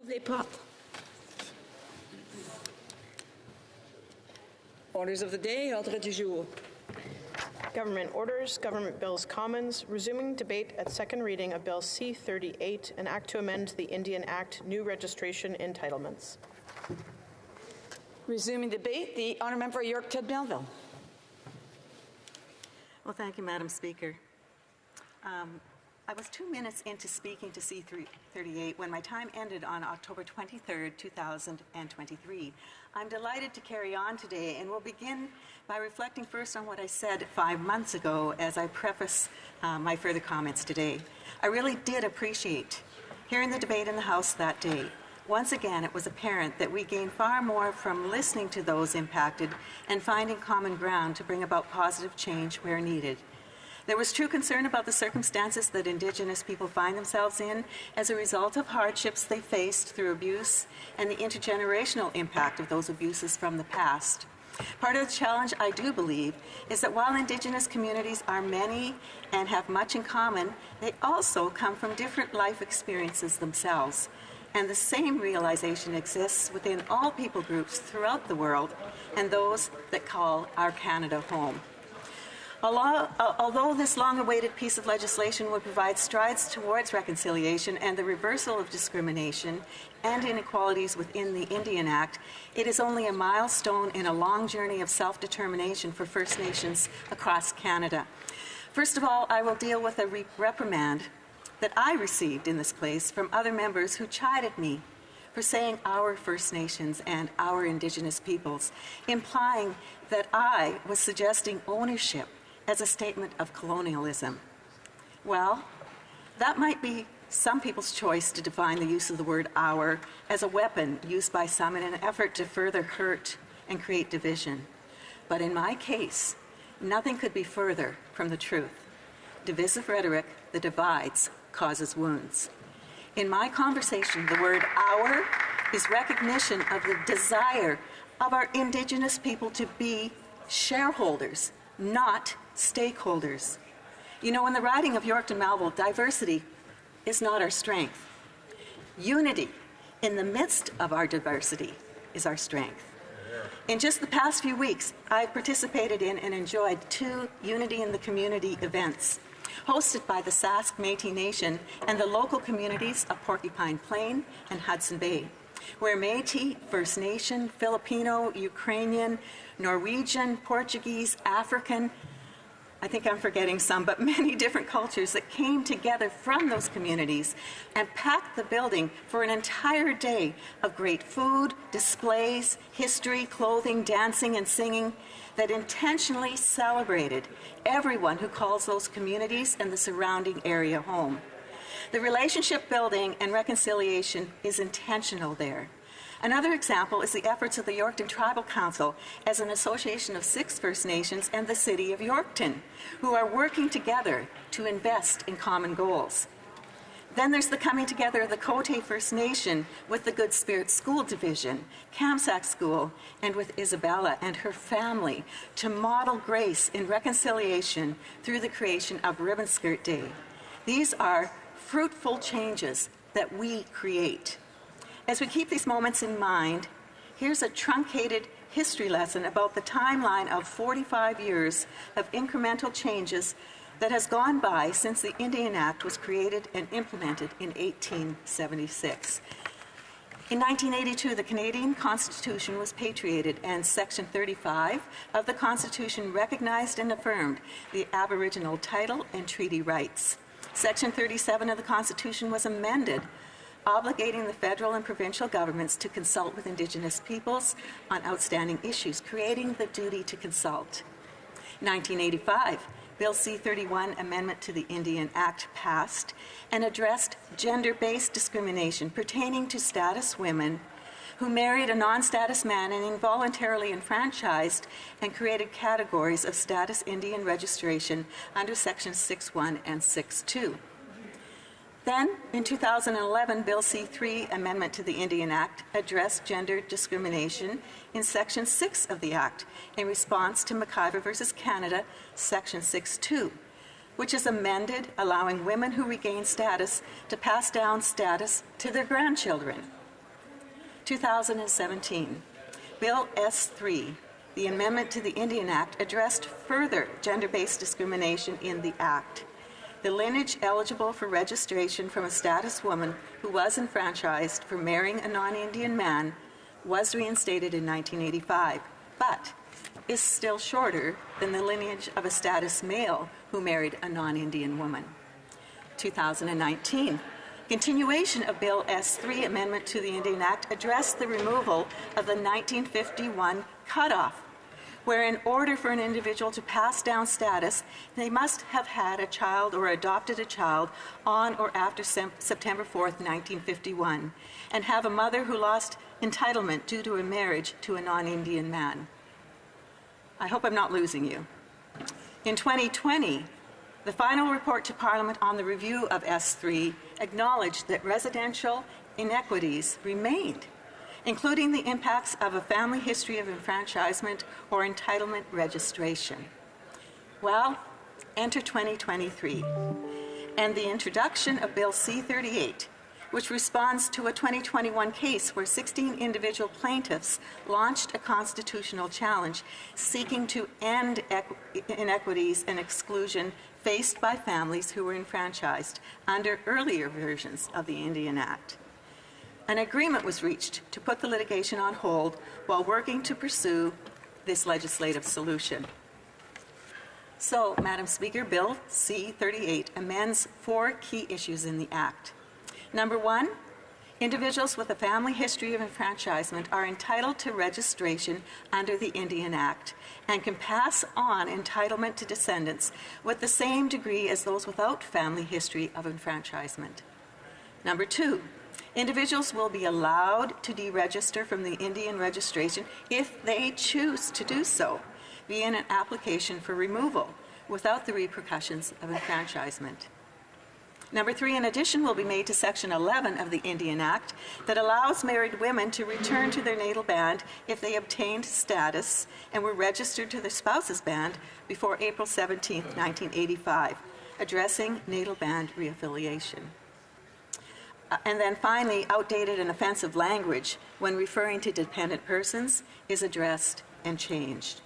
Les pas. Orders of the day, ordre du jour. Government orders, government bills commons, resuming debate at second reading of Bill C-38, an act to amend the Indian Act, new registration entitlements. Resuming debate, the honour member for Yorkton Melville. Well, thank you, Madam Speaker. I was 2 minutes into speaking to C-38 when my time ended on October 23rd, 2023. I'm delighted to carry on today and will begin by reflecting first on what I said 5 months ago as I preface my further comments today. I really did appreciate hearing the debate in the House that day. Once again, it was apparent that we gained far more from listening to those impacted and finding common ground to bring about positive change where needed. There was true concern about the circumstances that Indigenous people find themselves in as a result of hardships they faced through abuse and the intergenerational impact of those abuses from the past. Part of the challenge, I do believe, is that while Indigenous communities are many and have much in common, they also come from different life experiences themselves. And the same realization exists within all people groups throughout the world and those that call our Canada home. Although this long-awaited piece of legislation would provide strides towards reconciliation and the reversal of discrimination and inequalities within the Indian Act, it is only a milestone in a long journey of self-determination for First Nations across Canada. First of all, I will deal with a reprimand that I received in this place from other members who chided me for saying our First Nations and our Indigenous peoples, implying that I was suggesting ownership as a statement of colonialism. Well, that might be some people's choice to define the use of the word our as a weapon used by some in an effort to further hurt and create division. But in my case, nothing could be further from the truth. Divisive rhetoric that divides causes wounds. In my conversation, the word our is recognition of the desire of our Indigenous people to be shareholders, not stakeholders. You know, in the riding of Yorkton Melville, diversity is not our strength. Unity in the midst of our diversity is our strength. In just the past few weeks, I've participated in and enjoyed 2 Unity in the Community events hosted by the Sask Métis Nation and the local communities of Porcupine Plain and Hudson Bay, where Métis, First Nation, Filipino, Ukrainian, Norwegian, Portuguese, African, I think I'm forgetting some, but many different cultures that came together from those communities and packed the building for an entire day of great food, displays, history, clothing, dancing, and singing that intentionally celebrated everyone who calls those communities and the surrounding area home. The relationship building and reconciliation is intentional there. Another example is the efforts of the Yorkton Tribal Council as an association of 6 First Nations and the City of Yorkton, who are working together to invest in common goals. Then there's the coming together of the Cote First Nation with the Good Spirit School Division, Kamsack School, and with Isabella and her family to model grace in reconciliation through the creation of Ribbon Skirt Day. These are fruitful changes that we create. As we keep these moments in mind, here's a truncated history lesson about the timeline of 45 years of incremental changes that has gone by since the Indian Act was created and implemented in 1876. In 1982, the Canadian Constitution was patriated, and Section 35 of the Constitution recognized and affirmed the Aboriginal title and treaty rights. Section 37 of the Constitution was amended, obligating the federal and provincial governments to consult with Indigenous peoples on outstanding issues, creating the duty to consult. 1985, Bill C-31 Amendment to the Indian Act passed and addressed gender-based discrimination pertaining to status women who married a non-status man and involuntarily enfranchised, and created categories of status Indian registration under Sections 6.1 and 6.2. Then, in 2011, Bill C-3 Amendment to the Indian Act addressed gender discrimination in Section 6 of the Act in response to McIver versus Canada, Section 6.2, which is amended allowing women who regain status to pass down status to their grandchildren. 2017, Bill S3, the amendment to the Indian Act, addressed further gender-based discrimination in the Act. The lineage eligible for registration from a status woman who was enfranchised for marrying a non-Indian man was reinstated in 1985, but is still shorter than the lineage of a status male who married a non-Indian woman. 2019, continuation of Bill S3 amendment to the Indian Act addressed the removal of the 1951 cutoff, where in order for an individual to pass down status, they must have had a child or adopted a child on or after September 4th, 1951, and have a mother who lost entitlement due to a marriage to a non-Indian man. I hope I'm not losing you. In 2020, the final report to Parliament on the review of S3 acknowledged that residential inequities remained, including the impacts of a family history of enfranchisement or entitlement registration. Well, enter 2023, and the introduction of Bill C-38, which responds to a 2021 case where 16 individual plaintiffs launched a constitutional challenge seeking to end inequities and exclusion faced by families who were enfranchised under earlier versions of the Indian Act. An agreement was reached to put the litigation on hold while working to pursue this legislative solution. So, Madam Speaker, Bill C-38 amends 4 key issues in the Act. Number 1, individuals with a family history of enfranchisement are entitled to registration under the Indian Act and can pass on entitlement to descendants with the same degree as those without family history of enfranchisement. Number 2, individuals will be allowed to deregister from the Indian registration if they choose to do so via an application for removal without the repercussions of enfranchisement. Number 3, an addition will be made to Section 11 of the Indian Act that allows married women to return to their natal band if they obtained status and were registered to their spouse's band before April 17, 1985, addressing natal band reaffiliation. And then finally, outdated and offensive language when referring to dependent persons is addressed and changed.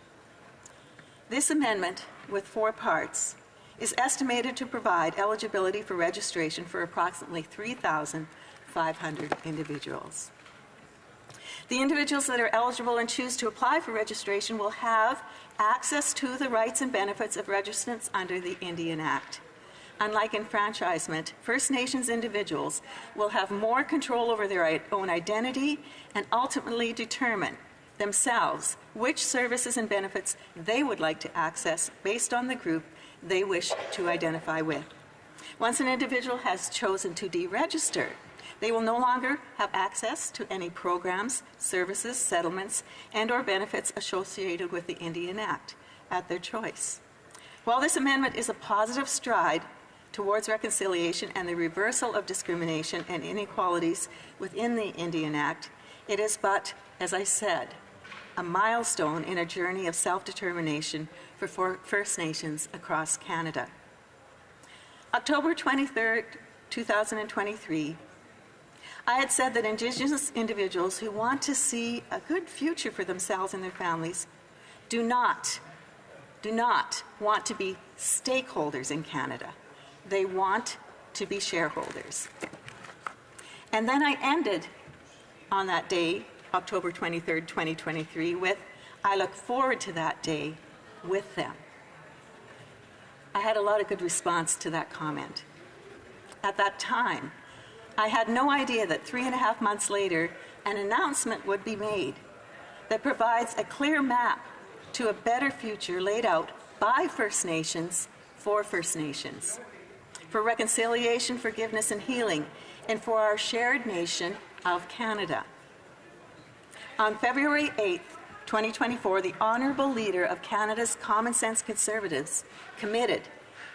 This amendment, with 4 parts, is estimated to provide eligibility for registration for approximately 3,500 individuals. The individuals that are eligible and choose to apply for registration will have access to the rights and benefits of registrants under the Indian Act. Unlike enfranchisement, First Nations individuals will have more control over their own identity and ultimately determine themselves which services and benefits they would like to access based on the group they wish to identify with. Once an individual has chosen to deregister, they will no longer have access to any programs, services, settlements, and/or benefits associated with the Indian Act at their choice. While this amendment is a positive stride towards reconciliation and the reversal of discrimination and inequalities within the Indian Act, it is but, as I said, a milestone in a journey of self-determination for First Nations across Canada. October 23, 2023, I had said that Indigenous individuals who want to see a good future for themselves and their families do not want to be stakeholders in Canada. They want to be shareholders. And then I ended on that day, October 23, 2023, with, I look forward to that day with them. I had a lot of good response to that comment. At that time, I had no idea that 3.5 months later, an announcement would be made that provides a clear map to a better future laid out by First Nations for First Nations, for reconciliation, forgiveness, and healing, and for our shared nation of Canada. On February 8, 2024, the Honourable Leader of Canada's Common Sense Conservatives committed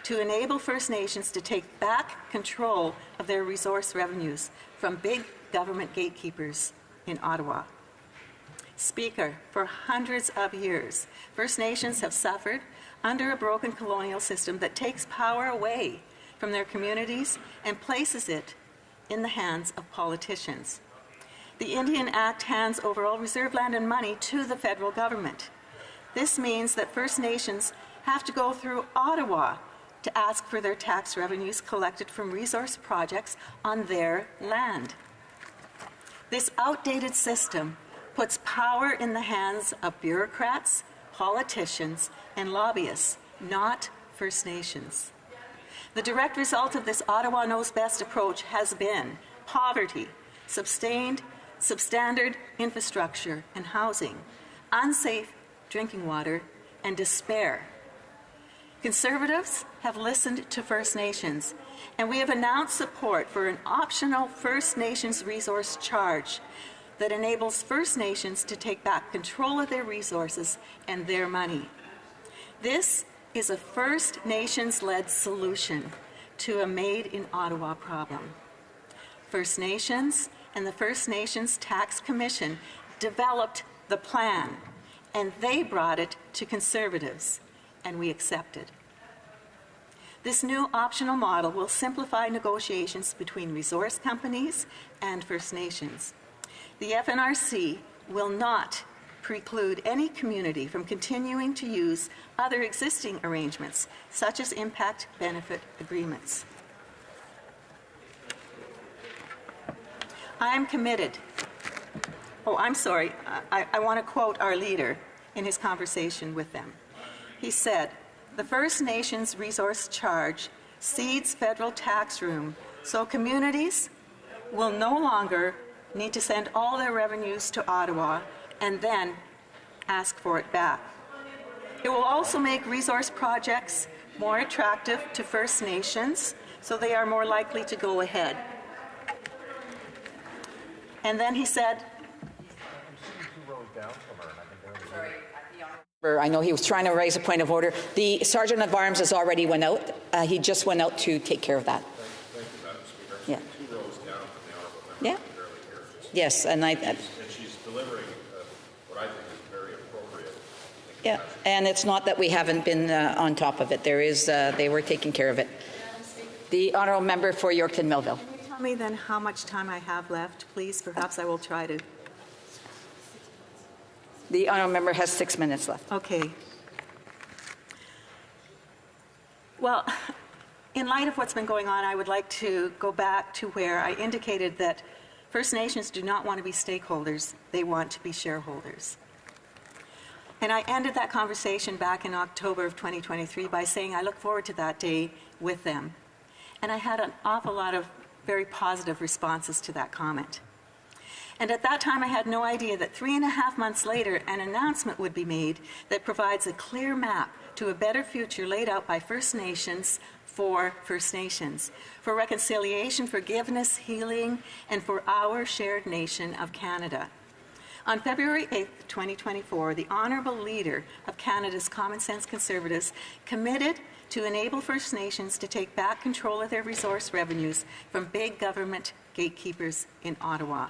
to enable First Nations to take back control of their resource revenues from big government gatekeepers in Ottawa. Speaker, for hundreds of years, First Nations have suffered under a broken colonial system that takes power away from their communities and places it in the hands of politicians. The Indian Act hands over all reserve land and money to the federal government. This means that First Nations have to go through Ottawa to ask for their tax revenues collected from resource projects on their land. This outdated system puts power in the hands of bureaucrats, politicians, and lobbyists, not First Nations. The direct result of this Ottawa knows best approach has been poverty, substandard infrastructure and housing, unsafe drinking water, and despair. Conservatives have listened to First Nations, and we have announced support for an optional First Nations resource charge that enables First Nations to take back control of their resources and their money. This is a First Nations-led solution to a made-in-Ottawa problem. First Nations and the First Nations Tax Commission developed the plan, and they brought it to Conservatives, and we accepted. This new optional model will simplify negotiations between resource companies and First Nations. The FNRC will not preclude any community from continuing to use other existing arrangements, such as impact benefit agreements. I am committed. I want to quote our leader in his conversation with them. He said, "The First Nations resource charge cedes federal tax room so communities will no longer need to send all their revenues to Ottawa and then ask for it back. It will also make resource projects more attractive to First Nations, so they are more likely to go ahead." And then he said, I know he was trying to raise a point of order. The Sergeant of Arms has already went out. He just went out to take care of that. Thank you, Madam Speaker. Yeah. 2 rows down from the honourable member. Yeah. Yes, and she's delivering what I think is very appropriate. yeah, and it's not that we haven't been on top of it. There is, they were taking care of it. The honourable member for Yorkton Millville. "Can you tell me then how much time I have left, please? Perhaps I will try to." The honourable member has 6 minutes left. Okay. Well, in light of what's been going on, I would like to go back to where I indicated that First Nations do not want to be stakeholders, they want to be shareholders. And I ended that conversation back in October of 2023 by saying I look forward to that day with them. And I had an awful lot of very positive responses to that comment. And at that time, I had no idea that 3.5 months later, an announcement would be made that provides a clear map to a better future laid out by First Nations for First Nations, for reconciliation, forgiveness, healing, and for our shared nation of Canada. On February 8th, 2024, the Honourable Leader of Canada's Common Sense Conservatives committed to enable First Nations to take back control of their resource revenues from big government gatekeepers in Ottawa.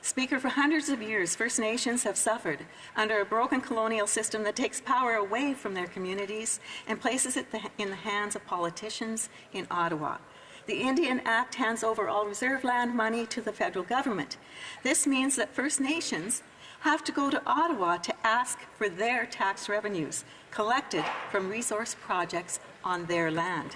Speaker, for hundreds of years, First Nations have suffered under a broken colonial system that takes power away from their communities and places it in the hands of politicians in Ottawa. The Indian Act hands over all reserve land money to the federal government. This means that First Nations have to go to Ottawa to ask for their tax revenues collected from resource projects on their land.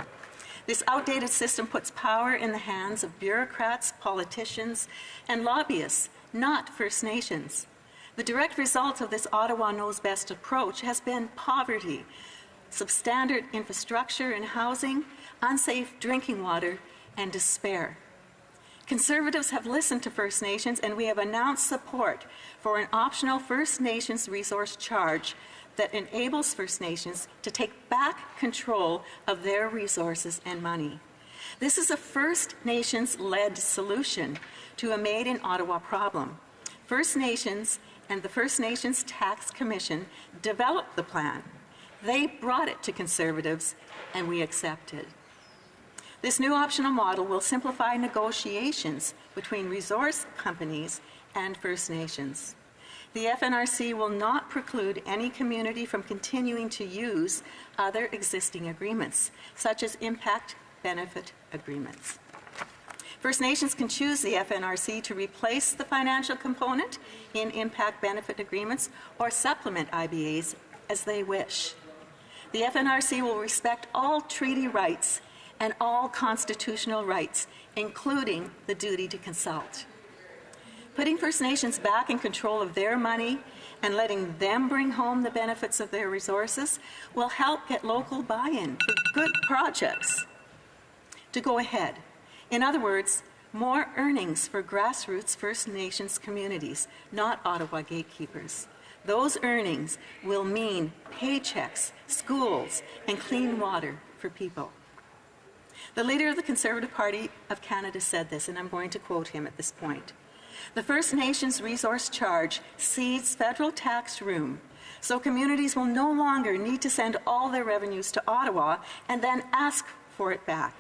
This outdated system puts power in the hands of bureaucrats, politicians, and lobbyists, not First Nations. The direct result of this Ottawa knows best approach has been poverty, substandard infrastructure and housing, unsafe drinking water, and despair. Conservatives have listened to First Nations, and we have announced support for an optional First Nations resource charge that enables First Nations to take back control of their resources and money. This is a First Nations-led solution to a made-in-Ottawa problem. First Nations and the First Nations Tax Commission developed the plan. They brought it to Conservatives, and we accepted. This new optional model will simplify negotiations between resource companies and First Nations. The FNRC will not preclude any community from continuing to use other existing agreements, such as impact benefit agreements. First Nations can choose the FNRC to replace the financial component in impact benefit agreements or supplement IBAs as they wish. The FNRC will respect all treaty rights and all constitutional rights, including the duty to consult. Putting First Nations back in control of their money and letting them bring home the benefits of their resources will help get local buy-in for good projects to go ahead. In other words, more earnings for grassroots First Nations communities, not Ottawa gatekeepers. Those earnings will mean paychecks, schools, and clean water for people. The leader of the Conservative Party of Canada said this, and I'm going to quote him at this point. The First Nations resource charge cedes federal tax room, so communities will no longer need to send all their revenues to Ottawa and then ask for it back.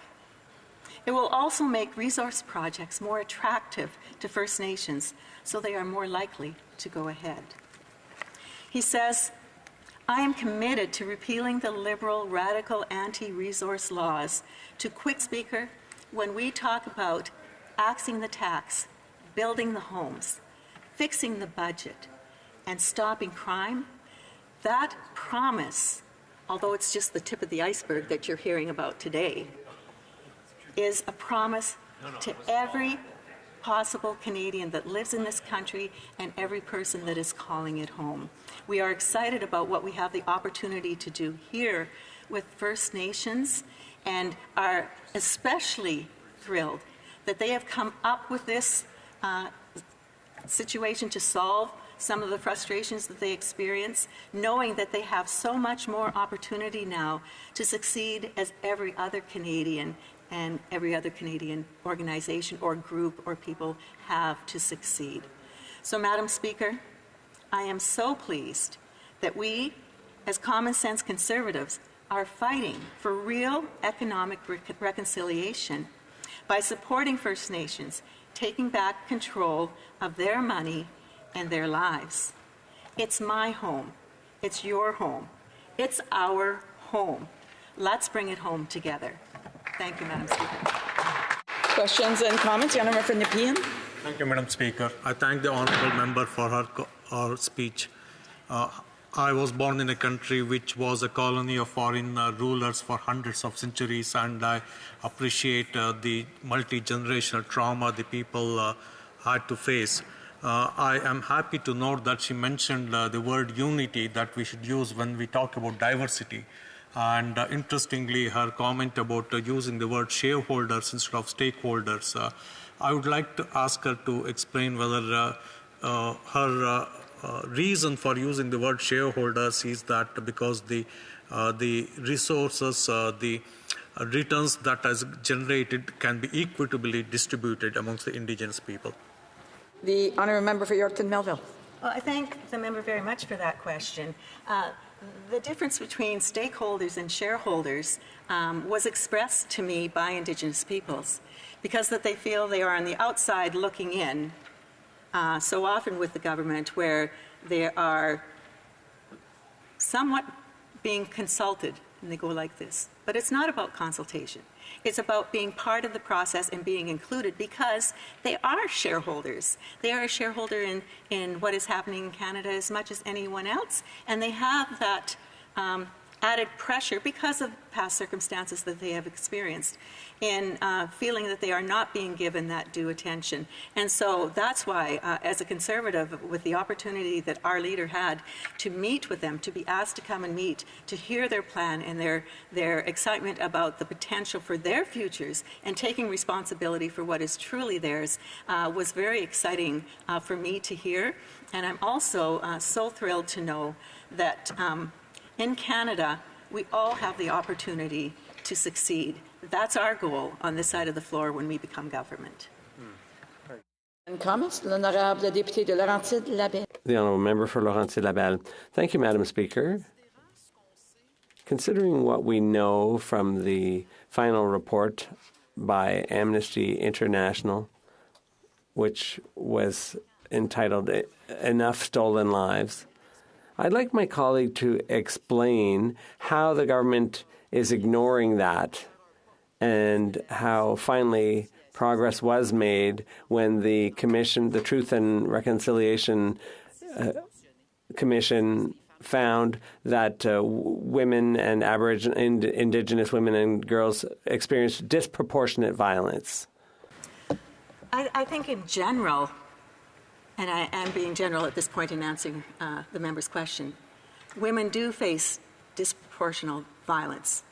It will also make resource projects more attractive to First Nations, so they are more likely to go ahead. He says, I am committed to repealing the liberal, radical, anti-resource laws. To quit, Speaker, when we talk about axing the tax, building the homes, fixing the budget, and stopping crime, that promise, although it's just the tip of the iceberg that you're hearing about today, is a promise to every possible Canadian that lives in this country and every person that is calling it home. We are excited about what we have the opportunity to do here with First Nations and are especially thrilled that they have come up with this situation to solve some of the frustrations that they experience, knowing that they have so much more opportunity now to succeed as every other Canadian and every other Canadian organization or group or people have to succeed. So, Madam Speaker, I am so pleased that we, as common sense Conservatives, are fighting for real economic reconciliation by supporting First Nations, taking back control of their money and their lives. It's my home. It's your home. It's our home. Let's bring it home together. Thank you, Madam Speaker. Questions and comments? The Honourable from Nepean. Thank you, Madam Speaker. I thank the honourable member for her speech. I was born in a country which was a colony of foreign rulers for hundreds of centuries, and I appreciate the multi-generational trauma the people had to face. I am happy to note that she mentioned the word unity that we should use when we talk about diversity. And interestingly, her comment about using the word shareholders instead of stakeholders, I would like to ask her to explain whether her reason for using the word shareholders is that because the resources, the returns that is generated can be equitably distributed amongst the Indigenous people. The Honourable Member for Yorkton Melville. Well, I thank the member very much for that question. The difference between stakeholders and shareholders was expressed to me by Indigenous peoples because that they feel they are on the outside looking in so often with the government where they are somewhat being consulted and they go like this. But it's not about consultation. It's about being part of the process and being included because they are shareholders. They are a shareholder in what is happening in Canada as much as anyone else, and they have that added pressure because of past circumstances that they have experienced in feeling that they are not being given that due attention. And so that's why, as a Conservative, with the opportunity that our leader had to meet with them, to be asked to come and meet, to hear their plan and their excitement about the potential for their futures and taking responsibility for what is truly theirs was very exciting for me to hear. And I'm also so thrilled to know that in Canada, we all have the opportunity to succeed. That's our goal on this side of the floor when we become government. And comments? L'honorable député de Laurentide-Labelle. The Honourable Member for Laurentide-Labelle. Thank you, Madam Speaker. Considering what we know from the final report by Amnesty International, which was entitled Enough Stolen Lives, I'd like my colleague to explain how the government is ignoring that and how finally progress was made when the commission, the Truth and Reconciliation Commission, found that women and Aboriginal, Indigenous women and girls experienced disproportionate violence. I think in general, and I am being general at this point in answering the member's question, women do face disproportional violence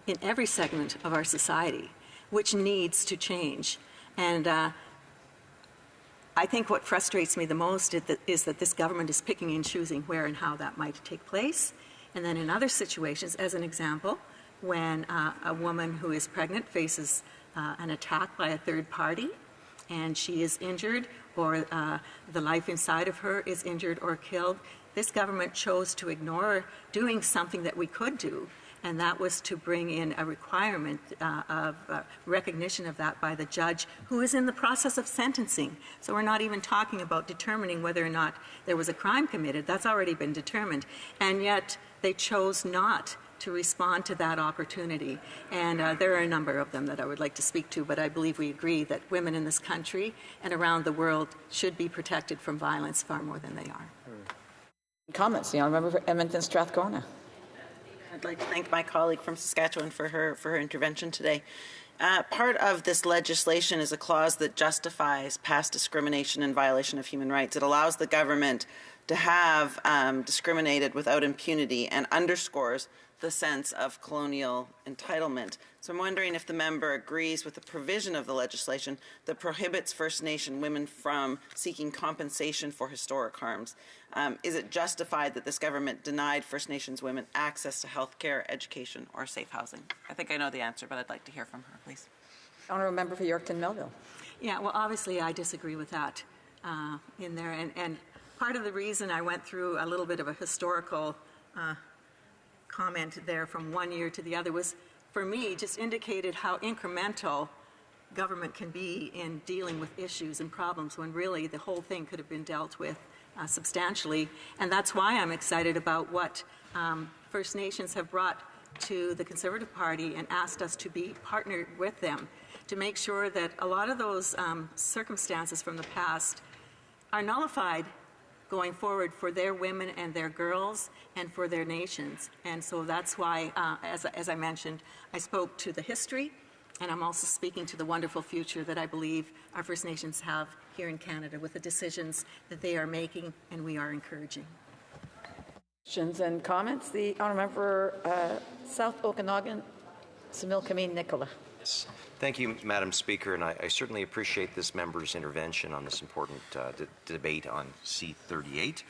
in every segment of our society, which needs to change. And I think what frustrates me the most is that this government is picking and choosing where and how that might take place. And then in other situations, as an example, when a woman who is pregnant faces an attack by a third party and she is injured, or the life inside of her is injured or killed, this government chose to ignore doing something that we could do, and that was to bring in a requirement of recognition of that by the judge who is in the process of sentencing. So we're not even talking about determining whether or not there was a crime committed. That's already been determined. And yet they chose not to respond to that opportunity. And there are a number of them that I would like to speak to, but I believe we agree that women in this country and around the world should be protected from violence far more than they are. Comments? The Honourable Member for Edmonton Strathcona. I'd like to thank my colleague from Saskatchewan for her intervention today. Part of this legislation is a clause that justifies past discrimination and violation of human rights. It allows the government to have discriminated without impunity and underscores the sense of colonial entitlement. So I'm wondering if the member agrees with the provision of the legislation that prohibits First Nation women from seeking compensation for historic harms. Is it justified that this government denied First Nations women access to health care, education, or safe housing? I think I know the answer, but I'd like to hear from her, please. Honourable Member for Yorkton Melville. Yeah, well, obviously I disagree with that in there. And part of the reason I went through a little bit of a historical comment there from one year to the other was, for me, just indicated how incremental government can be in dealing with issues and problems when really the whole thing could have been dealt with substantially. And that's why I'm excited about what First Nations have brought to the Conservative Party and asked us to be partnered with them to make sure that a lot of those circumstances from the past are nullified going forward for their women and their girls and for their nations. And so that's why, as I mentioned, I spoke to the history, and I'm also speaking to the wonderful future that I believe our First Nations have here in Canada with the decisions that they are making and we are encouraging. Questions and comments? The Honourable Member for South Okanagan, Samil Kameen Nicola. Yes. Thank you, Madam Speaker, and I certainly appreciate this member's intervention on this important debate on C-38.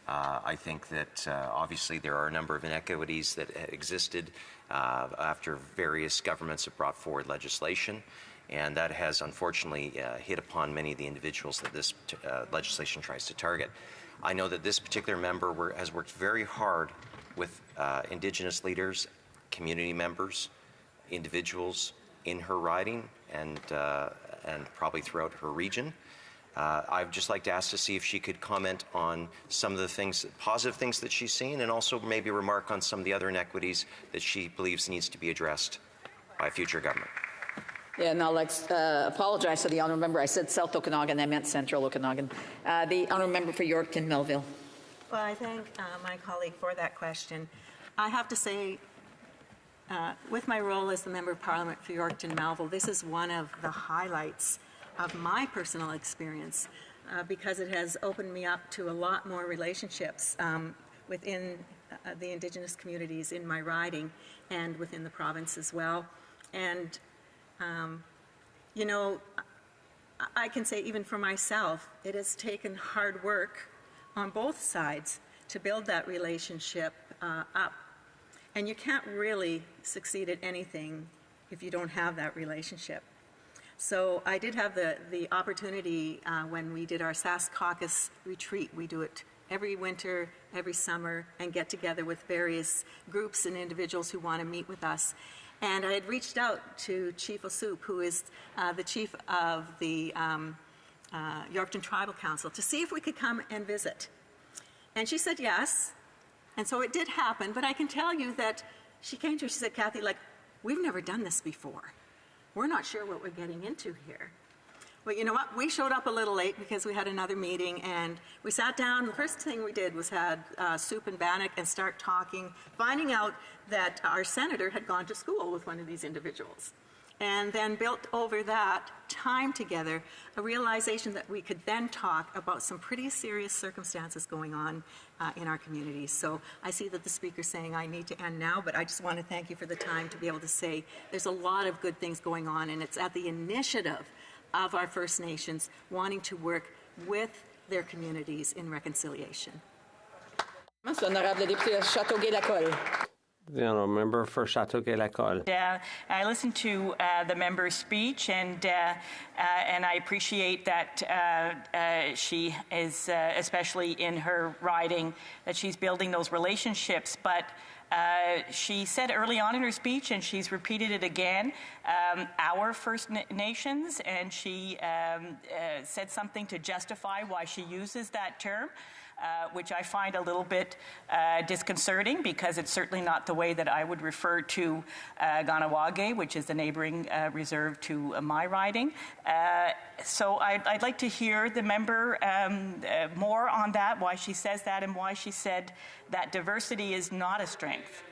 I think that obviously there are a number of inequities that existed after various governments have brought forward legislation, and that has unfortunately hit upon many of the individuals that this legislation tries to target. I know that this particular member has worked very hard with Indigenous leaders, community members, individuals in her riding and probably throughout her region. I'd just like to ask to see if she could comment on some of the things, positive things that she's seen, and also maybe remark on some of the other inequities that she believes needs to be addressed by future government. Yeah, and I'll apologize to the Honourable Member. I said South Okanagan, I meant Central Okanagan. The Honourable Member for Yorkton Melville. Well, I thank my colleague for that question. I have to say, with my role as the Member of Parliament for Yorkton Melville, this is one of the highlights of my personal experience because it has opened me up to a lot more relationships within the Indigenous communities in my riding and within the province as well. And, you know, I can say even for myself, it has taken hard work on both sides to build that relationship up. And you can't really succeed at anything if you don't have that relationship. So I did have the opportunity when we did our Sask Caucus retreat. We do it every winter, every summer, and get together with various groups and individuals who want to meet with us. And I had reached out to Chief Ossoop, who is the chief of the Yorkton Tribal Council, to see if we could come and visit. And she said yes. And so it did happen, but I can tell you that she came to me, she said, Kathy, like, we've never done this before. we're not sure what we're getting into here. But you know what? We showed up a little late because we had another meeting, and we sat down. The first thing we did was had soup and bannock and start talking, finding out that our senator had gone to school with one of these individuals. And then built over that time together a realization that we could then talk about some pretty serious circumstances going on in our communities. So I see that the speaker's saying I need to end now, but I just want to thank you for the time to be able to say there's a lot of good things going on, and it's at the initiative of our First Nations wanting to work with their communities in reconciliation. Honorable député Châteauguay-Lacolle. The honourable member for Châteauguay-Lacolle. I listened to the member's speech, and I appreciate that she is, especially in her riding, that she's building those relationships. But she said early on in her speech, and she's repeated it again, our First Nations, and she said something to justify why she uses that term. Which I find a little bit disconcerting, because it's certainly not the way that I would refer to Kahnawake, which is the neighboring reserve to my riding. So I'd like to hear the member more on that, why she says that, and why she said that diversity is not a strength.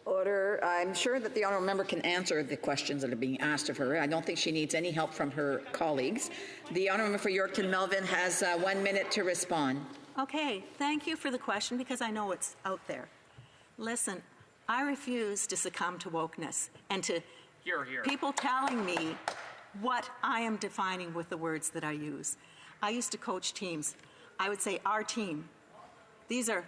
Order. I'm sure that the honourable member can answer the questions that are being asked of her. I don't think she needs any help from her colleagues. The honourable member for Yorkton Melvin has 1 minute to respond. Okay, thank you for the question, because I know it's out there. Listen, I refuse to succumb to wokeness and to people telling me what I am defining with the words that I use. I used to coach teams. I would say our team. These are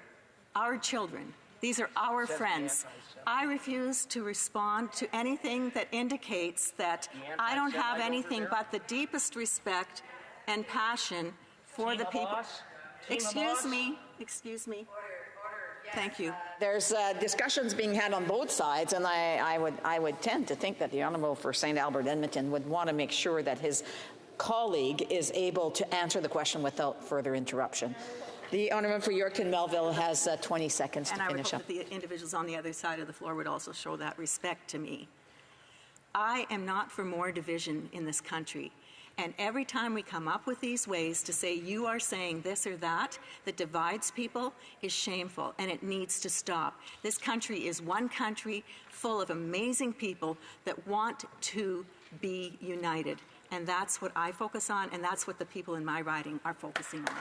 our children. These are our friends. I refuse to respond to anything that indicates that I don't have anything but the deepest respect and passion for the people. Excuse me. Thank you. There's discussions being had on both sides, and I would tend to think that the honourable for St. Albert Edmonton would want to make sure that his colleague is able to answer the question without further interruption. The honourable for Yorkton Melville has 20 seconds to finish up. And I would hope that the individuals on the other side of the floor would also show that respect to me. I am not for more division in this country. And every time we come up with these ways to say you are saying this or that divides people is shameful, and it needs to stop. This country is one country full of amazing people that want to be united. And that's what I focus on, and that's what the people in my riding are focusing on.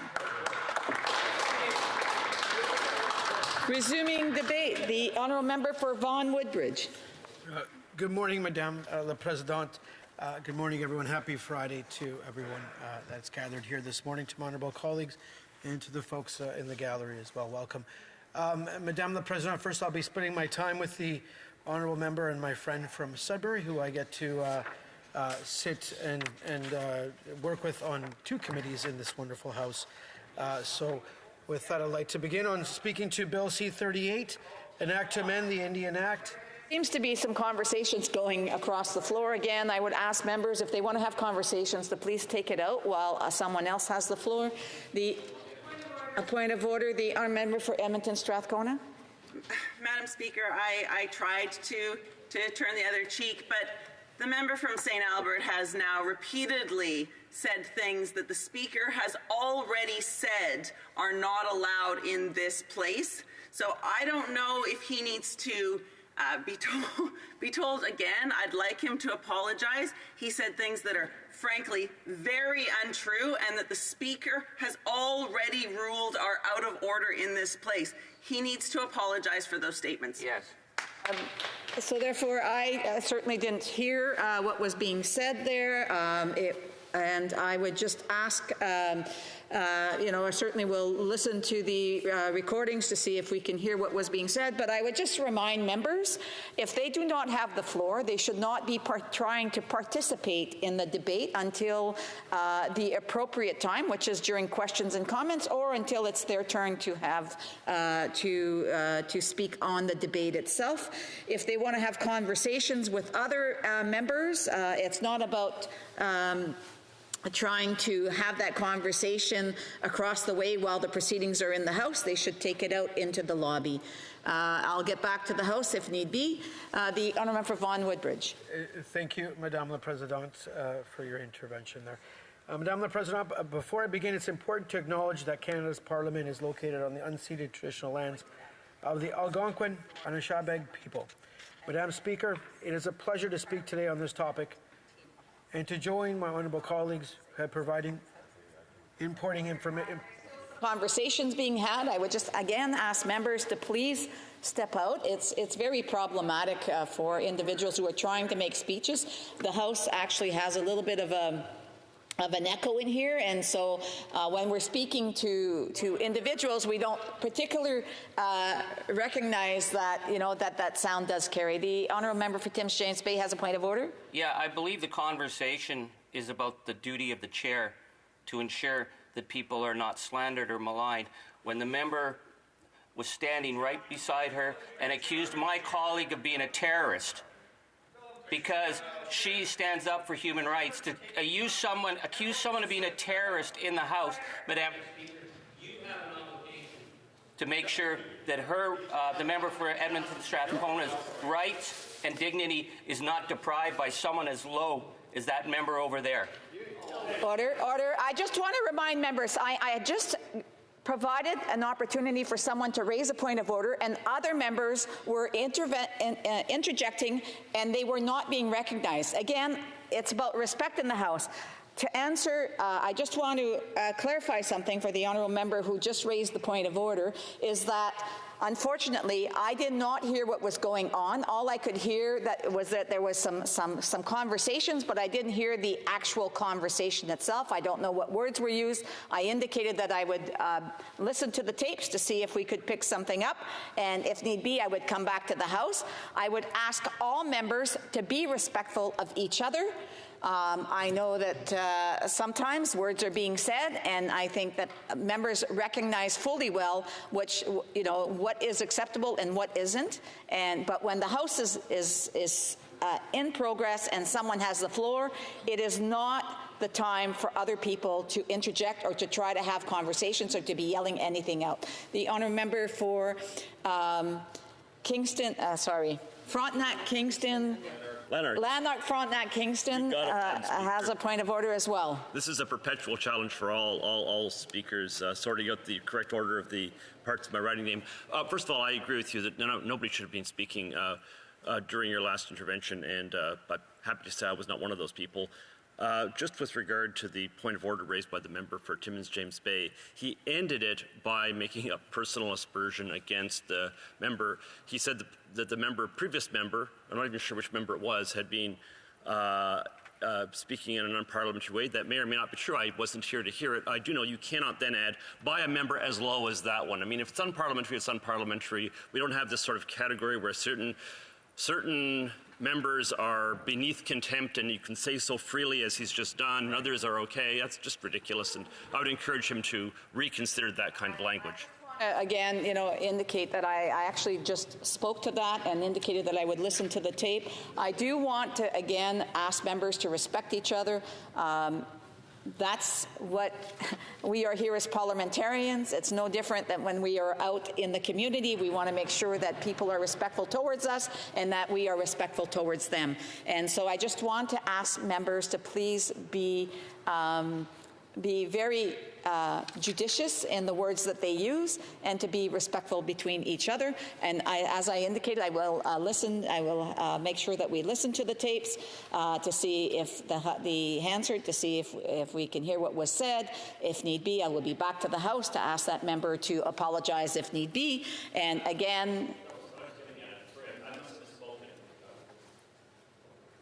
Resuming debate, the honourable member for Vaughan Woodbridge. Good morning, Madame la Présidente. Good morning, everyone. Happy Friday to everyone that's gathered here this morning, to my honourable colleagues, and to the folks in the gallery as well. Welcome. Madame la Présidente, first I'll be spending my time with the honourable member and my friend from Sudbury, who I get to sit and work with on 2 committees in this wonderful House. So with that, I'd like to begin on speaking to Bill C-38, an act to amend the Indian Act. Seems to be some conversations going across the floor again. I would ask members, if they want to have conversations, to please take it out while someone else has the floor. A point of order, the honourable member for Edmonton Strathcona. Madam Speaker, I tried to turn the other cheek, but the member from St. Albert has now repeatedly said things that the Speaker has already said are not allowed in this place. So I don't know if he needs to be told again. I'd like him to apologize. He said things that are frankly very untrue, and that the Speaker has already ruled are out of order in this place. He needs to apologize for those statements. Yes. So therefore, I certainly didn't hear what was being said there. And I would just ask, I certainly will listen to the recordings to see if we can hear what was being said, but I would just remind members, if they do not have the floor, they should not be trying to participate in the debate until the appropriate time, which is during questions and comments, or until it's their turn to have to speak on the debate itself. If they want to have conversations with other members, it's not about trying to have that conversation across the way while the proceedings are in the House, they should take it out into the lobby. I'll get back to the House if need be. The Honourable Member for Vaughan Woodbridge. Thank you, Madame la Présidente, for your intervention there. Madame la Présidente, before I begin, it's important to acknowledge that Canada's Parliament is located on the unceded traditional lands of the Algonquin and Anishinaabe people. Madam Speaker, it is a pleasure to speak today on this topic and to join my honourable colleagues who have providing important information. Conversations being had, I would just again ask members to please step out. It's very problematic for individuals who are trying to make speeches. The House actually has a little bit of an echo in here, and so when we're speaking to individuals, we don't particularly recognize that, you know, that sound does carry. The honourable member for Timmins James Bay has a point of order. Yeah, I believe the conversation is about the duty of the chair to ensure that people are not slandered or maligned. When the member was standing right beside her and accused my colleague of being a terrorist because she stands up for human rights, to accuse someone of being a terrorist in the House, Madam Speaker, you have an obligation to make sure that the member for Edmonton Strathcona's rights and dignity is not deprived by someone as low as that member over there. Order, order. I just want to remind members, I just provided an opportunity for someone to raise a point of order, and other members were interjecting, and they were not being recognized. Again, it's about respect in the House. To answer, I just want to clarify something for the honourable member who just raised the point of order, is that unfortunately, I did not hear what was going on. All I could hear was that there was some conversations, but I didn't hear the actual conversation itself. I don't know what words were used. I indicated that I would listen to the tapes to see if we could pick something up, and if need be, I would come back to the House. I would ask all members to be respectful of each other. I know that sometimes words are being said, and I think that members recognize fully well what is acceptable and what isn't. But when the House is in progress and someone has the floor, it is not the time for other people to interject or to try to have conversations or to be yelling anything out. The honourable member for Frontenac Kingston. Lanark Frontenac Kingston has a point of order as well. This is a perpetual challenge for all speakers, sorting out the correct order of the parts of my writing name. First of all, I agree with you that nobody should have been speaking during your last intervention, and I'm happy to say I was not one of those people. Just with regard to the point of order raised by the member for Timmins James Bay, he ended it by making a personal aspersion against the member. He said that the previous member, I'm not even sure which member it was, had been speaking in an unparliamentary way. That may or may not be true. I wasn't here to hear it. I do know you cannot then add by a member as low as that one. I mean, if it's unparliamentary, it's unparliamentary. We don't have this sort of category where certain members are beneath contempt and you can say so freely as he's just done, and others are okay. That's just ridiculous, and I would encourage him to reconsider that kind of language. Again, indicate that I actually just spoke to that and indicated that I would listen to the tape. I do want to, again, ask members to respect each other. That's what we are here as parliamentarians. It's no different than when we are out in the community. We want to make sure that people are respectful towards us and that we are respectful towards them. And so I just want to ask members to please be very judicious in the words that they use and to be respectful between each other. And as I indicated, I will listen. I will make sure that we listen to the tapes to see if the hands heard, to see if we can hear what was said. If need be, I will be back to the House to ask that member to apologize if need be. And again,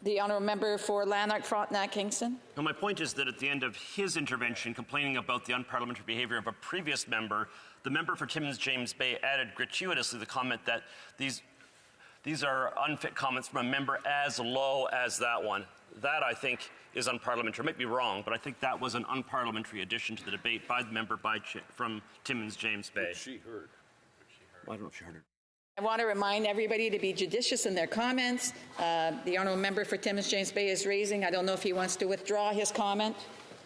the honourable member for Lanark Frontenac Kingston. Now, my point is that at the end of his intervention, complaining about the unparliamentary behaviour of a previous member, the member for Timmins James Bay added gratuitously the comment that these are unfit comments from a member as low as that one. That, I think, is unparliamentary. I might be wrong, but I think that was an unparliamentary addition to the debate by the member from Timmins James Bay. She heard. Well, I don't know if she heard it. I want to remind everybody to be judicious in their comments. The honourable member for Timmins James Bay is raising. I don't know if he wants to withdraw his comment.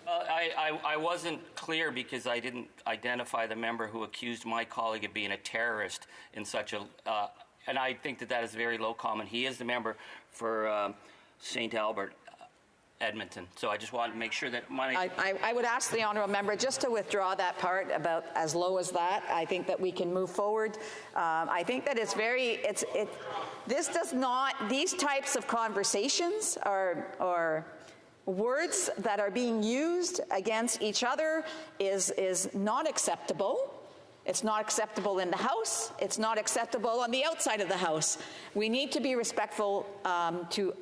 I wasn't clear because I didn't identify the member who accused my colleague of being a terrorist in such a, and I think that is very low comment. He is the member for St. Albert, Edmonton. So I just wanted to make sure that I would ask the honourable member just to withdraw that part about as low as that. I think that we can move forward. I think that this does not, these types of conversations are words that are being used against each other is not acceptable. It's not acceptable in the House. It's not acceptable on the outside of the House. We need to be respectful to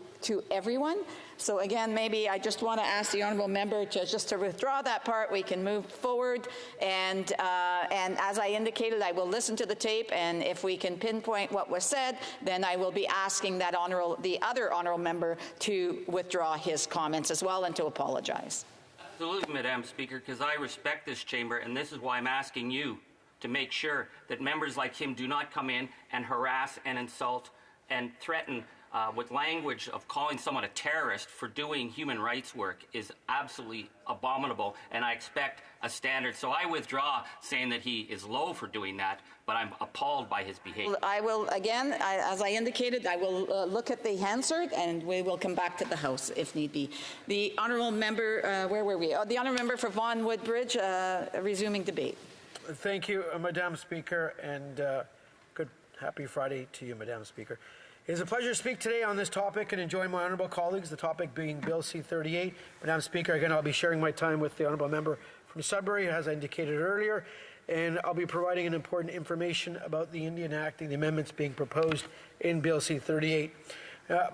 everyone. So again, maybe I just want to ask the honourable member to withdraw that part. We can move forward, and as I indicated, I will listen to the tape, and if we can pinpoint what was said, then I will be asking the other honourable member to withdraw his comments as well and to apologize. Absolutely, Madam Speaker, because I respect this chamber, and this is why I'm asking you to make sure that members like him do not come in and harass and insult and threaten with language of calling someone a terrorist for doing human rights work is absolutely abominable, and I expect a standard. So I withdraw saying that he is low for doing that, but I'm appalled by his behavior. I will, again, as I indicated, I will look at the Hansard, and we will come back to the House if need be. The honourable member, where were we? The honourable member for Vaughan Woodbridge, resuming debate. Thank you, Madam Speaker, and good happy Friday to you, Madam Speaker. It is a pleasure to speak today on this topic and join my honourable colleagues, the topic being Bill C-38. Madam Speaker, again, I'll be sharing my time with the honourable member from Sudbury, as I indicated earlier, and I'll be providing an important information about the Indian Act and the amendments being proposed in Bill C-38.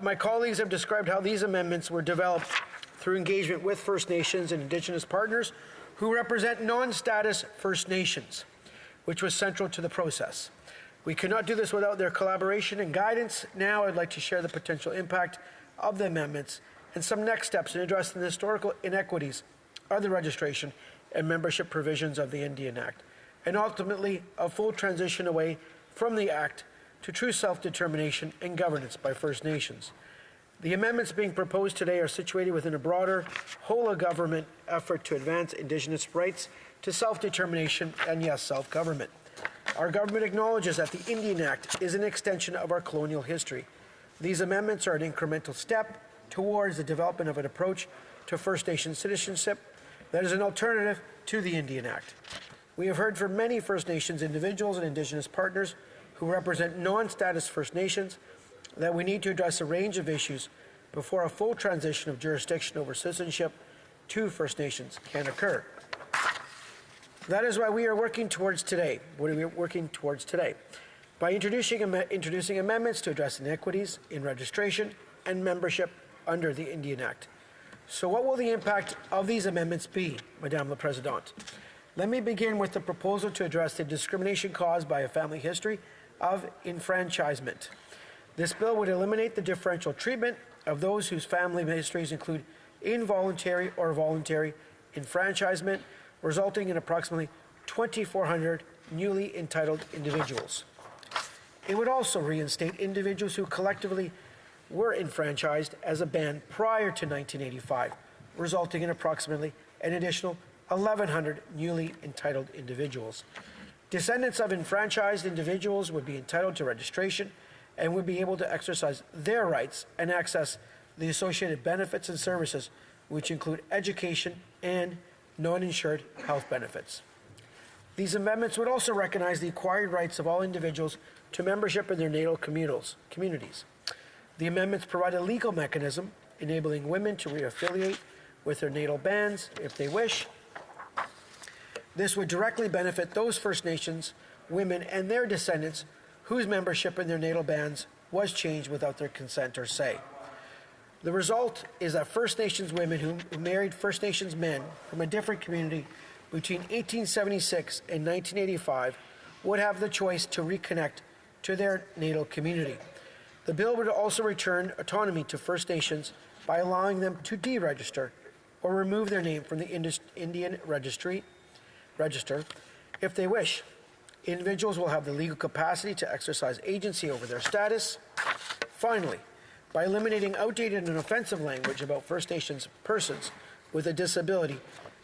My colleagues have described how these amendments were developed through engagement with First Nations and Indigenous partners who represent non-status First Nations, which was central to the process. We could not do this without their collaboration and guidance. Now I'd like to share the potential impact of the amendments and some next steps in addressing the historical inequities of the registration and membership provisions of the Indian Act, and ultimately a full transition away from the Act to true self-determination and governance by First Nations. The amendments being proposed today are situated within a broader, whole-of-government effort to advance Indigenous rights to self-determination and, yes, self-government. Our government acknowledges that the Indian Act is an extension of our colonial history. These amendments are an incremental step towards the development of an approach to First Nation citizenship that is an alternative to the Indian Act. We have heard from many First Nations individuals and Indigenous partners who represent non-status First Nations that we need to address a range of issues before a full transition of jurisdiction over citizenship to First Nations can occur. That is why we are working towards today. What are we working towards today? By introducing amendments to address inequities in registration and membership under the Indian Act. So what will the impact of these amendments be, Madame la Présidente? Let me begin with the proposal to address the discrimination caused by a family history of enfranchisement. This bill would eliminate the differential treatment of those whose family histories include involuntary or voluntary enfranchisement, resulting in approximately 2,400 newly entitled individuals. It would also reinstate individuals who collectively were enfranchised as a band prior to 1985, resulting in approximately an additional 1,100 newly entitled individuals. Descendants of enfranchised individuals would be entitled to registration and would be able to exercise their rights and access the associated benefits and services, which include education and non-insured health benefits. These amendments would also recognize the acquired rights of all individuals to membership in their natal communities. The amendments provide a legal mechanism enabling women to reaffiliate with their natal bands if they wish. This would directly benefit those First Nations women and their descendants whose membership in their natal bands was changed without their consent or say. The result is that First Nations women who married First Nations men from a different community between 1876 and 1985 would have the choice to reconnect to their natal community. The bill would also return autonomy to First Nations by allowing them to deregister or remove their name from the Indian register if they wish. Individuals will have the legal capacity to exercise agency over their status. Finally, by eliminating outdated and offensive language about First Nations persons with a disability,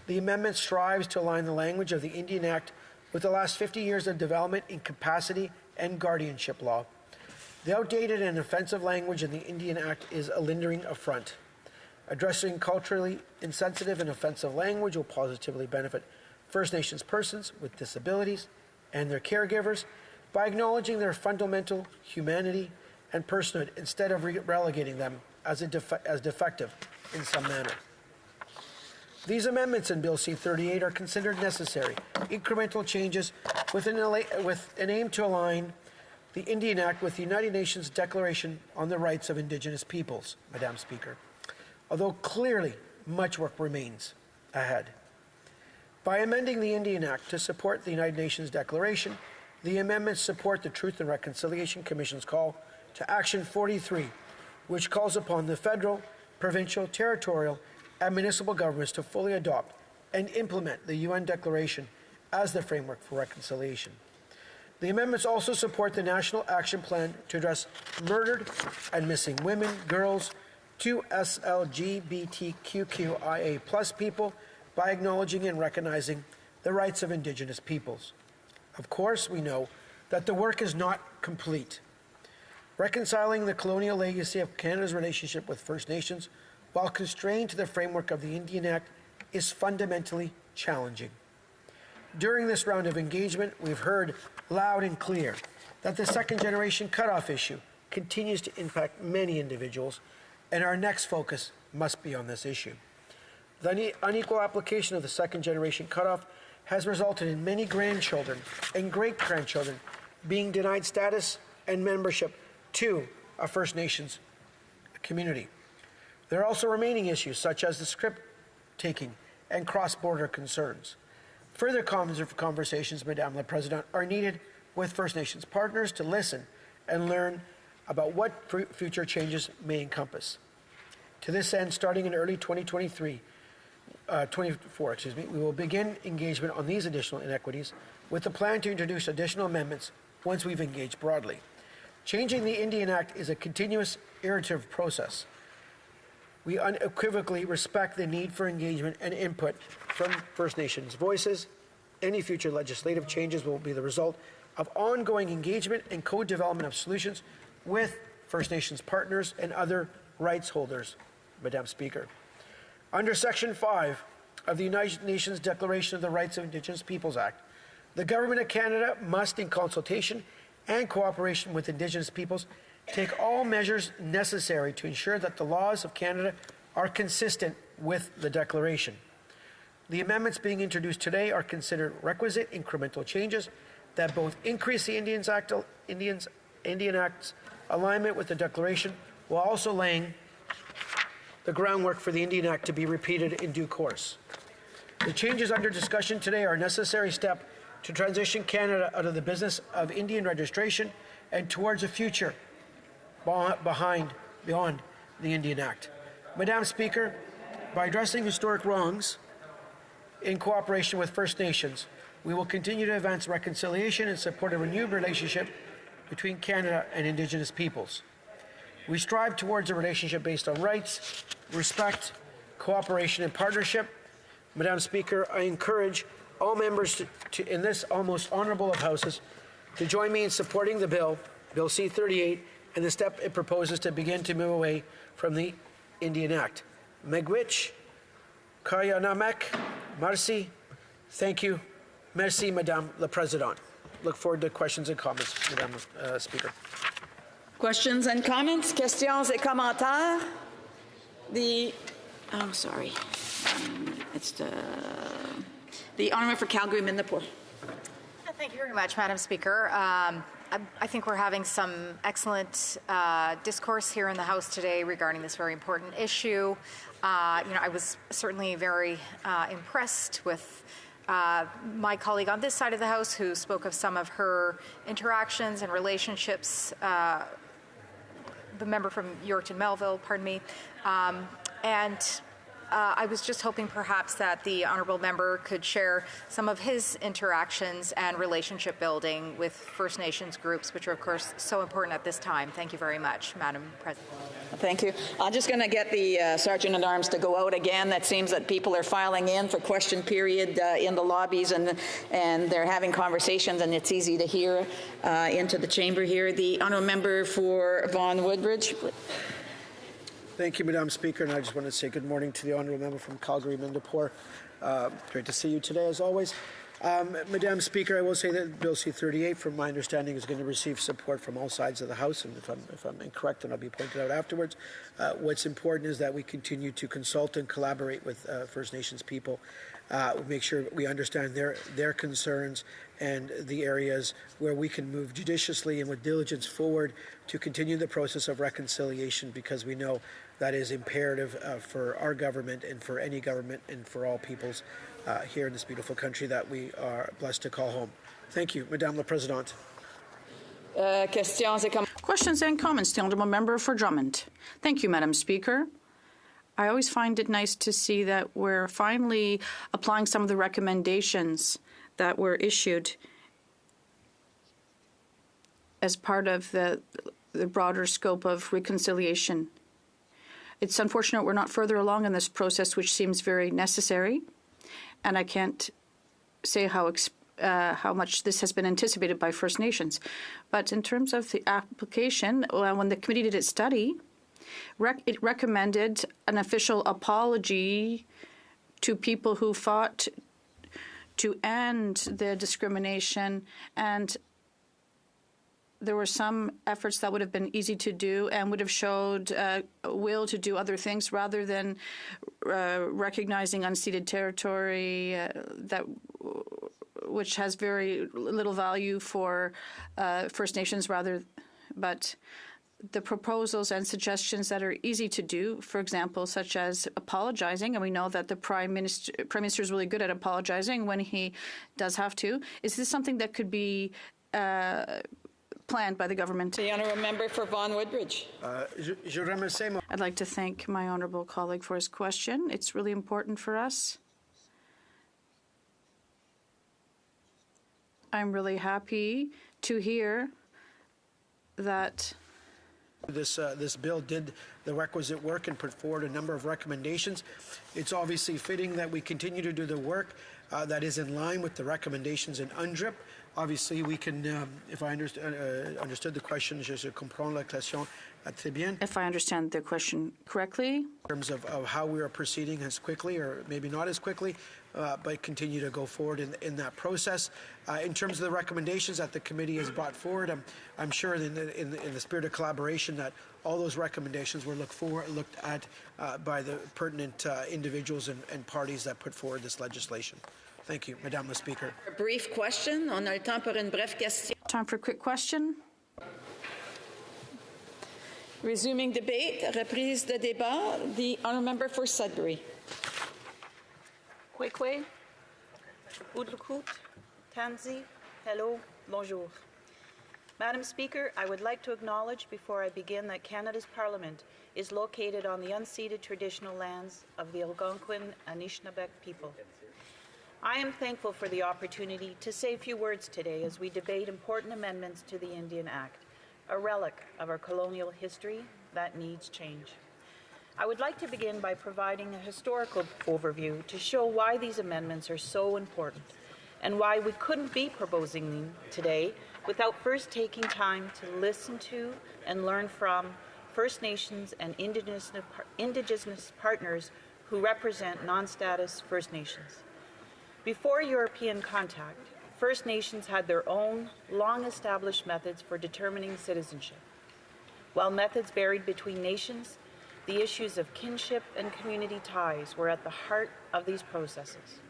the amendment strives to align the language of the Indian Act with the last 50 years of development in capacity and guardianship law. The outdated and offensive language in the Indian Act is a lingering affront. Addressing culturally insensitive and offensive language will positively benefit First Nations persons with disabilities and their caregivers by acknowledging their fundamental humanity and personhood instead of relegating them as defective in some manner. These amendments in Bill C-38 are considered necessary, incremental changes with an aim to align the Indian Act with the United Nations Declaration on the Rights of Indigenous Peoples, Madam Speaker, although clearly much work remains ahead. By amending the Indian Act to support the United Nations Declaration, the amendments support the Truth and Reconciliation Commission's call to Action 43, which calls upon the federal, provincial, territorial, and municipal governments to fully adopt and implement the UN Declaration as the framework for reconciliation. The amendments also support the National Action Plan to address murdered and missing women, girls, to LGBTQIA+ people by acknowledging and recognizing the rights of Indigenous peoples. Of course, we know that the work is not complete. Reconciling the colonial legacy of Canada's relationship with First Nations while constrained to the framework of the Indian Act is fundamentally challenging. During this round of engagement, we've heard loud and clear that the second-generation cutoff issue continues to impact many individuals, and our next focus must be on this issue. The unequal application of the second-generation cutoff has resulted in many grandchildren and great-grandchildren being denied status and membership to a First Nations community. There are also remaining issues such as the script taking and cross-border concerns. Further conversations, Madame la Présidente, are needed with First Nations partners to listen and learn about what future changes may encompass. To this end, starting in early 2024, we will begin engagement on these additional inequities with the plan to introduce additional amendments once we've engaged broadly. Changing the Indian Act is a continuous, iterative process. We unequivocally respect the need for engagement and input from First Nations voices. Any future legislative changes will be the result of ongoing engagement and co-development of solutions with First Nations partners and other rights holders, Madam Speaker. Under Section 5 of the United Nations Declaration of the Rights of Indigenous Peoples Act, the Government of Canada must, in consultation and cooperation with Indigenous peoples, take all measures necessary to ensure that the laws of Canada are consistent with the Declaration. The amendments being introduced today are considered requisite incremental changes that both increase the Indian Act's alignment with the Declaration while also laying the groundwork for the Indian Act to be repeated in due course. The changes under discussion today are a necessary step to transition Canada out of the business of Indian registration and towards a future beyond the Indian Act. Madam Speaker, by addressing historic wrongs in cooperation with First Nations, we will continue to advance reconciliation and support a renewed relationship between Canada and Indigenous peoples. We strive towards a relationship based on rights, respect, cooperation, and partnership. Madam Speaker, I encourage all members in this almost honourable of houses to join me in supporting the bill, Bill C-38, and the step it proposes to begin to move away from the Indian Act. Megwich, Kayanamek, Marcy, thank you. Merci, Madame la Présidente. Look forward to questions and comments, Madame Speaker. Questions and comments? Questions et commentaires? It's the honourable for Calgary Minderpoor. Thank you very much, Madam Speaker. I think we're having some excellent discourse here in the House today regarding this very important issue. I was certainly very impressed with my colleague on this side of the House who spoke of some of her interactions and relationships, the member from Yorkton Melville, pardon me, and I was just hoping perhaps that the honourable member could share some of his interactions and relationship building with First Nations groups, which are, of course, so important at this time. Thank you very much, Madam President. Thank you. I'm just going to get the Sergeant-at-Arms to go out again. That seems that people are filing in for question period in the lobbies, and they're having conversations, and it's easy to hear into the chamber here. The honourable member for Vaughan Woodbridge. Thank you, Madam Speaker, and I just want to say good morning to the honourable member from Calgary, Mindapore. Great to see you today, as always. Madam Speaker, I will say that Bill C-38, from my understanding, is going to receive support from all sides of the House, and if I'm incorrect, then I'll be pointed out afterwards. What's important is that we continue to consult and collaborate with First Nations people, make sure we understand their concerns and the areas where we can move judiciously and with diligence forward to continue the process of reconciliation, because we know that is imperative for our government and for any government and for all peoples here in this beautiful country that we are blessed to call home. Thank you, Madame la Présidente. Questions and comments. The honourable member for Drummond. Thank you, Madam Speaker. I always find it nice to see that we're finally applying some of the recommendations that were issued as part of the broader scope of reconciliation. It's unfortunate we're not further along in this process, which seems very necessary, and I can't say how much this has been anticipated by First Nations. But in terms of the application, when the committee did its study, it recommended an official apology to people who fought to end the discrimination, and there were some efforts that would have been easy to do and would have showed will to do other things rather than recognizing unceded territory which has very little value for First Nations but the proposals and suggestions that are easy to do, for example, such as apologizing, and we know that the Prime Minister is really good at apologizing when he does have to. Is this something that could be planned by the government? The honourable member for Vaughan Woodbridge. I'd like to thank my honourable colleague for his question. It's really important for us. I'm really happy to hear that This bill did the requisite work and put forward a number of recommendations. It's obviously fitting that we continue to do the work that is in line with the recommendations in UNDRIP. Obviously, we can, if I understood the question, je comprends la question très bien. If I understand the question correctly. In terms of how we are proceeding as quickly, or maybe not as quickly, but continue to go forward in that process. In terms of the recommendations that the committee has brought forward, I'm sure in the spirit of collaboration that all those recommendations were looked at by the pertinent individuals and parties that put forward this legislation. Thank you, Madame la Speaker. A brief question. On a le temps pour une brève question. Time for a quick question. Resuming debate. Reprise de débat. The honourable member for Sudbury. Kwekwe, Udlukut, Tanzi, hello, bonjour. Madam Speaker, I would like to acknowledge before I begin that Canada's Parliament is located on the unceded traditional lands of the Algonquin Anishinaabeg people. I am thankful for the opportunity to say a few words today as we debate important amendments to the Indian Act, a relic of our colonial history that needs change. I would like to begin by providing a historical overview to show why these amendments are so important and why we couldn't be proposing them today without first taking time to listen to and learn from First Nations and Indigenous partners who represent non-status First Nations. Before European contact, First Nations had their own long-established methods for determining citizenship. While methods varied between nations, the issues of kinship and community ties were at the heart of these processes.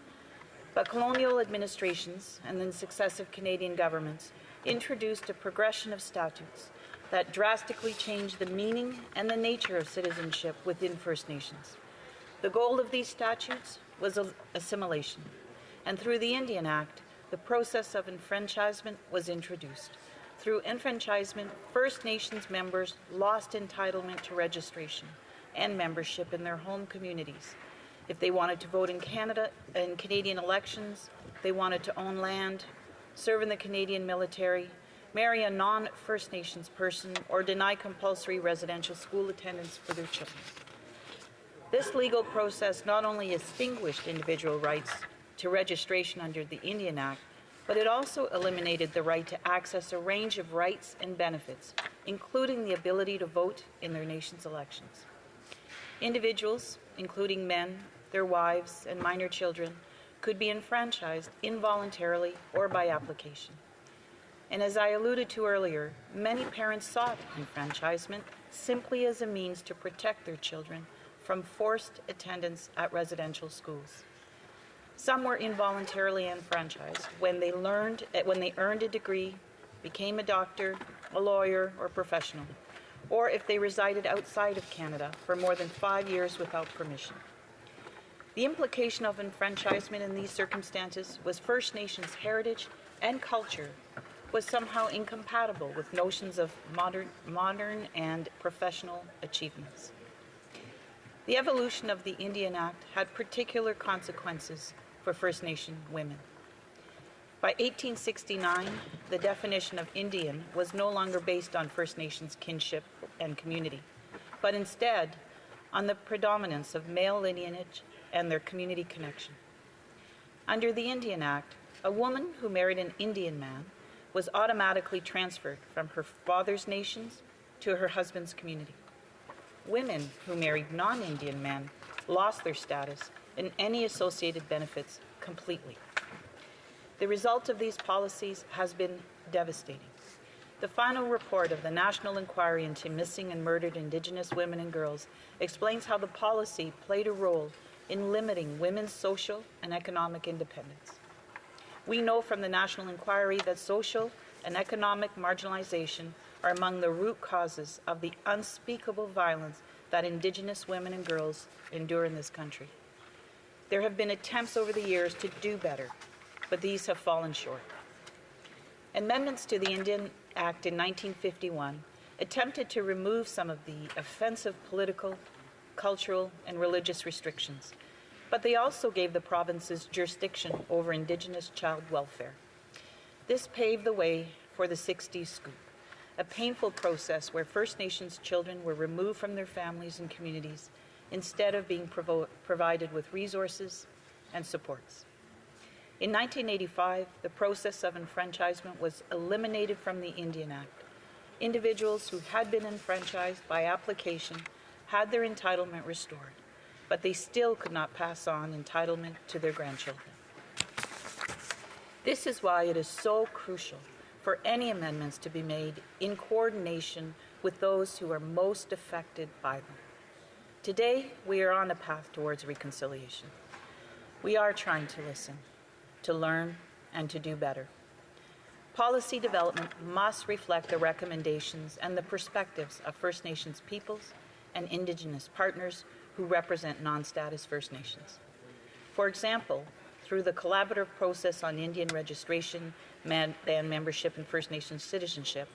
But colonial administrations and then successive Canadian governments introduced a progression of statutes that drastically changed the meaning and the nature of citizenship within First Nations. The goal of these statutes was assimilation, and through the Indian Act, the process of enfranchisement was introduced. Through enfranchisement, First Nations members lost entitlement to registration and membership in their home communities. If they wanted to vote in Canada, in Canadian elections, they wanted to own land, serve in the Canadian military, marry a non-First Nations person, or deny compulsory residential school attendance for their children. This legal process not only extinguished individual rights to registration under the Indian Act, but it also eliminated the right to access a range of rights and benefits, including the ability to vote in their nation's elections. Individuals, including men, their wives, and minor children, could be enfranchised involuntarily or by application. And as I alluded to earlier, many parents sought enfranchisement simply as a means to protect their children from forced attendance at residential schools. Some were involuntarily enfranchised when they earned a degree, became a doctor, a lawyer, or professional, or if they resided outside of Canada for more than 5 years without permission. The implication of enfranchisement in these circumstances was First Nations heritage and culture was somehow incompatible with notions of modern and professional achievements. The evolution of the Indian Act had particular consequences for First Nation women. By 1869, the definition of Indian was no longer based on First Nations kinship and community, but instead on the predominance of male lineage and their community connection. Under the Indian Act, a woman who married an Indian man was automatically transferred from her father's nations to her husband's community. Women who married non-Indian men lost their status and any associated benefits completely. The result of these policies has been devastating. The final report of the National Inquiry into Missing and Murdered Indigenous Women and Girls explains how the policy played a role in limiting women's social and economic independence. We know from the National Inquiry that social and economic marginalization are among the root causes of the unspeakable violence that Indigenous women and girls endure in this country. There have been attempts over the years to do better, but these have fallen short. Amendments to the Indian Act in 1951 attempted to remove some of the offensive political, cultural, and religious restrictions, but they also gave the provinces jurisdiction over Indigenous child welfare. This paved the way for the 60s scoop, a painful process where First Nations children were removed from their families and communities instead of being provided with resources and supports. In 1985, the process of enfranchisement was eliminated from the Indian Act. Individuals who had been enfranchised by application had their entitlement restored, but they still could not pass on entitlement to their grandchildren. This is why it is so crucial for any amendments to be made in coordination with those who are most affected by them. Today, we are on a path towards reconciliation. We are trying to listen, to learn, and to do better. Policy development must reflect the recommendations and the perspectives of First Nations peoples and Indigenous partners who represent non-status First Nations. For example, through the collaborative process on Indian registration, band membership, and First Nations citizenship,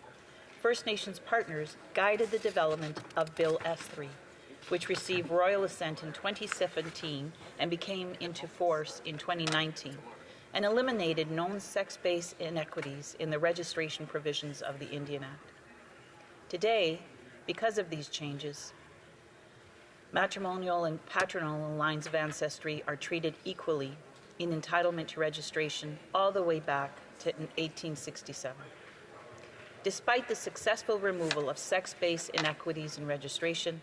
First Nations partners guided the development of Bill S3, which received royal assent in 2017 and became into force in 2019, and eliminated known sex-based inequities in the registration provisions of the Indian Act. Today, because of these changes, matrimonial and paternal lines of ancestry are treated equally in entitlement to registration all the way back to 1867. Despite the successful removal of sex-based inequities in registration,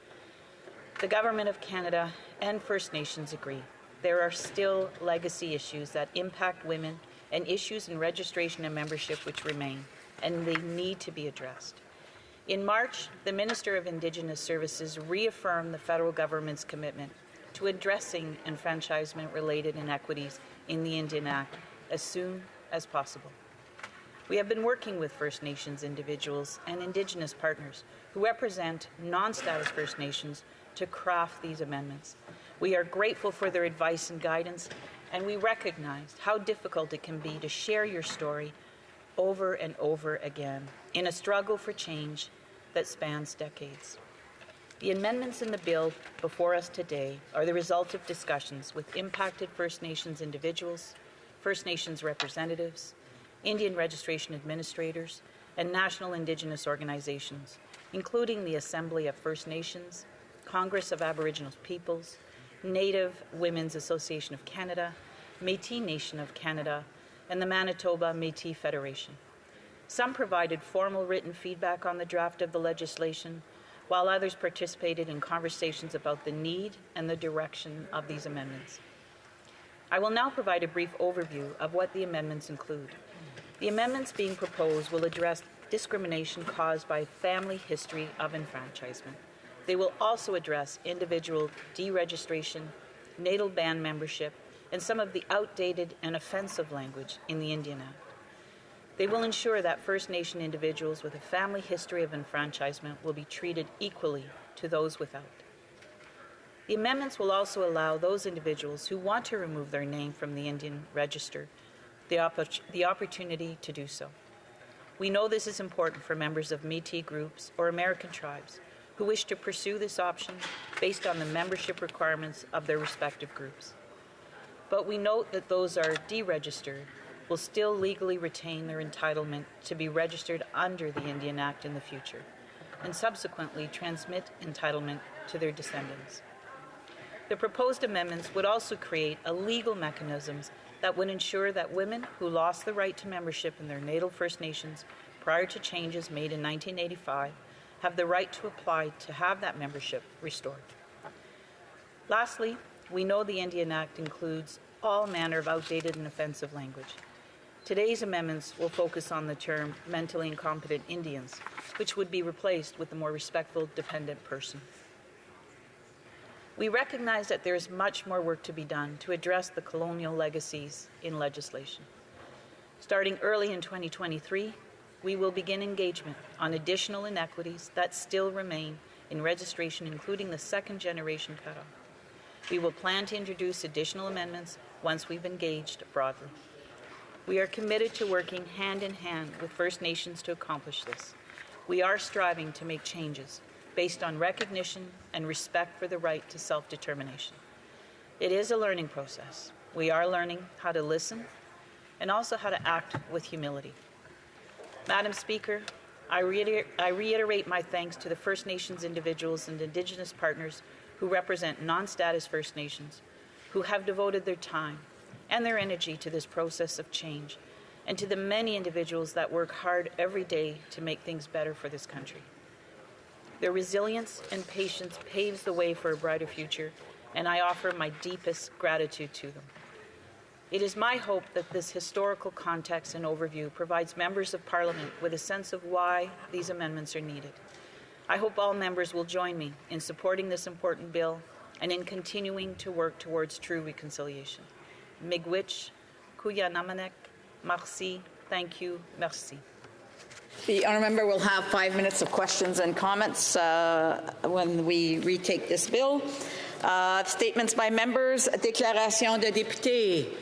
the Government of Canada and First Nations agree there are still legacy issues that impact women and issues in registration and membership which remain, and they need to be addressed. In March, the Minister of Indigenous Services reaffirmed the federal government's commitment to addressing enfranchisement-related inequities in the Indian Act as soon as possible. We have been working with First Nations individuals and Indigenous partners who represent non-status First Nations to craft these amendments. We are grateful for their advice and guidance, and we recognize how difficult it can be to share your story over and over again in a struggle for change that spans decades. The amendments in the bill before us today are the result of discussions with impacted First Nations individuals, First Nations representatives, Indian registration administrators, and national Indigenous organizations, including the Assembly of First Nations, Congress of Aboriginal Peoples, Native Women's Association of Canada, Métis Nation of Canada, and the Manitoba Métis Federation. Some provided formal written feedback on the draft of the legislation, while others participated in conversations about the need and the direction of these amendments. I will now provide a brief overview of what the amendments include. The amendments being proposed will address discrimination caused by family history of enfranchisement. They will also address individual deregistration, natal band membership, and some of the outdated and offensive language in the Indian Act. They will ensure that First Nation individuals with a family history of enfranchisement will be treated equally to those without. The amendments will also allow those individuals who want to remove their name from the Indian Register the opportunity to do so. We know this is important for members of Métis groups or American tribes who wish to pursue this option based on the membership requirements of their respective groups. But we note that those are deregistered will still legally retain their entitlement to be registered under the Indian Act in the future, and subsequently transmit entitlement to their descendants. The proposed amendments would also create a legal mechanisms that would ensure that women who lost the right to membership in their natal First Nations prior to changes made in 1985 have the right to apply to have that membership restored. Lastly, we know the Indian Act includes all manner of outdated and offensive language. Today's amendments will focus on the term mentally incompetent Indians, which would be replaced with the more respectful dependent person. We recognize that there is much more work to be done to address the colonial legacies in legislation. Starting early in 2023, we will begin engagement on additional inequities that still remain in registration, including the second-generation cutoff. We will plan to introduce additional amendments once we've engaged broadly. We are committed to working hand in hand with First Nations to accomplish this. We are striving to make changes based on recognition and respect for the right to self-determination. It is a learning process. We are learning how to listen and also how to act with humility. Madam Speaker, I reiterate my thanks to the First Nations individuals and Indigenous partners who represent non-status First Nations, who have devoted their time and their energy to this process of change, and to the many individuals that work hard every day to make things better for this country. Their resilience and patience paves the way for a brighter future, and I offer my deepest gratitude to them. It is my hope that this historical context and overview provides members of Parliament with a sense of why these amendments are needed. I hope all members will join me in supporting this important bill and in continuing to work towards true reconciliation. Miigwech, Kuya Namanek, merci, thank you, merci. The honourable member will have 5 minutes of questions and comments when we retake this bill. Statements by members, déclaration de député.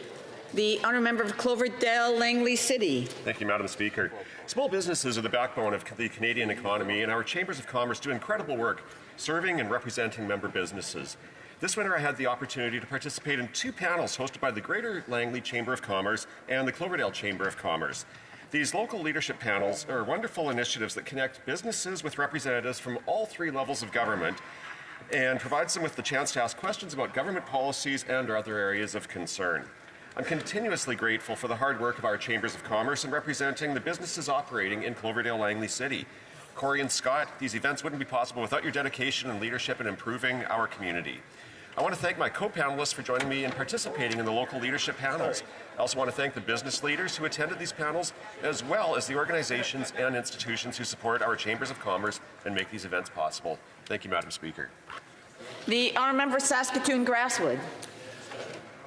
The honourable member of Cloverdale, Langley City. Thank you, Madam Speaker. Small businesses are the backbone of the Canadian economy, and our chambers of commerce do incredible work serving and representing member businesses. This winter, I had the opportunity to participate in 2 panels hosted by the Greater Langley Chamber of Commerce and the Cloverdale Chamber of Commerce. These local leadership panels are wonderful initiatives that connect businesses with representatives from all 3 levels of government and provides them with the chance to ask questions about government policies and other areas of concern. I'm continuously grateful for the hard work of our Chambers of Commerce in representing the businesses operating in Cloverdale, Langley City. Corey and Scott, these events wouldn't be possible without your dedication and leadership in improving our community. I want to thank my co-panelists for joining me in participating in the local leadership panels. I also want to thank the business leaders who attended these panels, as well as the organizations and institutions who support our Chambers of Commerce and make these events possible. Thank you, Madam Speaker. The honourable member Saskatoon-Grasswood.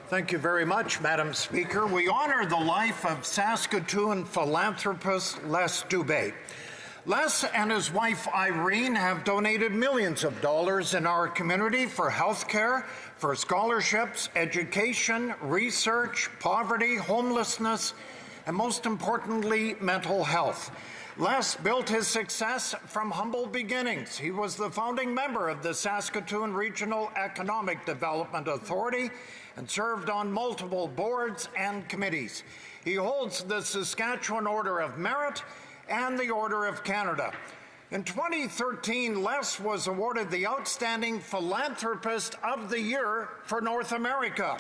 Thank you very much, Madam Speaker. We honor the life of Saskatoon philanthropist Les Dubé. Les and his wife Irene have donated millions of dollars in our community for health care, for scholarships, education, research, poverty, homelessness, and most importantly, mental health. Les built his success from humble beginnings. He was the founding member of the Saskatoon Regional Economic Development Authority and served on multiple boards and committees. He holds the Saskatchewan Order of Merit and the Order of Canada. In 2013, Les was awarded the Outstanding Philanthropist of the Year for North America.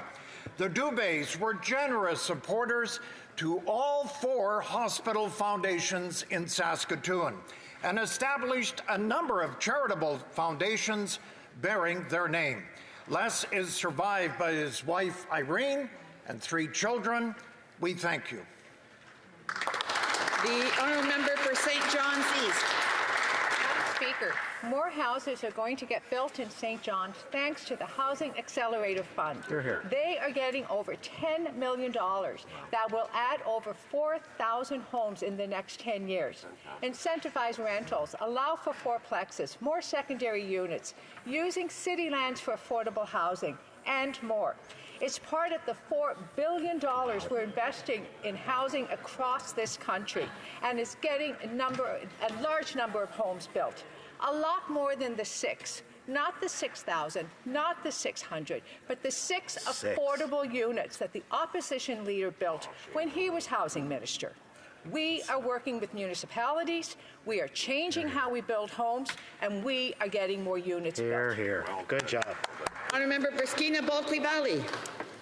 The Dubés were generous supporters to all 4 hospital foundations in Saskatoon and established a number of charitable foundations bearing their name. Les is survived by his wife, Irene, and 3 children. We thank you. The honourable member for St. John's East. Speaker, more houses are going to get built in St. John's thanks to the Housing Accelerator Fund. Hear, hear. They are getting over $10 million that will add over 4,000 homes in the next 10 years. Incentivize rentals, allow for fourplexes, more secondary units, using city lands for affordable housing, and more. It's part of the $4 billion we're investing in housing across this country, and it's getting a large number of homes built. A lot more than the 6, not the 6,000, not the 600, but the 6 affordable units that the opposition leader built when he was housing minister. We are working with municipalities, we are changing how we build homes, and we are getting more units built. Here, here. Good job. Honourable member for Skeena-Bulkley Valley.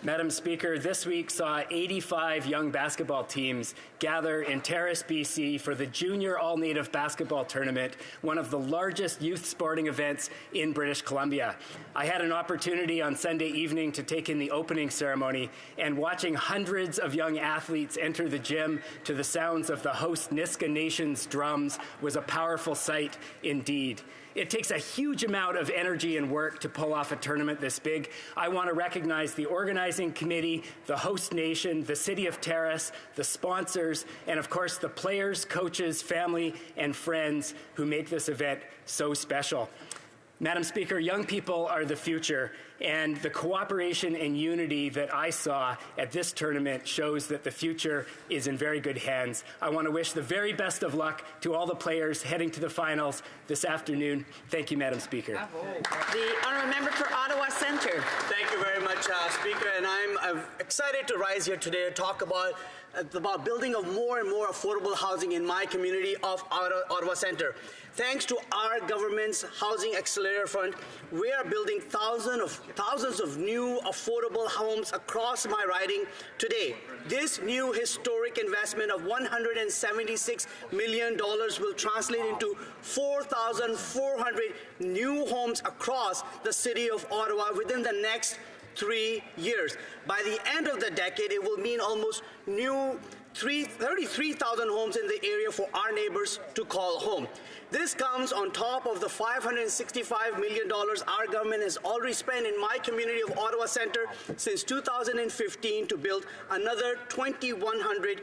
Madam Speaker, this week saw 85 young basketball teams gather in Terrace, BC for the Junior All-Native Basketball Tournament, one of the largest youth sporting events in British Columbia. I had an opportunity on Sunday evening to take in the opening ceremony, and watching hundreds of young athletes enter the gym to the sounds of the host Niska Nation's drums was a powerful sight indeed. It takes a huge amount of energy and work to pull off a tournament this big. I want to recognize the organizing committee, the host nation, the City of Terrace, the sponsors, and of course the players, coaches, family, and friends who make this event so special. Madam Speaker, young people are the future, and the cooperation and unity that I saw at this tournament shows that the future is in very good hands. I want to wish the very best of luck to all the players heading to the finals this afternoon. Thank you, Madam Speaker. The honourable member for Ottawa Centre. Thank you very much, Speaker, and I'm excited to rise here today to talk about building of more and more affordable housing in my community of Ottawa Centre. Thanks to our government's Housing Accelerator Fund, we are building thousands of new affordable homes across my riding today. This new historic investment of $176 million will translate into 4,400 new homes across the city of Ottawa within the next 3 years. By the end of the decade, it will mean almost new 33,000 homes in the area for our neighbors to call home. This comes on top of the $565 million our government has already spent in my community of Ottawa Centre since 2015 to build another 2,100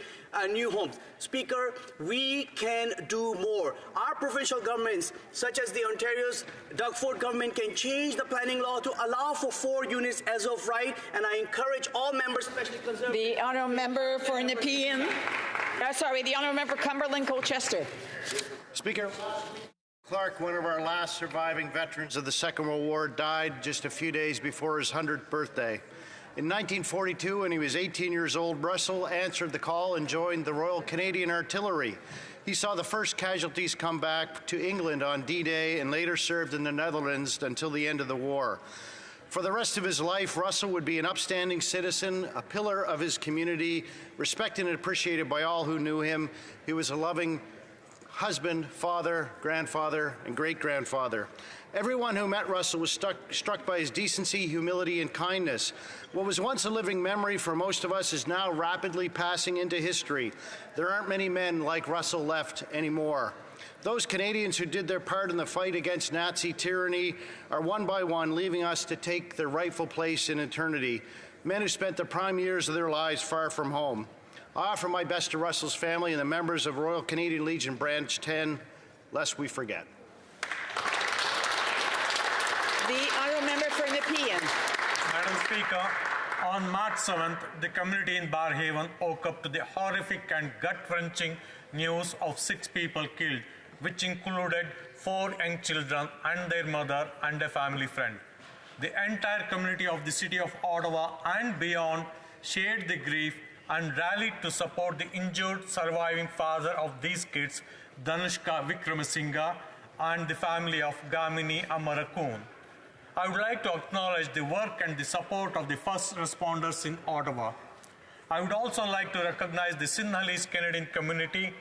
new homes. Speaker, we can do more. Our provincial governments, such as the Ontario's Doug Ford government, can change the planning law to allow for 4 units as of right, and I encourage all members, especially Conservatives. The honourable member for Nepean. The honourable member for Cumberland Colchester. Speaker, Clark, one of our last surviving veterans of the Second World War, died just a few days before his 100th birthday. In 1942, when he was 18 years old, Russell answered the call and joined the Royal Canadian Artillery. He saw the first casualties come back to England on D-Day and later served in the Netherlands until the end of the war. For the rest of his life, Russell would be an upstanding citizen, a pillar of his community, respected and appreciated by all who knew him. He was a loving husband, father, grandfather, and great-grandfather. Everyone who met Russell was struck by his decency, humility, and kindness. What was once a living memory for most of us is now rapidly passing into history. There aren't many men like Russell left anymore. Those Canadians who did their part in the fight against Nazi tyranny are one by one leaving us to take their rightful place in eternity. Men who spent the prime years of their lives far from home. I offer my best to Russell's family and the members of Royal Canadian Legion Branch 10, lest we forget. The honourable member for Nepean. Madam Speaker, On March 7th, the community in Barhaven woke up to the horrific and gut-wrenching news of 6 people killed, which included 4 young children and their mother and a family friend. The entire community of the city of Ottawa and beyond shared the grief and rallied to support the injured surviving father of these kids, Dhanushka Vikramasinghe, and the family of Gamini Amarakun. I would like to acknowledge the work and the support of the first responders in Ottawa. I would also like to recognize the Sinhalese Canadian community,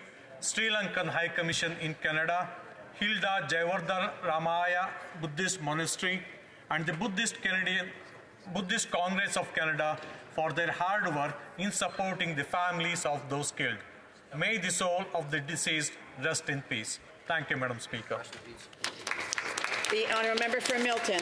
Sri Lankan High Commission in Canada, Hilda Jayawardhan Ramaya Buddhist Monastery, and the Buddhist Congress of Canada for their hard work in supporting the families of those killed. May the soul of the deceased rest in peace. Thank you, Madam Speaker. The honourable member for Milton.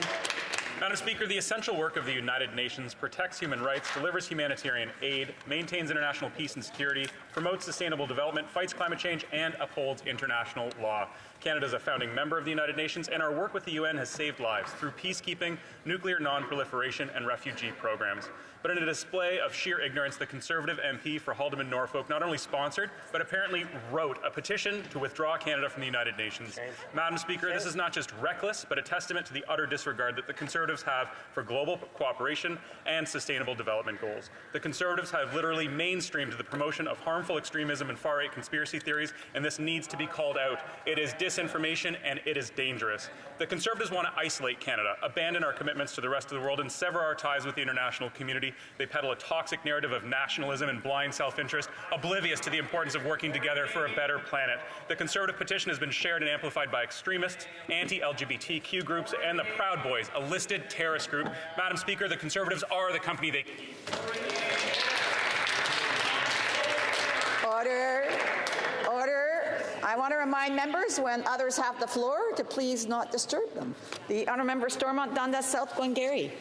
Madam Speaker, the essential work of the United Nations protects human rights, delivers humanitarian aid, maintains international peace and security, promotes sustainable development, fights climate change, and upholds international law. Canada is a founding member of the United Nations, and our work with the UN has saved lives through peacekeeping, nuclear non-proliferation, and refugee programs. But in a display of sheer ignorance, the Conservative MP for Haldimand Norfolk not only sponsored, but apparently wrote a petition to withdraw Canada from the United Nations. Madam Speaker, this is not just reckless, but a testament to the utter disregard that the Conservatives have for global cooperation and sustainable development goals. The Conservatives have literally mainstreamed the promotion of harmful extremism and far-right conspiracy theories, and this needs to be called out. It is disinformation and it is dangerous. The Conservatives want to isolate Canada, abandon our commitments to the rest of the world, and sever our ties with the international community. They peddle a toxic narrative of nationalism and blind self-interest, oblivious to the importance of working together for a better planet. The Conservative petition has been shared and amplified by extremists, anti-LGBTQ groups, and the Proud Boys, a listed terrorist group. Madam Speaker, the Conservatives are the company they keep. Order. Order. I want to remind members when others have the floor to please not disturb them. The honourable member Stormont Dundas, South Glengarry.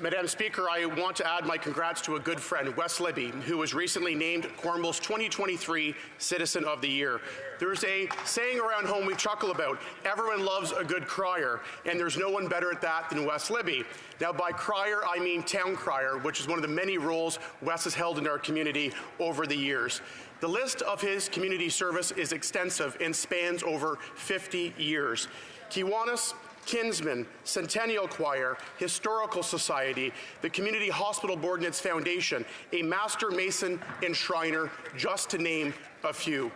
Madam Speaker, I want to add my congrats to a good friend, Wes Libby, who was recently named Cornwall's 2023 Citizen of the Year. There's a saying around home we chuckle about, everyone loves a good crier, and there's no one better at that than Wes Libby. Now, by crier, I mean town crier, which is one of the many roles Wes has held in our community over the years. The list of his community service is extensive and spans over 50 years. Kiwanis, Kinsman, Centennial Choir, Historical Society, the Community Hospital Board and its foundation, a Master Mason and Shriner, just to name a few.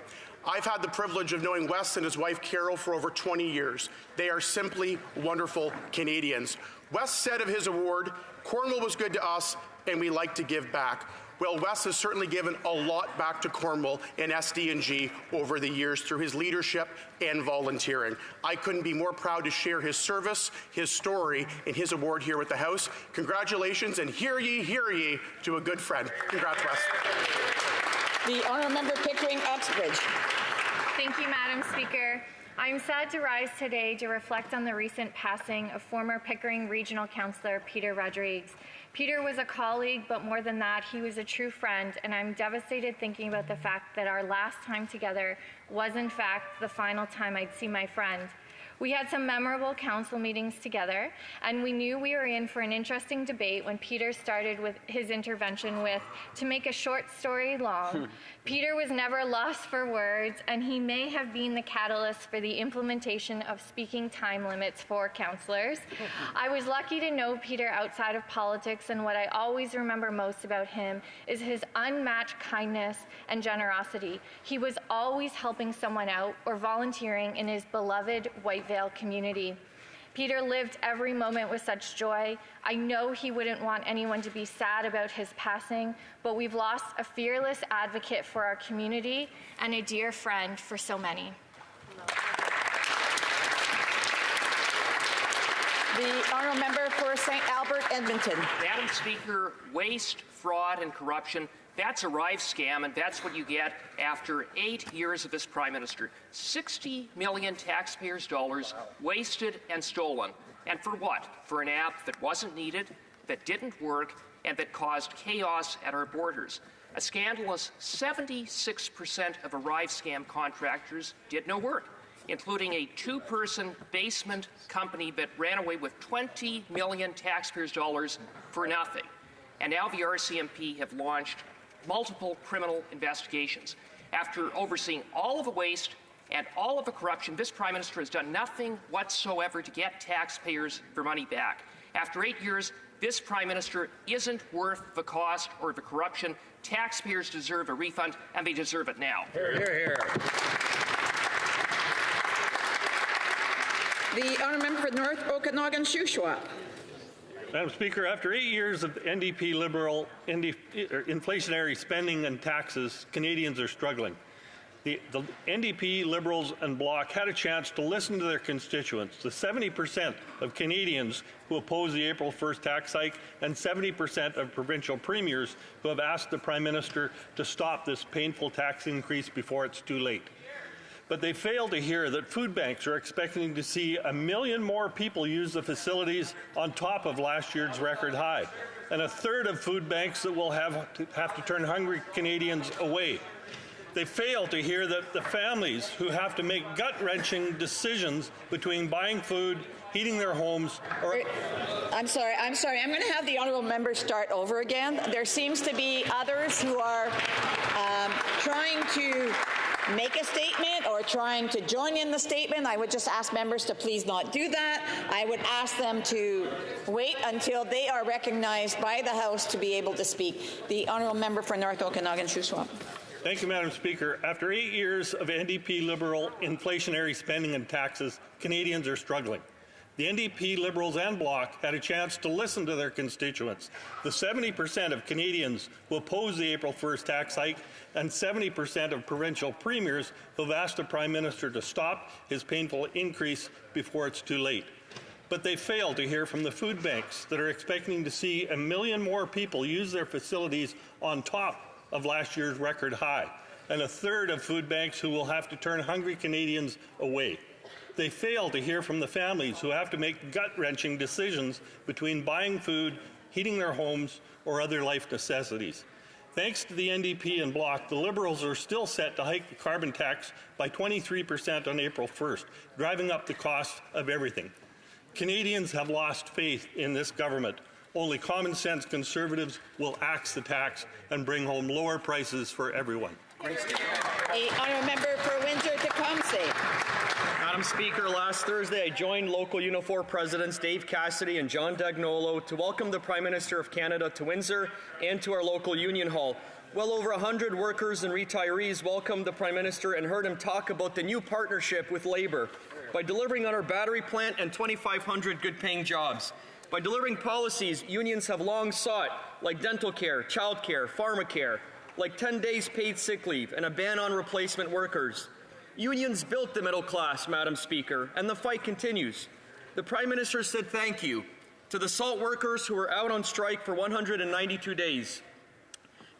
I've had the privilege of knowing Wes and his wife Carol for over 20 years. They are simply wonderful Canadians. Wes said of his award, "Cornwall was good to us and we like to give back." Well, Wes has certainly given a lot back to Cornwall and SDNG over the years through his leadership and volunteering. I couldn't be more proud to share his service, his story, and his award here with the House. Congratulations, and hear ye to a good friend. Congrats, Wes. The honourable member Pickering Uxbridge. Thank you, Madam Speaker. I'm sad to rise today to reflect on the recent passing of former Pickering Regional Councillor Peter Rodrigues. Peter was a colleague, but more than that, he was a true friend, and I'm devastated thinking about the fact that our last time together was in fact the final time I'd see my friend. We had some memorable council meetings together, and we knew we were in for an interesting debate when Peter started with his intervention with, "To make a short story long." Peter was never lost for words, and he may have been the catalyst for the implementation of speaking time limits for councillors. I was lucky to know Peter outside of politics, and what I always remember most about him is his unmatched kindness and generosity. He was always helping someone out or volunteering in his beloved Whitevale community. Peter lived every moment with such joy. I know he wouldn't want anyone to be sad about his passing, but we've lost a fearless advocate for our community and a dear friend for so many. The honourable member for St. Albert, Edmonton. Madam Speaker, waste, fraud, and corruption, that's a rife scam, and that's what you get after 8 years of this Prime Minister. 60 million taxpayers' dollars wasted and stolen. And for what? For an app that wasn't needed, that didn't work, and that caused chaos at our borders. A scandalous 76% of Arrive scam contractors did no work, including a two-person basement company that ran away with 20 million taxpayers' dollars for nothing. and now the RCMP have launched multiple criminal investigations. After overseeing all of the waste and all of the corruption, this Prime Minister has done nothing whatsoever to get taxpayers their money back. After 8 years, this Prime Minister isn't worth the cost or the corruption. Taxpayers deserve a refund, and they deserve it now. Hear, hear, hear. The honourable member for North Okanagan Shuswap. Madam Speaker, after 8 years of NDP Liberal inflationary spending and taxes, Canadians are struggling. The NDP, Liberals and Bloc had a chance to listen to their constituents, the 70% of Canadians who oppose the April 1st tax hike and 70% of provincial premiers who have asked the Prime Minister to stop this painful tax increase before it's too late. But they fail to hear that food banks are expecting to see 1 million more people use the facilities on top of last year's record high, and a third of food banks that will have to turn hungry Canadians away. They fail to hear that the families who have to make gut-wrenching decisions between buying food, heating their homes, or... I'm sorry. I'm going to have the honourable member start over again. There seems to be others who are trying to make a statement or trying to join in the statement. I would just ask members to please not do that. I would ask them to wait until they are recognized by the House to be able to speak. The honourable member for North Okanagan Shuswap. Thank you, Madam Speaker. After 8 years of NDP Liberal inflationary spending and taxes, Canadians are struggling. The NDP, Liberals and Bloc had a chance to listen to their constituents, the 70% of Canadians who oppose the April 1st tax hike and 70% of provincial premiers who have asked the Prime Minister to stop his painful increase before it's too late. But they fail to hear from the food banks that are expecting to see 1 million more people use their facilities on top of last year's record high, and a third of food banks who will have to turn hungry Canadians away. They fail to hear from the families who have to make gut-wrenching decisions between buying food, heating their homes, or other life necessities. Thanks to the NDP and Bloc, the Liberals are still set to hike the carbon tax by 23% on April 1st, driving up the cost of everything. Canadians have lost faith in this government. Only common-sense Conservatives will axe the tax and bring home lower prices for everyone. The honourable member for Windsor-Tecumseh. Madam Speaker, last Thursday I joined local Unifor presidents Dave Cassidy and John Dagnolo to welcome the Prime Minister of Canada to Windsor and to our local Union Hall. Well over 100 workers and retirees welcomed the Prime Minister and heard him talk about the new partnership with Labour by delivering on our battery plant and 2,500 good-paying jobs. By delivering policies unions have long sought, like dental care, child care, pharmacare, like 10 days paid sick leave and a ban on replacement workers. Unions built the middle class, Madam Speaker, and the fight continues. The Prime Minister said thank you to the salt workers who were out on strike for 192 days,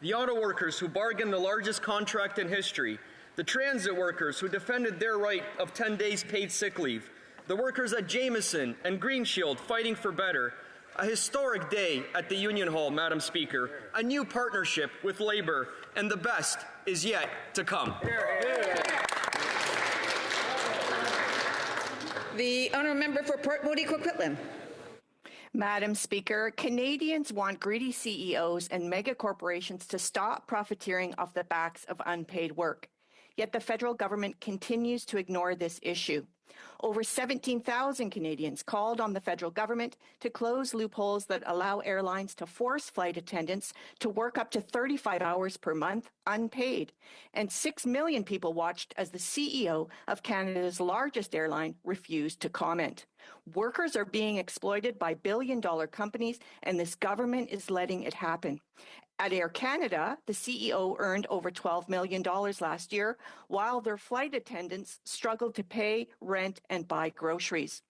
the auto workers who bargained the largest contract in history, the transit workers who defended their right of 10 days paid sick leave, the workers at Jameson and Green Shield fighting for better. A historic day at the Union Hall, Madam Speaker, a new partnership with Labour, and the best is yet to come. The honourable member for Port Moody Coquitlam. Madam Speaker, Canadians want greedy CEOs and mega corporations to stop profiteering off the backs of unpaid work. Yet the federal government continues to ignore this issue. Over 17,000 Canadians called on the federal government to close loopholes that allow airlines to force flight attendants to work up to 35 hours per month unpaid. And 6 million people watched as the CEO of Canada's largest airline refused to comment. Workers are being exploited by billion-dollar companies, and this government is letting it happen. At Air Canada, the CEO earned over $12 million last year, while their flight attendants struggled to pay, rent, and buy groceries.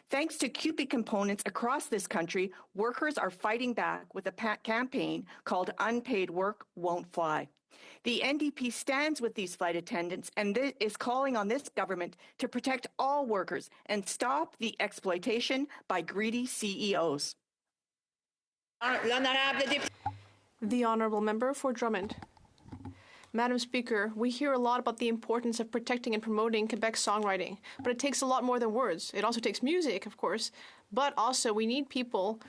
Thanks to CUPE components across this country, workers are fighting back with a campaign called Unpaid Work Won't Fly. The NDP stands with these flight attendants and is calling on this government to protect all workers and stop the exploitation by greedy CEOs. The Honourable Member for Drummond. Madam Speaker, we hear a lot about the importance of protecting and promoting Quebec songwriting, but it takes a lot more than words. It also takes music, of course, but also we need people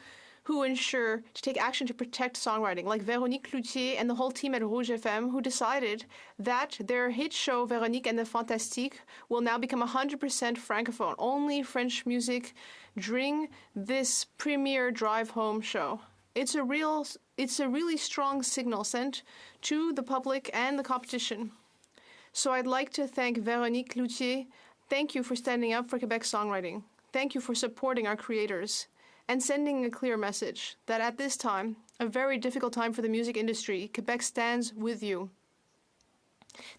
who ensure to take action to protect songwriting, like Véronique Cloutier and the whole team at Rouge FM, who decided that their hit show Véronique and the Fantastiques will now become 100% francophone, only French music during this premier drive home show. It's a really strong signal sent to the public and the competition. So I'd like to thank Véronique Cloutier. Thank you for standing up for Quebec songwriting. Thank you for supporting our creators and sending a clear message that at this time, a very difficult time for the music industry, Quebec stands with you.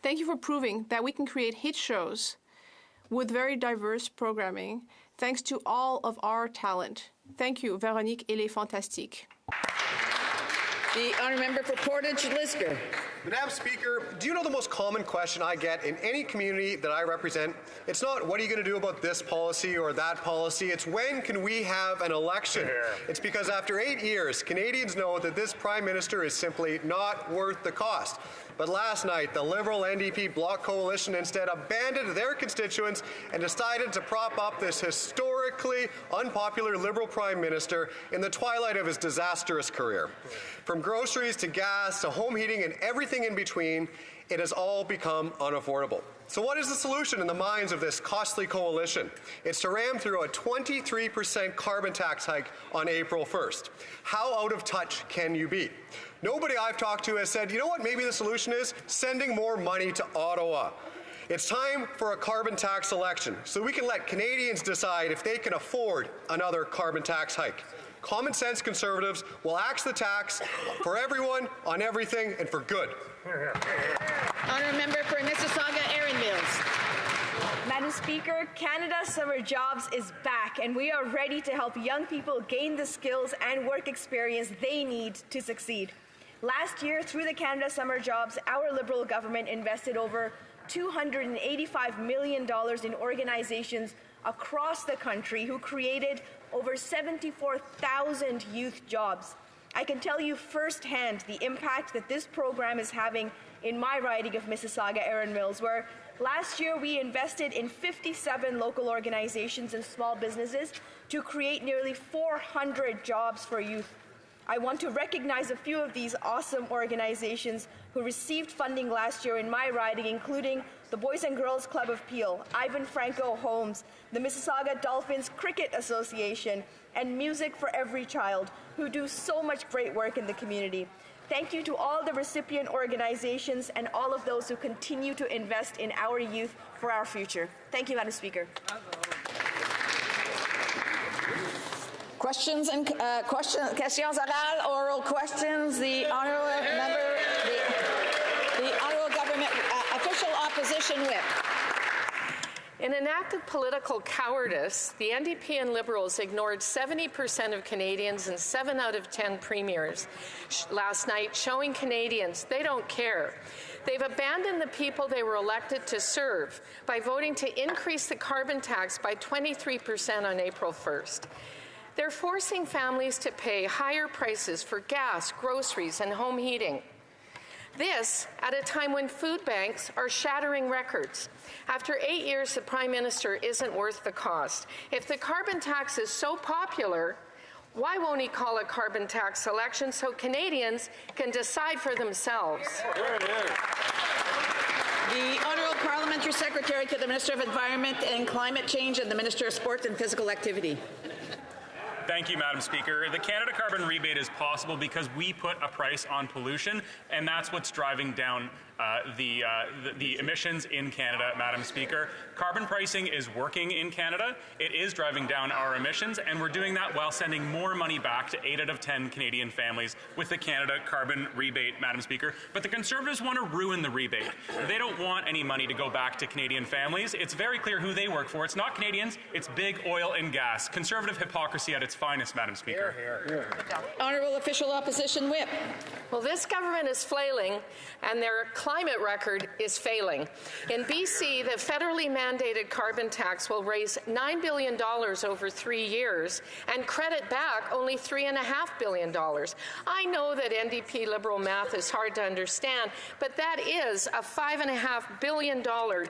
Thank you for proving that we can create hit shows with very diverse programming, thanks to all of our talent. Thank you, Véronique et les Fantastiques. The honourable member for Portage-Lisgar. Madam Speaker, do you know the most common question I get in any community that I represent? It's not, what are you going to do about this policy or that policy? It's, when can we have an election? It's because after 8 years, Canadians know that this Prime Minister is simply not worth the cost. But last night, the Liberal NDP Bloc Coalition instead abandoned their constituents and decided to prop up this historically unpopular Liberal Prime Minister in the twilight of his disastrous career. From groceries to gas to home heating and everything in between, it has all become unaffordable. So what is the solution in the minds of this costly coalition? It's to ram through a 23% carbon tax hike on April 1st. How out of touch can you be? Nobody I've talked to has said, you know what maybe the solution is? Sending more money to Ottawa. It's time for a carbon tax election so we can let Canadians decide if they can afford another carbon tax hike. Common sense Conservatives will axe the tax for everyone, on everything, and for good. Honourable member for Mississauga, Erin Mills. Madam Speaker, Canada Summer Jobs is back, and we are ready to help young people gain the skills and work experience they need to succeed. Last year, through the Canada Summer Jobs, our Liberal government invested over $285 million in organizations across the country who created over 74,000 youth jobs. I can tell you firsthand the impact that this program is having in my riding of Mississauga, Erin Mills, where last year we invested in 57 local organizations and small businesses to create nearly 400 jobs for youth. I want to recognize a few of these awesome organizations who received funding last year in my riding, including the Boys and Girls Club of Peel, Ivan Franco Homes, the Mississauga Dolphins Cricket Association, and Music for Every Child, who do so much great work in the community. Thank you to all the recipient organizations and all of those who continue to invest in our youth for our future. Thank you, Madam Speaker. Questions and questions orales, oral questions. The honourable member, the honourable government official opposition whip. In an act of political cowardice, the NDP and Liberals ignored 70% of Canadians and 7 out of 10 premiers last night, showing Canadians they don't care. They've abandoned the people they were elected to serve by voting to increase the carbon tax by 23% on April 1st. They're forcing families to pay higher prices for gas, groceries, and home heating. This at a time when food banks are shattering records. After 8 years, the Prime Minister isn't worth the cost. If the carbon tax is so popular, why won't he call a carbon tax election so Canadians can decide for themselves? The Honourable Parliamentary Secretary to the Minister of Environment and Climate Change and the Minister of Sport and Physical Activity. Thank you, Madam Speaker. The Canada Carbon Rebate is possible because we put a price on pollution, and that's what's driving down the emissions in Canada, Madam Speaker. Carbon pricing is working in Canada. It is driving down our emissions, and we're doing that while sending more money back to 8 out of 10 Canadian families with the Canada Carbon Rebate, Madam Speaker. But the Conservatives want to ruin the rebate. They don't want any money to go back to Canadian families. It's very clear who they work for. It's not Canadians, it's big oil and gas. Conservative hypocrisy at its finest, Madam Speaker. Honourable Official Opposition Whip. Well, this government is flailing, and their climate record is failing. In BC, the federally mandated carbon tax will raise $9 billion over 3 years and credit back only $3.5 billion. I know that NDP Liberal math is hard to understand, but that is a $5.5 billion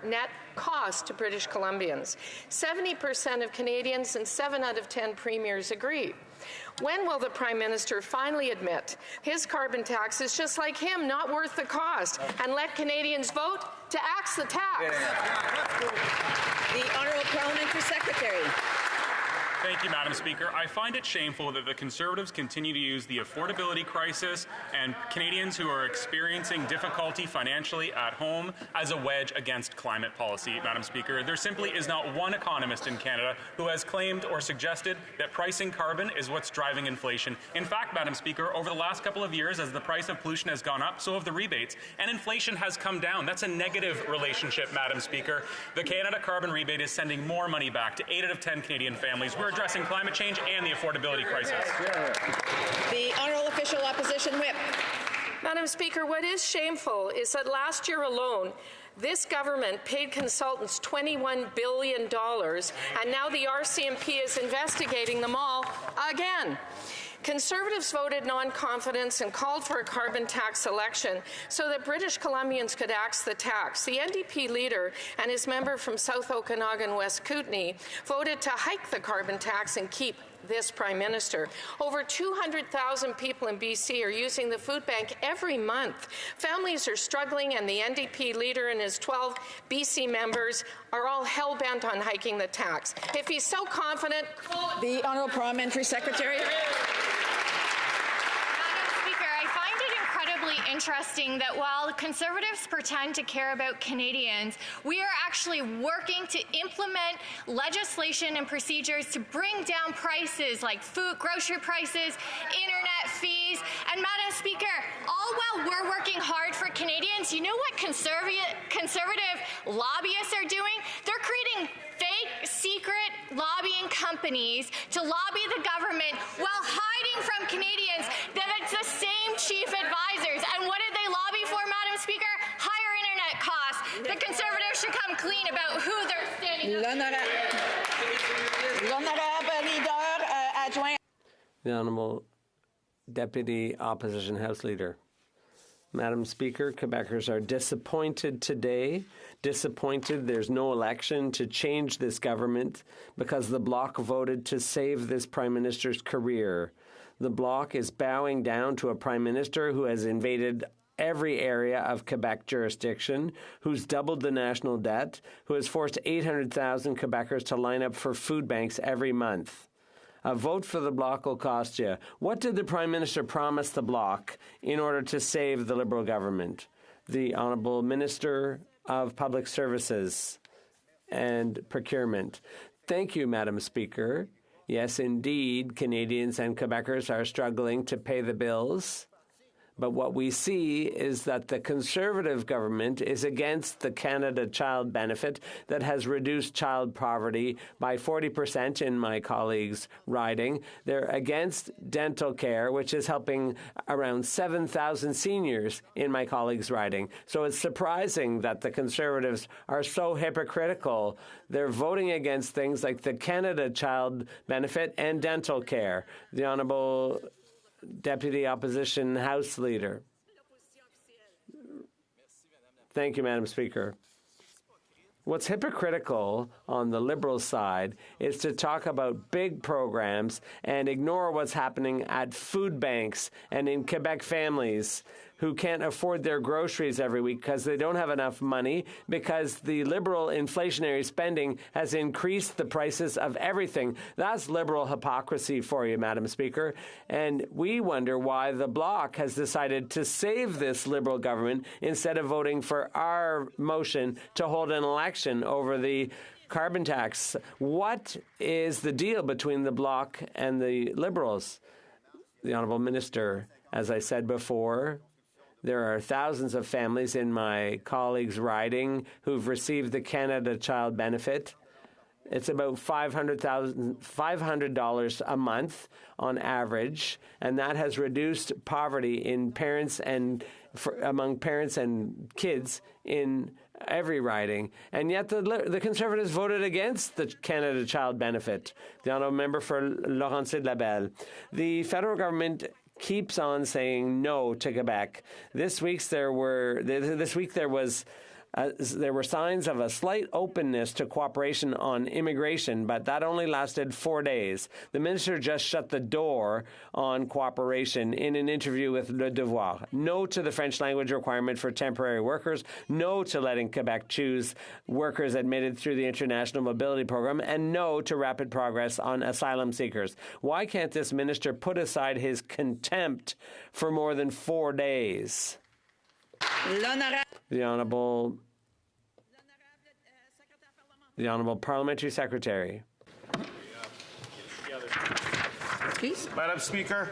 net cost to British Columbians. 70% of Canadians and 7 out of 10 premiers agree. When will the Prime Minister finally admit his carbon tax is just like him, not worth the cost, and let Canadians vote to axe the tax? The Honourable Parliamentary Secretary. Thank you, Madam Speaker. I find it shameful that the Conservatives continue to use the affordability crisis and Canadians who are experiencing difficulty financially at home as a wedge against climate policy, Madam Speaker. There simply is not one economist in Canada who has claimed or suggested that pricing carbon is what's driving inflation. In fact, Madam Speaker, over the last couple of years, as the price of pollution has gone up, so have the rebates, and inflation has come down. That's a negative relationship, Madam Speaker. The Canada Carbon Rebate is sending more money back to 8 out of 10 Canadian families. We're addressing climate change and the affordability crisis. The Honourable Official Opposition Whip. Madam Speaker, what is shameful is that last year alone, this government paid consultants $21 billion, and now the RCMP is investigating them all again. Conservatives voted non-confidence and called for a carbon tax election so that British Columbians could axe the tax. The NDP leader and his member from South Okanagan, West Kootenay, voted to hike the carbon tax and keep this Prime Minister. Over 200,000 people in BC are using the food bank every month. Families are struggling, and the NDP leader and his 12 BC members are all hell-bent on hiking the tax. If he's so confident... The Honourable Parliamentary Secretary. Interesting that while Conservatives pretend to care about Canadians, we are actually working to implement legislation and procedures to bring down prices like food, grocery prices, internet fees. And Madam Speaker, all while we're working hard for Canadians, you know what conservative lobbyists are doing? They're creating fake, secret lobbying companies to lobby the government while hiding from Canadians that it's the same chief advisors. And what did they lobby for, Madam Speaker? Higher internet costs. The Conservatives should come clean about who they're standing up. L'Honorable Leader Adjoint. The Honourable Deputy Opposition House Leader. Madam Speaker, Quebecers are disappointed today. Disappointed there's no election to change this government because the Bloc voted to save this Prime Minister's career. The Bloc is bowing down to a Prime Minister who has invaded every area of Quebec jurisdiction, who's doubled the national debt, who has forced 800,000 Quebecers to line up for food banks every month. A vote for the Bloc will cost you. What did the Prime Minister promise the Bloc in order to save the Liberal government? The Honourable Minister of Public Services and Procurement. Thank you, Madam Speaker. Yes, indeed, Canadians and Quebecers are struggling to pay the bills. But what we see is that the Conservative government is against the Canada Child Benefit that has reduced child poverty by 40% in my colleague's riding. They're against dental care, which is helping around 7,000 seniors in my colleague's riding. So it's surprising that the Conservatives are so hypocritical. They're voting against things like the Canada Child Benefit and dental care. The Honourable Deputy Opposition House Leader. Thank you, Madam Speaker. What's hypocritical on the Liberal side is to talk about big programs and ignore what's happening at food banks and in Quebec families who can't afford their groceries every week because they don't have enough money, because the Liberal inflationary spending has increased the prices of everything. That's Liberal hypocrisy for you, Madam Speaker. And we wonder why the Bloc has decided to save this Liberal government instead of voting for our motion to hold an election over the carbon tax. What is the deal between the Bloc and the Liberals? The Honourable Minister, as I said before, there are thousands of families in my colleague's riding who've received the Canada Child Benefit. It's about $500 a month on average, and that has reduced poverty in parents and among parents and kids in every riding. And yet the Conservatives voted against the Canada Child Benefit. The Honourable Member for Laurentides-Labelle. The federal government keeps on saying no to Quebec. This week there was There were signs of a slight openness to cooperation on immigration, but that only lasted 4 days. The minister just shut the door on cooperation in an interview with Le Devoir. No to the French language requirement for temporary workers, no to letting Quebec choose workers admitted through the International Mobility Program, and no to rapid progress on asylum seekers. Why can't this minister put aside his contempt for more than 4 days? The Honourable Parliamentary Secretary. Please. Madam Speaker,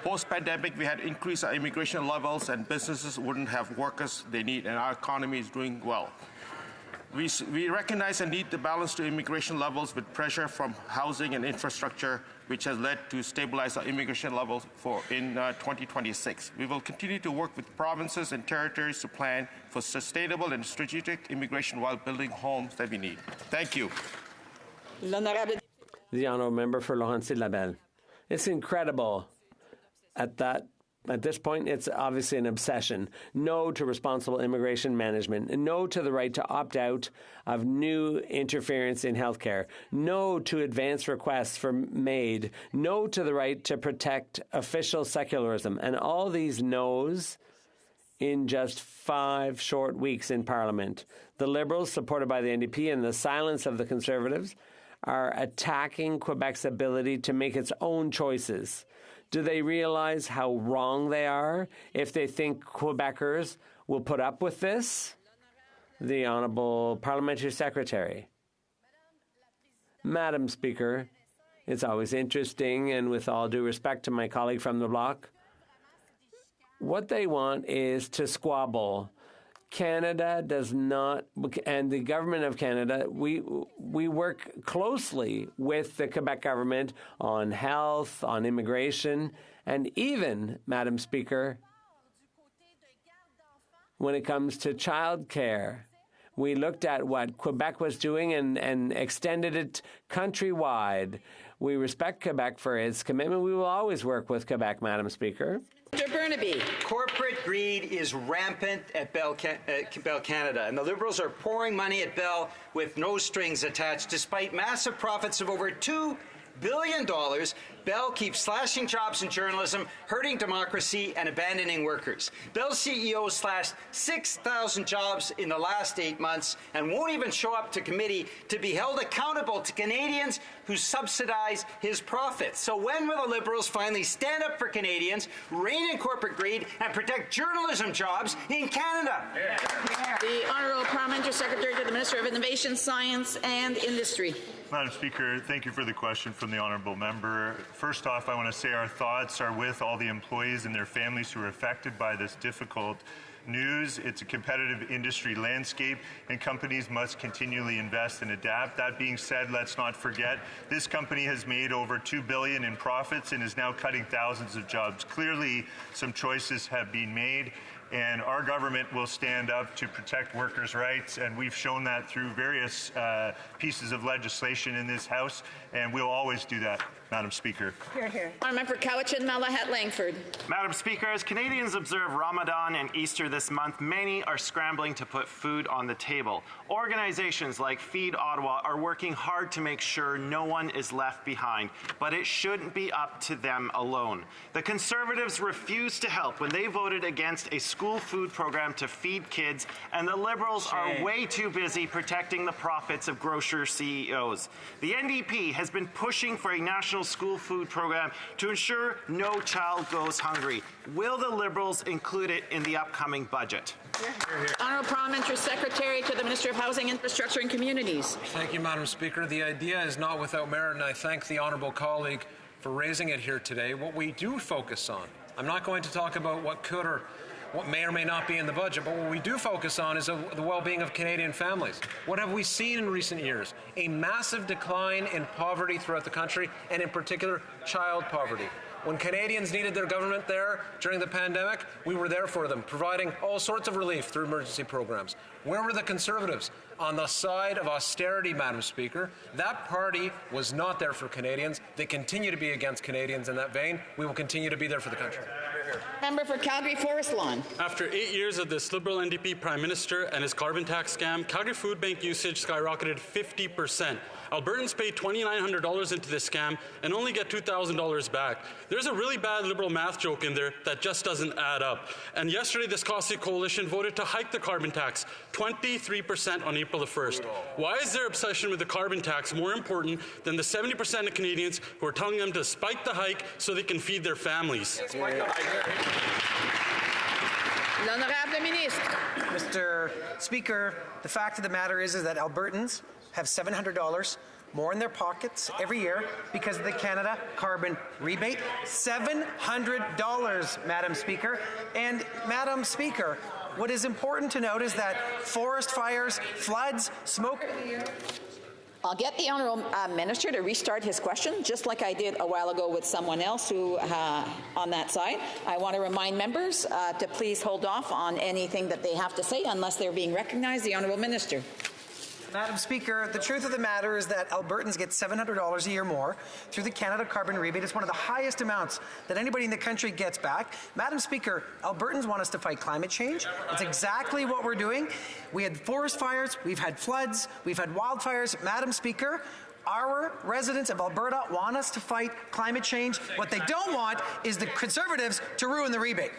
post-pandemic, we had increased our immigration levels and businesses wouldn't have workers they need, and our economy is doing well. We recognize the need to balance the immigration levels with pressure from housing and infrastructure, which has led to stabilize our immigration levels in 2026. We will continue to work with provinces and territories to plan for sustainable and strategic immigration while building homes that we need. Thank you. The Honourable Member for Laurentides-Labelle. It's incredible. At this point, it's obviously an obsession. No to responsible immigration management. No to the right to opt out of new interference in healthcare. No to advance requests for MAID. No to the right to protect official secularism. And all these no's in just 5 short weeks in Parliament. The Liberals, supported by the NDP, and the silence of the Conservatives are attacking Quebec's ability to make its own choices. Do they realize how wrong they are if they think Quebecers will put up with this? The Honourable Parliamentary Secretary. Madam Speaker, it's always interesting, and with all due respect to my colleague from the Bloc, what they want is to squabble. Canada does not, and the government of Canada, we work closely with the Quebec government on health, on immigration, and even, Madam Speaker, when it comes to child care. We looked at what Quebec was doing and extended it countrywide. We respect Quebec for its commitment. We will always work with Quebec, Madam Speaker. Mr. Burnaby. Corporate greed is rampant at Bell Canada, and the Liberals are pouring money at Bell with no strings attached. Despite massive profits of over $2 billion, Bell keeps slashing jobs in journalism, hurting democracy, and abandoning workers. Bell's CEO slashed 6,000 jobs in the last 8 months and won't even show up to committee to be held accountable to Canadians who subsidize his profits. So when will the Liberals finally stand up for Canadians, rein in corporate greed, and protect journalism jobs in Canada? The Honourable Parliamentary Secretary to the Minister of Innovation, Science and Industry. Madam Speaker, thank you for the question from the Honourable Member. First off, I want to say our thoughts are with all the employees and their families who are affected by this difficult news. It's a competitive industry landscape, and companies must continually invest and adapt. That being said, let's not forget, this company has made over $2 billion in profits and is now cutting thousands of jobs. Clearly, some choices have been made, and our government will stand up to protect workers' rights, and we've shown that through various pieces of legislation in this House, and we'll always do that, Madam Speaker. Hear, hear. Honourable Member Cowichan, Malahat Langford. Madam Speaker, as Canadians observe Ramadan and Easter this month, many are scrambling to put food on the table. Organizations like Feed Ottawa are working hard to make sure no one is left behind, but it shouldn't be up to them alone. The Conservatives refused to help when they voted against a school food program to feed kids, and the Liberals are way too busy protecting the profits of grocer CEOs. The NDP has been pushing for a national school food program to ensure no child goes hungry. Will the Liberals include it in the upcoming budget? Honourable Parliamentary Secretary to the Minister of Housing, Infrastructure and Communities. Thank you, Madam Speaker. The idea is not without merit, and I thank the honourable colleague for raising it here today. What we do focus on, I'm not going to talk about what could or what may or may not be in the budget, but what we do focus on is the well-being of Canadian families. What have we seen in recent years? A massive decline in poverty throughout the country, and in particular, child poverty. When Canadians needed their government there during the pandemic, we were there for them, providing all sorts of relief through emergency programs. Where were the Conservatives? On the side of austerity, Madam Speaker. That party was not there for Canadians. They continue to be against Canadians in that vein. We will continue to be there for the country. Member for Calgary Forest Lawn. After 8 years of this Liberal NDP Prime Minister and his carbon tax scam, Calgary Food Bank usage skyrocketed 50%. Albertans pay $2,900 into this scam and only get $2,000 back. There's a really bad Liberal math joke in there that just doesn't add up. And yesterday, this costly coalition voted to hike the carbon tax 23% on April the 1st. Why is their obsession with the carbon tax more important than the 70% of Canadians who are telling them to spike the hike so they can feed their families? L'honorable ministre. Mr. Speaker, the fact of the matter is that Albertans have $700 more in their pockets every year because of the Canada carbon rebate. $700, Madam Speaker. And Madam Speaker, what is important to note is that forest fires, floods, smoke... I'll get the Honourable Minister to restart his question, just like I did a while ago with someone else who on that side. I want to remind members to please hold off on anything that they have to say unless they're being recognized. The Honourable Minister. Madam Speaker, the truth of the matter is that Albertans get $700 a year more through the Canada carbon rebate. It's one of the highest amounts that anybody in the country gets back. Madam Speaker, Albertans want us to fight climate change. It's exactly what we're doing. We had forest fires, we've had floods, we've had wildfires. Madam Speaker, our residents of Alberta want us to fight climate change. What they don't want is the Conservatives to ruin the rebate.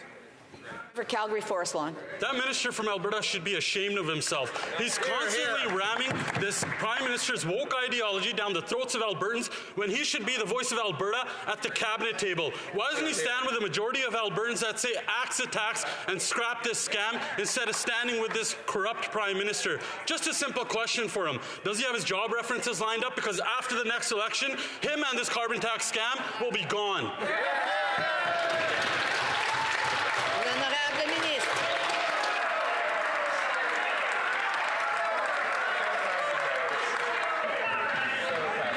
For Calgary Forest Lawn. That minister from Alberta should be ashamed of himself. He's constantly ramming this Prime Minister's woke ideology down the throats of Albertans when he should be the voice of Alberta at the cabinet table. Why doesn't he stand with the majority of Albertans that say axe the tax and scrap this scam instead of standing with this corrupt Prime Minister? Just a simple question for him. Does he have his job references lined up? Because after the next election, him and this carbon tax scam will be gone.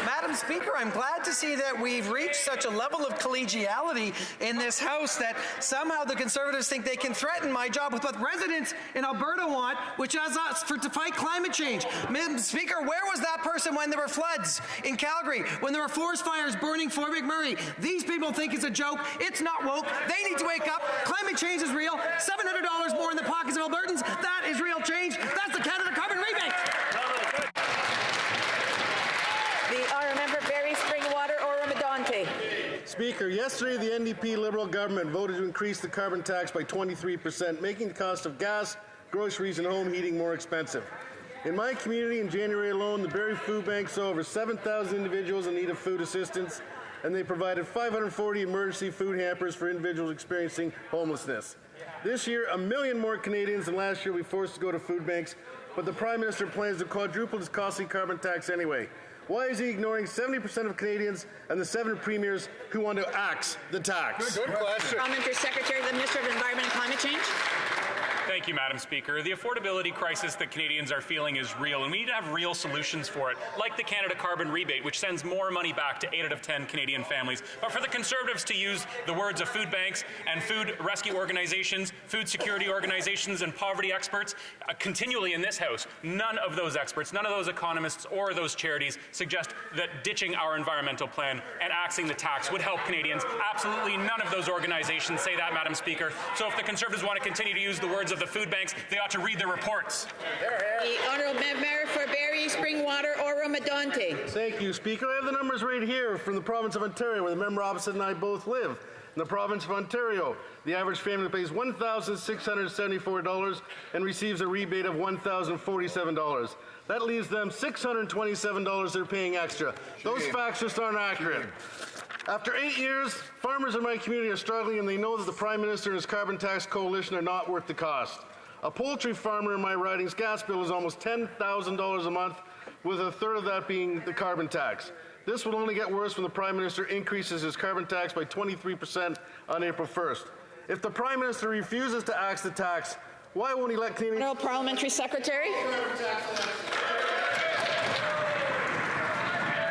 Madam Speaker, I'm glad to see that we've reached such a level of collegiality in this House that somehow the Conservatives think they can threaten my job with what residents in Alberta want, which is us to fight climate change. Madam Speaker, where was that person when there were floods in Calgary, when there were forest fires burning Fort McMurray? These people think it's a joke. It's not woke. They need to wake up. Climate change is real. $700 more in the pockets of Albertans. That is real change. That's the Canada carbon rebate. The honourable member Barrie Springwater Oro-Medonte. Speaker, yesterday the NDP Liberal government voted to increase the carbon tax by 23%, making the cost of gas, groceries and home heating more expensive. In my community in January alone, the Barrie Food Bank saw over 7,000 individuals in need of food assistance, and they provided 540 emergency food hampers for individuals experiencing homelessness. This year, 1 million more Canadians than last year will be forced to go to food banks, but the Prime Minister plans to quadruple his costly carbon tax anyway. Why is he ignoring 70% of Canadians and the 7 premiers who want to axe the tax? Good question. Parliamentary Secretary, the Minister of Environment and Climate Change. Thank you, Madam Speaker. The affordability crisis that Canadians are feeling is real, and we need to have real solutions for it, like the Canada Carbon Rebate, which sends more money back to 8 out of 10 Canadian families. But for the Conservatives to use the words of food banks and food rescue organizations, food security organizations, and poverty experts continually in this House, none of those experts, none of those economists or those charities suggest that ditching our environmental plan and axing the tax would help Canadians. Absolutely none of those organizations say that, Madam Speaker. So if the Conservatives want to continue to use the words of the food banks, they ought to read their reports. The honourable member for Barrie Springwater Oro-Medonte. Thank you, Speaker. I have the numbers right here from the province of Ontario, where the member opposite and I both live. In the province of Ontario, the average family pays $1,674 and receives a rebate of $1,047. That leaves them $627 they're paying extra. Those facts just aren't accurate. After 8 years, farmers in my community are struggling, and they know that the Prime Minister and his carbon tax coalition are not worth the cost. A poultry farmer in my riding's gas bill is almost $10,000 a month, with a third of that being the carbon tax. This will only get worse when the Prime Minister increases his carbon tax by 23% on April 1st. If the Prime Minister refuses to axe the tax, why won't he let Canadians... Honourable Parliamentary Secretary.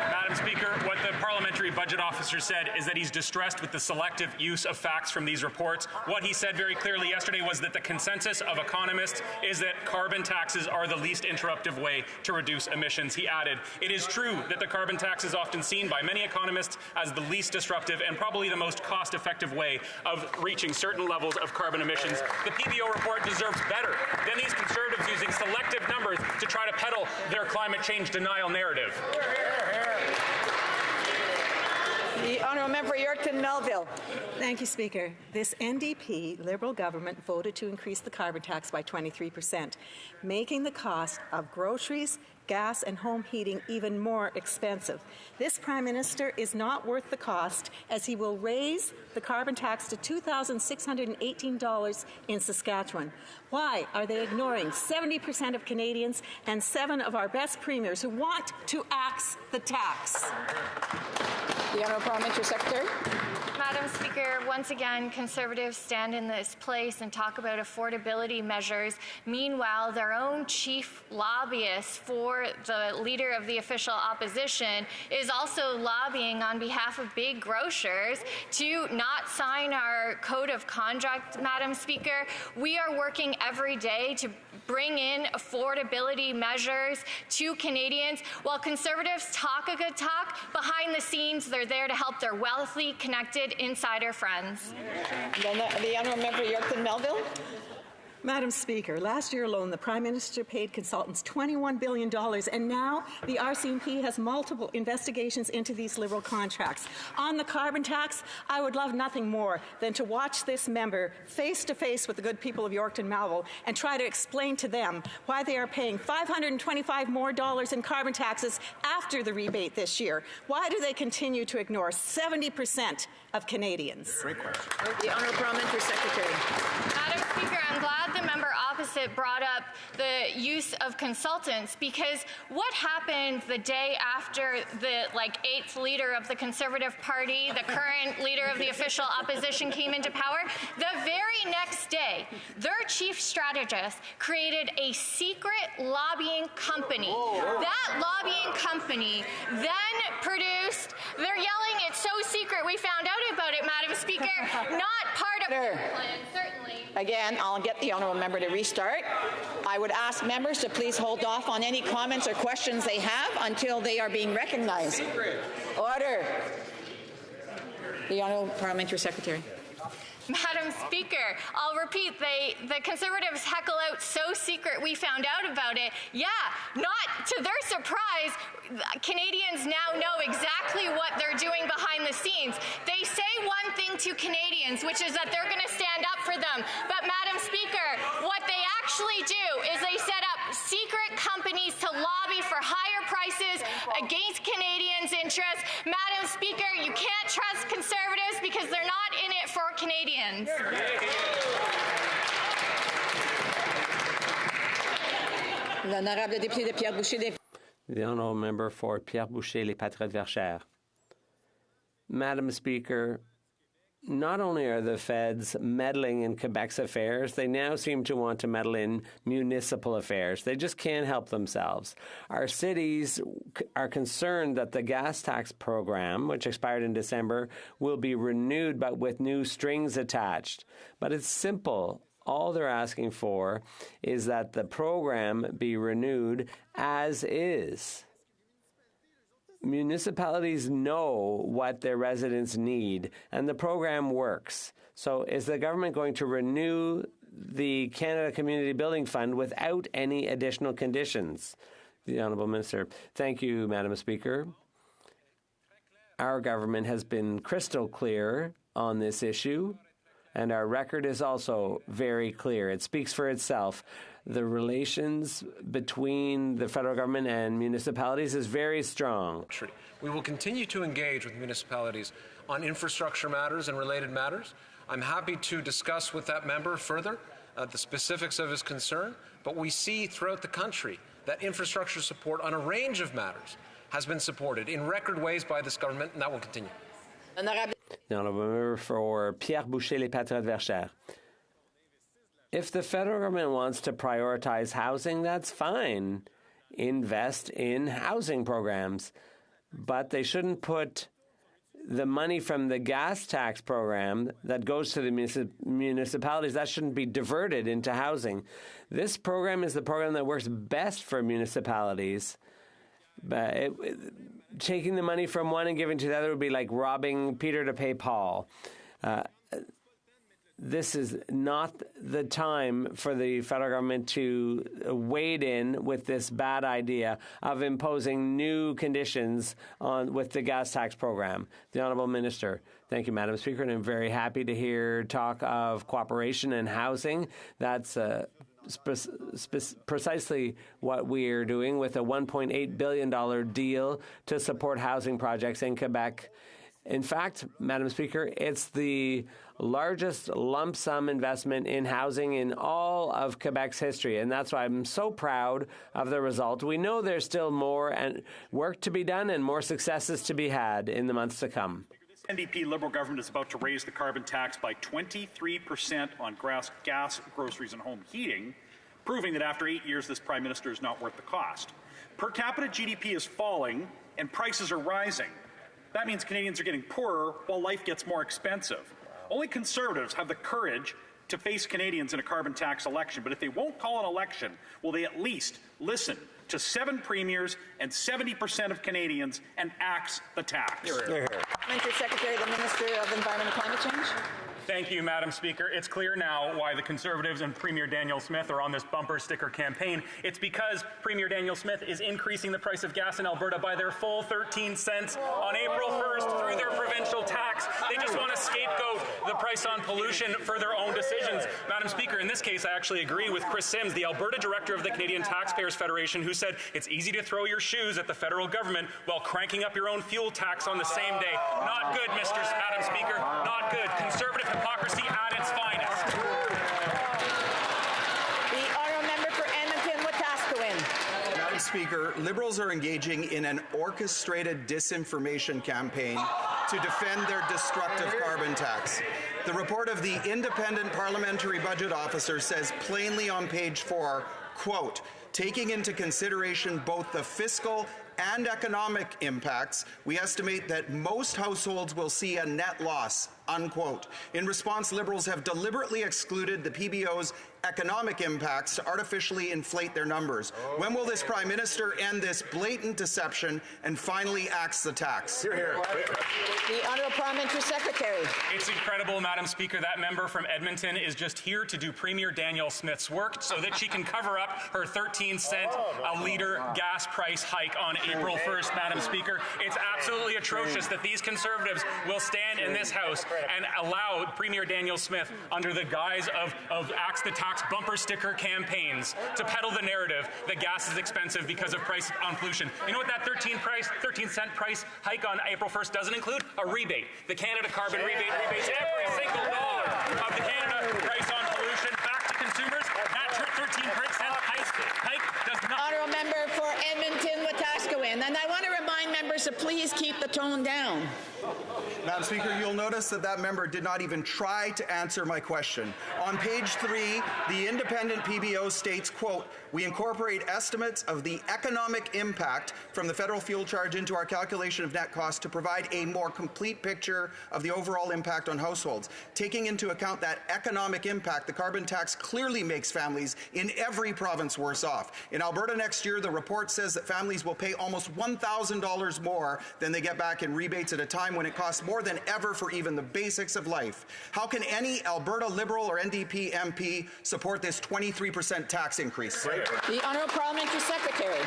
Madam Madam Speaker, what the parliamentary budget officer said is that he's distressed with the selective use of facts from these reports. What he said very clearly yesterday was that the consensus of economists is that carbon taxes are the least interruptive way to reduce emissions. He added, it is true that the carbon tax is often seen by many economists as the least disruptive and probably the most cost-effective way of reaching certain levels of carbon emissions. The PBO report deserves better than these conservatives using selective numbers to try to peddle their climate change denial narrative. The Honourable Member Yorkton Melville. Thank you, Speaker. This NDP Liberal government voted to increase the carbon tax by 23%, making the cost of groceries, gas and home heating even more expensive. This Prime Minister is not worth the cost, as he will raise the carbon tax to $2,618 in Saskatchewan. Why are they ignoring 70% of Canadians and 7 of our best premiers who want to axe the tax? The Honourable Parliamentary Secretary. Madam Speaker, once again, Conservatives stand in this place and talk about affordability measures. Meanwhile, their own chief lobbyist for the Leader of the Official Opposition is also lobbying on behalf of big grocers to not sign our Code of Conduct, Madam Speaker. We are working every day to bring in affordability measures to Canadians. While Conservatives talk a good talk, behind the scenes, they're there to help their wealthy, connected insider friends. The Honourable Member Yorkton Melville. Madam Speaker, last year alone, the Prime Minister paid consultants $21 billion, and now the RCMP has multiple investigations into these Liberal contracts. On the carbon tax, I would love nothing more than to watch this member face-to-face with the good people of Yorkton Melville and try to explain to them why they are paying $525 more in carbon taxes after the rebate this year. Why do they continue to ignore 70% of Canadians? Great question. The Honourable Parliamentary Secretary. Madam Speaker, I'm glad the member opposite brought up the use of consultants, because what happened the day after the 8th leader of the Conservative Party, the current leader of the official opposition, came into power? The very next day, their chief strategist created a secret lobbying company. That lobbying company then produced, they're yelling, it's so secret we found out about it, Madam Speaker, not part of the plan, certainly. Again, I'll get the Honourable Member to restart. I would ask members to please hold off on any comments or questions they have until they are being recognized. Order. The Honourable Parliamentary Secretary. Madam Speaker, I'll repeat, the Conservatives heckle out so secret we found out about it. Yeah, not to their surprise, Canadians now know exactly what they're doing behind the scenes. They say one thing to Canadians, which is that they're going to stand up for them. But Madam Speaker, what they actually do is they set up secret companies to lobby for higher prices against Canadians' interests. Madam Speaker, you can't trust Conservatives because they're not in it for Canadians. L'honorable député de Pierre Boucher. The Honourable Member for Pierre Boucher, Les Patriotes Verchères. Madam Speaker, not only are the feds meddling in Quebec's affairs, they now seem to want to meddle in municipal affairs. They just can't help themselves. Our cities are concerned that the gas tax program, which expired in December, will be renewed but with new strings attached. But it's simple. All they're asking for is that the program be renewed as is. Municipalities know what their residents need, and the program works. So is the government going to renew the Canada Community Building Fund without any additional conditions? The Honourable Minister. Thank you, Madam Speaker. Our government has been crystal clear on this issue, and our record is also very clear. It speaks for itself. The relations between the federal government and municipalities is very strong. We will continue to engage with municipalities on infrastructure matters and related matters. I'm happy to discuss with that member further the specifics of his concern, but we see throughout the country that infrastructure support on a range of matters has been supported in record ways by this government, and that will continue. The Honourable Member for Pierre Boucher, Les Patriotes Verchères. If the federal government wants to prioritize housing, that's fine. Invest in housing programs. but they shouldn't put the money from the gas tax program that goes to the municipalities, that shouldn't be diverted into housing. This program is the program that works best for municipalities. But taking the money from one and giving to the other would be like robbing Peter to pay Paul. This is not the time for the federal government to wade in with this bad idea of imposing new conditions with the gas tax program. The Honourable Minister. Thank you, Madam Speaker, and I'm very happy to hear talk of cooperation and housing. That's precisely what we're doing with a $1.8 billion deal to support housing projects in Quebec. In fact, Madam Speaker, it's the largest lump sum investment in housing in all of Quebec's history, and that's why I'm so proud of the result. We know there's still more work to be done and more successes to be had in the months to come. NDP Liberal government is about to raise the carbon tax by 23% on gas, groceries, and home heating, proving that after 8 years, this Prime Minister is not worth the cost. Per capita GDP is falling and prices are rising. That means Canadians are getting poorer while life gets more expensive. Only Conservatives have the courage to face Canadians in a carbon tax election. But if they won't call an election, will they at least listen to 7 premiers and 70% of Canadians and axe the tax? Parliamentary Secretary, the Minister of Environment and Climate Change. Thank you, Madam Speaker. It's clear now why the Conservatives and Premier Daniel Smith are on this bumper sticker campaign. It's because Premier Daniel Smith is increasing the price of gas in Alberta by their full 13 cents on April 1st through their provincial tax. They just want to scapegoat the price on pollution for their own decisions. Madam Speaker, in this case, I actually agree with Chris Sims, the Alberta director of the Canadian Taxpayers Federation, who said it's easy to throw your shoes at the federal government while cranking up your own fuel tax on the same day. Not good, Madam Speaker. Not good. Conservative hypocrisy at its finest. The honourable member for Edmonton-Wetaskiwin. Madam Speaker, Liberals are engaging in an orchestrated disinformation campaign to defend their destructive carbon tax. The report of the Independent Parliamentary Budget Officer says plainly on page 4, quote, taking into consideration both the fiscal and economic impacts, we estimate that most households will see a net loss, unquote. In response, Liberals have deliberately excluded the PBO's economic impacts to artificially inflate their numbers. When will this Prime Minister end this blatant deception and finally axe the tax? The Honourable Parliamentary Secretary. It's incredible, Madam Speaker. That member from Edmonton is just here to do Premier Daniel Smith's work so that she can cover up her 13-cent a litre gas price hike on April 1st, Madam Speaker. It's absolutely atrocious that these Conservatives will stand in this House and allow Premier Daniel Smith, under the guise of axe the tax bumper sticker campaigns, to peddle the narrative that gas is expensive because of price on pollution. You know what that 13-cent price hike on April 1st doesn't include? A rebate. The Canada Carbon Rebate rebates every single dollar of the Canada price on pollution back to consumers. That 13-cent hike does not. Honourable member for Edmonton-Wetaskiwin. And I want to remind members to please keep the tone down. Madam Speaker, you'll notice that member did not even try to answer my question. On page 3, the independent PBO states, quote, we incorporate estimates of the economic impact from the federal fuel charge into our calculation of net cost to provide a more complete picture of the overall impact on households. Taking into account that economic impact, the carbon tax clearly makes families in every province worse off. In Alberta next year, the report says that families will pay almost $1,000 more than they get back in rebates at a time when it costs more than ever for even the basics of life. How can any Alberta Liberal or NDP MP support this 23% tax increase? The Honourable Parliamentary Secretary.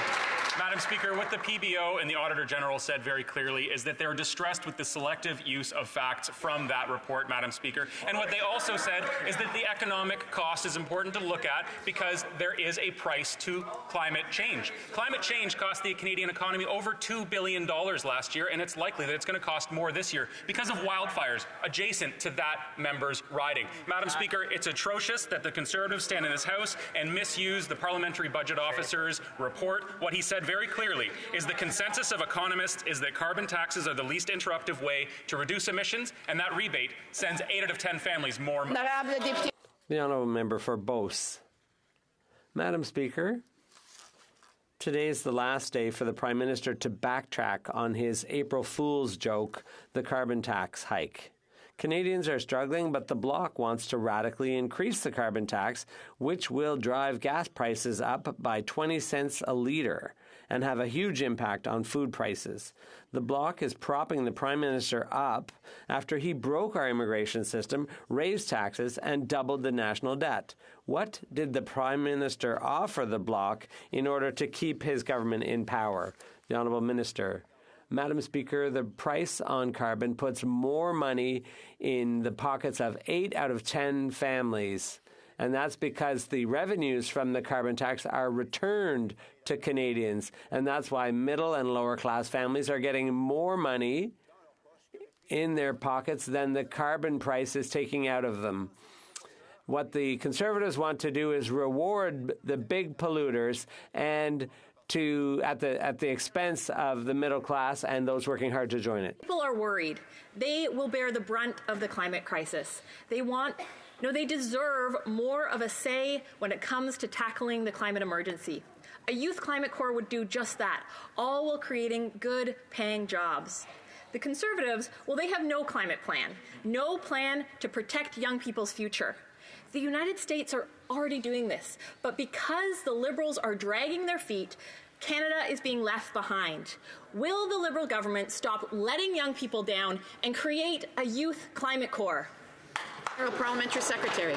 Madam Speaker, what the PBO and the Auditor General said very clearly is that they're distressed with the selective use of facts from that report, Madam Speaker. And what they also said is that the economic cost is important to look at because there is a price to climate change. Climate change cost the Canadian economy over $2 billion last year, and it's likely that it's going to cost more this year because of wildfires adjacent to that member's riding. Madam Speaker, it's atrocious that the Conservatives stand in this House and misuse the Parliamentary Budget Officer's report. What he said very clearly is the consensus of economists is that carbon taxes are the least interruptive way to reduce emissions, and that rebate sends 8 out of 10 families more money. The honourable member for Beauce. Madam Speaker, Today is the last day for the Prime Minister to backtrack on his April Fool's joke, the carbon tax hike. Canadians are struggling, but the Bloc wants to radically increase the carbon tax, which will drive gas prices up by 20 cents a litre and have a huge impact on food prices. The Bloc is propping the Prime Minister up after he broke our immigration system, raised taxes, and doubled the national debt. What did the Prime Minister offer the Bloc in order to keep his government in power? The Honourable Minister. Madam Speaker, the price on carbon puts more money in the pockets of 8 out of 10 families. And that's because the revenues from the carbon tax are returned to Canadians. And that's why middle and lower class families are getting more money in their pockets than the carbon price is taking out of them. What the Conservatives want to do is reward the big polluters and at the expense of the middle class and those working hard to join it. People are worried. They will bear the brunt of the climate crisis. They deserve more of a say when it comes to tackling the climate emergency. A youth climate corps would do just that, all while creating good paying jobs. The Conservatives, well, they have no climate plan, no plan to protect young people's future. The United States are already doing this, but because the Liberals are dragging their feet, Canada is being left behind. Will the Liberal government stop letting young people down and create a youth climate corps? Parliamentary Secretary.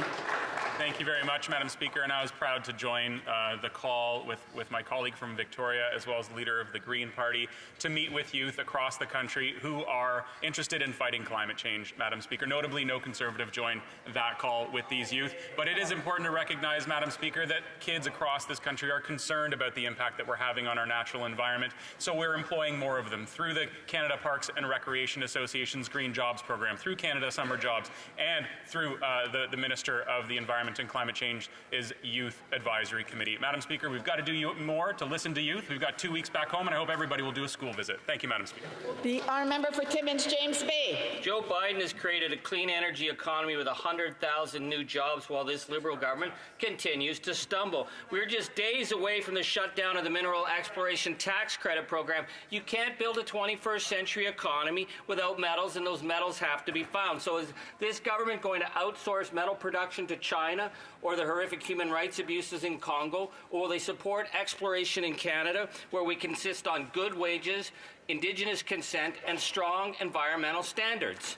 Thank you very much, Madam Speaker, and I was proud to join the call with my colleague from Victoria, as well as the leader of the Green Party, to meet with youth across the country who are interested in fighting climate change, Madam Speaker. Notably, no Conservative joined that call with these youth. But it is important to recognize, Madam Speaker, that kids across this country are concerned about the impact that we're having on our natural environment. So we're employing more of them through the Canada Parks and Recreation Association's Green Jobs Program, through Canada Summer Jobs, and through the Minister of the Environment and Climate Change is Youth Advisory Committee. Madam Speaker, we've got to do more to listen to youth. We've got 2 weeks back home, and I hope everybody will do a school visit. Thank you, Madam Speaker. The honourable member for Timmins, James Bay. Joe Biden has created a clean energy economy with 100,000 new jobs while this Liberal government continues to stumble. We're just days away from the shutdown of the Mineral Exploration Tax Credit Program. You can't build a 21st century economy without metals, and those metals have to be found. So is this government going to outsource metal production to China or the horrific human rights abuses in Congo? Or will they support exploration in Canada, where we can insist on good wages, Indigenous consent, and strong environmental standards?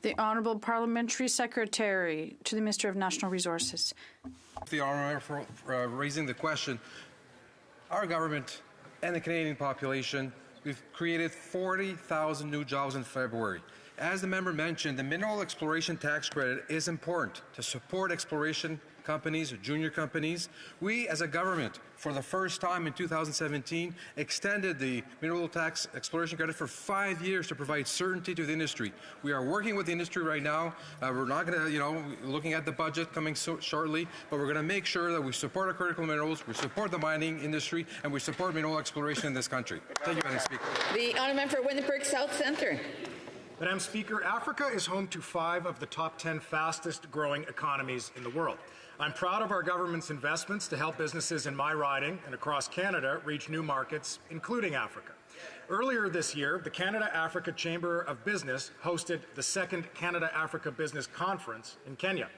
The Honourable Parliamentary Secretary to the Minister of National Resources. The Honourable for raising the question. Our government and the Canadian population, we've created 40,000 new jobs in February. As the member mentioned, the Mineral Exploration Tax Credit is important to support exploration companies, junior companies. We, as a government, for the first time in 2017, extended the Mineral Tax Exploration Credit for 5 years to provide certainty to the industry. We are working with the industry right now. We're not going to, looking at the budget coming shortly, but we're going to make sure that we support our critical minerals, we support the mining industry, and we support mineral exploration in this country. Thank you, Madam Speaker. The honourable member for Winnipeg South Centre. Madam Speaker, Africa is home to 5 of the top 10 fastest growing economies in the world. I'm proud of our government's investments to help businesses in my riding and across Canada reach new markets, including Africa. Earlier this year, the Canada-Africa Chamber of Business hosted the 2nd Canada-Africa Business Conference in Kenya.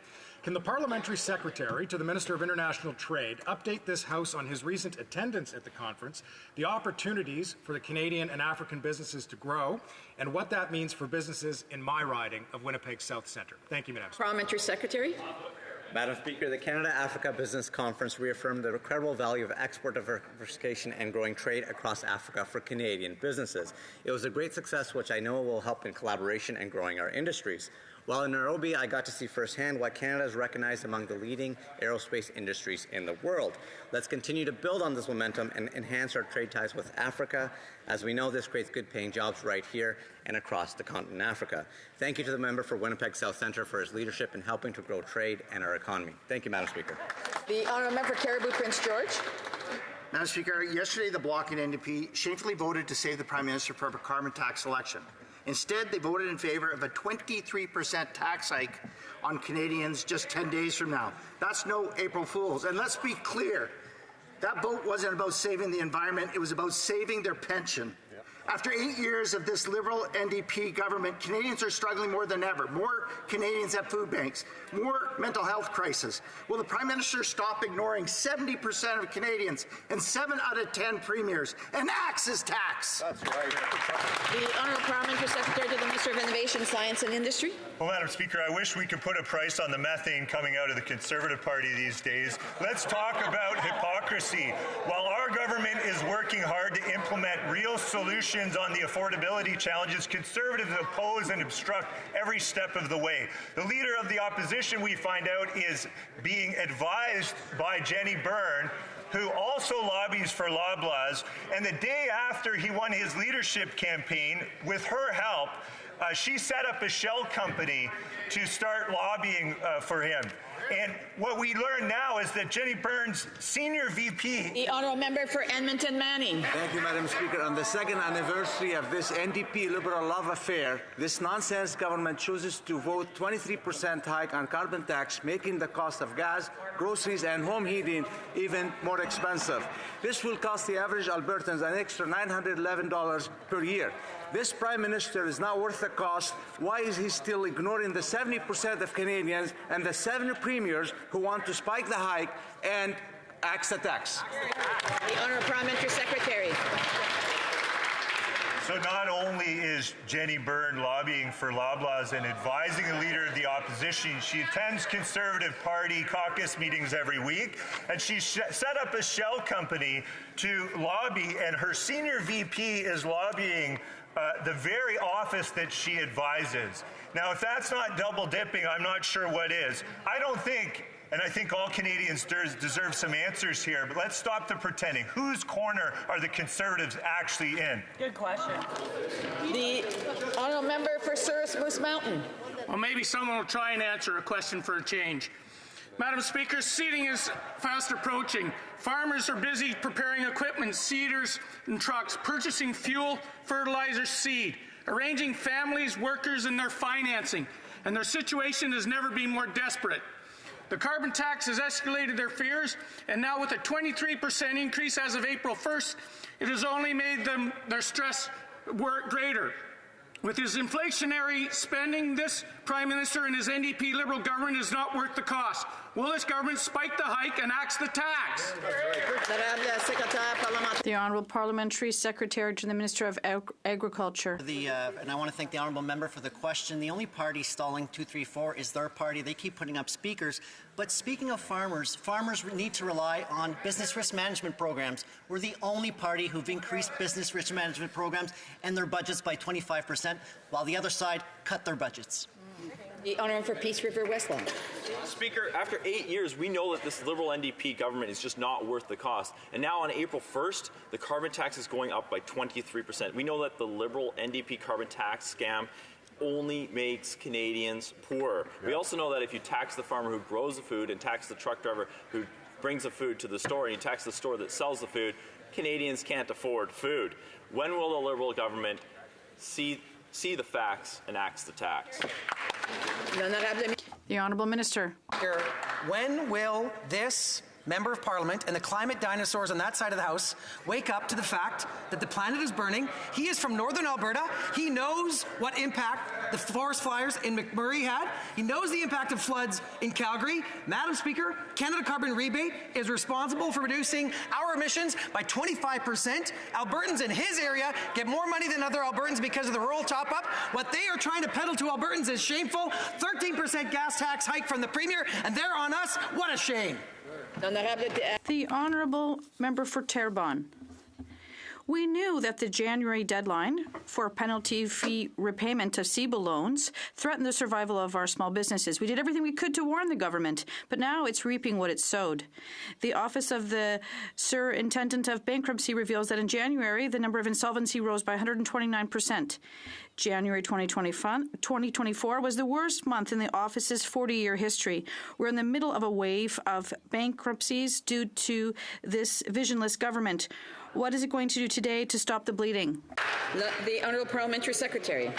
Can the Parliamentary Secretary to the Minister of International Trade update this House on his recent attendance at the conference, the opportunities for the Canadian and African businesses to grow, and what that means for businesses in my riding of Winnipeg South Centre? Thank you, Madam Speaker. Parliamentary Secretary. Madam Speaker, the Canada-Africa Business Conference reaffirmed the incredible value of export diversification and growing trade across Africa for Canadian businesses. It was a great success, which I know will help in collaboration and growing our industries. While in Nairobi, I got to see firsthand why Canada is recognized among the leading aerospace industries in the world. Let's continue to build on this momentum and enhance our trade ties with Africa. As we know, this creates good-paying jobs right here and across the continent of Africa. Thank you to the member for Winnipeg South Centre for his leadership in helping to grow trade and our economy. Thank you, Madam Speaker. The honourable member for Cariboo Prince George. Madam Speaker, yesterday the Bloc and NDP shamefully voted to save the Prime Minister from a carbon tax election. Instead, they voted in favor of a 23% tax hike on Canadians just 10 days from now. That's no April Fool's. And let's be clear, that vote wasn't about saving the environment, it was about saving their pension. After 8 years of this Liberal NDP government, Canadians are struggling more than ever. More Canadians at food banks, more mental health crisis. Will the Prime Minister stop ignoring 70% of Canadians and 7 out of 10 premiers and axe his tax? That's right. The Honourable Parliamentary Secretary to the Minister of Innovation, Science and Industry. Well, Madam Speaker, I wish we could put a price on the methane coming out of the Conservative Party these days. Let's talk about hypocrisy. While our government is working hard to implement real solutions on the affordability challenges, Conservatives oppose and obstruct every step of the way. The Leader of the Opposition, we find out, is being advised by Jenny Byrne, who also lobbies for Loblaws, and the day after he won his leadership campaign, with her help, she set up a shell company to start lobbying for him. And what we learn now is that Jenny Byrne's senior VP... The Honourable Member for Edmonton Manning. Thank you, Madam Speaker. On the second anniversary of this NDP Liberal love affair, this nonsense government chooses to vote 23% hike on carbon tax, making the cost of gas, groceries and home heating even more expensive. This will cost the average Albertans an extra $911 per year. This Prime Minister is not worth the cost. Why is he still ignoring the 70% of Canadians and the 7 premiers who want to spike the hike and axe the tax? The Honourable Parliamentary Secretary. So not only is Jenny Byrne lobbying for Loblaws and advising the Leader of the Opposition, she attends Conservative Party caucus meetings every week, and she set up a shell company to lobby, and her senior VP is lobbying the very office that she advises. Now, if that's not double dipping, I'm not sure what is. I don't think, and I think all Canadians deserve some answers here, but let's stop the pretending. Whose corner are the Conservatives actually in? Good question. The Honourable Member for Souris Moose Mountain. Well, maybe someone will try and answer a question for a change. Madam Speaker, seeding is fast approaching. Farmers are busy preparing equipment, seeders and trucks, purchasing fuel, fertilizer, seed, arranging families, workers, and their financing. And their situation has never been more desperate. The carbon tax has escalated their fears, and now with a 23% increase as of April 1st, it has only made their stress greater. With his inflationary spending, this Prime Minister and his NDP Liberal government is not worth the cost. Will this government spike the hike and axe the tax? The Honourable Parliamentary Secretary to the Minister of Agriculture. And I want to thank the Honourable Member for the question. The only party stalling 234 is their party. They keep putting up speakers. But speaking of farmers, farmers need to rely on business risk management programs. We're the only party who've increased business risk management programs and their budgets by 25%, while the other side cut their budgets. The Honourable for Peace River Westland. Speaker, after 8 years, we know that this Liberal NDP government is just not worth the cost. And now on April 1st, the carbon tax is going up by 23%. We know that the Liberal NDP carbon tax scam only makes Canadians poorer. Yeah. We also know that if you tax the farmer who grows the food and tax the truck driver who brings the food to the store and you tax the store that sells the food, Canadians can't afford food. When will the Liberal government see the facts and axe the tax? The Honourable Minister. When will this Member of Parliament and the climate dinosaurs on that side of the House wake up to the fact that the planet is burning? He is from Northern Alberta. He knows what impact the forest fires in McMurray had. He knows the impact of floods in Calgary. Madam Speaker, Canada Carbon Rebate is responsible for reducing our emissions by 25%. Albertans in his area get more money than other Albertans because of the rural top-up. What they are trying to peddle to Albertans is shameful. 13% gas tax hike from the Premier, and they're on us. What a shame. The Honourable Member for Terrebonne. We knew that the January deadline for penalty-free repayment of CEBA loans threatened the survival of our small businesses. We did everything we could to warn the government, but now it's reaping what it sowed. The Office of the Superintendent of Bankruptcy reveals that in January, the number of insolvency rose by 129%. January 2024 was the worst month in the office's 40-year history. We're in the middle of a wave of bankruptcies due to this visionless government. What is it going to do today to stop the bleeding? The Honourable Parliamentary Secretary.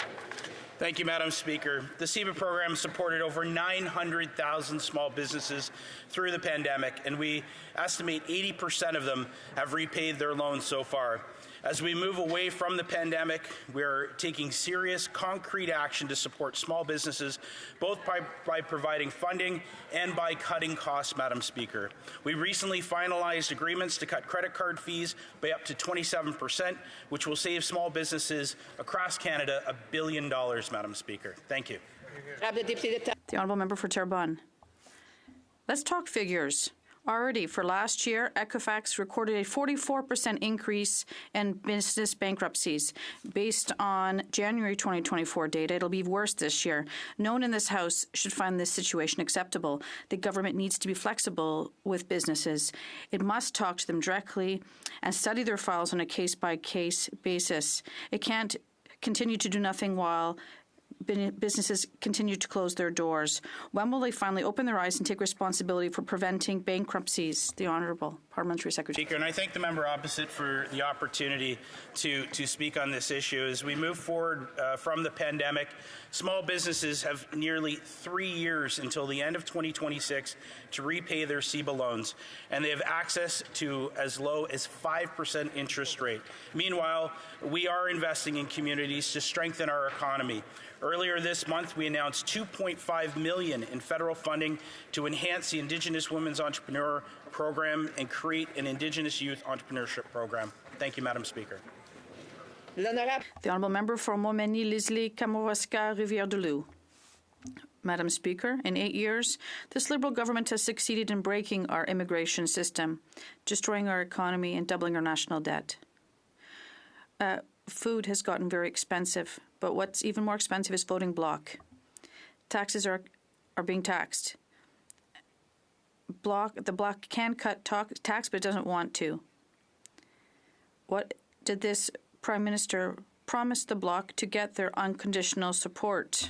Thank you, Madam Speaker. The CEBA program supported over 900,000 small businesses through the pandemic, and we estimate 80% of them have repaid their loans so far. As we move away from the pandemic, we are taking serious, concrete action to support small businesses, both by providing funding and by cutting costs, Madam Speaker. We recently finalized agreements to cut credit card fees by up to 27%, which will save small businesses across Canada $1 billion, Madam Speaker. Thank you. The Honourable Member for Terrebonne. Let's talk figures. Already, for last year, Equifax recorded a 44% increase in business bankruptcies. Based on January 2024 data, it'll be worse this year. No one in this House should find this situation acceptable. The government needs to be flexible with businesses. It must talk to them directly and study their files on a case-by-case basis. It can't continue to do nothing while businesses continue to close their doors. When will they finally open their eyes and take responsibility for preventing bankruptcies? The Honourable Parliamentary Secretary. Speaker, and I thank the member opposite for the opportunity to speak on this issue. As we move forward from the pandemic, small businesses have nearly 3 years until the end of 2026 to repay their CEBA loans, and they have access to as low as 5% interest rate. Meanwhile, we are investing in communities to strengthen our economy. Earlier this month, we announced $2.5 million in federal funding to enhance the Indigenous Women's Entrepreneur Program and create an Indigenous Youth Entrepreneurship Program. Thank you, Madam Speaker. The Honourable Member for Montmagny, Leslie Kamouraska, Rivière-du-Loup. Madam Speaker, in 8 years, this Liberal government has succeeded in breaking our immigration system, destroying our economy and doubling our national debt. Food has gotten very expensive, but what's even more expensive is voting bloc. Taxes are being taxed. The bloc can cut tax, but it doesn't want to. What did this Prime Minister promise the bloc to get their unconditional support?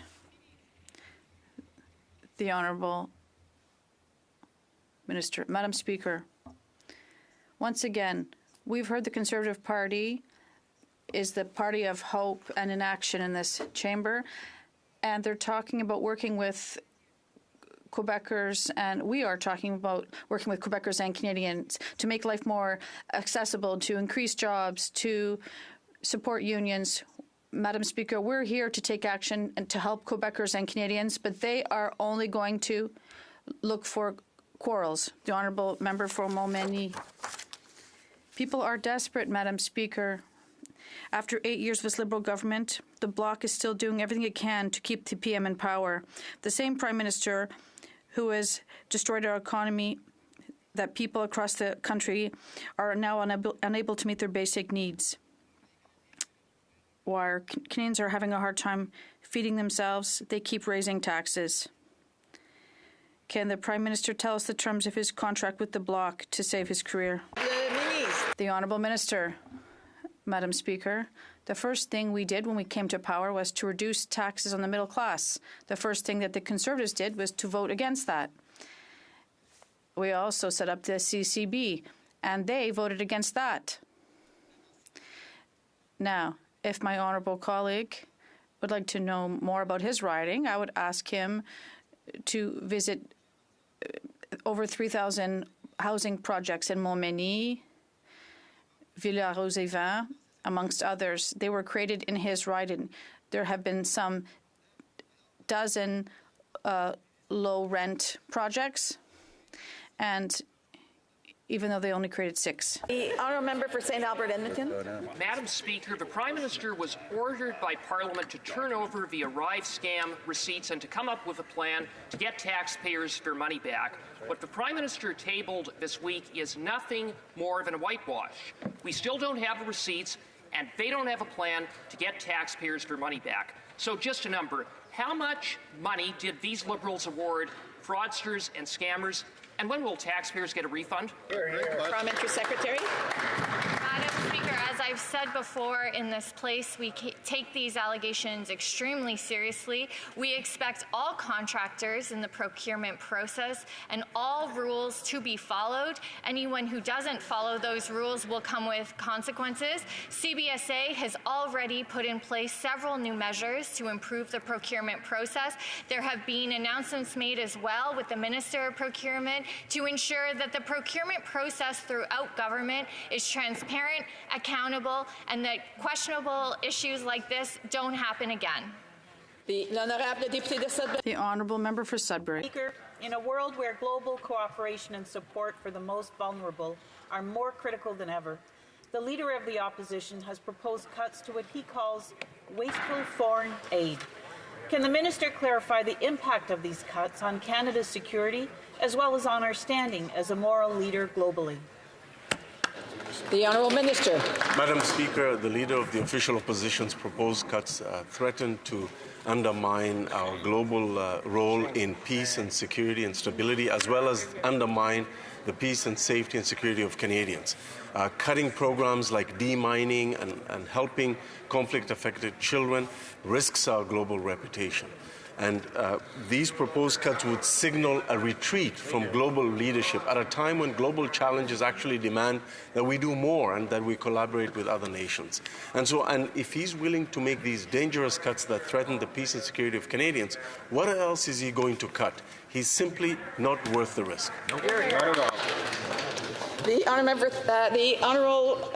The Honourable Minister. Madam Speaker, once again, we've heard the Conservative Party is the party of hope and inaction in this chamber, and they're talking about working with Quebecers, and we are talking about working with Quebecers and Canadians to make life more accessible, to increase jobs, to support unions. Madam Speaker, we're here to take action and to help Quebecers and Canadians, but they are only going to look for quarrels. The Honourable Member for Montmagny. People are desperate, Madam Speaker. After 8 years of this Liberal government, the Bloc is still doing everything it can to keep the PM in power. The same Prime Minister who has destroyed our economy, that people across the country are now unable to meet their basic needs. While Canadians are having a hard time feeding themselves, they keep raising taxes. Can the Prime Minister tell us the terms of his contract with the Bloc to save his career? The Honourable Minister. Madam Speaker, the first thing we did when we came to power was to reduce taxes on the middle class. The first thing that the Conservatives did was to vote against that. We also set up the CCB, and they voted against that. Now, if my honourable colleague would like to know more about his riding, I would ask him to visit over 3,000 housing projects in Montmagny, Villars-aux-Évents, amongst others. They were created in his riding. There have been some dozen low-rent projects, and even though they only created 6. The Honourable Member for St. Albert Edmonton. Madam Speaker, the Prime Minister was ordered by Parliament to turn over the Arrive scam receipts and to come up with a plan to get taxpayers their money back. What the Prime Minister tabled this week is nothing more than a whitewash. We still don't have the receipts, and they don't have a plan to get taxpayers their money back. So just a number. How much money did these Liberals award fraudsters and scammers? And when will taxpayers get a refund? Parliamentary Secretary. Madam Speaker, as I've said before in this place, we take these allegations extremely seriously. We expect all contractors in the procurement process and all rules to be followed. Anyone who doesn't follow those rules will come with consequences. CBSA has already put in place several new measures to improve the procurement process. There have been announcements made as well with the Minister of Procurement to ensure that the procurement process throughout government is transparent, accountable, and that questionable issues like this don't happen again. The honourable member for Sudbury. Speaker, in a world where global cooperation and support for the most vulnerable are more critical than ever, the Leader of the Opposition has proposed cuts to what he calls wasteful foreign aid. Can the Minister clarify the impact of these cuts on Canada's security as well as on our standing as a moral leader globally? The Honourable Minister. Madam Speaker, the Leader of the Official Opposition's proposed cuts threaten to undermine our global role in peace and security and stability, as well as undermine the peace and safety and security of Canadians. Cutting programs like demining and helping conflict-affected children risks our global reputation. And these proposed cuts would signal a retreat from global leadership at a time when global challenges actually demand that we do more and that we collaborate with other nations. And if he's willing to make these dangerous cuts that threaten the peace and security of Canadians, what else is he going to cut? He's simply not worth the risk. Not at all. The Honourable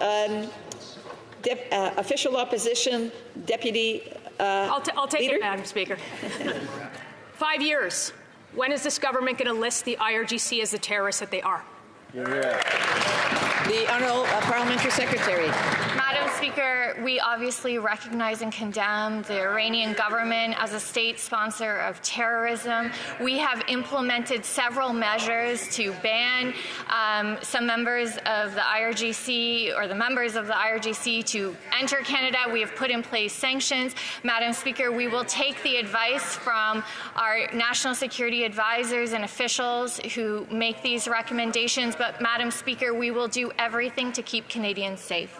Official Opposition Deputy I'll take Leader? it, Madam Speaker. 5 years. When is this government going to list the IRGC as the terrorists that they are? The Honourable Parliamentary Secretary. Madam Speaker, we obviously recognize and condemn the Iranian government as a state sponsor of terrorism. We have implemented several measures to ban some members of the IRGC or the members of the IRGC to enter Canada. We have put in place sanctions. Madam Speaker, we will take the advice from our national security advisors and officials who make these recommendations. But, Madam Speaker, we will do everything to keep Canadians safe.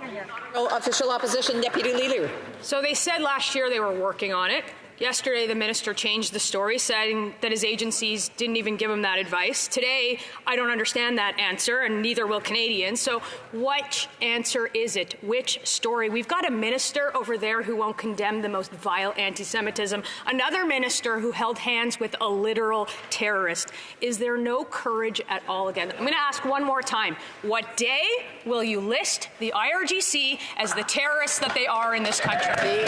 Official Opposition Deputy Leader. So they said last year they were working on it. Yesterday, the minister changed the story, saying that his agencies didn't even give him that advice. Today, I don't understand that answer, and neither will Canadians. So which answer is it? Which story? We've got a minister over there who won't condemn the most vile anti-Semitism, another minister who held hands with a literal terrorist. Is there no courage at all again? I'm going to ask one more time. What day will you list the IRGC as the terrorists that they are in this country?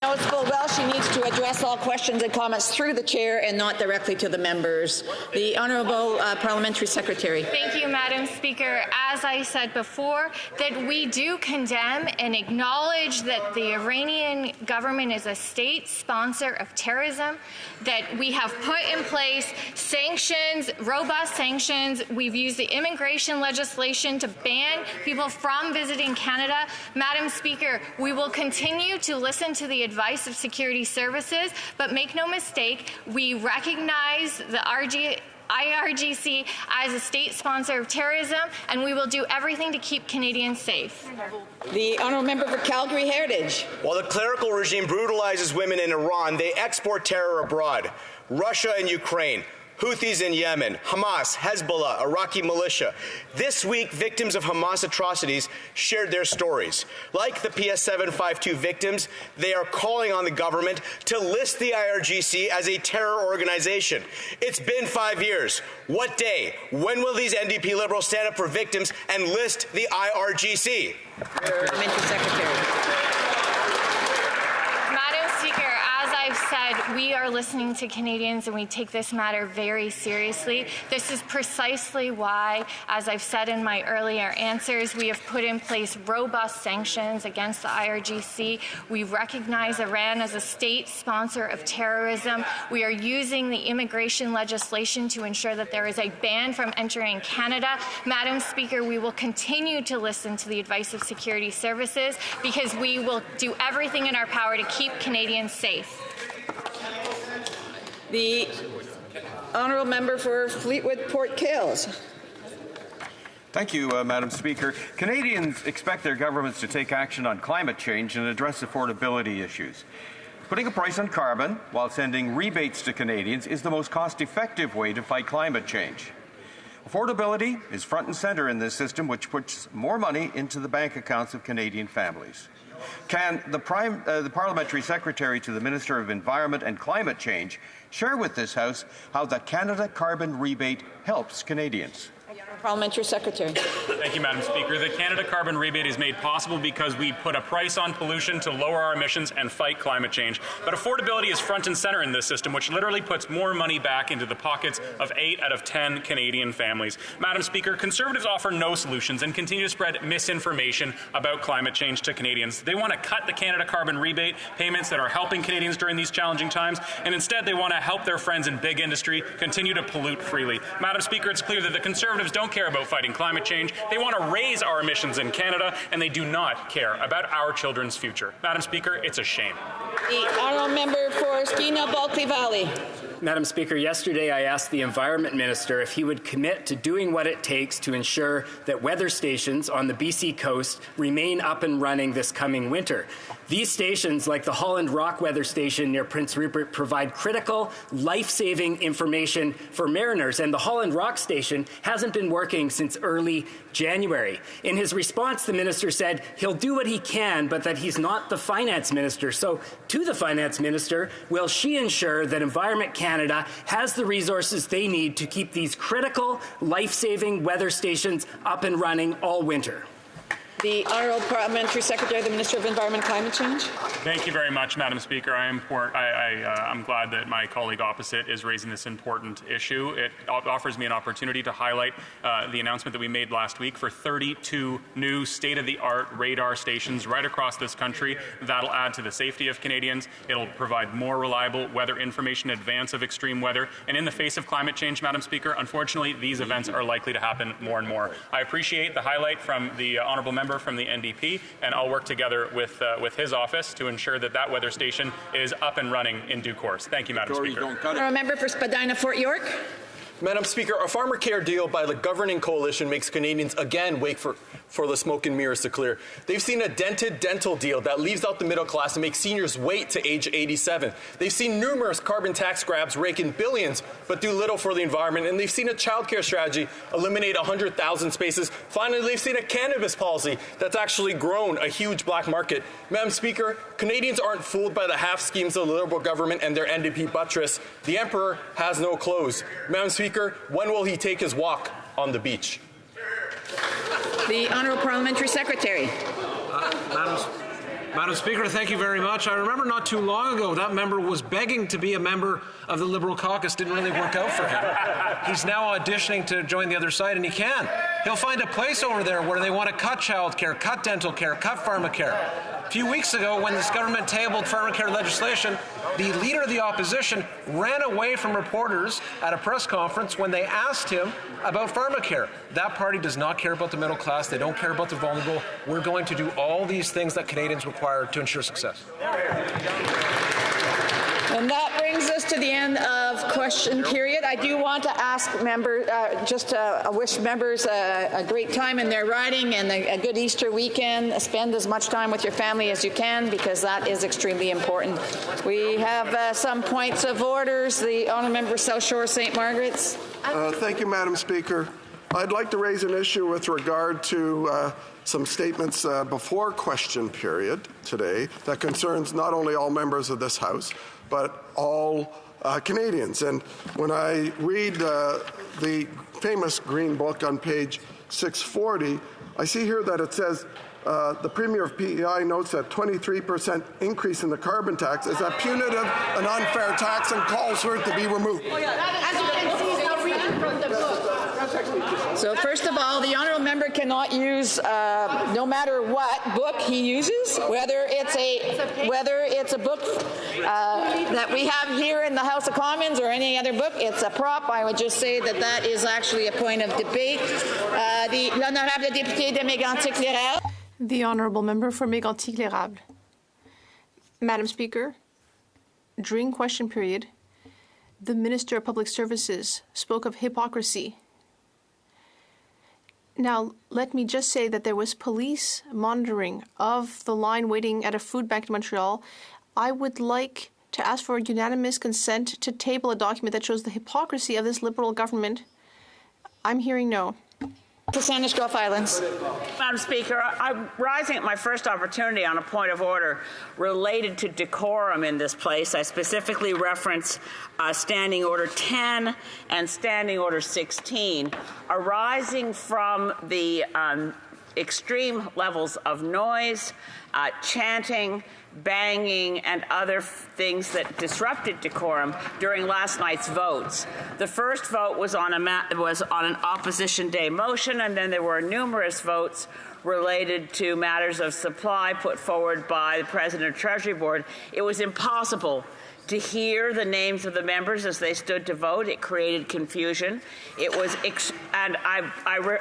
Knows full well she needs to address all questions and comments through the chair and not directly to the members. The Honourable Parliamentary Secretary. Thank you, Madam Speaker. As I said before, that we do condemn and acknowledge that the Iranian government is a state sponsor of terrorism, that we have put in place sanctions, robust sanctions. We've used the immigration legislation to ban people from visiting Canada. Madam Speaker, we will continue to listen to the advice of security services, but make no mistake, we recognize the IRGC as a state sponsor of terrorism, and we will do everything to keep Canadians safe. The Honourable Member for Calgary Heritage. While the clerical regime brutalizes women in Iran, they export terror abroad. Russia and Ukraine, Houthis in Yemen, Hamas, Hezbollah, Iraqi militia. This week, victims of Hamas atrocities shared their stories. Like the PS752 victims, they are calling on the government to list the IRGC as a terror organization. It's been 5 years. What day? When will these NDP Liberals stand up for victims and list the IRGC? Parliamentary Secretary. I've said, we are listening to Canadians and we take this matter very seriously. This is precisely why, as I've said in my earlier answers, we have put in place robust sanctions against the IRGC. We recognize Iran as a state sponsor of terrorism. We are using the immigration legislation to ensure that there is a ban from entering Canada. Madam Speaker, we will continue to listen to the advice of security services because we will do everything in our power to keep Canadians safe. The Honourable Member for Fleetwood Port Kills. Thank you, Madam Speaker. Canadians expect their governments to take action on climate change and address affordability issues. Putting a price on carbon while sending rebates to Canadians is the most cost-effective way to fight climate change. Affordability is front and center in this system, which puts more money into the bank accounts of Canadian families. Can the Parliamentary Secretary to the Minister of Environment and Climate Change share with this House how the Canada Carbon Rebate helps Canadians? Parliamentary Secretary. Thank you, Madam Speaker. The Canada Carbon Rebate is made possible because we put a price on pollution to lower our emissions and fight climate change. But affordability is front and center in this system, which literally puts more money back into the pockets of 8 out of 10 Canadian families. Madam Speaker, Conservatives offer no solutions and continue to spread misinformation about climate change to Canadians. They want to cut the Canada Carbon Rebate payments that are helping Canadians during these challenging times, and instead they want to help their friends in big industry continue to pollute freely. Madam Speaker, it's clear that the Conservatives don't care about fighting climate change. They want to raise our emissions in Canada, and they do not care about our children's future. Madam Speaker, it's a shame. The honourable member for Skeena-Balclay Valley. Madam Speaker, yesterday I asked the Environment Minister if he would commit to doing what it takes to ensure that weather stations on the BC coast remain up and running this coming winter. These stations, like the Holland Rock Weather Station near Prince Rupert, provide critical, life-saving information for mariners, and the Holland Rock Station hasn't been working since early January. In his response, the minister said he'll do what he can, but that he's not the finance minister. So, to the finance minister, will she ensure that Environment Canada has the resources they need to keep these critical, life-saving weather stations up and running all winter? The Honourable Parliamentary Secretary, the Minister of Environment and Climate Change. Thank you very much, Madam Speaker. I'm glad that my colleague opposite is raising this important issue. It offers me an opportunity to highlight the announcement that we made last week for 32 new state-of-the-art radar stations right across this country. That'll add to the safety of Canadians. It'll provide more reliable weather information in advance of extreme weather. And in the face of climate change, Madam Speaker, unfortunately, these events are likely to happen more and more. I appreciate the highlight from the honourable member from the NDP, and I'll work together with his office to ensure that that weather station is up and running in due course. Thank you, Madam Speaker. Member for Spadina-Fort York. Madam Speaker, a farmer care deal by the governing coalition makes Canadians again wait for the smoke and mirrors to clear. They've seen a dented dental deal that leaves out the middle class and makes seniors wait to age 87. They've seen numerous carbon tax grabs rake in billions but do little for the environment. And they've seen a childcare strategy eliminate 100,000 spaces. Finally, they've seen a cannabis policy that's actually grown a huge black market. Madam Speaker, Canadians aren't fooled by the half schemes of the Liberal government and their NDP buttress. The Emperor has no clothes. Madam Speaker, when will he take his walk on the beach? The Honourable Parliamentary Secretary. Madam Speaker, thank you very much. I remember not too long ago that member was begging to be a member of the Liberal caucus. Didn't really work out for him. He's now auditioning to join the other side, and he can. He'll find a place over there where they want to cut child care, cut dental care, cut pharmacare. A few weeks ago, when this government tabled pharmacare legislation, the leader of the opposition ran away from reporters at a press conference when they asked him about pharmacare. That party does not care about the middle class. They don't care about the vulnerable. We're going to do all these things that Canadians require to ensure success. And that brings us to the end of question period. I do want to ask members, wish members a great time in their riding and a good Easter weekend. Spend as much time with your family as you can, because that is extremely important. We have some points of orders. The honourable member South Shore St. Margaret's. Thank you, Madam Speaker. I'd like to raise an issue with regard to some statements before question period today that concerns not only all members of this House, but all Canadians. And when I read the famous Green Book on page 640, I see here that it says the Premier of PEI notes that 23% increase in the carbon tax is a punitive and unfair tax and calls for it to be removed. As you can see, he's not reading from the book. So first of all, the honourable member cannot use, no matter what book he uses, whether it's a book that we have here in the House of Commons or any other book, it's a prop. I would just say that that is actually a point of debate. L'honorable député de Mégantic-L'Érable. The honourable member for Mégantic-L'Érable. Madam Speaker, during question period, the Minister of Public Services spoke of hypocrisy. Now, let me just say that there was police monitoring of the line waiting at a food bank in Montreal. I would like to ask for unanimous consent to table a document that shows the hypocrisy of this Liberal government. I'm hearing no. To Sandwich Gulf Islands. Madam Speaker, I'm rising at my first opportunity on a point of order related to decorum in this place. I specifically reference Standing Order 10 and Standing Order 16, arising from the extreme levels of noise, chanting, banging, and other things that disrupted decorum during last night's votes. The first vote was on an Opposition Day motion, and then there were numerous votes related to matters of supply put forward by the President of Treasury Board. It was impossible to hear the names of the members as they stood to vote. It created confusion. It was, and I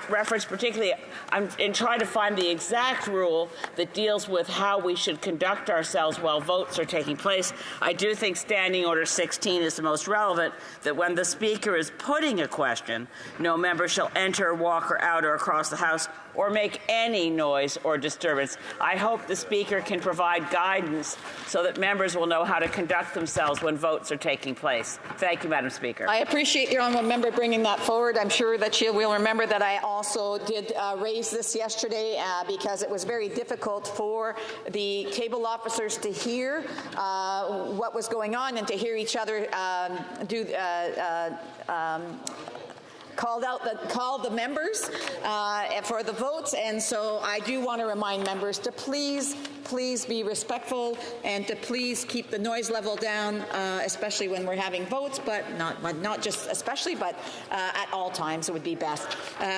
reference particularly, I'm in trying to find the exact rule that deals with how we should conduct ourselves while votes are taking place. I do think Standing Order 16 is the most relevant, that when the Speaker is putting a question, no member shall enter, walk, or out or across the House or make any noise or disturbance. I hope the Speaker can provide guidance so that members will know how to conduct themselves when votes are taking place. Thank you, Madam Speaker. I appreciate the honourable member bringing that forward. I'm sure that she will remember that I also did raise this yesterday because it was very difficult for the table officers to hear what was going on and to hear each other call the members for the votes, and so I do want to remind members to please be respectful and to please keep the noise level down, especially when we're having votes, but not just especially, but at all times it would be best.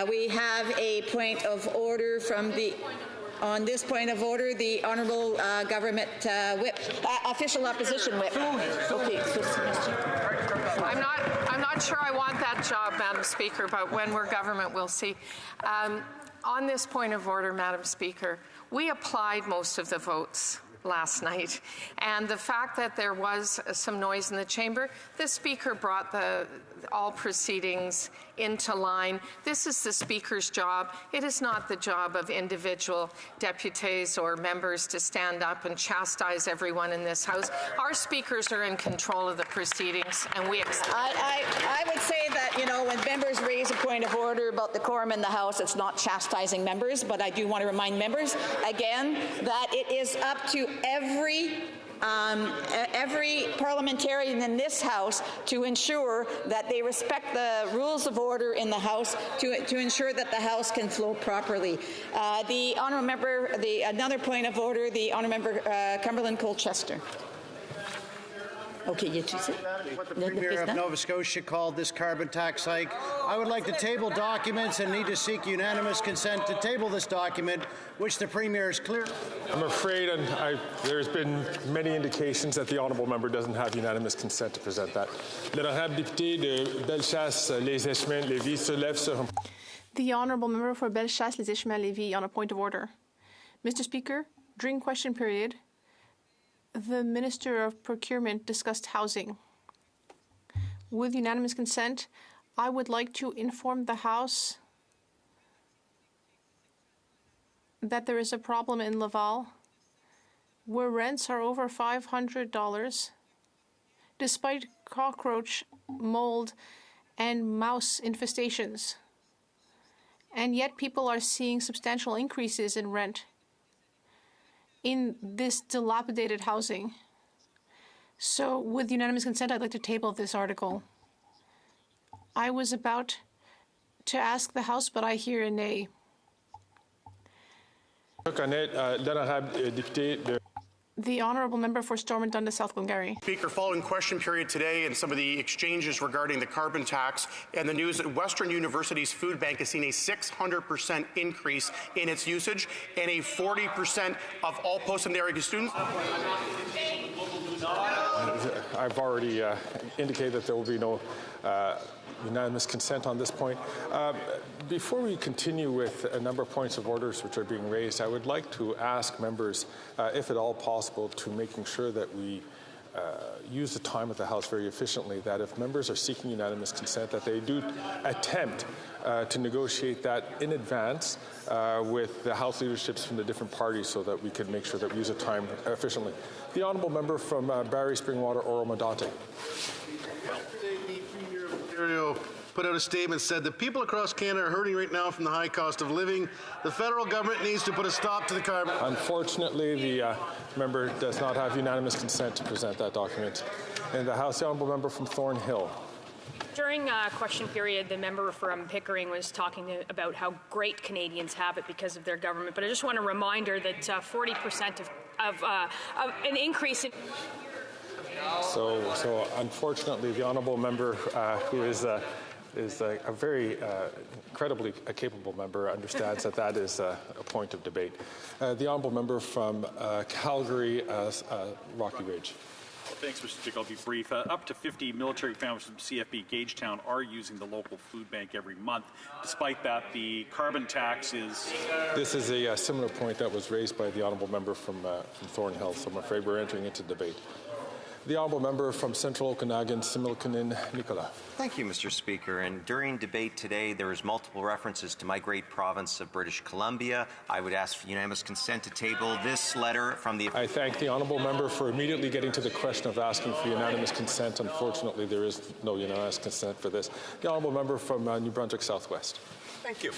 We have a point of order from the. On this point of order, the Honourable Government Whip, Official Opposition Whip. Okay. I'm not sure I want that job, Madam Speaker, but when we're government, we'll see. On this point of order, Madam Speaker, we applied most of the votes last night, and the fact that there was some noise in the chamber, the Speaker brought all proceedings into line. This is the Speaker's job. It is not the job of individual deputies or members to stand up and chastise everyone in this House. Our speakers are in control of the proceedings, and we I would say that, you know, when members raise a point of order about the quorum in the House, it's not chastising members, but I do want to remind members, again, that it is up to every parliamentarian in this House to ensure that they respect the rules of order in the House to ensure that the House can flow properly. The honourable member, another point of order, the honourable member Cumberland Colchester. Okay, you two say. What the Premier of Nova Scotia called this carbon tax hike. I would like to table documents and need to seek unanimous consent to table this document, which the Premier is clear. I'm afraid, and there's been many indications that the honourable member doesn't have unanimous consent to present that. L'honorable député de Bellechasse-les-Échemins-Lévis se lève sur. The honourable member for Bellechasse-les-Échemins-Lévis on a point of order. Mr. Speaker, during question period, the Minister of Procurement discussed housing. With unanimous consent, I would like to inform the House that there is a problem in Laval where rents are over $500 despite cockroach, mold, and mouse infestations. And yet people are seeing substantial increases in rent in this dilapidated housing. So with unanimous consent, I'd like to table this article. I was about to ask the House, but I hear a nay. The honourable member for Stormont Dundas, South Glengarry. Speaker, following question period today and some of the exchanges regarding the carbon tax and the news that Western University's food bank has seen a 600% increase in its usage and a 40% of all post-secondary students. I've already indicated that there will be no unanimous consent on this point. Before we continue with a number of points of orders which are being raised, I would like to ask members, if at all possible, to making sure that we use the time of the House very efficiently, that if members are seeking unanimous consent, that they do attempt to negotiate that in advance with the House leaderships from the different parties so that we can make sure that we use the time efficiently. The honourable member from Barrie Springwater, Oro-Medonte. The Premier of Ontario put out a statement, said that people across Canada are hurting right now from the high cost of living. The federal government needs to put a stop to the carbon. Unfortunately, the member does not have unanimous consent to present that document. In the House, the honourable member from Thornhill. During question period, the member from Pickering was talking about how great Canadians have it because of their government. But I just want a reminder that 40% of an increase in... So unfortunately, the honourable member, who is a very incredibly capable member, understands that that is a point of debate. The honourable member from Calgary, Rocky Ridge. Well, thanks, Mr. Speaker. I'll be brief. Up to 50 military families from CFB Gagetown are using the local food bank every month. Despite that, the carbon tax is... This is a similar point that was raised by the honourable member from Thornhill, so I'm afraid we're entering into debate. The honourable member from Central Okanagan, Similkameen, Nicola. Thank you, Mr. Speaker. And during debate today, there was multiple references to my great province of British Columbia. I would ask for unanimous consent to table this letter from the... I thank the honourable member for immediately getting to the question of asking for unanimous consent. Unfortunately, there is no unanimous consent for this. The honourable member from New Brunswick Southwest. Thank you.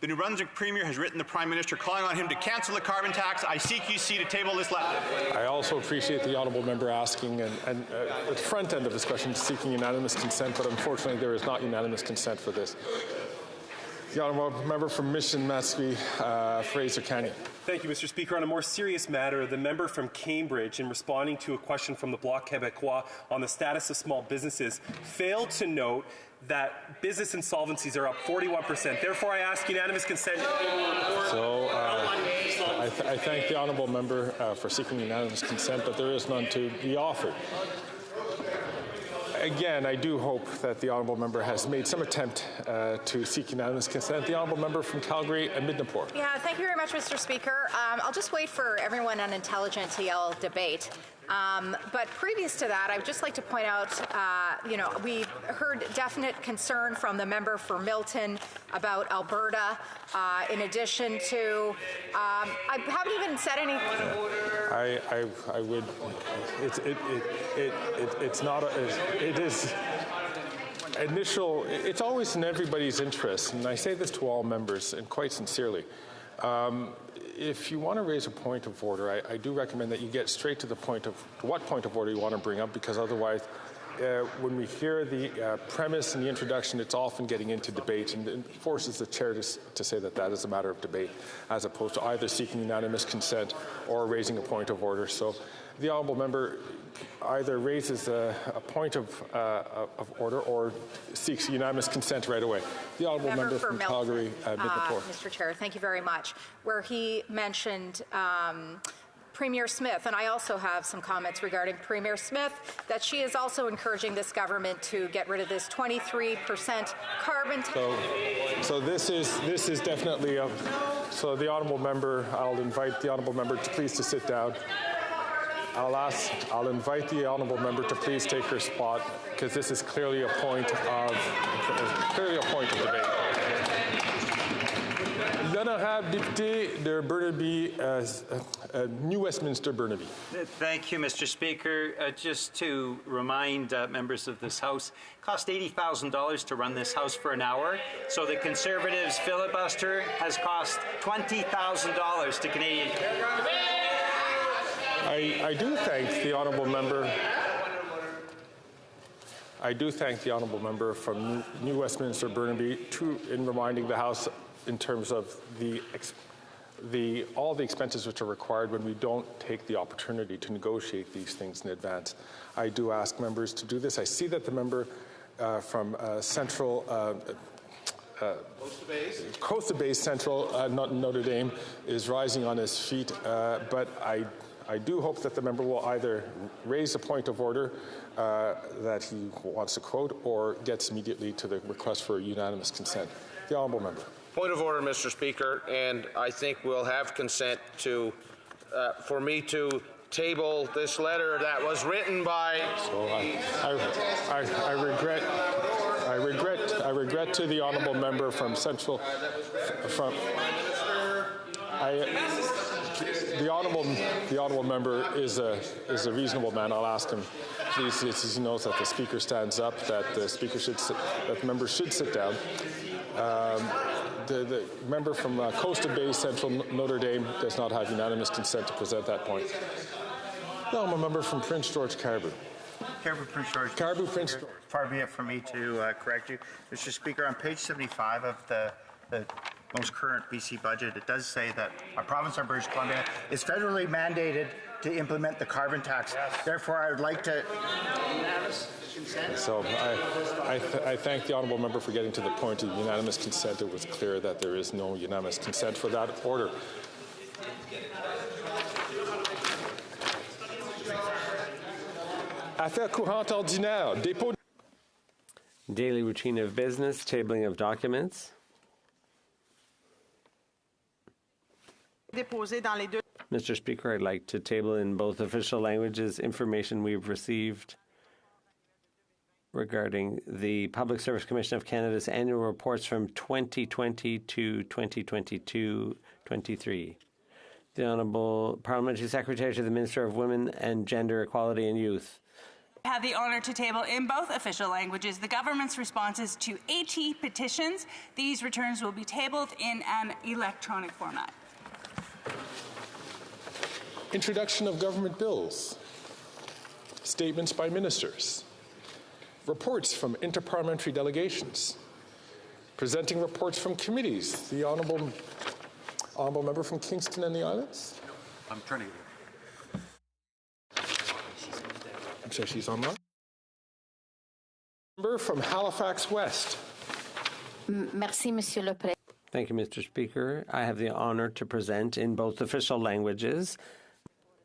The New Brunswick Premier has written the Prime Minister calling on him to cancel the carbon tax. I seek UC to table this letter. I also appreciate the honourable member asking and at the front end of this question seeking unanimous consent, but unfortunately there is not unanimous consent for this. The honourable member from Mission Matsui, Fraser Canyon. Thank you, Mr. Speaker. On a more serious matter, the member from Cambridge, in responding to a question from the Bloc Québécois on the status of small businesses, failed to note that business insolvencies are up 41%. Therefore, I ask unanimous consent. So I thank the honourable member for seeking unanimous consent, but there is none to be offered. Again, I do hope that the honourable member has made some attempt to seek unanimous consent. The honourable member from Calgary and Midnapore. Yeah, thank you very much, Mr. Speaker. I'll just wait for everyone on intelligent TL debate. But previous to that, I would just like to point out, we heard definite concern from the member for Milton about Alberta. In addition to, I haven't even said anything. I would. It's not. It is. It's always in everybody's interest, and I say this to all members, and quite sincerely. If you want to raise a point of order, I do recommend that you get straight to the point of what point of order you want to bring up, because otherwise, when we hear the premise and the introduction, it's often getting into debate, and it forces the chair to say that that is a matter of debate, as opposed to either seeking unanimous consent or raising a point of order. So the honourable member either raises a point of order or seeks unanimous consent right away. The honourable member from Calgary, Midnapore. Mr. Chair, thank you very much. Where he mentioned Premier Smith, and I also have some comments regarding Premier Smith, that she is also encouraging this government to get rid of this 23% carbon tax. So this is definitely so the honourable member. I'll invite the honourable member to please to sit down. I'll invite the honourable member to please take her spot, because this is clearly a point of debate. L'honorable député de Burnaby, New Westminster, Burnaby. Thank you, Mr. Speaker. Just to remind members of this House, it cost $80,000 to run this House for an hour. So the Conservatives' filibuster has cost $20,000 to Canadians. I do thank the honourable member. I do thank the honourable member from New Westminster, Burnaby, in reminding the House in terms of all the expenses which are required when we don't take the opportunity to negotiate these things in advance. I do ask members to do this. I see that the member from Central. Coast Bay Central, not Notre Dame, is rising on his feet, but I do hope that the member will either raise a point of order that he wants to quote or gets immediately to the request for unanimous consent. The honourable member. Point of order, Mr. Speaker, and I think we'll have consent to, for me to table this letter that was written by. So I regret to the honourable member from Central. The honourable member is a reasonable man. I'll ask him, please, he knows that the speaker stands up, that the member should sit down. The member from Costa Bay Central Notre Dame does not have unanimous consent to present that point. The honourable member from Prince George Caribou. Caribou Prince George. Caribou Prince George. Far be it from me to correct you. Mr. Speaker, on page 75 of the most current BC budget, it does say that our province of British Columbia is federally mandated to implement the carbon tax. Therefore, I would like to... So I thank the honourable member for getting to the point of unanimous consent. It was clear that there is no unanimous consent for that order. Affaire courante ordinaire, dépôt. Daily routine of business, tabling of documents. Mr. Speaker, I'd like to table in both official languages information we've received regarding the Public Service Commission of Canada's annual reports from 2020 to 2022-23. The Honourable Parliamentary Secretary to the Minister of Women and Gender Equality and Youth. I have the honour to table in both official languages the government's responses to 80 petitions. These returns will be tabled in an electronic format. Introduction of government bills. Statements by ministers. Reports from interparliamentary delegations. Presenting reports from committees. The honourable member from Kingston and the Islands. I'm trying to get I'm sure she's online. Member from Halifax West. Merci, Monsieur le Président. Thank you, Mr. Speaker. I have the honour to present in both official languages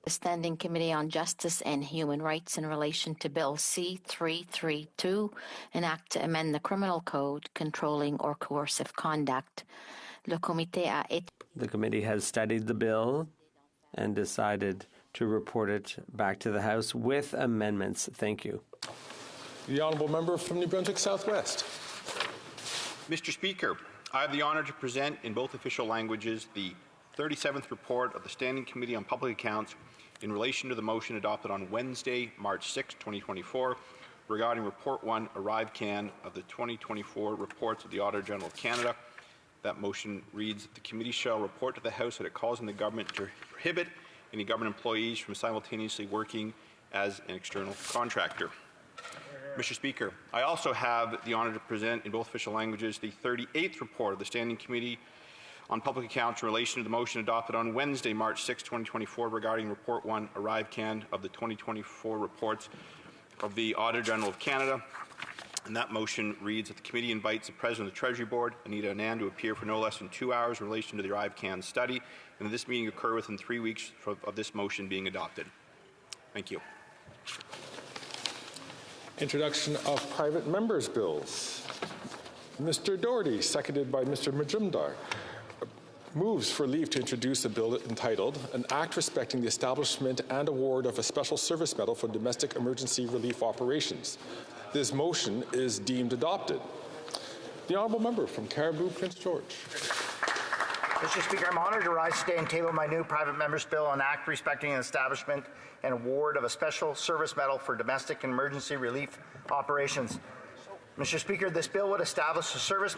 The Standing Committee on Justice and Human Rights in relation to Bill C-332, an act to amend the Criminal Code controlling or coercive conduct. Le comité a été... The committee has studied the bill and decided to report it back to the House with amendments. Thank you. The honourable member from New Brunswick Southwest. Mr. Speaker, I have the honour to present in both official languages the 37th report of the Standing Committee on Public Accounts in relation to the motion adopted on Wednesday, March 6, 2024, regarding Report 1, ArriveCan, of the 2024 reports of the Auditor General of Canada. That motion reads that the committee shall report to the House that it calls on the government to prohibit any government employees from simultaneously working as an external contractor. Mr. Speaker, I also have the honour to present in both official languages the 38th report of the Standing Committee on Public Accounts in relation to the motion adopted on Wednesday, March 6, 2024, regarding Report 1, ArriveCan, of the 2024 reports of the Auditor General of Canada. And that motion reads that the committee invites the President of the Treasury Board, Anita Anand, to appear for no less than 2 hours in relation to the ArriveCan study, and that this meeting occur within 3 weeks of this motion being adopted. Thank you. Introduction of private members' bills. Mr. Doherty, seconded by Mr. Majumdar, moves for leave to introduce a bill entitled An Act Respecting the Establishment and Award of a Special Service Medal for Domestic Emergency Relief Operations. This motion is deemed adopted. The honourable member from Caribou, Prince George. Mr. Speaker, I'm honoured to rise today and table my new private member's bill, an act respecting an establishment and award of a special service medal for domestic and emergency relief operations. Mr. Speaker, this bill would establish a service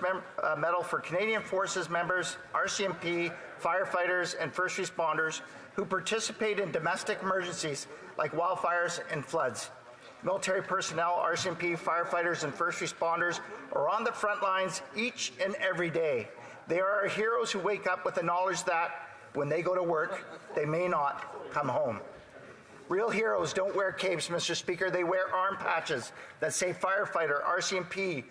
medal for Canadian Forces members, RCMP, firefighters, and first responders who participate in domestic emergencies like wildfires and floods. Military personnel, RCMP, firefighters, and first responders are on the front lines each and every day. They are our heroes who wake up with the knowledge that when they go to work, they may not come home. Real heroes don't wear capes, Mr. Speaker. They wear arm patches that say firefighter, RCMP,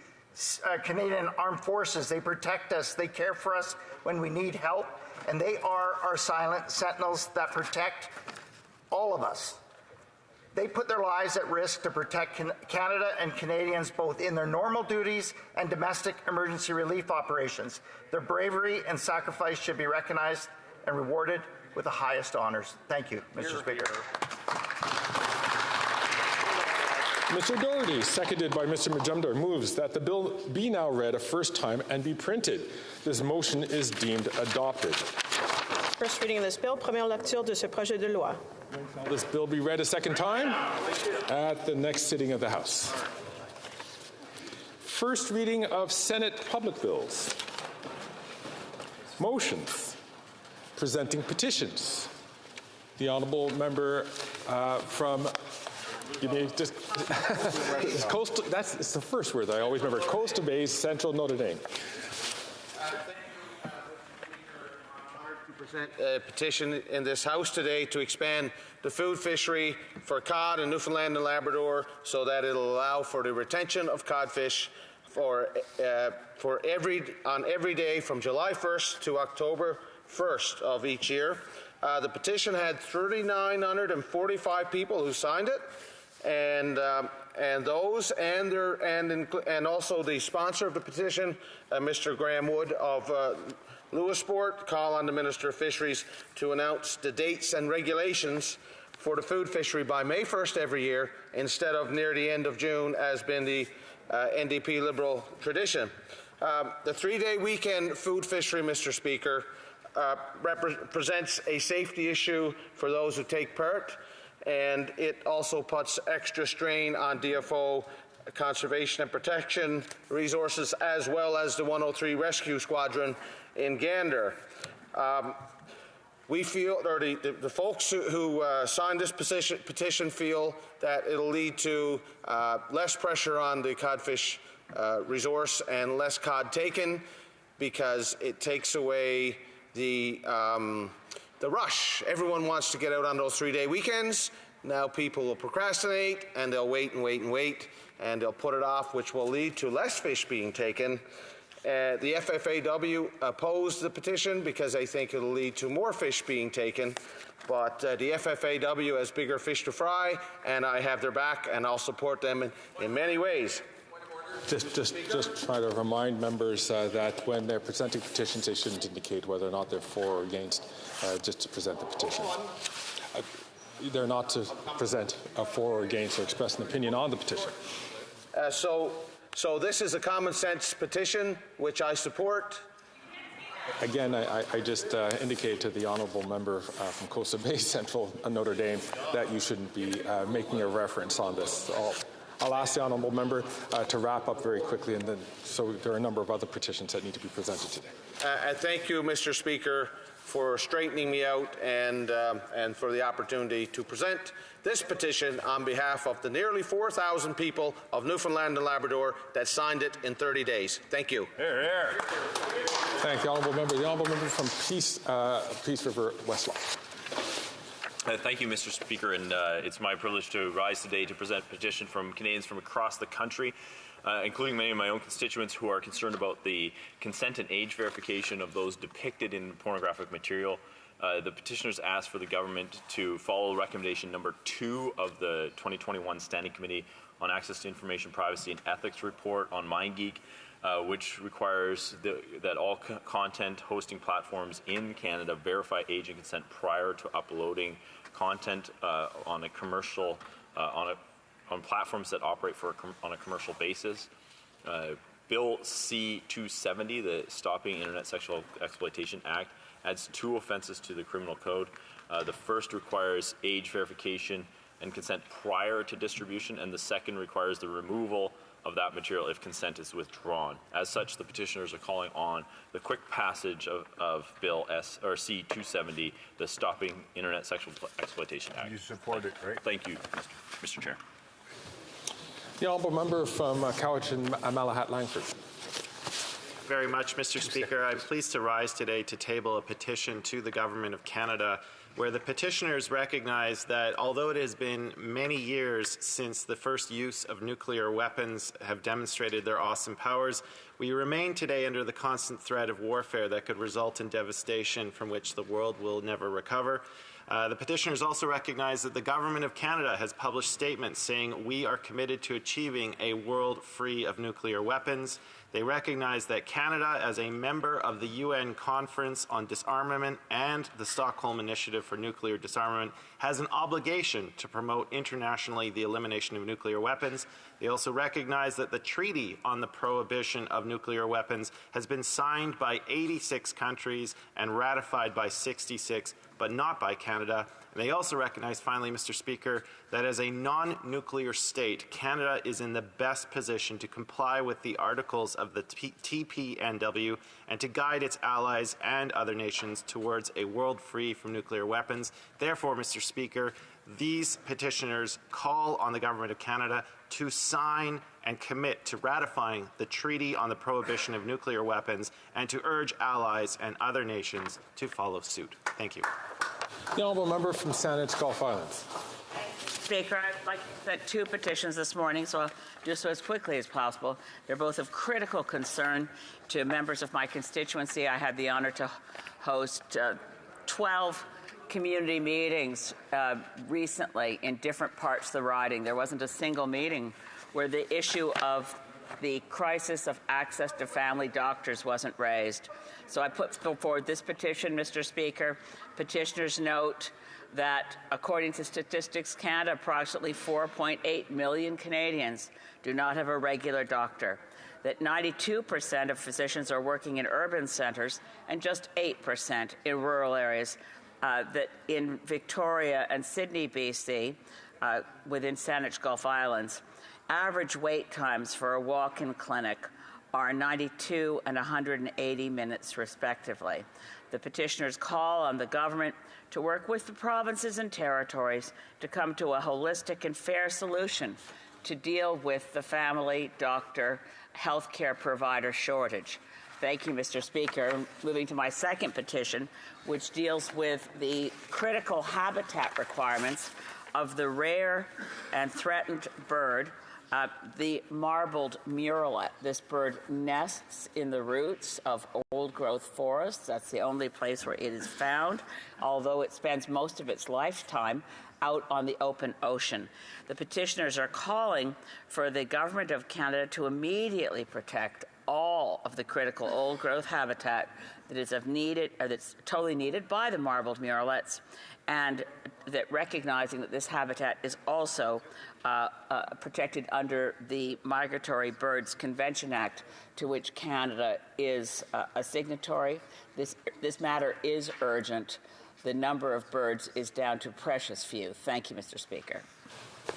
Canadian Armed Forces. They protect us. They care for us when we need help. And they are our silent sentinels that protect all of us. They put their lives at risk to protect Canada and Canadians both in their normal duties and domestic emergency relief operations. Their bravery and sacrifice should be recognized and rewarded with the highest honors. Thank you, Mr. Speaker. Mr. Doherty, seconded by Mr. Majumdar, moves that the bill be now read a first time and be printed. This motion is deemed adopted. First reading of this bill, première lecture de ce projet de loi. This bill be read a second time at the next sitting of the House. First reading of Senate public bills. Motions. Presenting petitions. The honourable member from... Give me just coastal. It's the first word that I always remember. Coastal Bays, Central Notre Dame. To present a petition in this House today to expand the food fishery for cod in Newfoundland and Labrador, so that it'll allow for the retention of codfish on every day from July 1st to October 1st of each year. The petition had 3,945 people who signed it. And those and also the sponsor of the petition, Mr. Graham Wood of Lewisport, call on the Minister of Fisheries to announce the dates and regulations for the food fishery by May 1st every year instead of near the end of June, as been the NDP Liberal tradition. The 3-day weekend food fishery, Mr. Speaker, represents a safety issue for those who take part, and it also puts extra strain on DFO conservation and protection resources, as well as the 103 Rescue Squadron in Gander. We feel, or the folks who signed this petition feel that it'll lead to less pressure on the codfish resource and less cod taken, because it takes away the rush. Everyone wants to get out on those 3-day weekends. Now people will procrastinate, and they'll wait and wait and wait, and they'll put it off, which will lead to less fish being taken. The FFAW opposed the petition because they think it'll lead to more fish being taken, but the FFAW has bigger fish to fry, and I have their back, and I'll support them in many ways. Just try to remind members that when they're presenting petitions, they shouldn't indicate whether or not they're for or against, just to present the petition. They're not to present a for or against or express an opinion on the petition. So this is a common sense petition, which I support. Again, I just indicated to the honourable member from Coastal Bay, Central Notre Dame, that you shouldn't be making a reference on this. I'll ask the honourable member to wrap up very quickly, and then so there are a number of other petitions that need to be presented today. Thank you, Mr. Speaker, for straightening me out and for the opportunity to present this petition on behalf of the nearly 4,000 people of Newfoundland and Labrador that signed it in 30 days. Thank you. Hear, hear. Thank the honourable member. The honourable member from Peace River, Westlaw. Thank you, Mr. Speaker, and it's my privilege to rise today to present a petition from Canadians from across the country, including many of my own constituents who are concerned about the consent and age verification of those depicted in pornographic material. The petitioners asked for the government to follow recommendation number 2 of the 2021 Standing Committee on Access to Information, Privacy and Ethics report on MindGeek, which requires that all content hosting platforms in Canada verify age and consent prior to uploading content on a commercial on platforms that operate on a commercial basis. Bill C-270, the Stopping Internet Sexual Exploitation Act, adds 2 offenses to the criminal code. The first requires age verification and consent prior to distribution, and the second requires the removal of that material if consent is withdrawn. As such, the petitioners are calling on the quick passage of Bill C-270, the Stopping Internet Sexual Exploitation Act. You support it, right? Thank you, Mr. Chair. The honourable member from Cowichan, Malahat Langford. Very much, Mr. Speaker. I'm pleased to rise today to table a petition to the Government of Canada where the petitioners recognize that although it has been many years since the first use of nuclear weapons have demonstrated their awesome powers, we remain today under the constant threat of warfare that could result in devastation from which the world will never recover. The petitioners also recognize that the Government of Canada has published statements saying we are committed to achieving a world free of nuclear weapons. They recognize that Canada, as a member of the UN Conference on Disarmament and the Stockholm Initiative for Nuclear Disarmament, has an obligation to promote internationally the elimination of nuclear weapons. They also recognize that the Treaty on the Prohibition of Nuclear Weapons has been signed by 86 countries and ratified by 66, but not by Canada. And they also recognize, finally, Mr. Speaker, that as a non-nuclear state, Canada is in the best position to comply with the articles of the TPNW and to guide its allies and other nations towards a world free from nuclear weapons. Therefore, Mr. Speaker, these petitioners call on the Government of Canada to sign and commit to ratifying the Treaty on the Prohibition of Nuclear Weapons and to urge allies and other nations to follow suit. Thank you. The honourable member from Saanich Gulf Islands. Speaker, I'd like to present two petitions this morning, so I'll do so as quickly as possible. They're both of critical concern to members of my constituency. I had the honour to host 12 community meetings recently in different parts of the riding. There wasn't a single meeting where the issue of the crisis of access to family doctors wasn't raised. So I put forward this petition, Mr. Speaker. Petitioners note that, according to Statistics Canada, approximately 4.8 million Canadians do not have a regular doctor, that 92% of physicians are working in urban centres and just 8% in rural areas, that in Victoria and Sydney, BC, within Saanich Gulf Islands, average wait times for a walk-in clinic are 92 and 180 minutes, respectively. The petitioners call on the government to work with the provinces and territories to come to a holistic and fair solution to deal with the family doctor healthcare provider shortage. Thank you, Mr. Speaker. Moving to my second petition, which deals with the critical habitat requirements of the rare and threatened bird, the marbled murrelet. This bird nests in the roots of old-growth forests. That's the only place where it is found, although it spends most of its lifetime out on the open ocean. The petitioners are calling for the Government of Canada to immediately protect all of the critical old-growth habitat that is that's totally needed by the marbled murrelets, and that recognizing that this habitat is also protected under the Migratory Birds Convention Act, to which Canada is a signatory. This matter is urgent. The number of birds is down to precious few. Thank you, Mr. Speaker.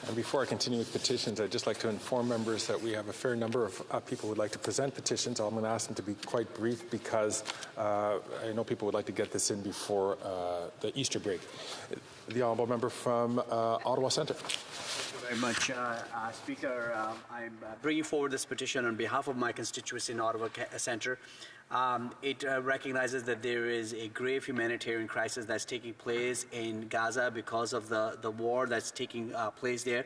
And before I continue with petitions, I'd just like to inform members that we have a fair number of people who would like to present petitions. I'm going to ask them to be quite brief because I know people would like to get this in before the Easter break. The honourable member from Ottawa Centre. Thank you very much, Speaker. I'm bringing forward this petition on behalf of my constituency in Ottawa Centre. It recognizes that there is a grave humanitarian crisis that's taking place in Gaza because of the war that's taking place there.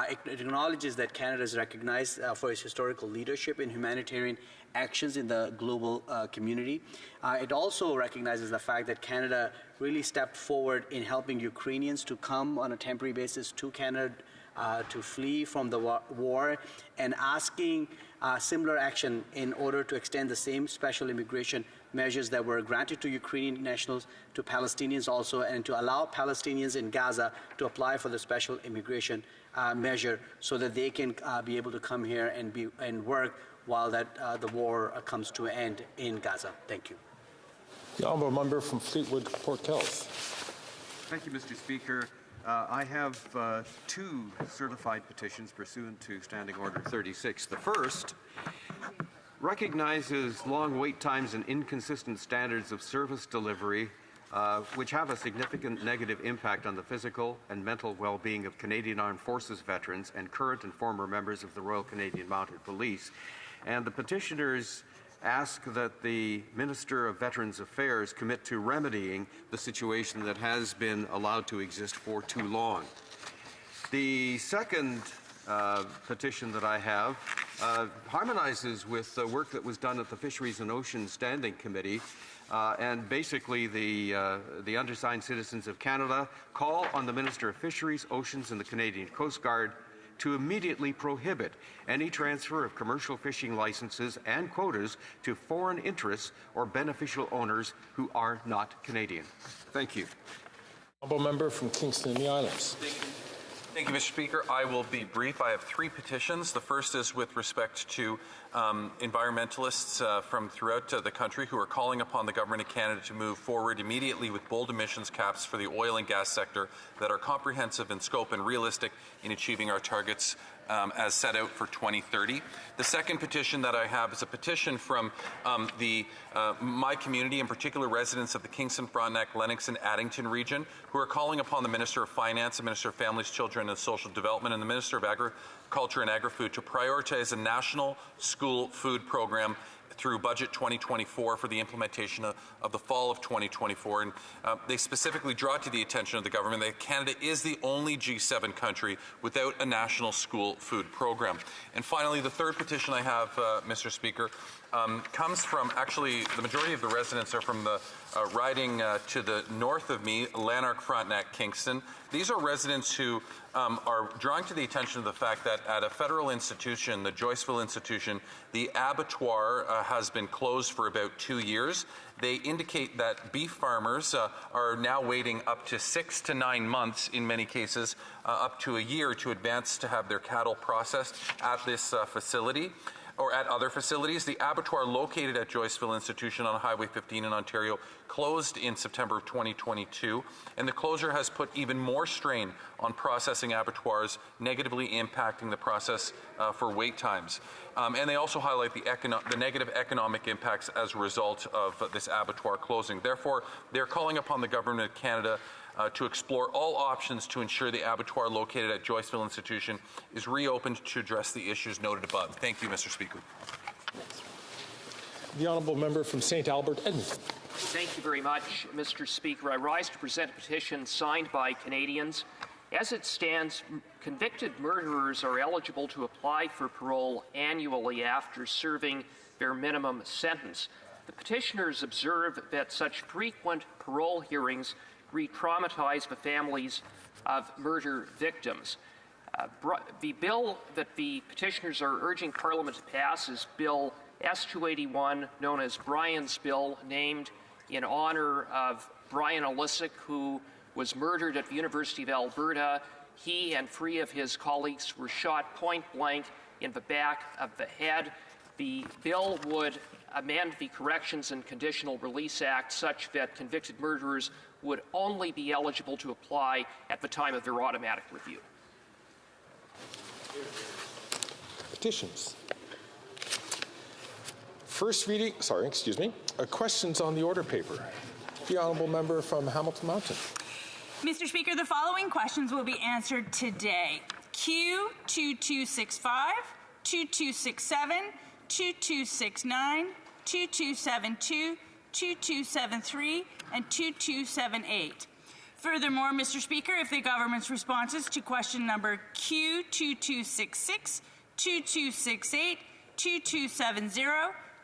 It acknowledges that Canada is recognized for its historical leadership in humanitarian actions in the global community. It also recognizes the fact that Canada really stepped forward in helping Ukrainians to come on a temporary basis to Canada to flee from the war, and asking similar action in order to extend the same special immigration measures that were granted to Ukrainian nationals to Palestinians also, and to allow Palestinians in Gaza to apply for the special immigration measure so that they can be able to come here and work while the war comes to an end in Gaza. Thank you. The honourable member from Fleetwood, Port Kells. Thank you, Mr. Speaker. I have two certified petitions pursuant to Standing Order 36. The first recognizes long wait times and inconsistent standards of service delivery, which have a significant negative impact on the physical and mental well-being of Canadian Armed Forces veterans and current and former members of the Royal Canadian Mounted Police. And the petitioners ask that the Minister of Veterans Affairs commit to remedying the situation that has been allowed to exist for too long. The second petition that I have harmonizes with the work that was done at the Fisheries and Oceans Standing Committee. And basically, the undersigned citizens of Canada call on the Minister of Fisheries, Oceans and the Canadian Coast Guard to immediately prohibit any transfer of commercial fishing licenses and quotas to foreign interests or beneficial owners who are not Canadian. Thank you. Honourable member from Kingston and the Islands. Thank you, Mr. Speaker. I will be brief. I have 3 petitions. The first is with respect to environmentalists from throughout the country who are calling upon the Government of Canada to move forward immediately with bold emissions caps for the oil and gas sector that are comprehensive in scope and realistic in achieving our targets as set out for 2030. The second petition that I have is a petition from my community, in particular residents of the Kingston, Frontenac, Lennox and Addington region, who are calling upon the Minister of Finance, the Minister of Families, Children and Social Development and the Minister of Agriculture and Agri-Food to prioritize a national school food program through Budget 2024 for the implementation of the fall of 2024. And they specifically draw to the attention of the government that Canada is the only G7 country without a national school food program. And finally, the third petition I have, Mr. Speaker, comes from, actually, the majority of the residents are from the riding to the north of me, Lanark, Frontenac, Kingston. These are residents who are drawing to the attention of the fact that at a federal institution, the Joyceville Institution, the abattoir has been closed for about 2 years. They indicate that beef farmers are now waiting up to 6 to 9 months, in many cases, up to a year to advance to have their cattle processed at this facility or at other facilities. The abattoir located at Joyceville Institution on Highway 15 in Ontario closed in September of 2022, and the closure has put even more strain on processing abattoirs, negatively impacting the process for wait times. And they also highlight the negative economic impacts as a result of this abattoir closing. Therefore, they're calling upon the Government of Canada to explore all options to ensure the abattoir located at Joyceville Institution is reopened to address the issues noted above. Thank you, Mr. Speaker. The honourable member from St. Albert, Edmonton. Thank you very much, Mr. Speaker. I rise to present a petition signed by Canadians. As it stands, convicted murderers are eligible to apply for parole annually after serving their minimum sentence. The petitioners observe that such frequent parole hearings re-traumatize the families of murder victims. The bill that the petitioners are urging Parliament to pass is Bill S-281, known as Brian's Bill, named in honor of Brian Olisic, who was murdered at the University of Alberta. He and 3 of his colleagues were shot point blank in the back of the head. The bill would amend the Corrections and Conditional Release Act such that convicted murderers would only be eligible to apply at the time of their automatic review. Petitions. First reading, questions on the order paper. The honourable member from Hamilton Mountain. Mr. Speaker, the following questions will be answered today. Q 2265, 2267, 2269, 2272, 2273, and 2278. Furthermore, Mr. Speaker, if the government's responses to question number Q 2266, 2268, 2270,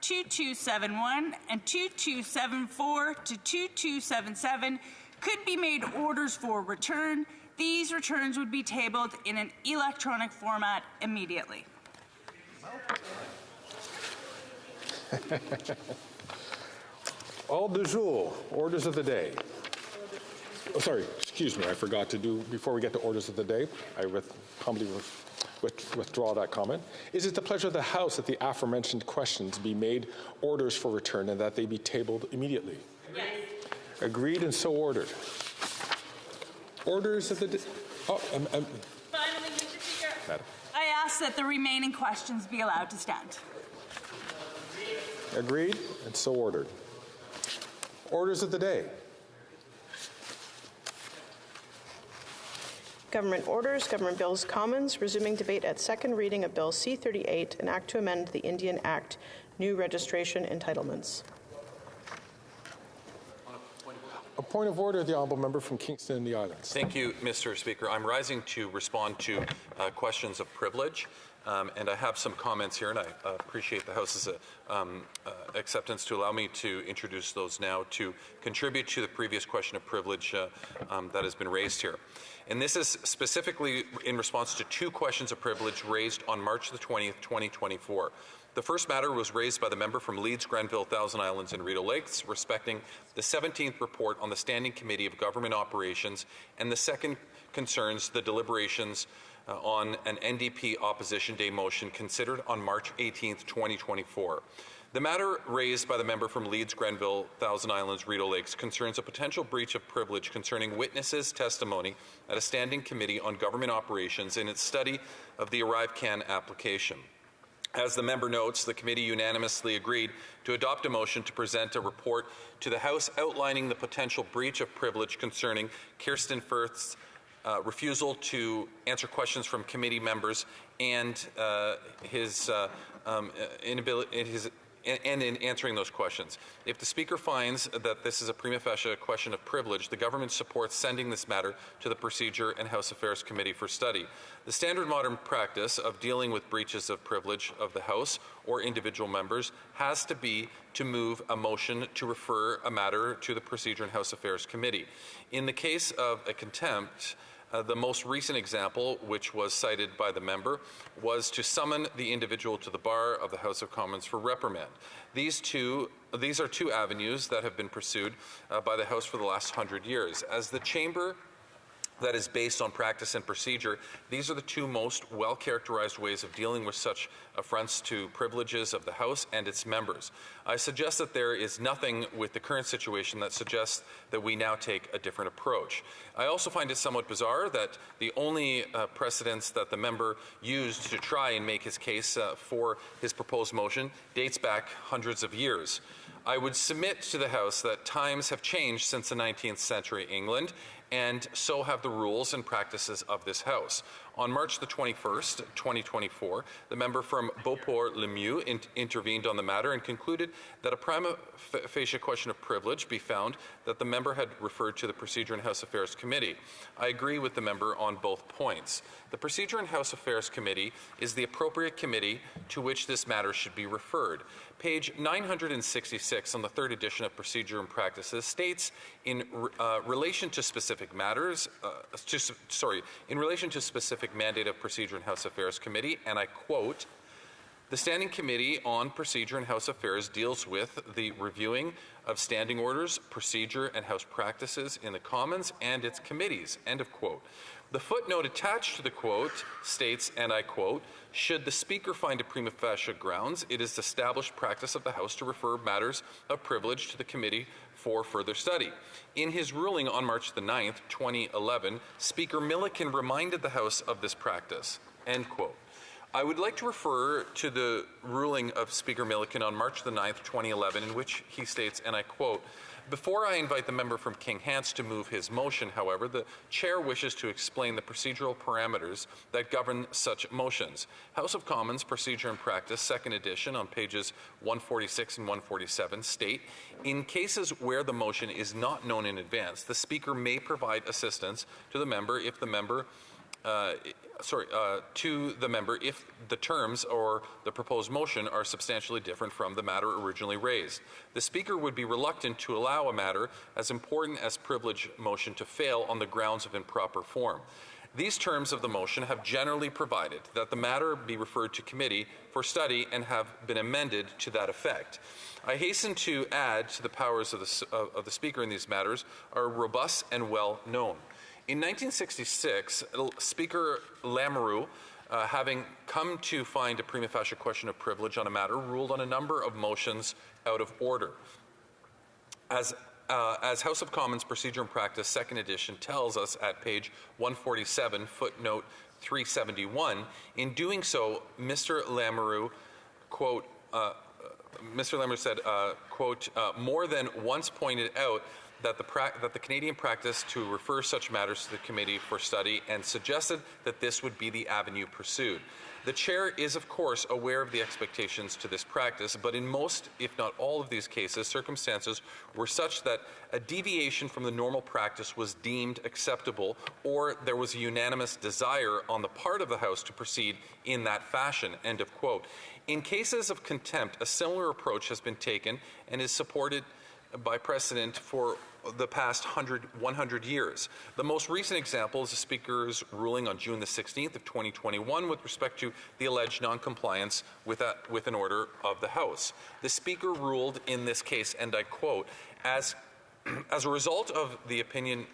2271, and 2274 to 2277 could be made orders for return, these returns would be tabled in an electronic format immediately. Ordre du jour, orders of the day. Oh, sorry, excuse me, I forgot to do, before we get to orders of the day, I humbly withdraw that comment. Is it the pleasure of the House that the aforementioned questions be made orders for return and that they be tabled immediately? Yes. Agreed and so ordered. Orders of the day. Finally, Mr. Speaker, Madam. I ask that the remaining questions be allowed to stand. Agreed and so ordered. Orders of the day. Government orders, government bills, commons, resuming debate at second reading of Bill C-38, an act to amend the Indian Act, new registration entitlements. A point of order, the honourable member from Kingston and the Islands. Thank you, Mr. Speaker. I'm rising to respond to questions of privilege. And I have some comments here, and I appreciate the House's acceptance to allow me to introduce those now to contribute to the previous question of privilege that has been raised here. And this is specifically in response to two questions of privilege raised on March the 20th, 2024. The first matter was raised by the member from Leeds, Grenville, Thousand Islands, and Rideau Lakes, respecting the 17th report on the Standing Committee of Government Operations, and the second concerns the deliberations on an NDP Opposition Day motion considered on March 18th, 2024. The matter raised by the member from Leeds, Grenville, Thousand Islands, Rideau Lakes concerns a potential breach of privilege concerning witnesses' testimony at a Standing Committee on Government Operations in its study of the ArriveCAN application. As the member notes, the committee unanimously agreed to adopt a motion to present a report to the House outlining the potential breach of privilege concerning Kirsten Firth's refusal to answer questions from committee members and his inability, and in answering those questions. If the Speaker finds that this is a prima facie a question of privilege, the government supports sending this matter to the Procedure and House Affairs Committee for study. The standard modern practice of dealing with breaches of privilege of the House or individual members has to be to move a motion to refer a matter to the Procedure and House Affairs Committee. In the case of a contempt, the most recent example, which was cited by the member, was to summon the individual to the bar of the House of Commons for reprimand. These are two avenues that have been pursued by the House for the last 100 years. As the chamber that is based on practice and procedure, these are the two most well-characterized ways of dealing with such affronts to privileges of the House and its members. I suggest that there is nothing with the current situation that suggests that we now take a different approach. I also find it somewhat bizarre that the only precedents that the member used to try and make his case for his proposed motion dates back hundreds of years. I would submit to the House that times have changed since the 19th century England, and so have the rules and practices of this House. On March the 21st, 2024, the member from Beauport-Lemieux intervened on the matter and concluded that a prima facie question of privilege be found that the member had referred to the Procedure and House Affairs Committee. I agree with the member on both points. The Procedure and House Affairs Committee is the appropriate committee to which this matter should be referred. Page 966 on the third edition of Procedure and Practices states, in relation to specific matters, in relation to specific mandate of Procedure and House Affairs Committee, and I quote, "The Standing Committee on Procedure and House Affairs deals with the reviewing of standing orders, procedure, and House practices in the Commons and its committees," end of quote. The footnote attached to the quote states, and I quote, "Should the Speaker find a prima facie grounds, it is established practice of the House to refer matters of privilege to the committee for further study." In his ruling on March the 9th, 2011, Speaker Milliken reminded the House of this practice, end quote. I would like to refer to the ruling of Speaker Milliken on March the 9th, 2011, in which he states, and I quote, "Before I invite the member from King Hants to move his motion, however, the Chair wishes to explain the procedural parameters that govern such motions. House of Commons Procedure and Practice, second edition, on pages 146 and 147 state, in cases where the motion is not known in advance, the Speaker may provide assistance to the member if the member if the terms or the proposed motion are substantially different from the matter originally raised. The Speaker would be reluctant to allow a matter as important as privilege motion to fail on the grounds of improper form. These terms of the motion have generally provided that the matter be referred to committee for study and have been amended to that effect. I hasten to add to the powers of the Speaker in these matters are robust and well known. In 1966, Speaker Lamoureux, having come to find a prima facie question of privilege on a matter, ruled on a number of motions out of order. As House of Commons Procedure and Practice, second edition, tells us at page 147, footnote 371, in doing so, Mr. Lamoureux, quote, Mr. Lamoureux said, quote, "more than once pointed out that the Canadian practice to refer such matters to the committee for study and suggested that this would be the avenue pursued. The Chair is, of course, aware of the expectations to this practice, but in most, if not all of these cases, circumstances were such that a deviation from the normal practice was deemed acceptable, or there was a unanimous desire on the part of the House to proceed in that fashion, end of quote. In cases of contempt, a similar approach has been taken and is supported by precedent for the past 100 years. The most recent example is the Speaker's ruling on June the 16th of 2021 with respect to the alleged noncompliance with an order of the House. The Speaker ruled in this case, and I quote, as a result, in the opinion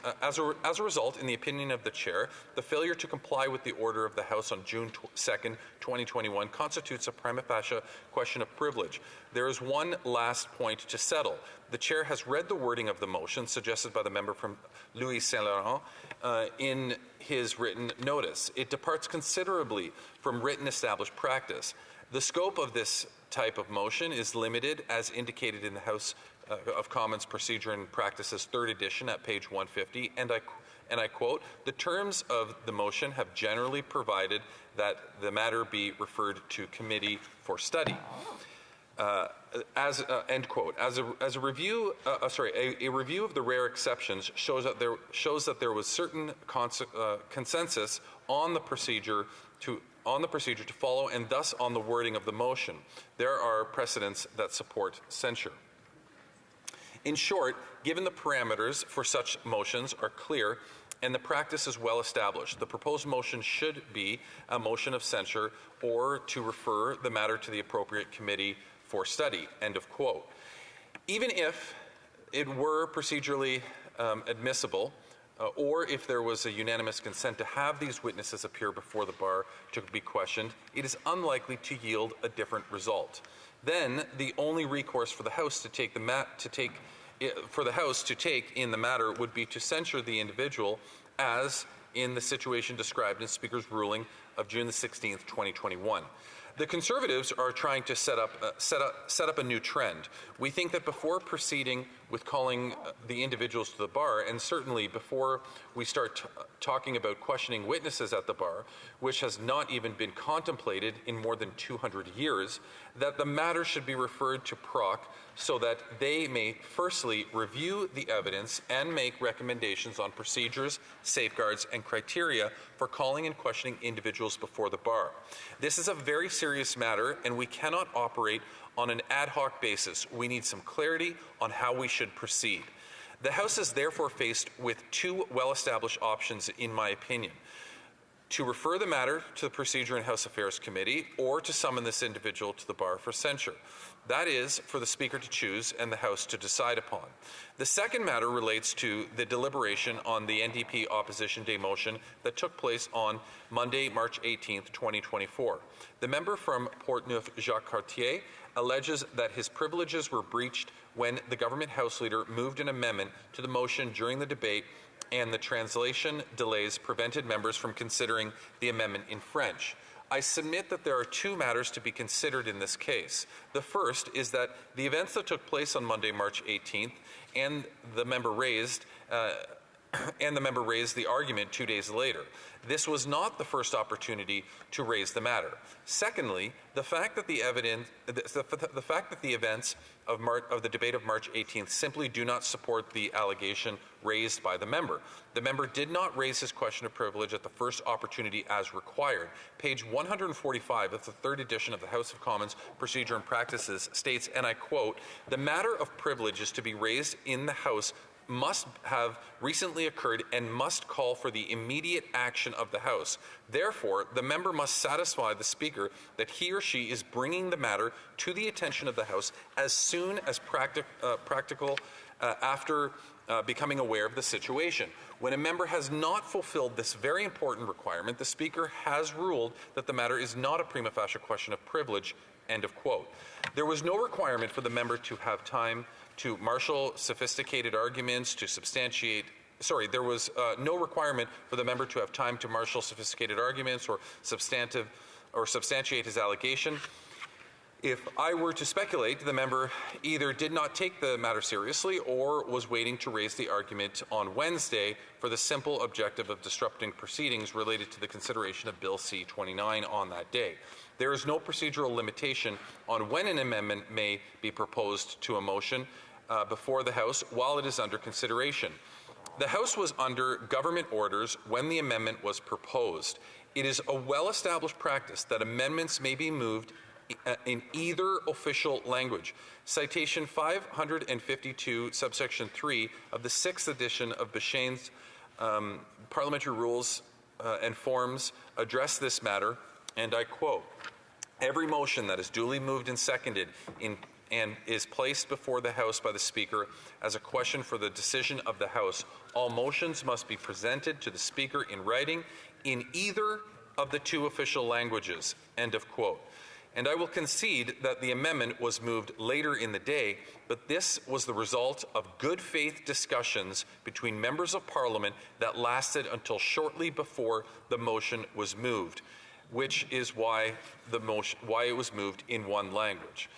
of the Chair, the failure to comply with the order of the House on June 2nd, 2021 constitutes a prima facie question of privilege. There is one last point to settle. The Chair has read the wording of the motion suggested by the member from Louis Saint Laurent in his written notice. It departs considerably from written established practice. The scope of this type of motion is limited as indicated in the House of Commons Procedure and Practices 3rd edition at page 150, and I quote, "The terms of the motion have generally provided that the matter be referred to committee for study." End quote. A review of the rare exceptions shows that there was certain consensus on the procedure to follow, and thus on the wording of the motion. There are precedents that support censure. In short, given the parameters for such motions are clear and the practice is well established, the proposed motion should be a motion of censure or to refer the matter to the appropriate committee for study, end of quote. Even if it were procedurally admissible, or if there was a unanimous consent to have these witnesses appear before the bar to be questioned, it is unlikely to yield a different result. Then the only recourse for the House to take in the matter would be to censure the individual, as in the situation described in Speaker's ruling of June the 16th, 2021. The Conservatives are trying to set up a new trend. We think that before proceeding with calling the individuals to the bar, and certainly before we start talking about questioning witnesses at the bar, which has not even been contemplated in more than 200 years, that the matter should be referred to PROC so that they may firstly review the evidence and make recommendations on procedures, safeguards, and criteria for calling and questioning individuals before the bar. This is a very serious matter, and we cannot operate on an ad hoc basis. We need some clarity on how we should proceed. The House is therefore faced with two well-established options, in my opinion: to refer the matter to the Procedure and House Affairs Committee, or to summon this individual to the bar for censure. That is for the Speaker to choose and the House to decide upon. The second matter relates to the deliberation on the NDP Opposition Day motion that took place on Monday, March 18th, 2024. The member from Portneuf, Jacques Cartier, alleges that his privileges were breached when the government House Leader moved an amendment to the motion during the debate, and the translation delays prevented members from considering the amendment in French. I submit that there are two matters to be considered in this case. The first is that the events that took place on Monday, March 18th, and the member raised the argument 2 days later. This was not the first opportunity to raise the matter. Secondly, the fact that the events of the debate of March 18th simply do not support the allegation raised by the member. The member did not raise his question of privilege at the first opportunity as required. Page 145 of the 3rd edition of the House of Commons Procedure and Practices states, and I quote, "The matter of privilege is to be raised in the House must have recently occurred and must call for the immediate action of the House. Therefore, the member must satisfy the Speaker that he or she is bringing the matter to the attention of the House as soon as practical after becoming aware of the situation. When a member has not fulfilled this very important requirement, the Speaker has ruled that the matter is not a prima facie question of privilege," end of quote. There was no requirement for the member to have time to marshal sophisticated arguments to substantiate. There was no requirement for the member to have time to marshal sophisticated arguments or substantiate his allegation. If I were to speculate, the member either did not take the matter seriously or was waiting to raise the argument on Wednesday for the simple objective of disrupting proceedings related to the consideration of Bill C-29 on that day. There is no procedural limitation on when an amendment may be proposed to a motion before the House while it is under consideration. The House was under government orders when the amendment was proposed. It is a well-established practice that amendments may be moved in either official language. Citation 552, subsection 3 of the 6th edition of Bashane's Parliamentary Rules and Forms address this matter, and I quote, "Every motion that is duly moved and seconded and is placed before the House by the Speaker as a question for the decision of the House, all motions must be presented to the Speaker in writing in either of the two official languages," end of quote. And I will concede that the amendment was moved later in the day, but this was the result of good faith discussions between members of Parliament that lasted until shortly before the motion was moved, which is why it was moved in one language.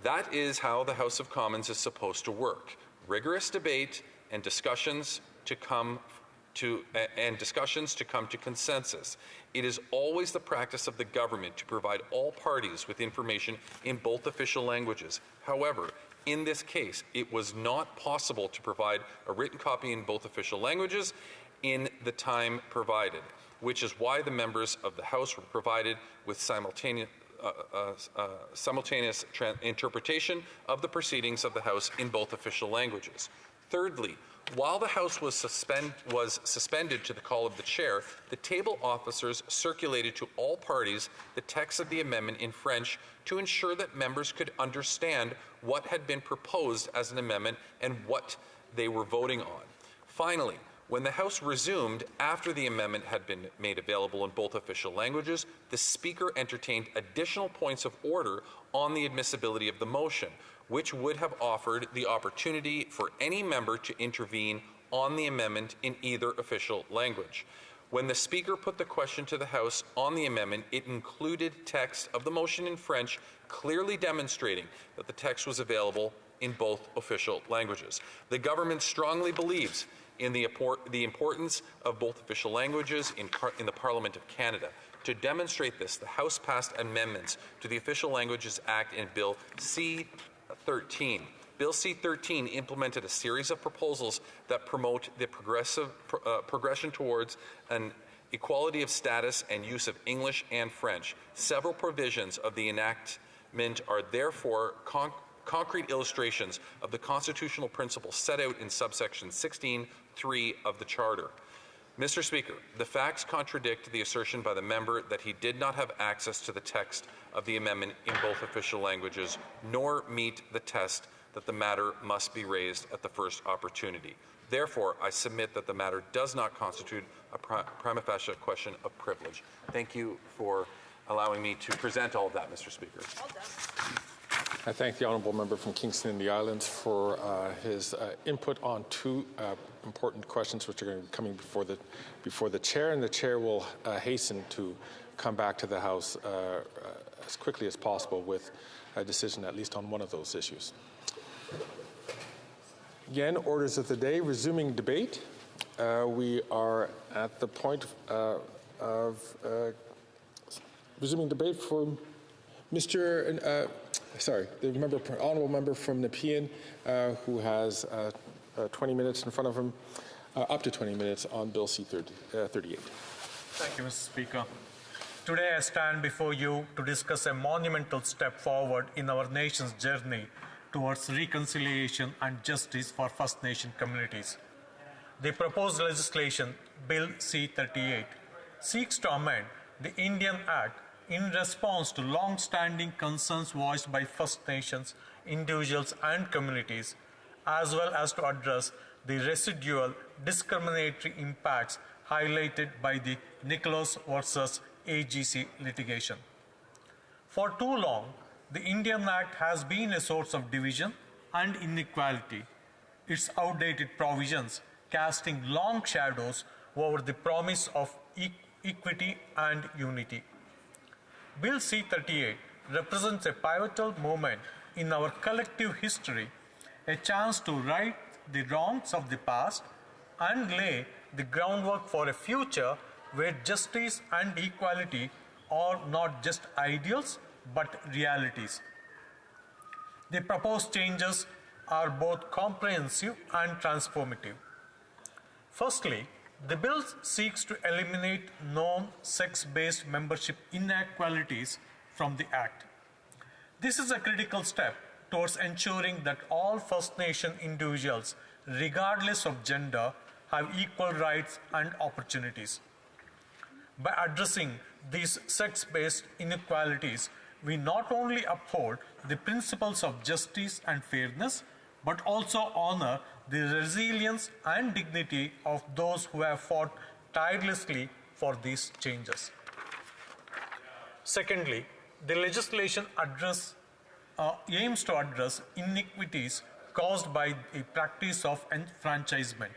That is how the House of Commons is supposed to work. Rigorous debate and discussions to come to consensus. It is always the practice of the government to provide all parties with information in both official languages. However, in this case, it was not possible to provide a written copy in both official languages in the time provided, which is why the members of the House were provided with simultaneous interpretation of the proceedings of the House in both official languages. Thirdly, while the House was suspended to the call of the chair, the table officers circulated to all parties the text of the amendment in French to ensure that members could understand what had been proposed as an amendment and what they were voting on. Finally, when the House resumed after the amendment had been made available in both official languages, the Speaker entertained additional points of order on the admissibility of the motion, which would have offered the opportunity for any member to intervene on the amendment in either official language. When the Speaker put the question to the House on the amendment, it included text of the motion in French, clearly demonstrating that the text was available in both official languages. The government strongly believes in the importance of both official languages in the Parliament of Canada. To demonstrate this, the House passed amendments to the Official Languages Act in Bill C-13. Bill C-13 implemented a series of proposals that promote the progression towards an equality of status and use of English and French. Several provisions of the enactment are therefore concrete illustrations of the constitutional principles set out in subsection 16(3) of the Charter. Mr. Speaker, the facts contradict the assertion by the member that he did not have access to the text of the amendment in both official languages, nor meet the test that the matter must be raised at the first opportunity. Therefore, I submit that the matter does not constitute a prima facie question of privilege. Thank you for allowing me to present all of that, Mr. Speaker. Well done. I thank the honourable member from Kingston and the Islands for his input on two important questions which are going to be coming before the chair, and the chair will hasten to come back to the House as quickly as possible with a decision at least on one of those issues. Again, orders of the day, resuming debate. We are at the point of resuming debate for the honourable member from Nepean, who has 20 minutes in front of him, up to 20 minutes on Bill C-38. Thank you, Mr. Speaker. Today I stand before you to discuss a monumental step forward in our nation's journey towards reconciliation and justice for First Nation communities. The proposed legislation, Bill C-38, seeks to amend the Indian Act in response to long-standing concerns voiced by First Nations, individuals and communities, as well as to address the residual discriminatory impacts highlighted by the Nicholas versus AGC litigation. For too long, the Indian Act has been a source of division and inequality, its outdated provisions casting long shadows over the promise of equity and unity. Bill C-38 represents a pivotal moment in our collective history, a chance to right the wrongs of the past and lay the groundwork for a future where justice and equality are not just ideals but realities. The proposed changes are both comprehensive and transformative. Firstly, the bill seeks to eliminate known sex-based membership inequalities from the Act. This is a critical step towards ensuring that all First Nation individuals, regardless of gender, have equal rights and opportunities. By addressing these sex-based inequalities, we not only uphold the principles of justice and fairness, but also honor the resilience and dignity of those who have fought tirelessly for these changes. Secondly, the legislation aims to address inequities caused by the practice of enfranchisement.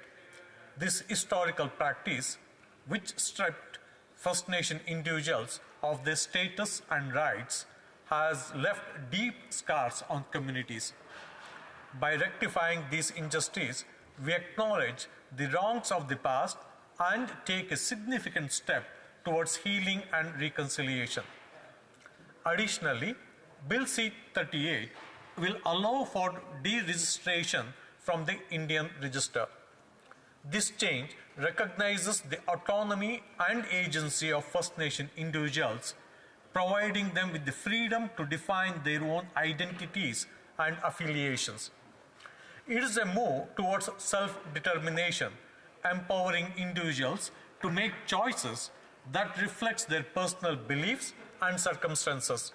This historical practice, which stripped First Nation individuals of their status and rights, has left deep scars on communities. By rectifying these injustices, we acknowledge the wrongs of the past and take a significant step towards healing and reconciliation. Additionally, Bill C-38 will allow for deregistration from the Indian Register. This change recognizes the autonomy and agency of First Nation individuals, providing them with the freedom to define their own identities and affiliations. It is a move towards self-determination, empowering individuals to make choices that reflect their personal beliefs and circumstances.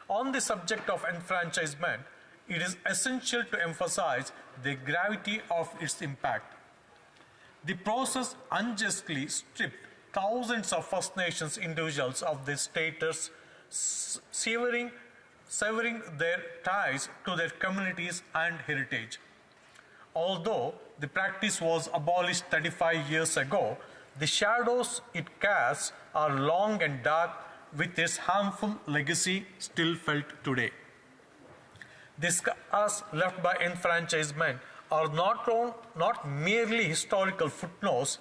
On the subject of enfranchisement, it is essential to emphasize the gravity of its impact. The process unjustly stripped thousands of First Nations individuals of their status, severing their ties to their communities and heritage. Although the practice was abolished 35 years ago, the shadows it casts are long and dark, with its harmful legacy still felt today. The scars left by enfranchisement are not merely historical footnotes,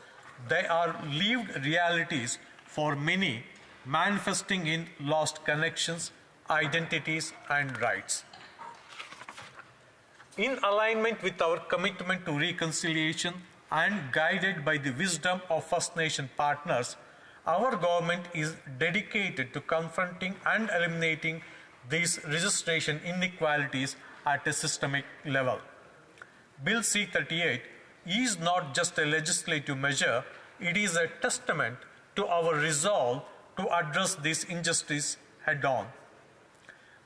they are lived realities for many, manifesting in lost connections, identities, and rights. In alignment with our commitment to reconciliation and guided by the wisdom of First Nation partners, our government is dedicated to confronting and eliminating these registration inequalities at a systemic level. Bill C-38 is not just a legislative measure, it is a testament to our resolve to address these injustices head-on.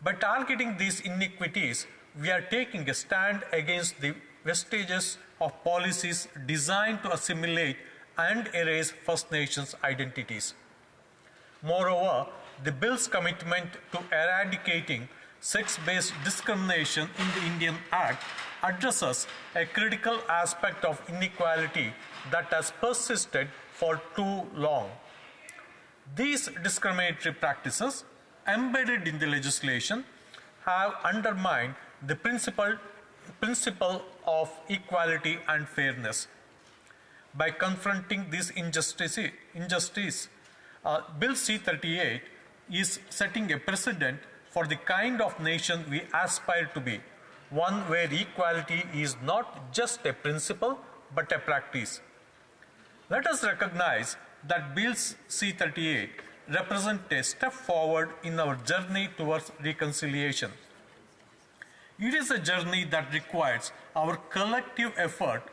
By targeting these inequities, we are taking a stand against the vestiges of policies designed to assimilate and erase First Nations identities. Moreover, the bill's commitment to eradicating sex-based discrimination in the Indian Act addresses a critical aspect of inequality that has persisted for too long. These discriminatory practices, embedded in the legislation, have undermined the principle of equality and fairness. By confronting this injustice, Bill C-38 is setting a precedent for the kind of nation we aspire to be, one where equality is not just a principle but a practice. Let us recognize that Bill C-38 represents a step forward in our journey towards reconciliation. It is a journey that requires our collective effort,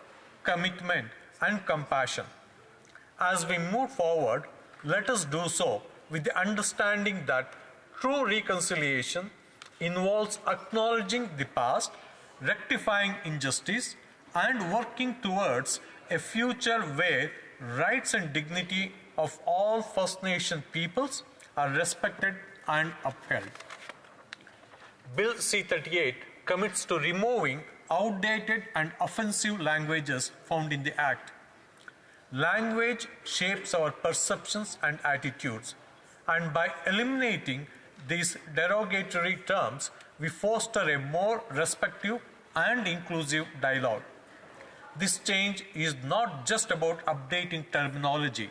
commitment, and compassion. As we move forward, let us do so with the understanding that true reconciliation involves acknowledging the past, rectifying injustice, and working towards a future where rights and dignity of all First Nation peoples are respected and upheld. Bill C-38 commits to removing outdated and offensive languages found in the Act. Language shapes our perceptions and attitudes, and by eliminating these derogatory terms, we foster a more respectful and inclusive dialogue. This change is not just about updating terminology.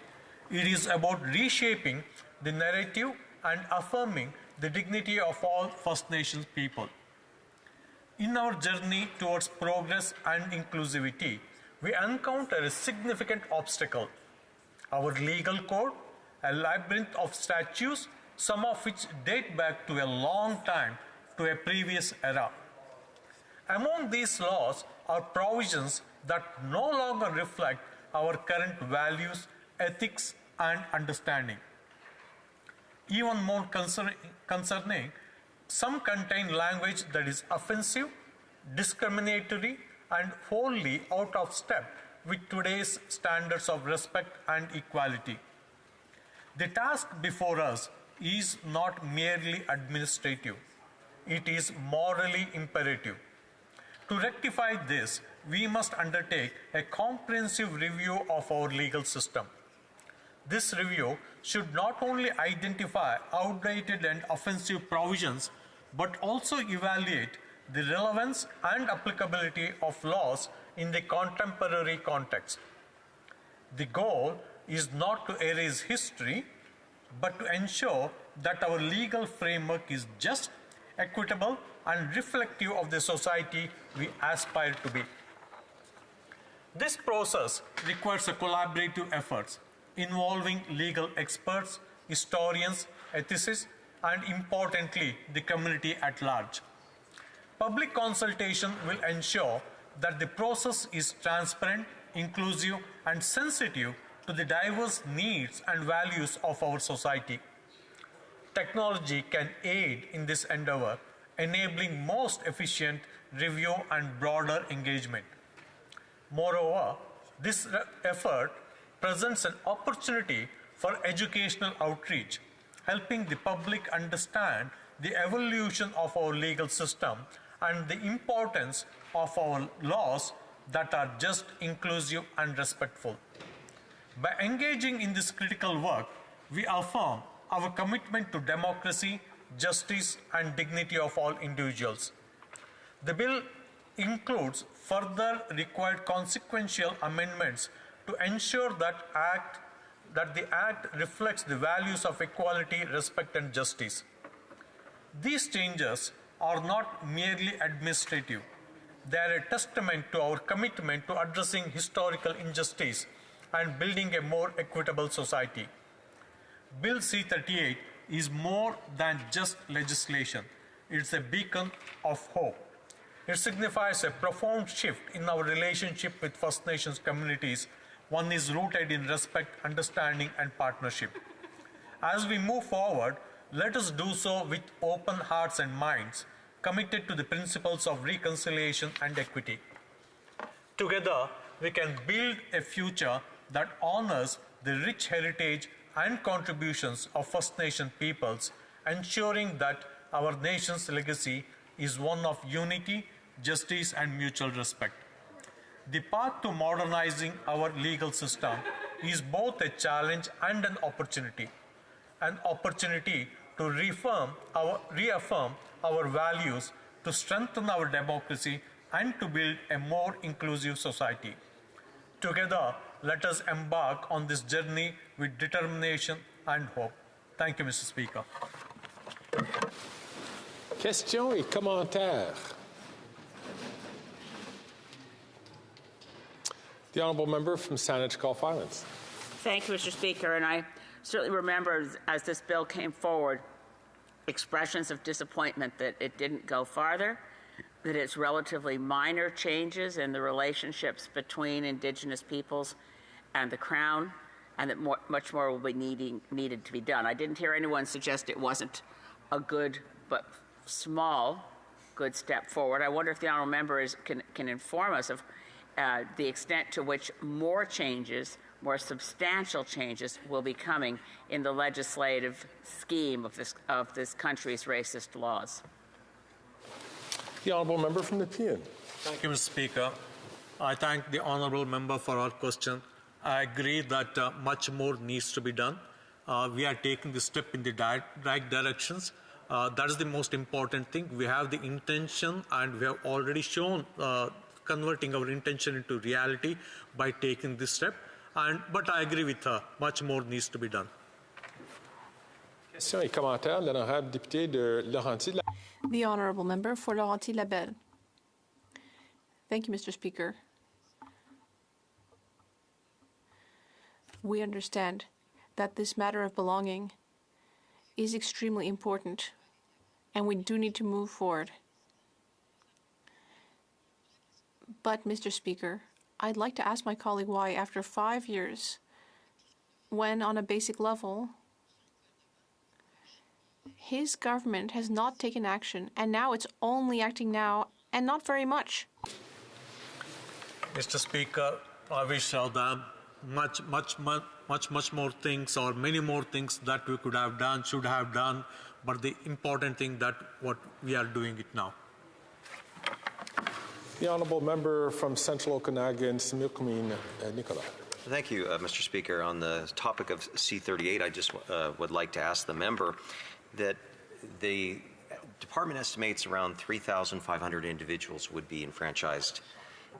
It is about reshaping the narrative and affirming the dignity of all First Nations people. In our journey towards progress and inclusivity, we encounter a significant obstacle: our legal code, a labyrinth of statutes, some of which date back to a long time, to a previous era. Among these laws are provisions that no longer reflect our current values, ethics, and understanding. Even more concerning, some contain language that is offensive, discriminatory, and wholly out of step with today's standards of respect and equality. The task before us is not merely administrative, it is morally imperative. To rectify this, we must undertake a comprehensive review of our legal system. This review should not only identify outdated and offensive provisions, but also evaluate the relevance and applicability of laws in the contemporary context. The goal is not to erase history, but to ensure that our legal framework is just, equitable, and reflective of the society we aspire to be. This process requires a collaborative effort involving legal experts, historians, ethicists, and importantly, the community at large. Public consultation will ensure that the process is transparent, inclusive, and sensitive to the diverse needs and values of our society. Technology can aid in this endeavor, enabling most efficient review and broader engagement. Moreover, this effort presents an opportunity for educational outreach, helping the public understand the evolution of our legal system and the importance of our laws that are just, inclusive, and respectful. By engaging in this critical work, we affirm our commitment to democracy, justice, and dignity of all individuals. The bill includes further required consequential amendments to ensure that the Act reflects the values of equality, respect, and justice. These changes are not merely administrative. They are a testament to our commitment to addressing historical injustice and building a more equitable society. Bill C-38 is more than just legislation. It's a beacon of hope. It signifies a profound shift in our relationship with First Nations communities. One is rooted in respect, understanding, and partnership. As we move forward, let us do so with open hearts and minds, committed to the principles of reconciliation and equity. Together, we can build a future that honors the rich heritage and contributions of First Nation peoples, ensuring that our nation's legacy is one of unity, justice, and mutual respect. The path to modernizing our legal system is both a challenge and an opportunity to reaffirm our values, to strengthen our democracy, and to build a more inclusive society. Together, let us embark on this journey with determination and hope. Thank you, Mr. Speaker. Questions et commentaires. The honourable member from Saanich Gulf Islands. Thank you, Mr. Speaker. And I certainly remember, as this bill came forward, expressions of disappointment that it didn't go farther, that it's relatively minor changes in the relationships between Indigenous peoples and the Crown, and that much more will be needed to be done. I didn't hear anyone suggest it wasn't a good but small good step forward. I wonder if the honourable member can inform us of the extent to which more changes, more substantial changes, will be coming in the legislative scheme of this country's racist laws. The honourable member from Nepean. Thank you, Mr. Speaker. I thank the honourable member for our question. I agree that much more needs to be done. We are taking the step in the right directions, That is the most important thing. We have the intention, and we have already shown converting our intention into reality by taking this step. But I agree with her, much more needs to be done. Questions et commentaires de l'honorable député de Laurentides. The Honourable Member for Laurentides-Labelle. Thank you, Mr. Speaker. We understand that this matter of belonging is extremely important, and we do need to move forward. But, Mr. Speaker, I'd like to ask my colleague why, after 5 years, when on a basic level, his government has not taken action, and now it's only acting now, and not very much. Mr. Speaker, I wish them much more things, or many more things that we could have done, should have done, but the important thing that what we are doing it now. The Honourable Member from Central Okanagan, Similkameen, Nicola. Thank you, Mr. Speaker. On the topic of C-38, I just would like to ask the member that the department estimates around 3,500 individuals would be enfranchised,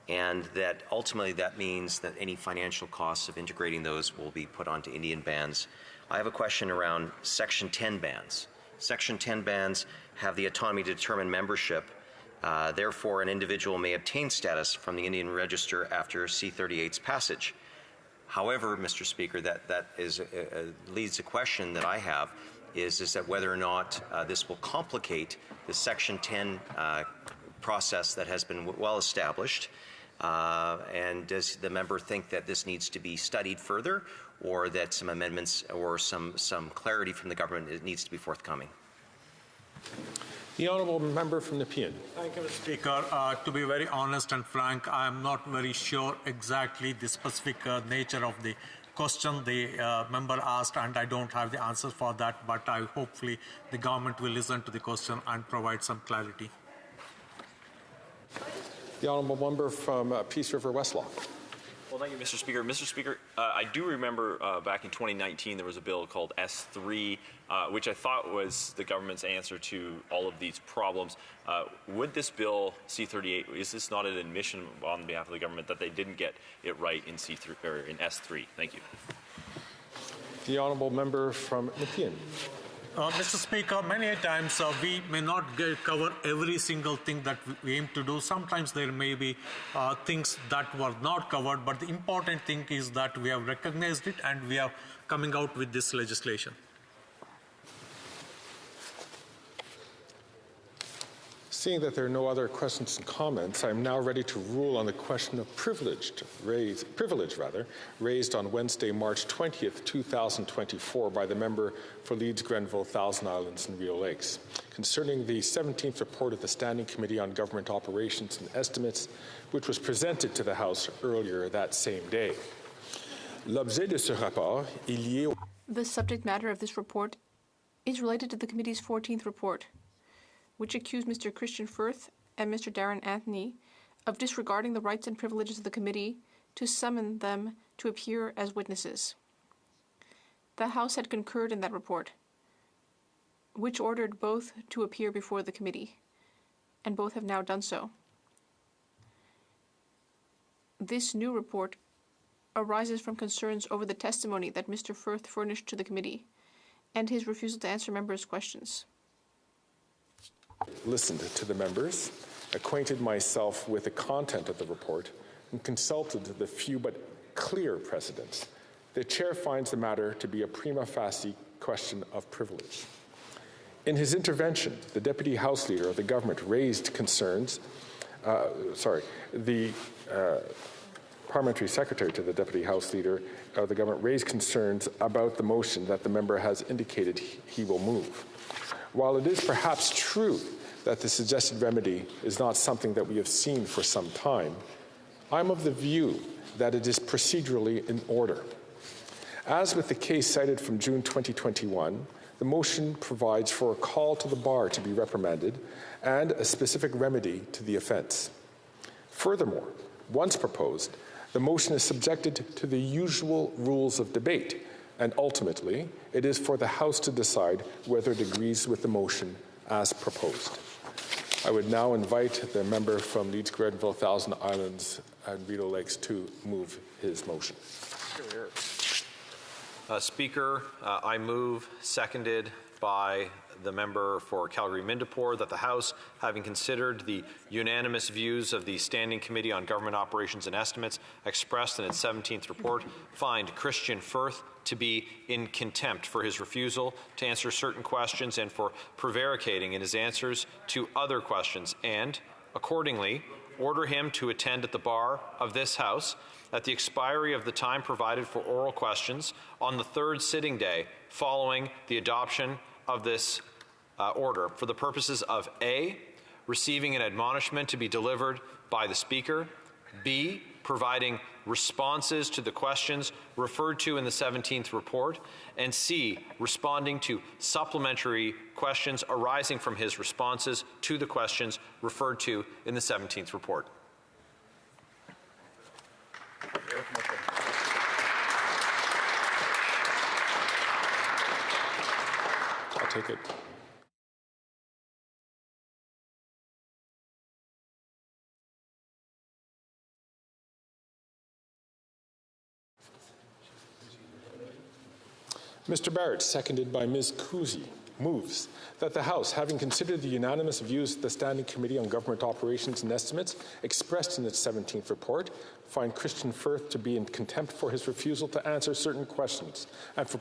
and that ultimately that means that any financial costs of integrating those will be put onto Indian bands. I have a question around Section 10 bands. Section 10 bands have the autonomy to determine membership. Therefore, an individual may obtain status from the Indian Register after C-38's passage. However, Mr. Speaker, that leads a question that I have, is that whether or not this will complicate the Section 10 process that has been well established, and does the member think that this needs to be studied further, or that some amendments or some clarity from the government needs to be forthcoming? The Honourable Member from Nepean. Thank you, Mr. Speaker. To be very honest and frank, I am not very sure exactly the specific nature of the question the member asked, and I don't have the answer for that, but hopefully the government will listen to the question and provide some clarity. The Honourable Member from Peace River Westlock. Well, thank you, Mr. Speaker. Mr. Speaker, I do remember back in 2019 there was a bill called S3, which I thought was the government's answer to all of these problems. Would this bill, C-38, is this not an admission on behalf of the government that they didn't get it right in C3 or in S3? Thank you. The Honourable Member from Nepean. Mr. Speaker, many times we may not cover every single thing that we aim to do. Sometimes there may be things that were not covered, but the important thing is that we have recognized it and we are coming out with this legislation. Seeing that there are no other questions and comments, I am now ready to rule on the question of privilege raised on Wednesday, March 20th, 2024 by the member for Leeds, Grenville, Thousand Islands and Rio Lakes concerning the 17th report of the Standing Committee on Government Operations and Estimates, which was presented to the House earlier that same day. L'objet de ce rapport est lié. The subject matter of this report is related to the committee's 14th report, which accused Mr. Christian Firth and Mr. Darren Anthony of disregarding the rights and privileges of the committee to summon them to appear as witnesses. The House had concurred in that report, which ordered both to appear before the committee, and both have now done so. This new report arises from concerns over the testimony that Mr. Firth furnished to the committee and his refusal to answer members' questions. Listened to the members, acquainted myself with the content of the report, and consulted the few but clear precedents. The Chair finds the matter to be a prima facie question of privilege. In his intervention, the Deputy House Leader of the government raised concerns. The Parliamentary Secretary to the Deputy House Leader of the government raised concerns about the motion that the member has indicated he will move. While it is perhaps true that the suggested remedy is not something that we have seen for some time, I'm of the view that it is procedurally in order. As with the case cited from June 2021, the motion provides for a call to the bar to be reprimanded and a specific remedy to the offence. Furthermore, once proposed, the motion is subjected to the usual rules of debate, and ultimately, it is for the House to decide whether it agrees with the motion as proposed. I would now invite the member from Leeds Grenville, Thousand Islands and Rideau Lakes to move his motion. Speaker, I move, seconded by the member for Calgary-Mindapore, that the House, having considered the unanimous views of the Standing Committee on Government Operations and Estimates expressed in its 17th report, find Christian Firth to be in contempt for his refusal to answer certain questions and for prevaricating in his answers to other questions, and, accordingly, order him to attend at the bar of this House at the expiry of the time provided for oral questions on the third sitting day following the adoption of this order for the purposes of A, receiving an admonishment to be delivered by the Speaker, B, providing responses to the questions referred to in the 17th report, and C, responding to supplementary questions arising from his responses to the questions referred to in the 17th report. I'll take it. Mr. Barrett, seconded by Ms. Kusi, moves that the House, having considered the unanimous views of the Standing Committee on Government Operations and Estimates expressed in its 17th report, find Christian Firth to be in contempt for his refusal to answer certain questions and for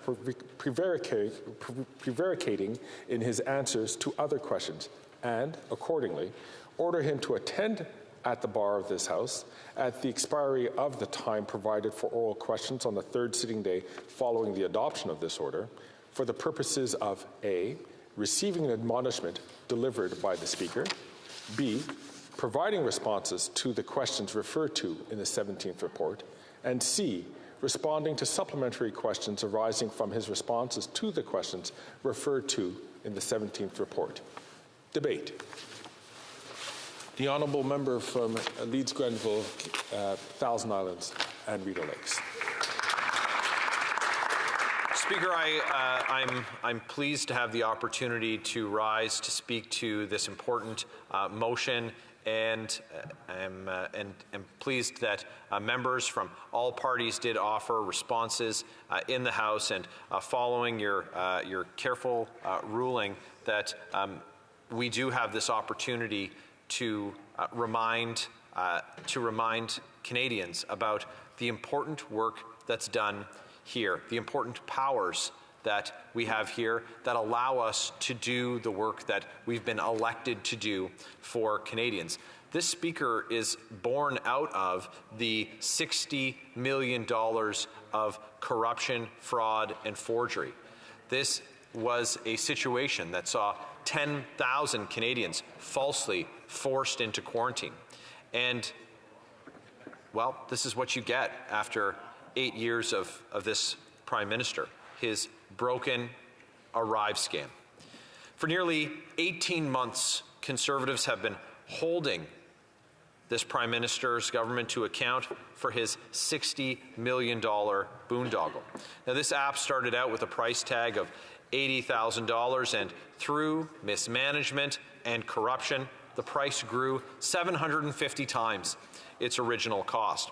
prevaricating in his answers to other questions, and, accordingly, order him to attend at the bar of this House at the expiry of the time provided for oral questions on the third sitting day following the adoption of this order for the purposes of A, receiving an admonishment delivered by the Speaker, B, providing responses to the questions referred to in the 17th report, and C, responding to supplementary questions arising from his responses to the questions referred to in the 17th report. Debate. The honourable member from Leeds Grenville, Thousand Islands and Rideau Lakes. Speaker, I'm pleased to have the opportunity to rise to speak to this important motion, and am pleased that members from all parties did offer responses in the House, and following your careful ruling that we do have this opportunity to remind Canadians about the important work that's done here, the important powers that we have here that allow us to do the work that we've been elected to do for Canadians. This Speaker is born out of the $60 million of corruption, fraud, and forgery. This was a situation that saw 10,000 Canadians falsely forced into quarantine. And, well, this is what you get after 8 years of this Prime Minister, his broken Arrive scam. For nearly 18 months, Conservatives have been holding this Prime Minister's government to account for his $60 million boondoggle. Now, this app started out with a price tag of $80,000, and through mismanagement and corruption, the price grew 750 times its original cost.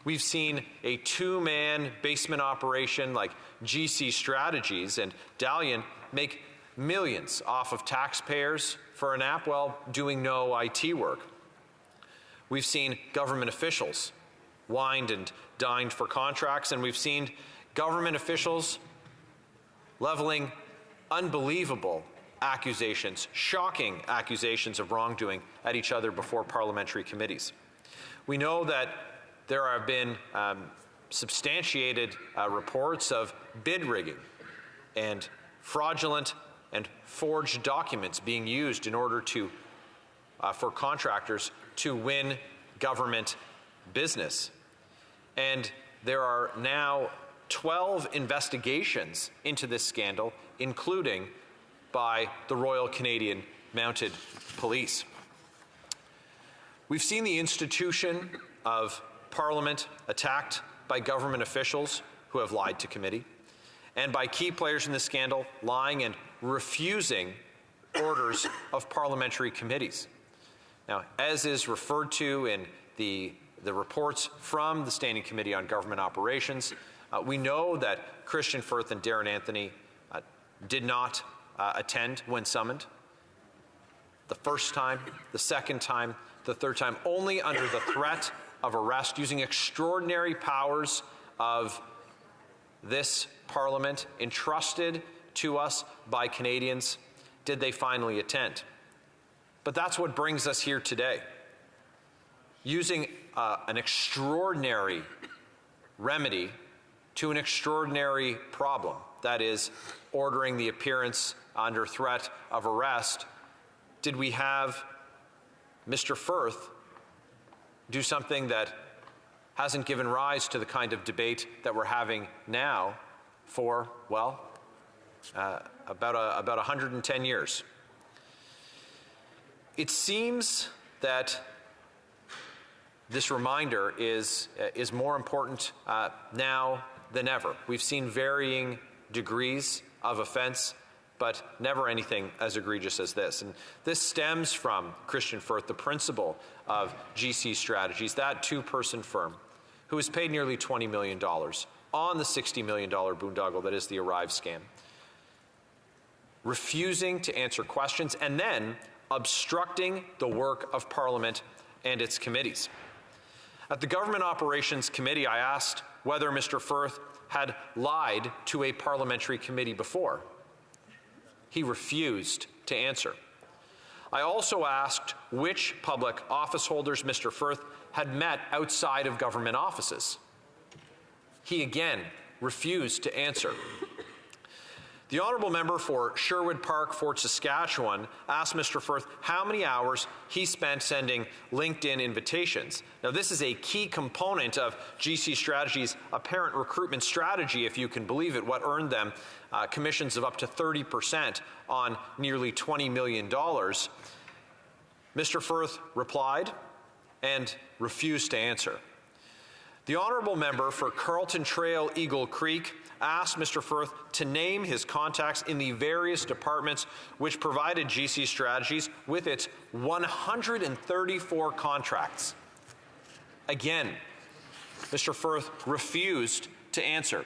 We've seen a two-man basement operation like GC Strategies and Dalian make millions off of taxpayers for an app while doing no IT work. We've seen government officials wined and dined for contracts, and we've seen government officials leveling unbelievable accusations, shocking accusations of wrongdoing at each other before parliamentary committees. We know that there have been substantiated reports of bid rigging and fraudulent and forged documents being used in order to for contractors to win government business. And there are now 12 investigations into this scandal, including by the Royal Canadian Mounted Police. We've seen the institution of Parliament attacked by government officials who have lied to committee. and by key players in the scandal lying and refusing orders of parliamentary committees. Now, as is referred to in the reports from the Standing Committee on Government Operations, we know that Christian Firth and Darren Anthony did not attend when summoned. The first time, the second time, the third time, only under the threat of arrest, using extraordinary powers of this Parliament entrusted to us by Canadians, did they finally attend. But that's what brings us here today. Using an extraordinary remedy to an extraordinary problem, that is, ordering the appearance under threat of arrest, did we have Mr. Firth do something that hasn't given rise to the kind of debate that we're having now for, well, about 110 years. It seems that this reminder is more important now than ever. We've seen varying degrees of offense, but never anything as egregious as this. And this stems from Christian Firth, the principal of GC Strategies, that two-person firm, who was paid nearly $20 million on the $60 million boondoggle that is the Arrive scam, refusing to answer questions and then obstructing the work of Parliament and its committees. At the Government Operations Committee, I asked whether Mr. Firth had lied to a parliamentary committee before. He refused to answer. I also asked which public office holders Mr. Firth had met outside of government offices. He again refused to answer. The honourable member for Sherwood Park, Fort Saskatchewan, asked Mr. Firth how many hours he spent sending LinkedIn invitations. Now, this is a key component of GC Strategies' apparent recruitment strategy, if you can believe it, what earned them commissions of up to 30% on nearly $20 million. Mr. Firth replied and refused to answer. The honourable member for Carlton Trail, Eagle Creek, asked Mr. Firth to name his contacts in the various departments which provided GC Strategies with its 134 contracts. Again, Mr. Firth refused to answer.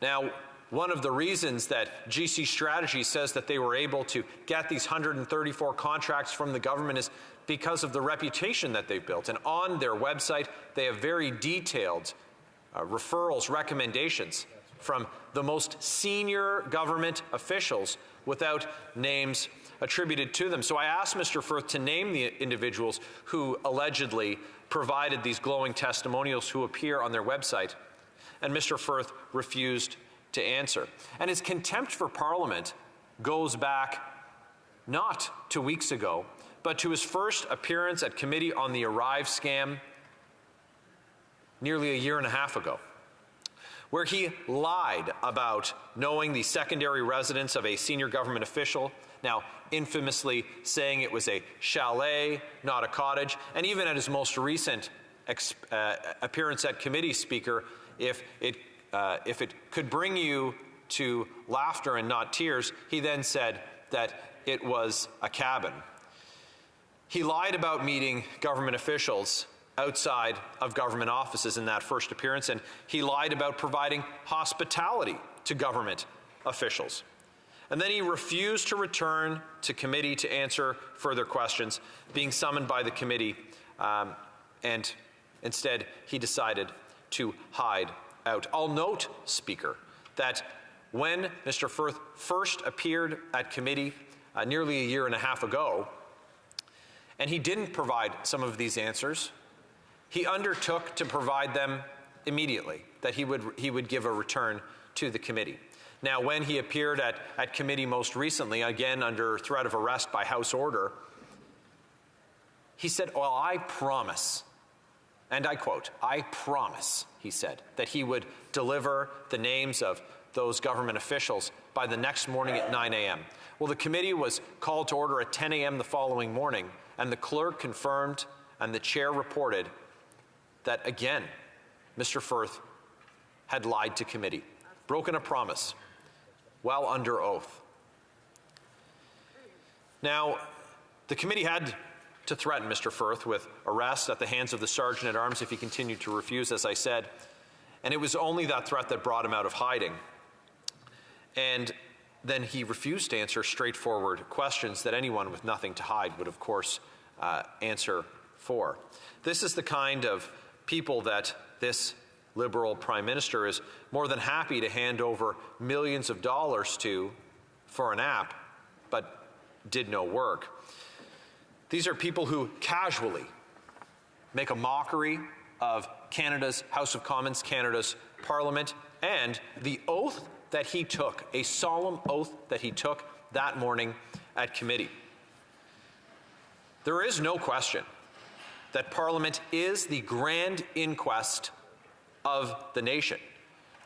Now, one of the reasons that GC Strategy says that they were able to get these 134 contracts from the government is because of the reputation that they've built. And on their website, they have very detailed referrals, recommendations from the most senior government officials without names attributed to them. So I asked Mr. Firth to name the individuals who allegedly provided these glowing testimonials who appear on their website, and Mr. Firth refused to answer. And his contempt for Parliament goes back not to weeks ago, but to his first appearance at committee on the Arrive scam nearly a year and a half ago, where he lied about knowing the secondary residence of a senior government official, now infamously saying it was a chalet, not a cottage, and even at his most recent appearance at committee, Speaker, if it could bring you to laughter and not tears, he then said that it was a cabin. He lied about meeting government officials outside of government offices in that first appearance, and he lied about providing hospitality to government officials. And then he refused to return to committee to answer further questions, being summoned by the committee, and instead he decided to hide out. I'll note, Speaker, that when Mr. Firth first appeared at committee nearly a year and a half ago, and he didn't provide some of these answers, he undertook to provide them immediately, that he would give a return to the committee. Now, when he appeared at committee most recently, again under threat of arrest by House order, he said, well, I promise, and I quote, I promise, he said, that he would deliver the names of those government officials by the next morning at 9 a.m. Well, the committee was called to order at 10 a.m. the following morning, and the clerk confirmed and the chair reported that, again, Mr. Firth had lied to committee. broken a promise while under oath. Now, the committee had to threaten Mr. Firth with arrest at the hands of the Sergeant-at-Arms if he continued to refuse, as I said, and it was only that threat that brought him out of hiding. And then he refused to answer straightforward questions that anyone with nothing to hide would, of course, answer for. This is the kind of people that this Liberal Prime Minister is more than happy to hand over millions of dollars to for an app, but did no work. These are people who casually make a mockery of Canada's House of Commons, Canada's Parliament, and the oath that he took, a solemn oath that he took that morning at committee. There is no question that Parliament is the grand inquest of the nation,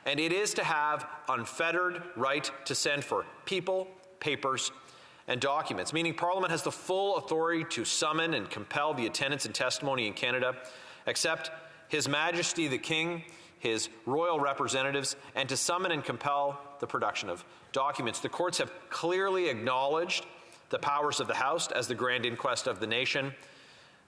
and it is to have unfettered right to send for people, papers, and documents, meaning Parliament has the full authority to summon and compel the attendance and testimony in Canada, except His Majesty the King, his royal representatives, and to summon and compel the production of documents. The courts have clearly acknowledged the powers of the House as the grand inquest of the nation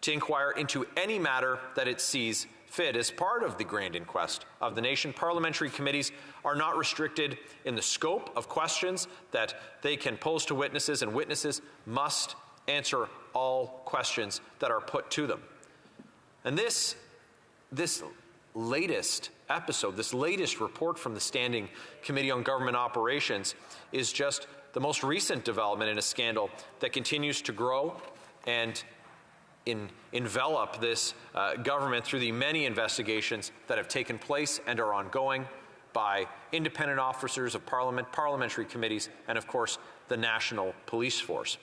to inquire into any matter that it sees fit. As part of the grand inquest of the nation, parliamentary committees are not restricted in the scope of questions that they can pose to witnesses, and witnesses must answer all questions that are put to them. And this latest episode, this latest report from the Standing Committee on Government Operations is just the most recent development in a scandal that continues to grow and envelop this government through the many investigations that have taken place and are ongoing by independent officers of Parliament, parliamentary committees, and of course the National Police Force.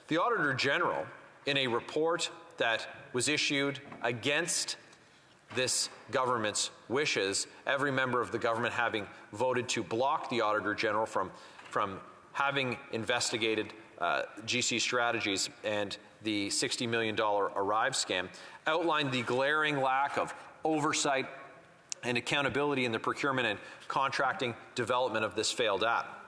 The Auditor General, in a report that was issued against this government's wishes, every member of the government having voted to block the Auditor General from having investigated GC Strategies and the $60 million Arrive scam, outlined the glaring lack of oversight and accountability in the procurement and contracting development of this failed app.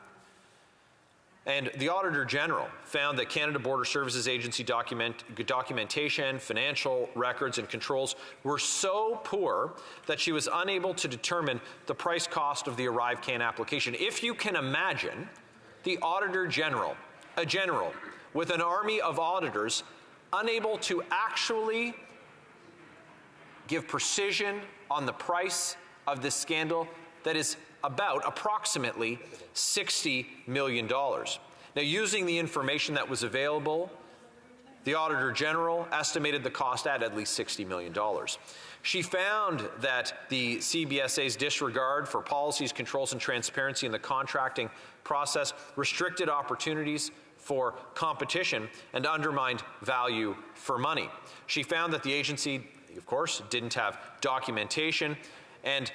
And the Auditor General found that Canada Border Services Agency documentation, financial records, and controls were so poor that she was unable to determine the price cost of the ArriveCAN application. If you can imagine the Auditor General, a general with an army of auditors, unable to actually give precision on the price of this scandal that is approximately $60 million. Now, using the information that was available, the Auditor General estimated the cost at least $60 million. She found that the CBSA's disregard for policies, controls, and transparency in the contracting process restricted opportunities for competition and undermined value for money. She found that the agency, of course, didn't have documentation, and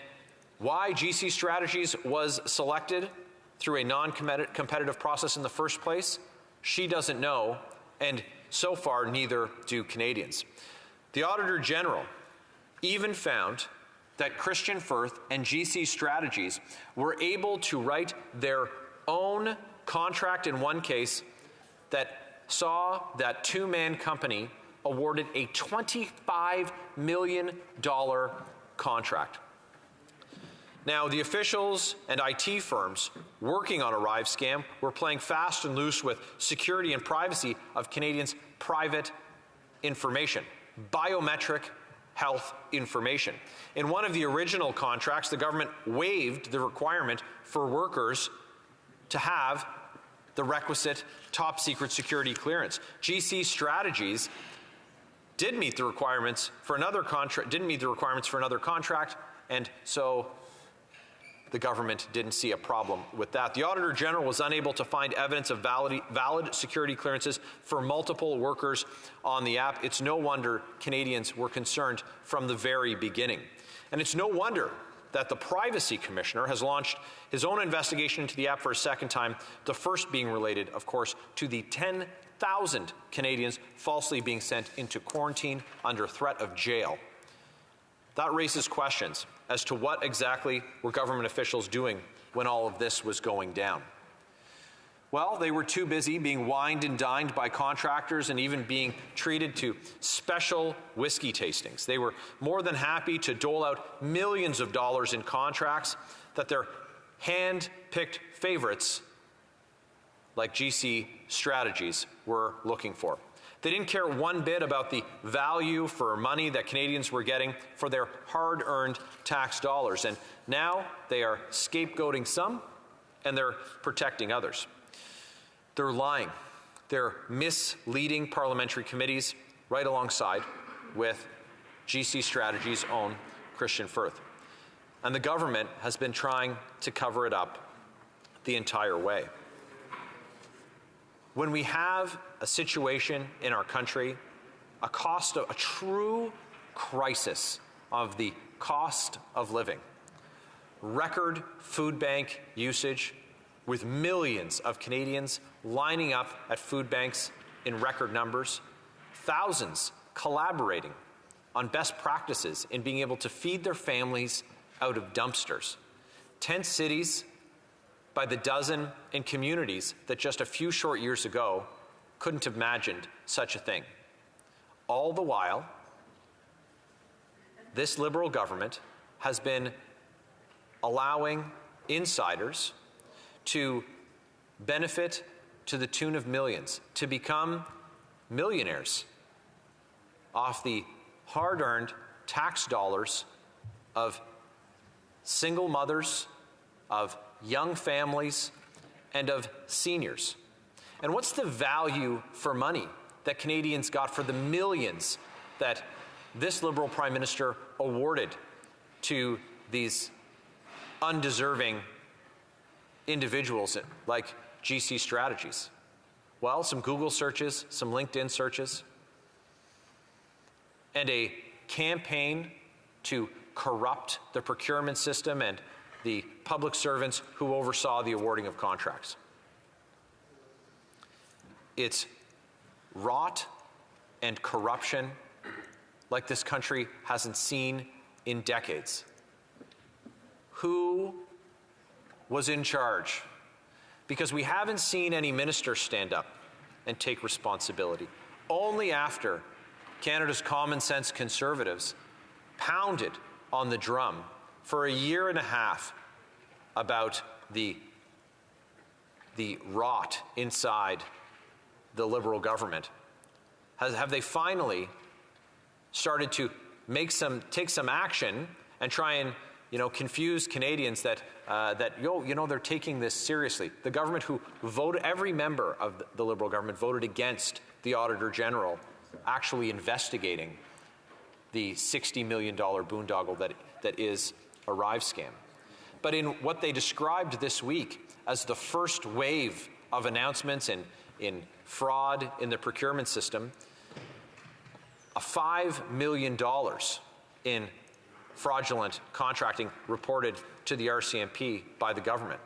why GC Strategies was selected through a non-competitive process in the first place, she doesn't know, and so far neither do Canadians. The Auditor General even found that Christian Firth and GC Strategies were able to write their own contract in one case that saw that two-man company awarded a $25 million contract. Now, the officials and IT firms working on Arrive scam were playing fast and loose with security and privacy of Canadians' private information, biometric health information. In one of the original contracts, the government waived the requirement for workers to have the requisite top secret security clearance. GC Strategies did meet the requirements for another contract, and so the government didn't see a problem with that. The Auditor General was unable to find evidence of valid security clearances for multiple workers on the app. It's no wonder Canadians were concerned from the very beginning. And it's no wonder that the Privacy Commissioner has launched his own investigation into the app for a second time, the first being related, of course, to the 10,000 Canadians falsely being sent into quarantine under threat of jail. That raises questions as to what exactly were government officials doing when all of this was going down. Well, they were too busy being wined and dined by contractors and even being treated to special whiskey tastings. They were more than happy to dole out millions of dollars in contracts that their hand-picked favorites, like GC Strategies, were looking for. They didn't care one bit about the value for money that Canadians were getting for their hard-earned tax dollars. And now they are scapegoating some and they're protecting others. They're lying. They're misleading parliamentary committees right alongside with GC Strategies' own Christian Firth. And the government has been trying to cover it up the entire way. When we have a situation in our country, a true crisis of the cost of living, record food bank usage, with millions of Canadians lining up at food banks in record numbers, thousands collaborating on best practices in being able to feed their families out of dumpsters, 10 cities by the dozen in communities that just a few short years ago couldn't have imagined such a thing. All the while, this Liberal government has been allowing insiders to benefit to the tune of millions, to become millionaires off the hard-earned tax dollars of single mothers, of young families, and of seniors. And what's the value for money that Canadians got for the millions that this Liberal Prime Minister awarded to these undeserving individuals like GC Strategies? Well, some Google searches, some LinkedIn searches, and a campaign to corrupt the procurement system and the public servants who oversaw the awarding of contracts. It's rot and corruption like this country hasn't seen in decades. Who was in charge? Because we haven't seen any minister stand up and take responsibility. Only after Canada's common sense Conservatives pounded on the drum for a year and a half about the rot inside the Liberal government, have they finally started to take some action and try and confuse Canadians that they're taking this seriously. The government who voted, every member of the Liberal government voted against the Auditor General actually investigating the $60 million boondoggle that is a Arrive scam. But in what they described this week as the first wave of announcements in fraud in the procurement system, $5 million in fraudulent contracting reported to the RCMP by the government.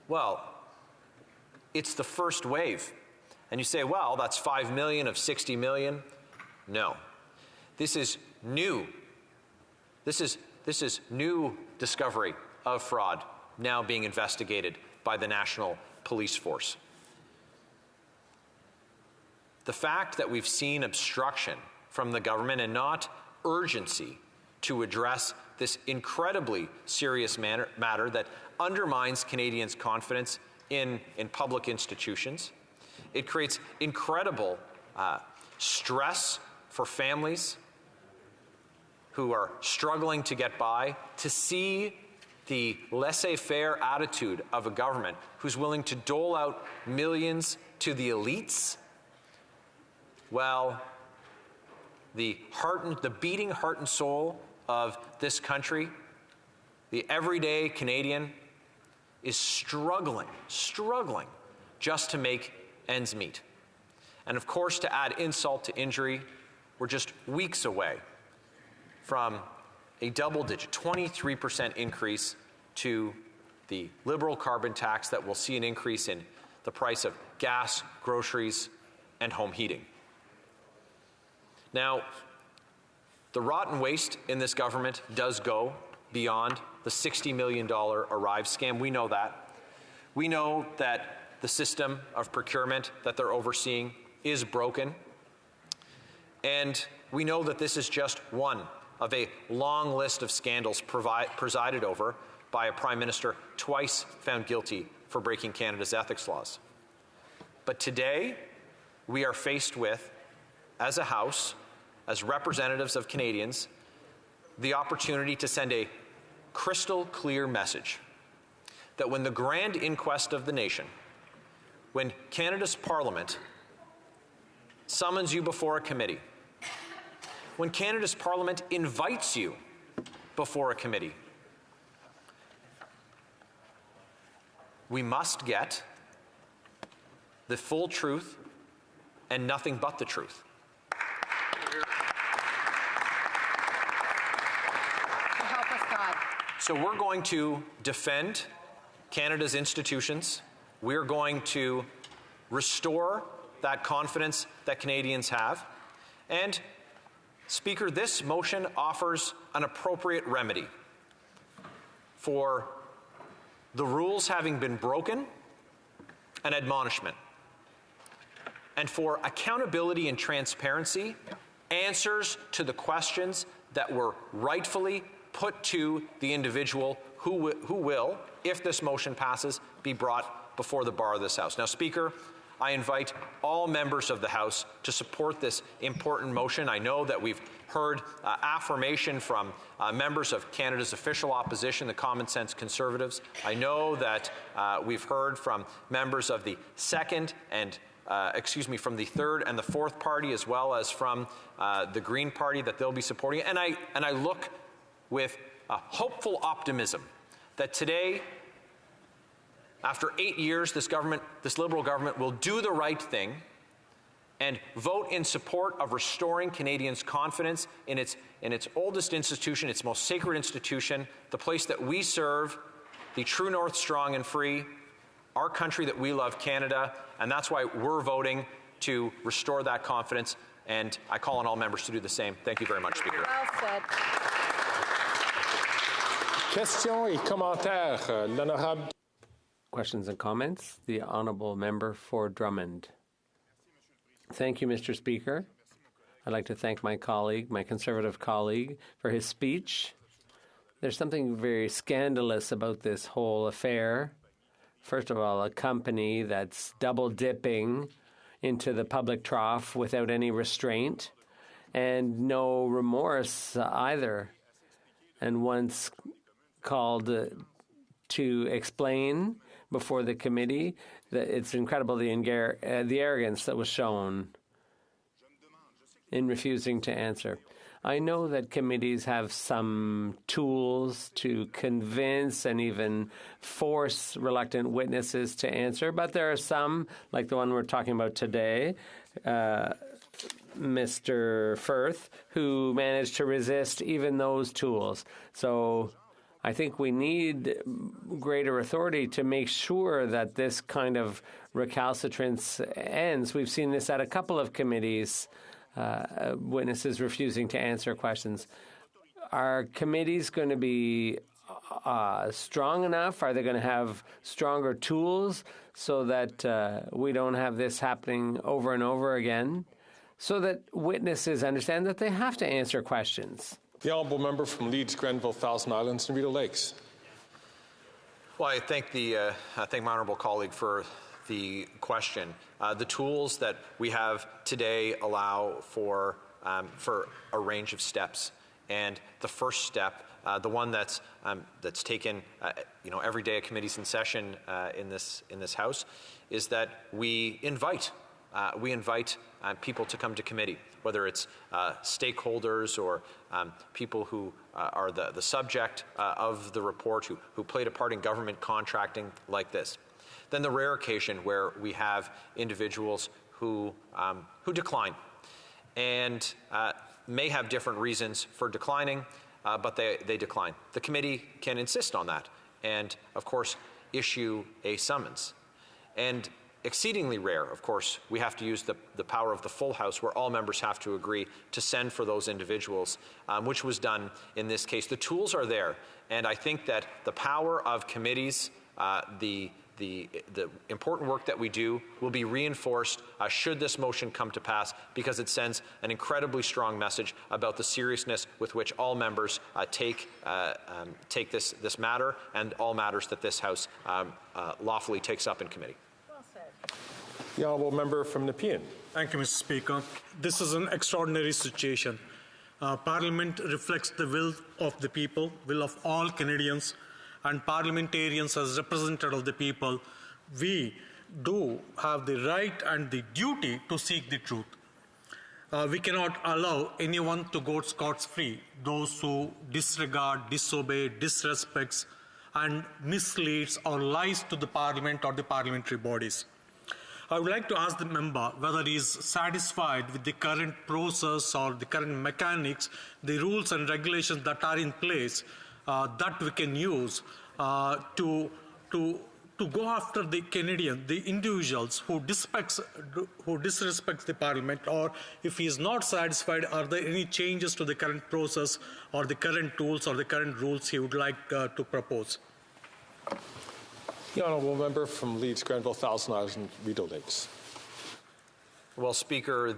Well, it's the first wave. And you say, well, that's 5 million of 60 million. No. This is new. This is new discovery of fraud now being investigated by the National Police Force. The fact that we've seen obstruction from the government and not urgency to address this incredibly serious matter that undermines Canadians' confidence in public institutions. It creates incredible stress for families who are struggling to get by, to see the laissez-faire attitude of a government who's willing to dole out millions to the elites. Well, the beating heart and soul of this country, the everyday Canadian, is struggling just to make ends meet. And of course, to add insult to injury, we're just weeks away from a double-digit, 23% increase to the Liberal carbon tax that will see an increase in the price of gas, groceries, and home heating. Now, The rotten waste in this government does go beyond the $60 million Arrive scam. We know that. We know that the system of procurement that they're overseeing is broken. And we know that this is just one of a long list of scandals presided over by a Prime Minister twice found guilty for breaking Canada's ethics laws. But today, we are faced with, as a House, as representatives of Canadians, the opportunity to send a crystal clear message that when the grand inquest of the nation, when Canada's Parliament summons you before a committee, when Canada's Parliament invites you before a committee, we must get the full truth and nothing but the truth. So we're going to defend Canada's institutions. We're going to restore that confidence that Canadians have. And, Speaker, this motion offers an appropriate remedy for the rules having been broken, an admonishment, and for accountability and transparency, answers to the questions that were rightfully put to the individual who will, if this motion passes, be brought before the bar of this House. Now, Speaker, I invite all members of the House to support this important motion. I know that we've heard affirmation from members of Canada's official opposition, the Common Sense Conservatives. I know that we've heard from members of the from the third and the fourth party, as well as from the Green Party, that they'll be supporting it. And I look with a hopeful optimism that today, after 8 years, this Liberal government will do the right thing and vote in support of restoring Canadians' confidence in its oldest institution, its most sacred institution, the place that we serve, the true north, strong and free, our country that we love, Canada, and that's why we're voting to restore that confidence, and I call on all members to do the same. Thank you very much, Speaker. Well said. Questions et commentaires. L'honorable. Questions and comments? The Honourable Member for Drummond. Thank you, Mr. Speaker. I'd like to thank my colleague, my Conservative colleague, for his speech. There's something very scandalous about this whole affair. First of all, a company that's double-dipping into the public trough without any restraint and no remorse either. And once called to explain before the committee, that it's incredible the arrogance that was shown in refusing to answer. I know that committees have some tools to convince and even force reluctant witnesses to answer, but there are some, like the one we're talking about today, Mr. Firth, who managed to resist even those tools. So I think we need greater authority to make sure that this kind of recalcitrance ends. We've seen this at a couple of committees, witnesses refusing to answer questions. Are committees going to be strong enough? Are they going to have stronger tools so that we don't have this happening over and over again? So that witnesses understand that they have to answer questions. The Honourable Member from Leeds, Grenville, Thousand Islands, and Rideau Lakes. Well, I thank my honourable colleague for the question. The tools that we have today allow for a range of steps, and the first step, the one that's taken, every day a committee's in session in this House, is that we invite people to come to committee, whether it's stakeholders or people who are the subject of the report, who played a part in government contracting like this. Then the rare occasion where we have individuals who decline and may have different reasons for declining, but they decline. The committee can insist on that and, of course, issue a summons. And exceedingly rare, of course, we have to use the power of the full House, where all members have to agree to send for those individuals, which was done in this case. The tools are there, and I think that the power of committees, the important work that we do will be reinforced should this motion come to pass, because it sends an incredibly strong message about the seriousness with which all members take this matter and all matters that this House lawfully takes up in committee. The honourable member from Nepean. Thank you, Mr. Speaker. This is an extraordinary situation. Parliament reflects the will of the people, will of all Canadians, and parliamentarians as representatives of the people, we do have the right and the duty to seek the truth. We cannot allow anyone to go scot-free. Those who disregard, disobey, disrespects, and misleads or lies to the Parliament or the parliamentary bodies. I would like to ask the member whether he is satisfied with the current process or the current mechanics, the rules and regulations that are in place that we can use to go after the Canadian, the individuals who disrespects the Parliament, or if he is not satisfied, are there any changes to the current process or the current tools or the current rules he would like to propose? The honourable member from Leeds, Grenville, Thousand Islands and Rideau Lakes. Well, Speaker,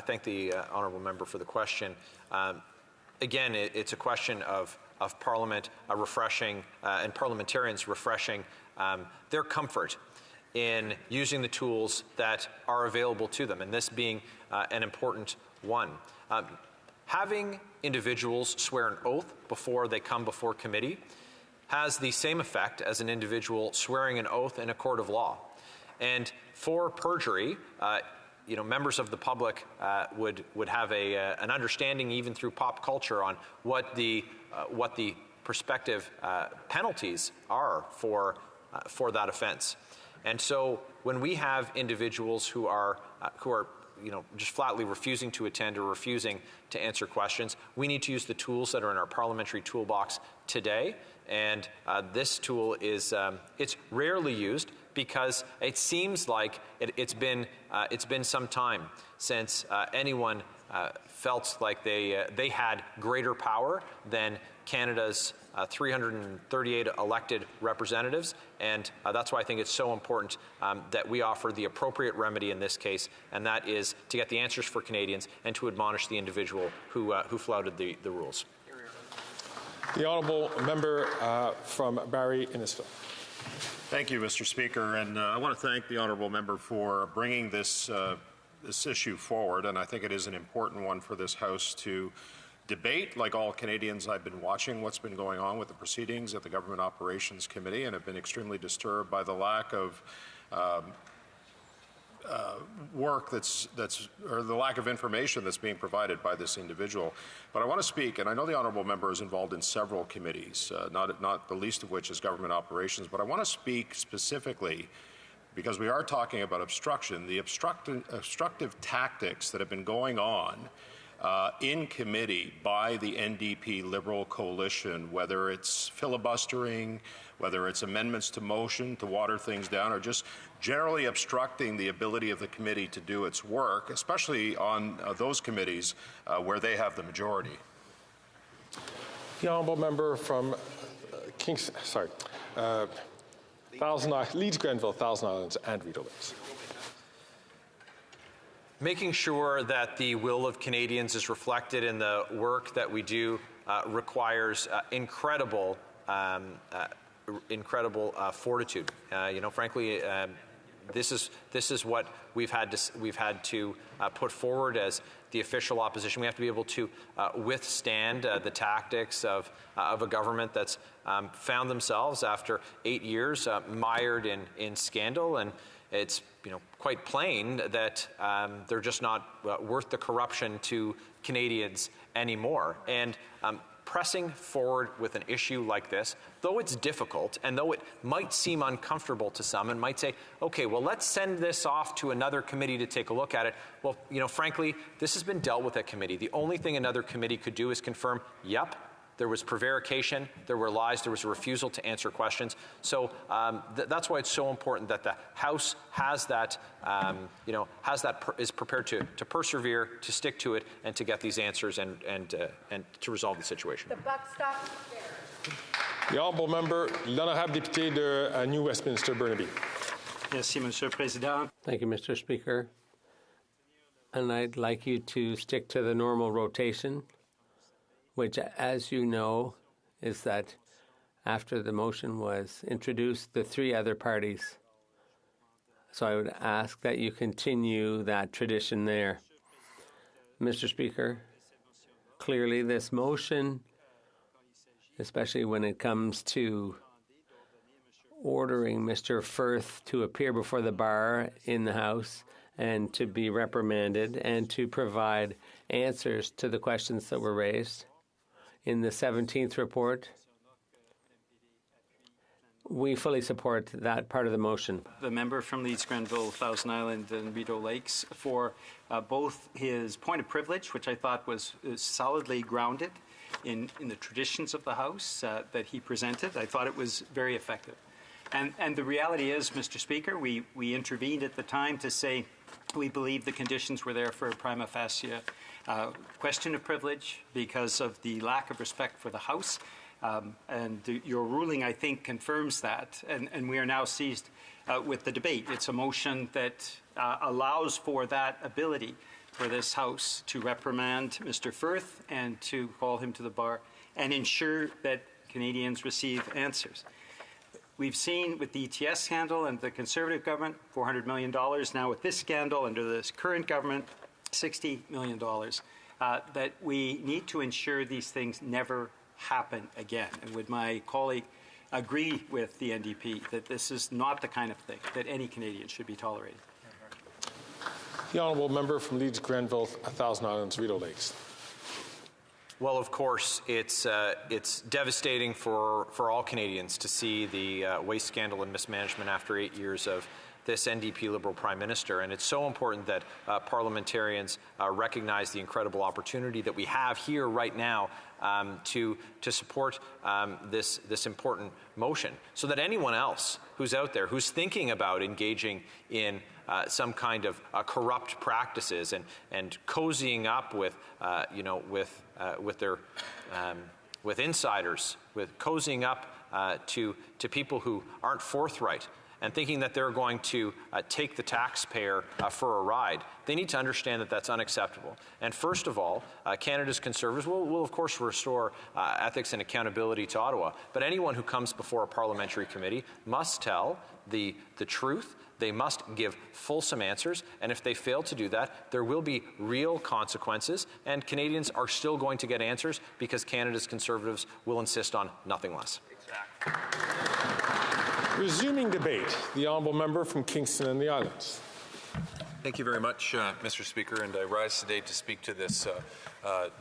thank the honourable member for the question. Again, it's a question of Parliament refreshing and parliamentarians refreshing their comfort in using the tools that are available to them, and this being an important one. Having individuals swear an oath before they come before committee has the same effect as an individual swearing an oath in a court of law. And for perjury, members of the public would have an understanding, even through pop culture, on what the prospective penalties are for that offense. And so, when we have individuals who are just flatly refusing to attend or refusing to answer questions, we need to use the tools that are in our parliamentary toolbox today. And this tool is it's rarely used, because it seems like it's been some time since anyone felt like they had greater power than Canada's 338 elected representatives, and that's why I think it's so important that we offer the appropriate remedy in this case, and that is to get the answers for Canadians and to admonish the individual who flouted the rules. The honourable member from Barrie Innisfil. Thank you, Mr. Speaker, and I want to thank the honourable member for bringing this issue forward, and I think it is an important one for this House to debate. Like all Canadians, I've been watching what's been going on with the proceedings at the Government Operations Committee, and have been extremely disturbed by the lack of work or the lack of information that's being provided by this individual. But I want to speak, and I know the honourable member is involved in several committees, not the least of which is Government Operations, but I want to speak specifically, because we are talking about obstruction, the obstructive tactics that have been going on in committee by the NDP Liberal coalition, whether it's filibustering, whether it's amendments to motion to water things down, or just generally obstructing the ability of the committee to do its work, especially on those committees where they have the majority. The honourable member from Leeds, Grenville, Thousand Islands and Rideau Lakes. Making sure that the will of Canadians is reflected in the work that we do requires incredible fortitude. Frankly, this is what we've had to put forward as the official opposition. We have to be able to withstand the tactics of a government that's found themselves after 8 years mired in scandal, and it's quite plain that they're just not worth the corruption to Canadians anymore. And pressing forward with an issue like this, though it's difficult and though it might seem uncomfortable to some and might say, okay, well, let's send this off to another committee to take a look at it. Well, frankly, this has been dealt with at committee. The only thing another committee could do is confirm, yep, there was prevarication, there were lies, there was a refusal to answer questions. So that's why it's so important that the House has that, is prepared to persevere, to stick to it, and to get these answers and to resolve the situation. The buck stops there. The honourable member, l'honorable député de New Westminster Burnaby. Merci, Monsieur le Président. Thank you, Mr. Speaker. And I'd like you to stick to the normal rotation, which, as you know, is that after the motion was introduced, the three other parties. So I would ask that you continue that tradition there. Mr. Speaker, clearly this motion, especially when it comes to ordering Mr. Firth to appear before the bar in the House and to be reprimanded and to provide answers to the questions that were raised. In the 17th report, we fully support that part of the motion. The member from Leeds, Grenville, Thousand Island, and Rideau Lakes for both his point of privilege, which I thought was solidly grounded in the traditions of the House that he presented. I thought it was very effective. And the reality is, Mr. Speaker, we intervened at the time to say we believe the conditions were there for a prima facie question of privilege because of the lack of respect for the House. Your ruling, I think, confirms that. And we are now seized with the debate. It's a motion that allows for that ability for this House to reprimand Mr. Firth and to call him to the bar and ensure that Canadians receive answers. We've seen with the ETS scandal and the Conservative government, $400 million. Now with this scandal under this current government, $60 million, that we need to ensure these things never happen again. And would my colleague agree with the NDP that this is not the kind of thing that any Canadian should be tolerating? The honourable member from Leeds, Grenville, Thousand Islands, Rideau Lakes. Well, of course, it's devastating for all Canadians to see the waste scandal and mismanagement after 8 years of this NDP Liberal Prime Minister. And it's so important that parliamentarians recognize the incredible opportunity that we have here right now to support this important motion, so that anyone else who's out there who's thinking about engaging in some kind of corrupt practices and cozying up with insiders, with cozying up to people who aren't forthright, and thinking that they're going to take the taxpayer for a ride, they need to understand that that's unacceptable. And first of all, Canada's Conservatives will of course restore ethics and accountability to Ottawa, but anyone who comes before a parliamentary committee must tell the truth. They must give fulsome answers, and if they fail to do that, there will be real consequences, and Canadians are still going to get answers because Canada's Conservatives will insist on nothing less. Resuming debate, the honourable member from Kingston and the Islands. Thank you very much, Mr. Speaker, and I rise today to speak to this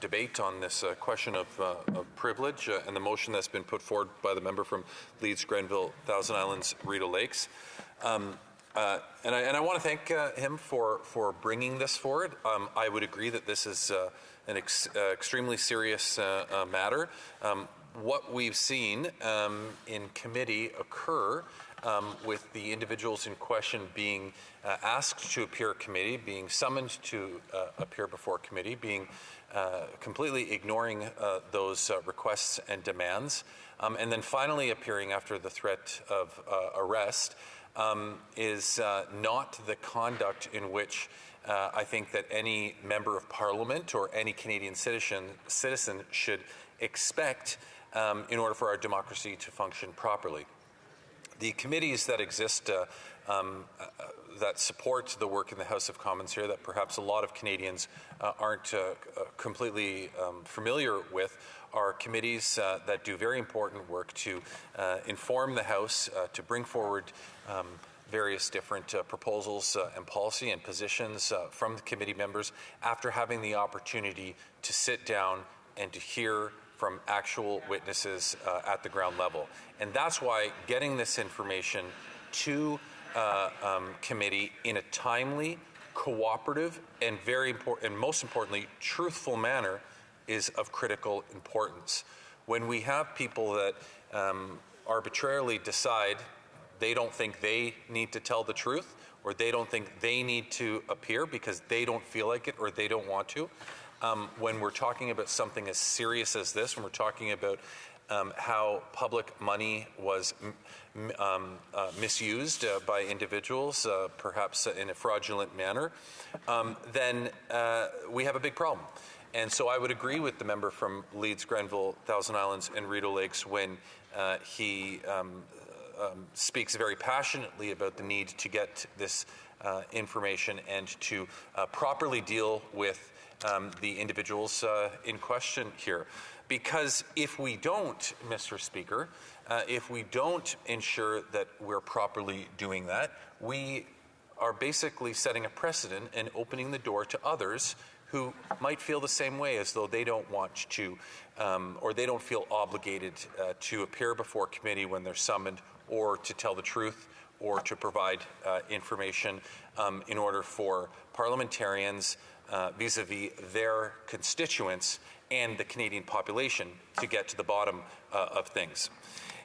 debate on this question of privilege and the motion that's been put forward by the member from Leeds, Grenville, Thousand Islands, Rideau Lakes. And I want to thank him for bringing this forward. I would agree that this is an extremely serious matter. What we've seen in committee occur with the individuals in question being asked to appear at committee, being summoned to appear before committee, being completely ignoring those requests and demands, and then finally appearing after the threat of arrest, is not the conduct in which I think that any member of Parliament or any Canadian citizen should expect in order for our democracy to function properly. The committees that exist that support the work in the House of Commons here that perhaps a lot of Canadians aren't completely familiar with are committees that do very important work to inform the House, to bring forward various different proposals and policy and positions from the committee members after having the opportunity to sit down and to hear from actual witnesses at the ground level. And that's why getting this information to committee in a timely, cooperative, and very important, and most importantly, truthful manner is of critical importance. when we have people that arbitrarily decide they don't think they need to tell the truth, or they don't think they need to appear because they don't feel like it or they don't want to, when we're talking about something as serious as this, when we're talking about how public money was misused by individuals, perhaps in a fraudulent manner, then we have a big problem. And so I would agree with the member from Leeds, Grenville, Thousand Islands, and Rideau Lakes when he speaks very passionately about the need to get this information and to properly deal with the individuals in question here. Because if we don't, Mr. Speaker, if we don't ensure that we're properly doing that, we are basically setting a precedent and opening the door to others who might feel the same way, as though they don't want to, or they don't feel obligated to appear before committee when they're summoned, or to tell the truth, or to provide information in order for parliamentarians vis-a-vis their constituents and the Canadian population to get to the bottom of things.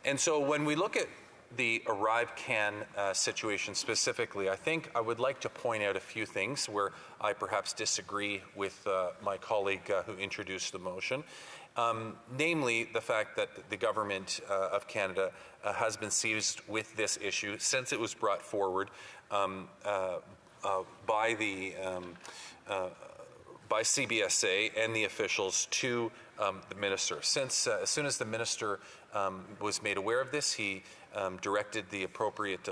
And so when we look at the ArriveCAN situation specifically, I think I would like to point out a few things where I perhaps disagree with my colleague who introduced the motion. Namely, the fact that the government of Canada has been seized with this issue since it was brought forward by CBSA and the officials to the minister. Since as soon as the minister was made aware of this, he directed the appropriate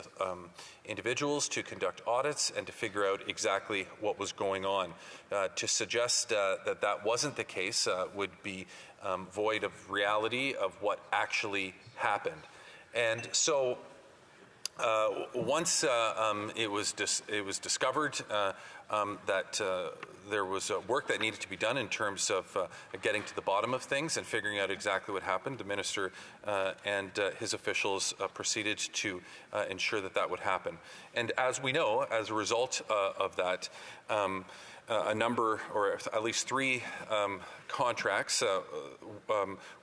individuals to conduct audits and to figure out exactly what was going on. To suggest that that wasn't the case would be void of reality of what actually happened. And so once it was discovered that there was work that needed to be done in terms of getting to the bottom of things and figuring out exactly what happened, the minister and his officials proceeded to ensure that that would happen. And as we know, as a result of that, a number, or at least 3 contracts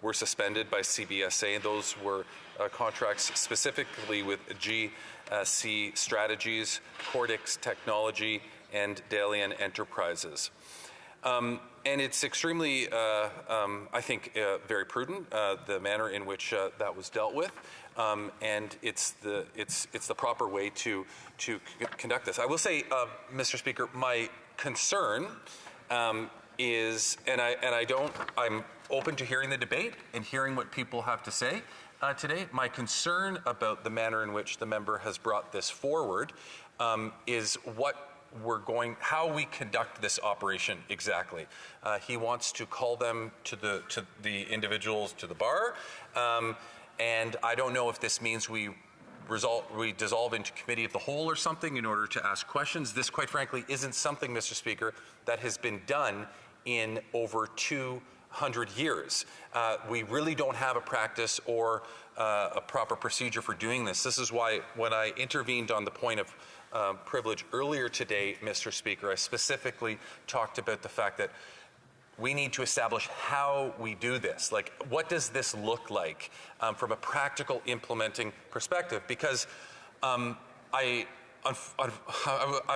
were suspended by CBSA, and those were contracts specifically with GC Strategies, Cordix Technology, and Dalian Enterprises. And it's extremely, I think, very prudent, the manner in which that was dealt with, and it's the proper way to conduct this. I will say, Mr. Speaker, my concern is, I'm open to hearing the debate and hearing what people have to say today. My concern about the manner in which the member has brought this forward is how we conduct this operation exactly. He wants to call them to the individuals to the bar, and I don't know if this means we dissolve into committee of the whole or something in order to ask questions. This, quite frankly, isn't something, Mr. Speaker, that has been done in over 200 years. We really don't have a practice or a proper procedure for doing this. This is why when I intervened on the point of privilege earlier today, Mr. Speaker, I specifically talked about the fact that we need to establish how we do this. Like, what does this look like from a practical implementing perspective? Because I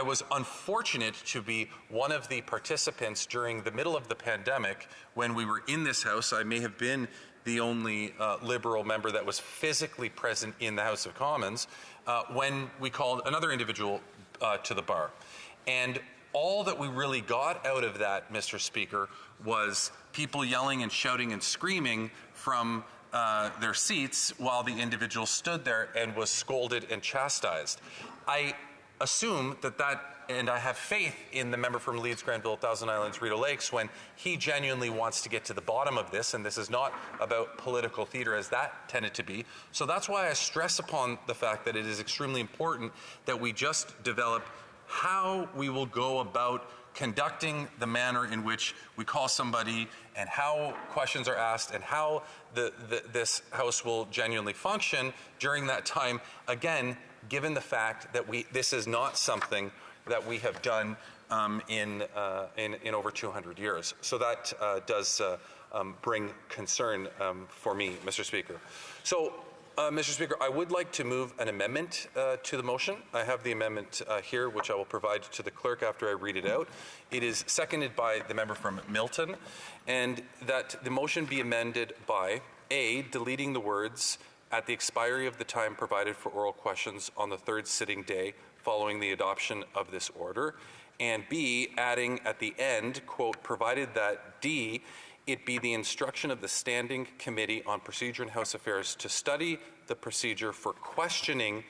was unfortunate to be one of the participants during the middle of the pandemic when we were in this House. I may have been the only Liberal member that was physically present in the House of Commons when we called another individual to the bar. And all that we really got out of that, Mr. Speaker, was people yelling and shouting and screaming from their seats while the individual stood there and was scolded and chastised. I assume that, and I have faith in the member from Leeds, Grenville, Thousand Islands, Rideau Lakes, when he genuinely wants to get to the bottom of this, and this is not about political theater as that tended to be. So that's why I stress upon the fact that it is extremely important that we just develop how we will go about conducting the manner in which we call somebody and how questions are asked and how this House will genuinely function during that time, again, given the fact that this is not something that we have done in over 200 years. So that does bring concern for me, Mr. Speaker. So, Mr. Speaker, I would like to move an amendment to the motion. I have the amendment here, which I will provide to the clerk after I read it out. It is seconded by the member from Milton, and that the motion be amended by A, deleting the words "at the expiry of the time provided for oral questions on the third sitting day following the adoption of this order," and B, adding at the end, quote, "provided that D, it be the instruction of the Standing Committee on Procedure and House Affairs to study the procedure for questioning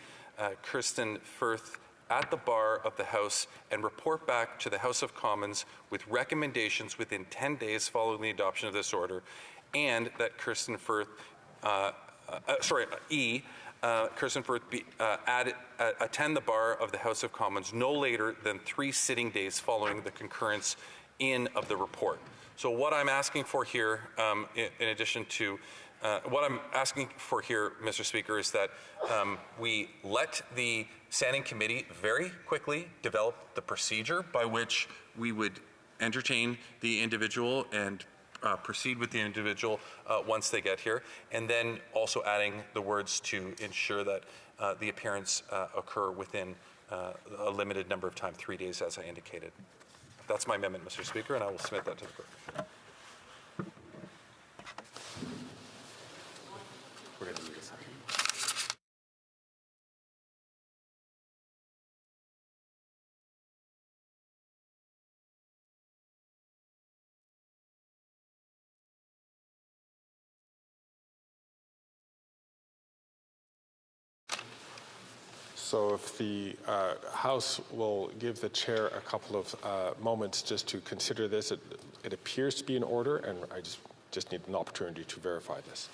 Kirsten Firth at the bar of the House and report back to the House of Commons with recommendations within 10 days following the adoption of this order, and that Kirsten Firth, Kirsten Firth attend the bar of the House of Commons no later than 3 sitting days following the concurrence in of the report." So what I'm asking for here, in addition to what I'm asking for here, Mr. Speaker, is that we let the Standing Committee very quickly develop the procedure by which we would entertain the individual and proceed with the individual once they get here, and then also adding the words to ensure that the appearance occur within a limited number of time, 3 days, as I indicated. That's my amendment, Mr. Speaker, and I will submit that to the clerk. So if the House will give the chair a couple of moments just to consider this. It appears to be in order, and I just need an opportunity to verify this.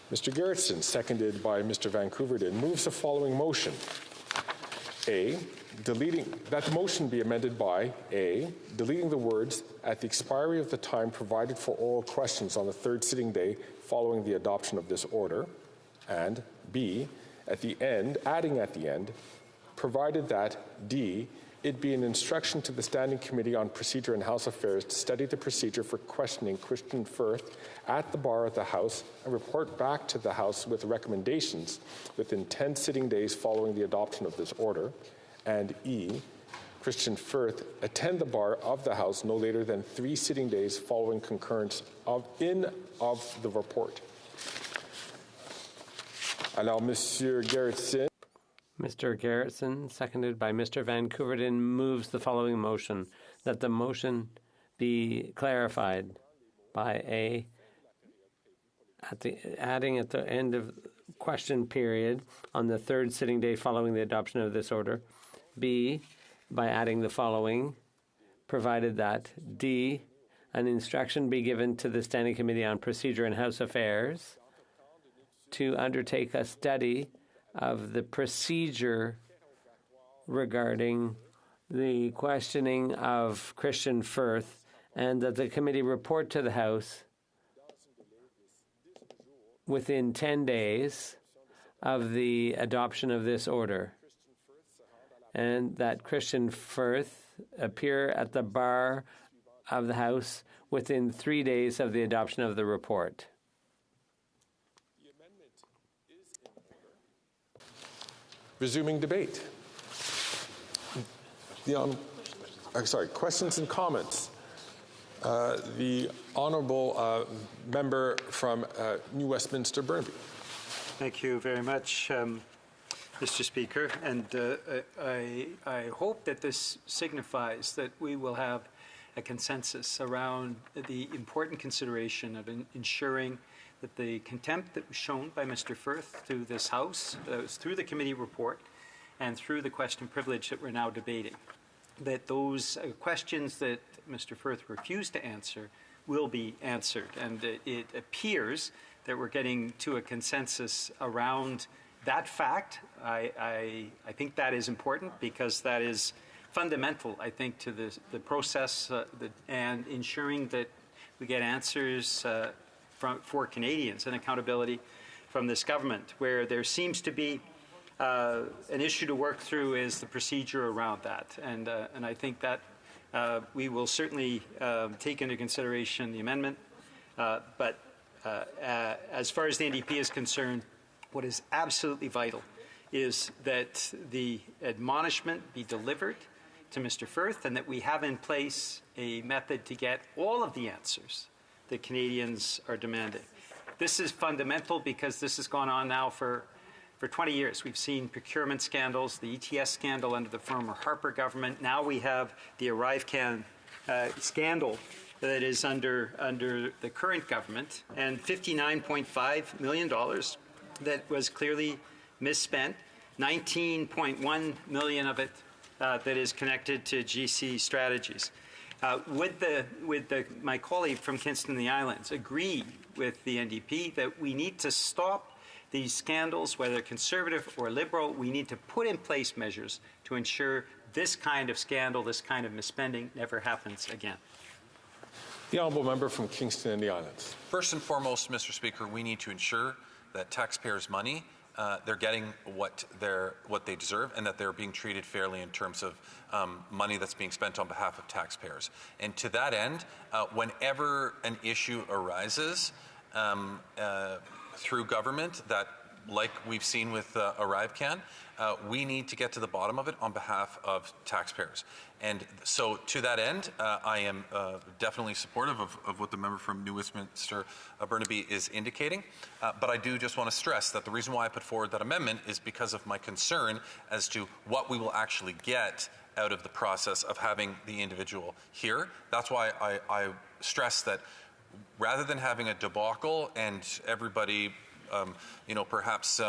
Mr. Gerritsen, seconded by Mr. Van Koeverden, moves the following motion. A, that the motion be amended by A, deleting the words "at the expiry of the time provided for oral questions on the third sitting day following the adoption of this order," and B, at the end, adding at the end, "provided that D, it be an instruction to the Standing Committee on Procedure and House Affairs to study the procedure for questioning Kirsten Firth at the bar of the House and report back to the House with recommendations within 10 sitting days following the adoption of this order," and E, Kirsten Firth attend the bar of the House no later than 3 sitting days following concurrence of the report. Alors, Monsieur Gerritsen. Mr. Gerritsen, seconded by Mr. Van Koeverden, moves the following motion, that the motion be clarified by A, adding at the end of question period on the third sitting day following the adoption of this order, B, by adding the following, provided that D, an instruction be given to the Standing Committee on Procedure and House Affairs to undertake a study of the procedure regarding the questioning of Kirsten Firth, and that the committee report to the House within 10 days of the adoption of this order, and that Kirsten Firth appear at the bar of the House within 3 days of the adoption of the report. Resuming debate. Questions and comments. The honourable member from New Westminster, Burnaby. Thank you very much, Mr. Speaker. And I hope that this signifies that we will have a consensus around the important consideration of ensuring that the contempt that was shown by Mr. Firth to this House, through the committee report and through the question privilege that we're now debating, that those questions that Mr. Firth refused to answer will be answered. And it appears that we're getting to a consensus around that fact. I think that is important because that is fundamental, I think, to the process and ensuring that we get answers for Canadians and accountability from this government. Where there seems to be an issue to work through is the procedure around that. And I think that we will certainly take into consideration the amendment. But as far as the NDP is concerned, what is absolutely vital is that the admonishment be delivered to Mr. Firth and that we have in place a method to get all of the answers that Canadians are demanding. This is fundamental because this has gone on now for 20 years. We've seen procurement scandals, the ETS scandal under the former Harper government. Now we have the ArriveCan scandal that is under the current government, and $59.5 million that was clearly misspent, 19.1 million of it that is connected to GC Strategies. Would my colleague from Kingston and the Islands agree with the NDP that we need to stop these scandals, whether Conservative or Liberal? We need to put in place measures to ensure this kind of scandal, this kind of misspending never happens again. The honourable member from Kingston and the Islands. First and foremost, Mr. Speaker, we need to ensure that taxpayers' money, they're getting what they deserve, and that they're being treated fairly in terms of money that's being spent on behalf of taxpayers. And to that end, whenever an issue arises through government that, like we've seen with ArriveCan, we need to get to the bottom of it on behalf of taxpayers. And so to that end, I am definitely supportive of what the member from New Westminster, Burnaby, is indicating. But I do just want to stress that the reason why I put forward that amendment is because of my concern as to what we will actually get out of the process of having the individual here. That's why I stress that rather than having a debacle and everybody perhaps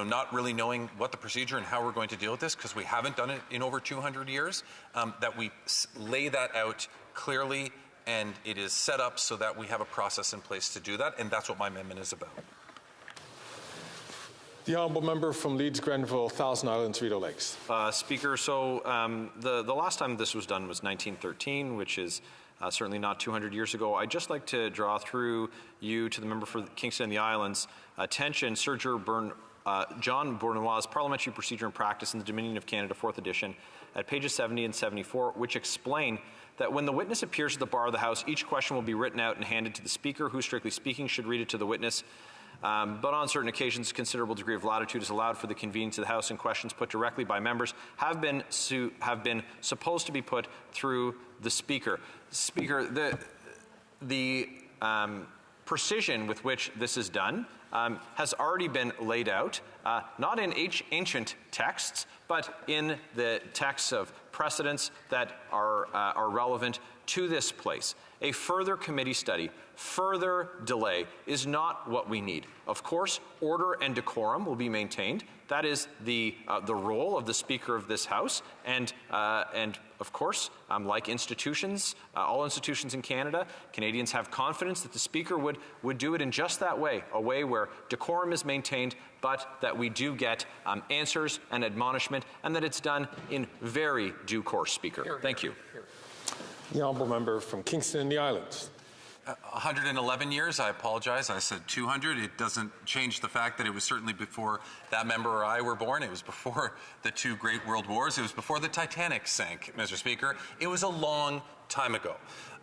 not really knowing what the procedure and how we're going to deal with this, because we haven't done it in over 200 years, that we lay that out clearly and it is set up so that we have a process in place to do that, and that's what my amendment is about. The honourable member from Leeds, Grenville, Thousand Islands, Rideau Lakes. Speaker, so the last time this was done was 1913, which is certainly not 200 years ago. I'd just like to draw through you to the member for Kingston and the Islands. Attention, Sir John Bournois' Parliamentary Procedure and Practice in the Dominion of Canada, 4th edition, at pages 70 and 74, which explain that when the witness appears at the bar of the House, each question will be written out and handed to the Speaker, who, strictly speaking, should read it to the witness. But on certain occasions, a considerable degree of latitude is allowed for the convenience of the House, and questions put directly by members have been supposed to be put through the Speaker. Speaker, the precision with which this is done has already been laid out, not in ancient texts, but in the texts of precedents that are relevant to this place. A further committee study, further delay is not what we need. Of course, order and decorum will be maintained. That is the role of the Speaker of this House, and of course, like institutions, all institutions in Canada, Canadians have confidence that the Speaker would do it in just that way, a way where decorum is maintained, but that we do get answers and admonishment, and that it's done in very due course, Speaker. Thank you. The honourable member from Kingston and the Islands. 111 years, I apologize. I said 200. It doesn't change the fact that it was certainly before that member or I were born. It was before the two great world wars. It was before the Titanic sank, Mr. Speaker. It was a long time ago.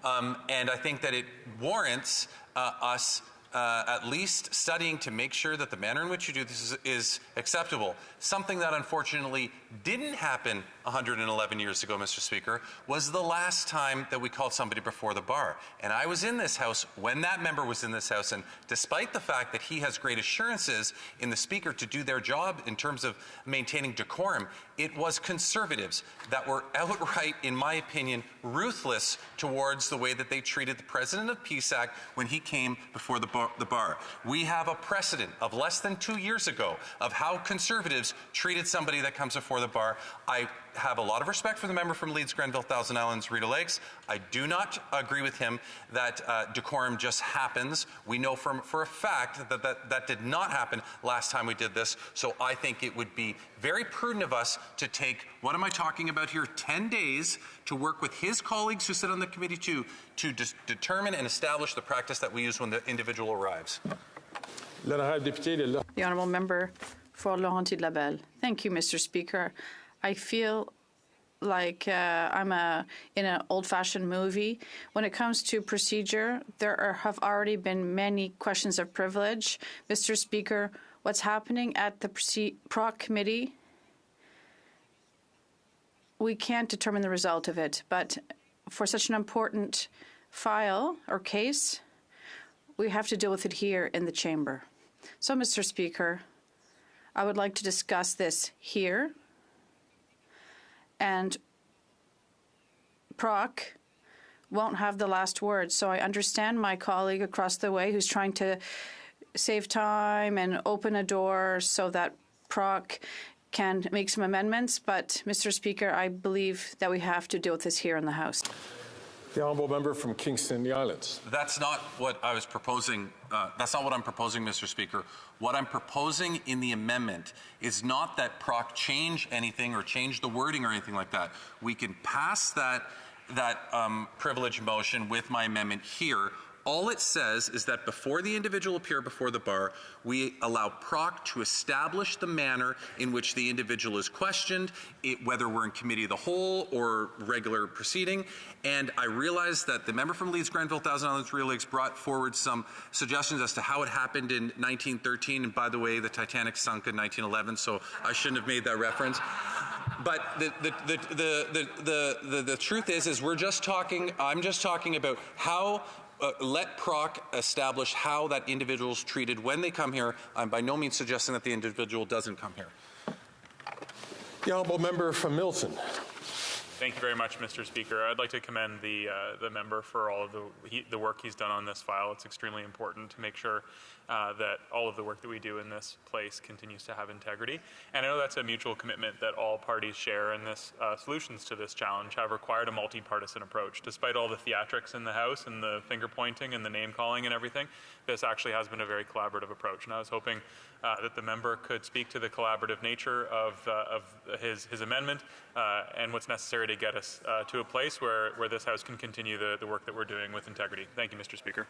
And I think that it warrants us at least studying to make sure that the manner in which you do this is acceptable. Something that unfortunately didn't happen 111 years ago, Mr. Speaker, was the last time that we called somebody before the bar. And I was in this House when that member was in this House, and despite the fact that he has great assurances in the Speaker to do their job in terms of maintaining decorum, it was Conservatives that were outright, in my opinion, ruthless towards the way that they treated the President of PSAC when he came before the bar. We have a precedent of less than 2 years ago of how Conservatives treated somebody that comes before the bar. I have a lot of respect for the member from Leeds, Grenville, Thousand Islands, Rideau Lakes. I do not agree with him that decorum just happens. We know for a fact that did not happen last time we did this. So I think it would be very prudent of us to take, what am I talking about here, 10 days to work with his colleagues who sit on the committee to determine and establish the practice that we use when the individual arrives. The Honourable Member for Laurentides-Labelle. Thank you, Mr. Speaker. I feel like I'm in an old-fashioned movie. When it comes to procedure, have already been many questions of privilege. Mr. Speaker, what's happening at the PROC committee, we can't determine the result of it, but for such an important file or case, we have to deal with it here in the chamber. So, Mr. Speaker, I would like to discuss this here, and PROC won't have the last word. So I understand my colleague across the way who's trying to save time and open a door so that PROC can make some amendments. But, Mr. Speaker, I believe that we have to deal with this here in the House. The Honourable Member from Kingston, the Islands. That's not what I was proposing. That's not what I'm proposing, Mr. Speaker. What I'm proposing in the amendment is not that PROC change anything or change the wording or anything like that. We can pass that privilege motion with my amendment here. All it says is that before the individual appear before the bar, we allow PROC to establish the manner in which the individual is questioned, whether we're in committee of the whole or regular proceeding. And I realize that the member from Leeds, Grenville, Thousand Islands, Rideau Lakes brought forward some suggestions as to how it happened in 1913. And by the way, the Titanic sunk in 1911, so I shouldn't have made that reference. But the truth is we're just talking. I'm just talking about how. Let PROC establish how that individual is treated when they come here. I'm by no means suggesting that the individual doesn't come here. The Honourable Member from Milton. Thank you very much, Mr. Speaker. I'd like to commend the member for all of the work he's done on this file. It's extremely important to make sure that all of the work that we do in this place continues to have integrity. And I know that's a mutual commitment that all parties share, and this solutions to this challenge have required a multi-partisan approach. Despite all the theatrics in the House and the finger-pointing and the name-calling and everything, this actually has been a very collaborative approach. And I was hoping that the member could speak to the collaborative nature of his amendment and what's necessary to get us to a place where this House can continue the work that we're doing with integrity. Thank you, Mr. Speaker.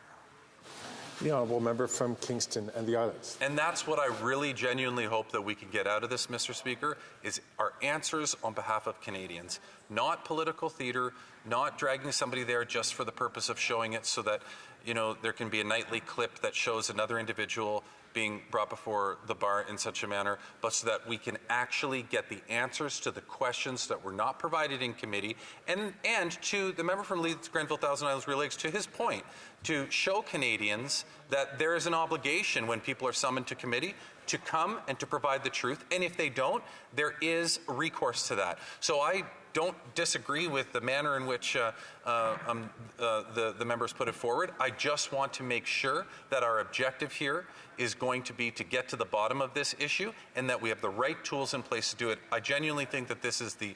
The Honourable Member from Kingston and the Islands. And that's what I really genuinely hope that we can get out of this, Mr. Speaker, is our answers on behalf of Canadians. Not political theatre, not dragging somebody there just for the purpose of showing it so that, you know, there can be a nightly clip that shows another individual being brought before the bar in such a manner, but so that we can actually get the answers to the questions that were not provided in committee, and to the member from Leeds, Grenville, Thousand Islands, Rideau Lakes, to his point, to show Canadians that there is an obligation when people are summoned to committee to come and to provide the truth, and if they don't, there is recourse to that. So I don't disagree with the manner in which the members put it forward. I just want to make sure that our objective here is going to be to get to the bottom of this issue and that we have the right tools in place to do it. I genuinely think that this is the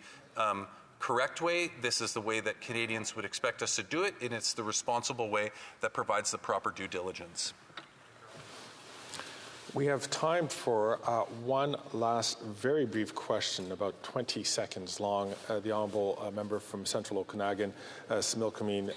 correct way. This is the way that Canadians would expect us to do it, and it's the responsible way that provides the proper due diligence. We have time for one last very brief question, about 20 seconds long. The Honourable Member from Central Okanagan, Similkameen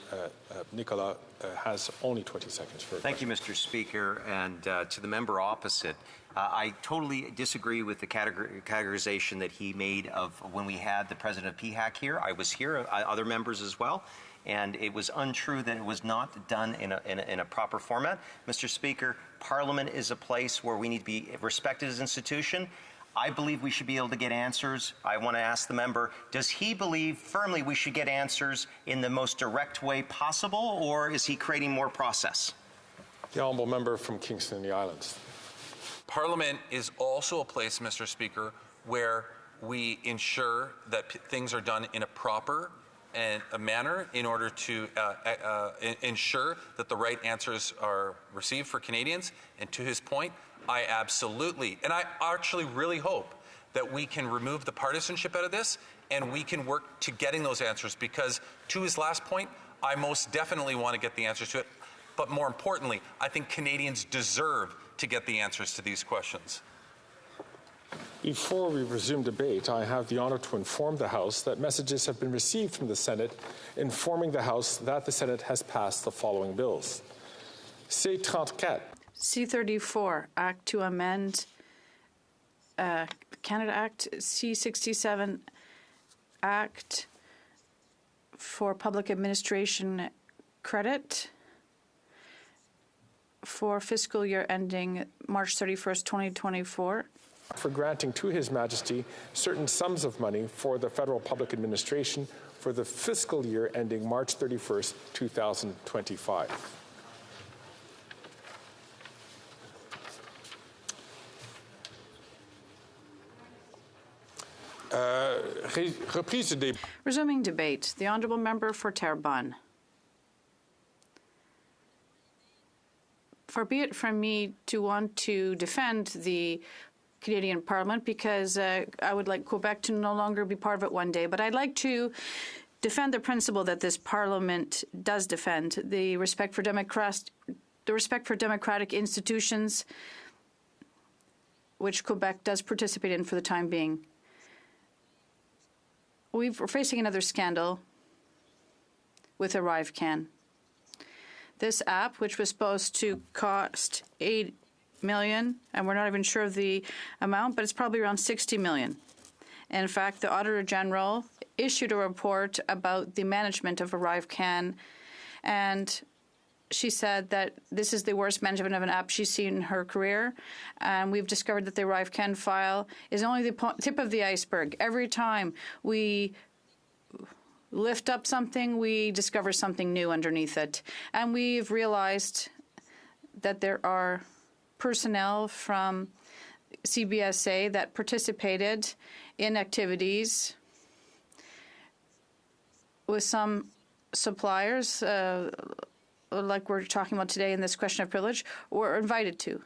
Nicola, has only 20 seconds for a Thank you, Mr. Speaker. And to the member opposite, I totally disagree with the categorization that he made of when we had the president of PHAC here. I was here, other members as well. And it was untrue that it was not done in a proper format. Mr. Speaker, Parliament is a place where we need to be respected as an institution. I believe we should be able to get answers. I want to ask the member, does he believe firmly we should get answers in the most direct way possible, or is he creating more process? The Honourable Member from Kingston and the Islands. Parliament is also a place, Mr. Speaker, where we ensure that things are done in a proper and a manner in order to ensure that the right answers are received for Canadians. And to his point, I absolutely, and I actually really hope that we can remove the partisanship out of this and we can work to getting those answers, because to his last point, I most definitely want to get the answers to it. But more importantly, I think Canadians deserve to get the answers to these questions. Before we resume debate, I have the honour to inform the House that messages have been received from the Senate informing the House that the Senate has passed the following bills. C-34. C-34, Act to amend Canada Act. C-67, Act for Public Administration Credit for fiscal year ending March 31st, 2024. For granting to His Majesty certain sums of money for the federal public administration for the fiscal year ending March 31st, 2025. Resuming debate. The Honourable Member for Terrebonne. Far be it from me to want to defend the Canadian Parliament, because I would like Quebec to no longer be part of it one day. But I'd like to defend the principle that this Parliament does defend, the respect for democratic institutions, which Quebec does participate in for the time being. We're facing another scandal with ArriveCAN. This app, which was supposed to cost $8 million, and we're not even sure of the amount, but it's probably around $60 million. In fact, the Auditor General issued a report about the management of ArriveCAN, and she said that this is the worst management of an app she's seen in her career. And we've discovered that the ArriveCAN file is only the tip of the iceberg. Every time we lift up something, we discover something new underneath it. And we've realized that there are personnel from CBSA that participated in activities with some suppliers, like we're talking about today in this question of privilege, were invited to.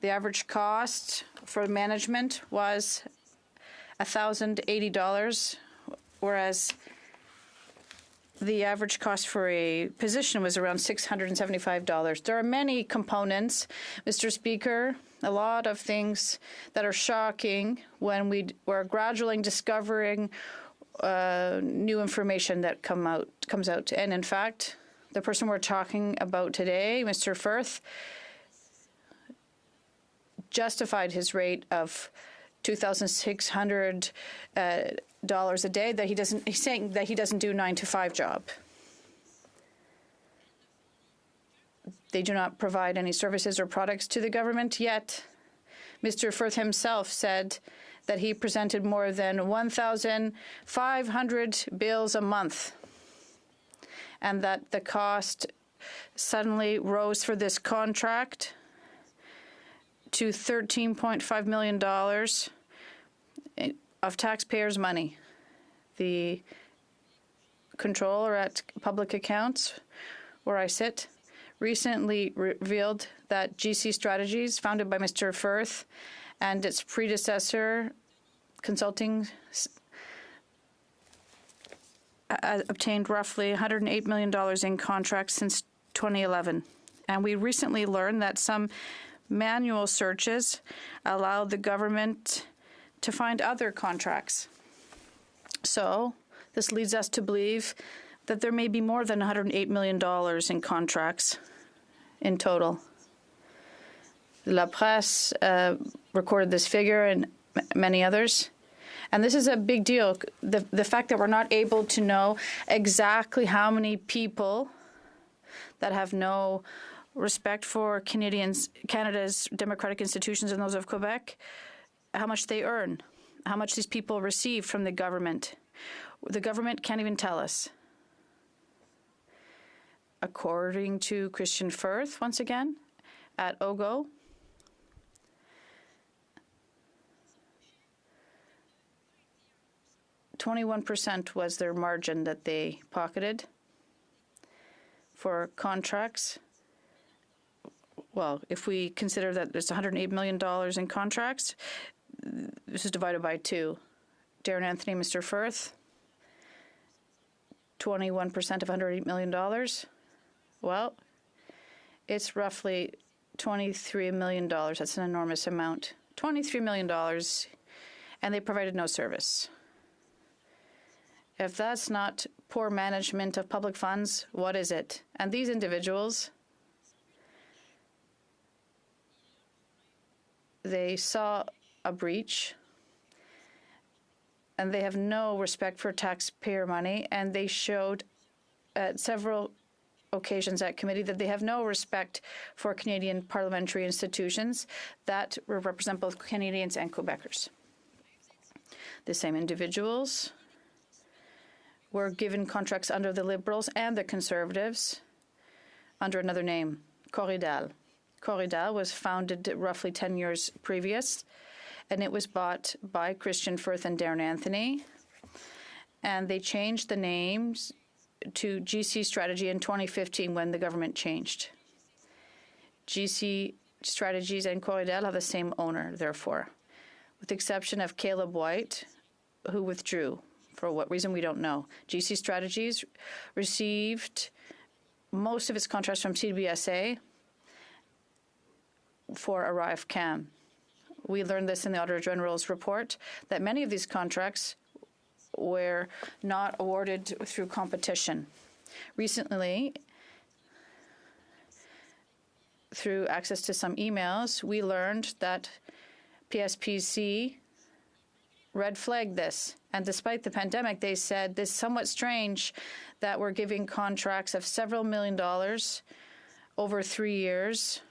The average cost for management was $1,080, whereas the average cost for a position was around $675. There are many components, Mr. Speaker, a lot of things that are shocking when we're gradually discovering new information that comes out. And in fact, the person we're talking about today, Mr. Firth, justified his rate of $2,600 a day, that he's saying that he doesn't do a 9-to-5 job. They do not provide any services or products to the government, yet Mr. Firth himself said that he presented more than 1,500 bills a month, and that the cost suddenly rose for this contract to $13.5 million of taxpayers' money. The controller at Public Accounts, where I sit, recently revealed that GC Strategies, founded by Mr. Firth, and its predecessor, Consulting, obtained roughly $108 million in contracts since 2011. And we recently learned that some manual searches allow the government to find other contracts. So this leads us to believe that there may be more than $108 million in contracts in total. La Presse recorded this figure and many others. And this is a big deal. The fact that we're not able to know exactly how many people that have no respect for Canada's democratic institutions and those of Quebec, how much they earn, how much these people receive from the government. The government can't even tell us. According to Christian Firth, once again, at Ogo, $21% was their margin that they pocketed for contracts. Well, if we consider that there's $108 million in contracts, this is divided by 2. Darren Anthony, Mr. Firth, 21% of $108 million. Well, it's roughly $23 million. That's an enormous amount. $23 million, and they provided no service. If that's not poor management of public funds, what is it? And these individuals, they saw a breach, and they have no respect for taxpayer money, and they showed at several occasions at committee that they have no respect for Canadian parliamentary institutions that represent both Canadians and Quebecers. The same individuals were given contracts under the Liberals and the Conservatives under another name, Corridal. Corridal was founded roughly 10 years previous, and it was bought by Christian Firth and Darren Anthony, and they changed the names to GC Strategy in 2015 when the government changed. GC Strategies and Corridal have the same owner, therefore, with the exception of Caleb White, who withdrew. For what reason, we don't know. GC Strategies received most of its contracts from CBSA for Arrive Cam. We learned this in the Auditor General's report, that many of these contracts were not awarded through competition. Recently, through access to some emails, we learned that PSPC red flagged this. And despite the pandemic, they said this is somewhat strange that we're giving contracts of several $1 million over 3 years,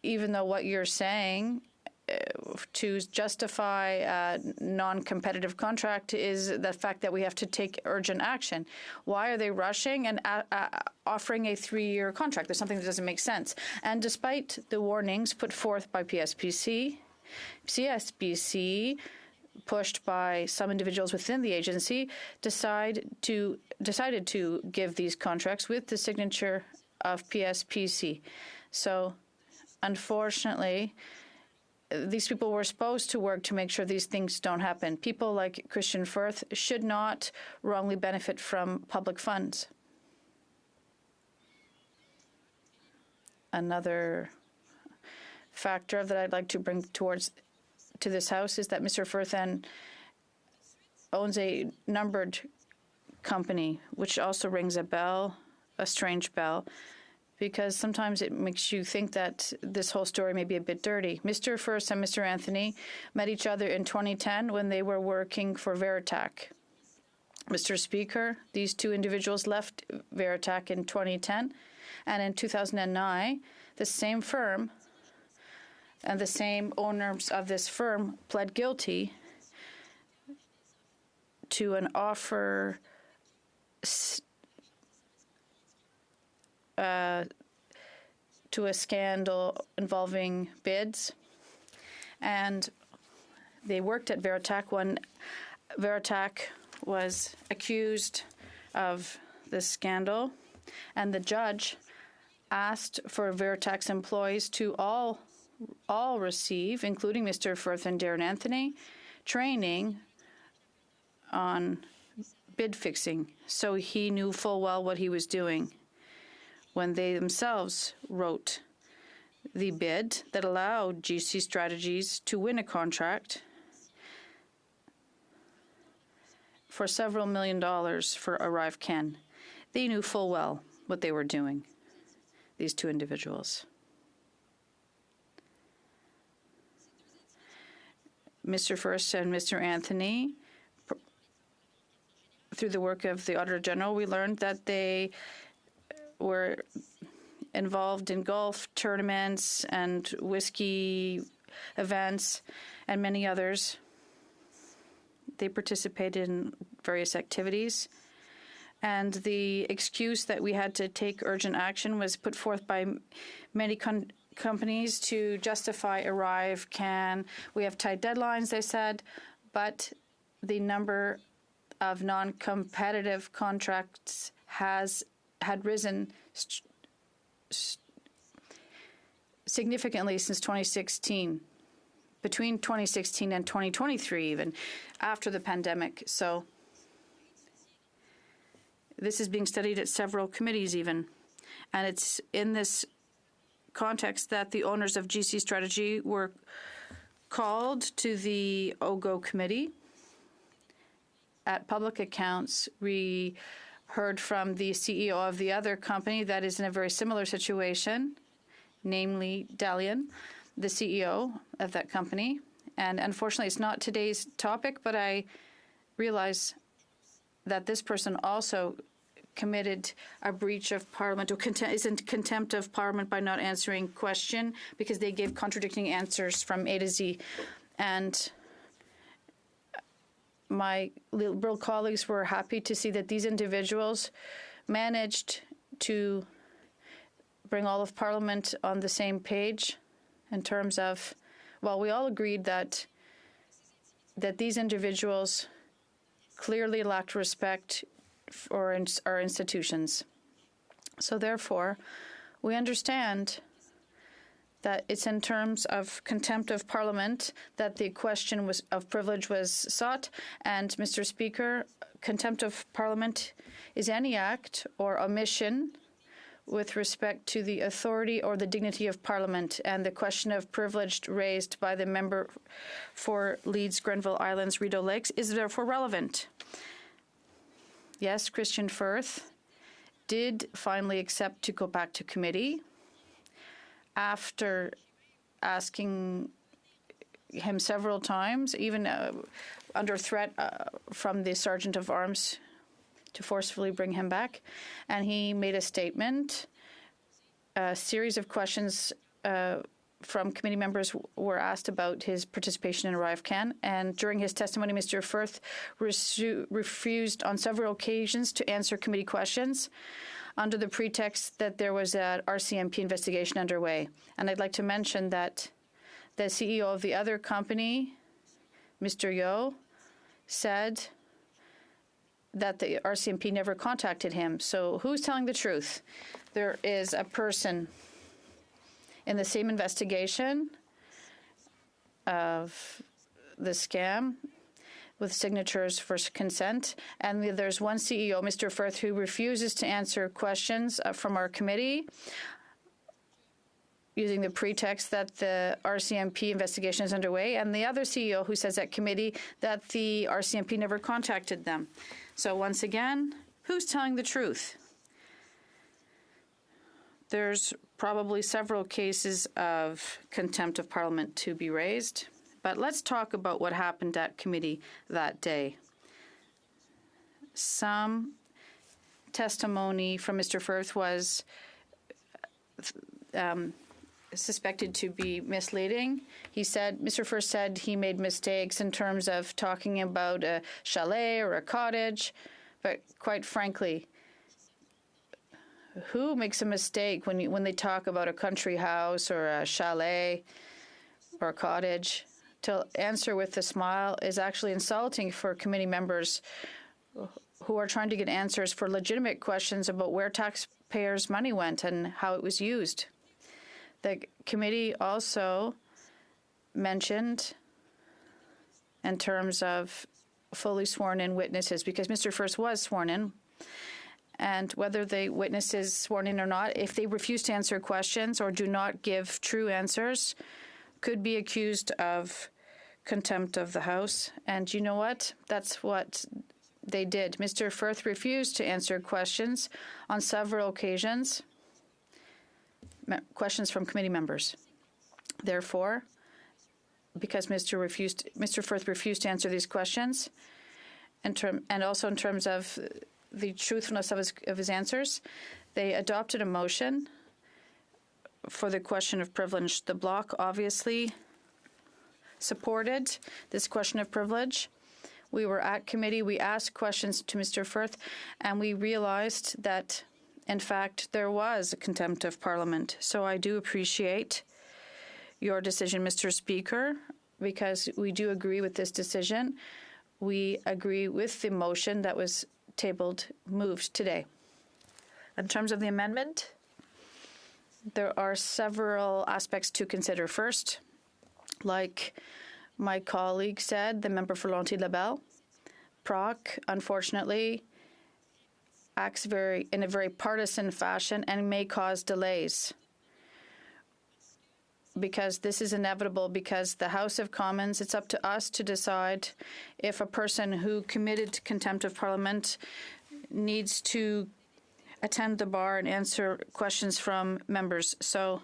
even though what you're saying to justify a non-competitive contract is the fact that we have to take urgent action. Why are they rushing and offering a 3-year contract? There's something that doesn't make sense. And despite the warnings put forth by PSPC, pushed by some individuals within the agency, decided to give these contracts with the signature of PSPC. So, unfortunately, these people were supposed to work to make sure these things don't happen. People like Christian Firth should not wrongly benefit from public funds. Another factor that I'd like to bring to this House is that Mr. Firth owns a numbered company, which also rings a bell, a strange bell, because sometimes it makes you think that this whole story may be a bit dirty. Mr. Firth and Mr. Anthony met each other in 2010 when they were working for Veritac. Mr. Speaker, these two individuals left Veritac in 2010, and in 2009, the same firm and the same owners of this firm pled guilty to an offer to a scandal involving bids. And they worked at Veritac when Veritac was accused of this scandal. And the judge asked for Veritac's employees to all receive, including Mr. Firth and Darren Anthony, training on bid fixing. So he knew full well what he was doing when they themselves wrote the bid that allowed GC Strategies to win a contract for several $1 million for ArriveCan. They knew full well what they were doing, these two individuals. Mr. First and Mr. Anthony, through the work of the Auditor General, we learned that they were involved in golf tournaments and whiskey events and many others. They participated in various activities. And the excuse that we had to take urgent action was put forth by many companies to justify ArriveCan. We have tight deadlines, they said, but the number of non-competitive contracts had risen significantly since 2016, between 2016 and 2023, even after the pandemic. So this is being studied at several committees even. And it's in this context that the owners of GC Strategy were called to the OGO committee. At Public Accounts, we heard from the CEO of the other company that is in a very similar situation, namely Dalian, the CEO of that company. And unfortunately, it's not today's topic, but I realize that this person also committed a breach of Parliament, or is in contempt of Parliament by not answering question because they gave contradicting answers from A to Z. And my Liberal colleagues were happy to see that these individuals managed to bring all of Parliament on the same page in terms of, well, we all agreed that these individuals clearly lacked respect for our institutions. So therefore, we understand that it's in terms of contempt of Parliament that the question of privilege was sought. And, Mr. Speaker, contempt of Parliament is any act or omission with respect to the authority or the dignity of Parliament. And the question of privilege raised by the member for Leeds, Grenville Islands, Rideau Lakes is therefore relevant. Yes, Christian Firth did finally accept to go back to committee after asking him several times, even under threat from the Sergeant of Arms to forcefully bring him back. And he made a statement. A series of questions from committee members were asked about his participation in ArriveCan. And during his testimony, Mr. Firth refused on several occasions to answer committee questions under the pretext that there was an RCMP investigation underway. And I'd like to mention that the CEO of the other company, Mr. Yeo, said that the RCMP never contacted him. So who's telling the truth? There is a person in the same investigation of the scam with signatures for consent. And there's one CEO, Mr. Firth, who refuses to answer questions from our committee using the pretext that the RCMP investigation is underway, and the other CEO who says at committee that the RCMP never contacted them. So once again, who's telling the truth? There's probably several cases of contempt of Parliament to be raised, but let's talk about what happened at committee that day. Some testimony from Mr. Firth was suspected to be misleading. He said, Mr. Firth said he made mistakes in terms of talking about a chalet or a cottage, but quite frankly, who makes a mistake when they talk about a country house or a chalet or a cottage? To answer with a smile is actually insulting for committee members who are trying to get answers for legitimate questions about where taxpayers' money went and how it was used. The committee also mentioned in terms of fully sworn-in witnesses, because Mr. Firth was sworn in, and whether the witness is sworn in or not, if they refuse to answer questions or do not give true answers, could be accused of contempt of the House. And you know what? That's what they did. Mr. Firth refused to answer questions on several occasions, questions from committee members. Therefore, because Mr. Firth refused to answer these questions, and also in terms of the truthfulness of his answers, they adopted a motion for the question of privilege. The Bloc obviously supported this question of privilege. We were at committee, we asked questions to Mr. Firth, and we realized that, in fact, there was a contempt of Parliament. So I do appreciate your decision, Mr. Speaker, because we do agree with this decision. We agree with the motion that was moved today. In terms of the amendment, there are several aspects to consider. First, like my colleague said, the member for Laurentides-Labelle, Proc, unfortunately, acts in a very partisan fashion and may cause delays. Because this is inevitable, because the House of Commons, it's up to us to decide if a person who committed contempt of Parliament needs to attend the bar and answer questions from members. So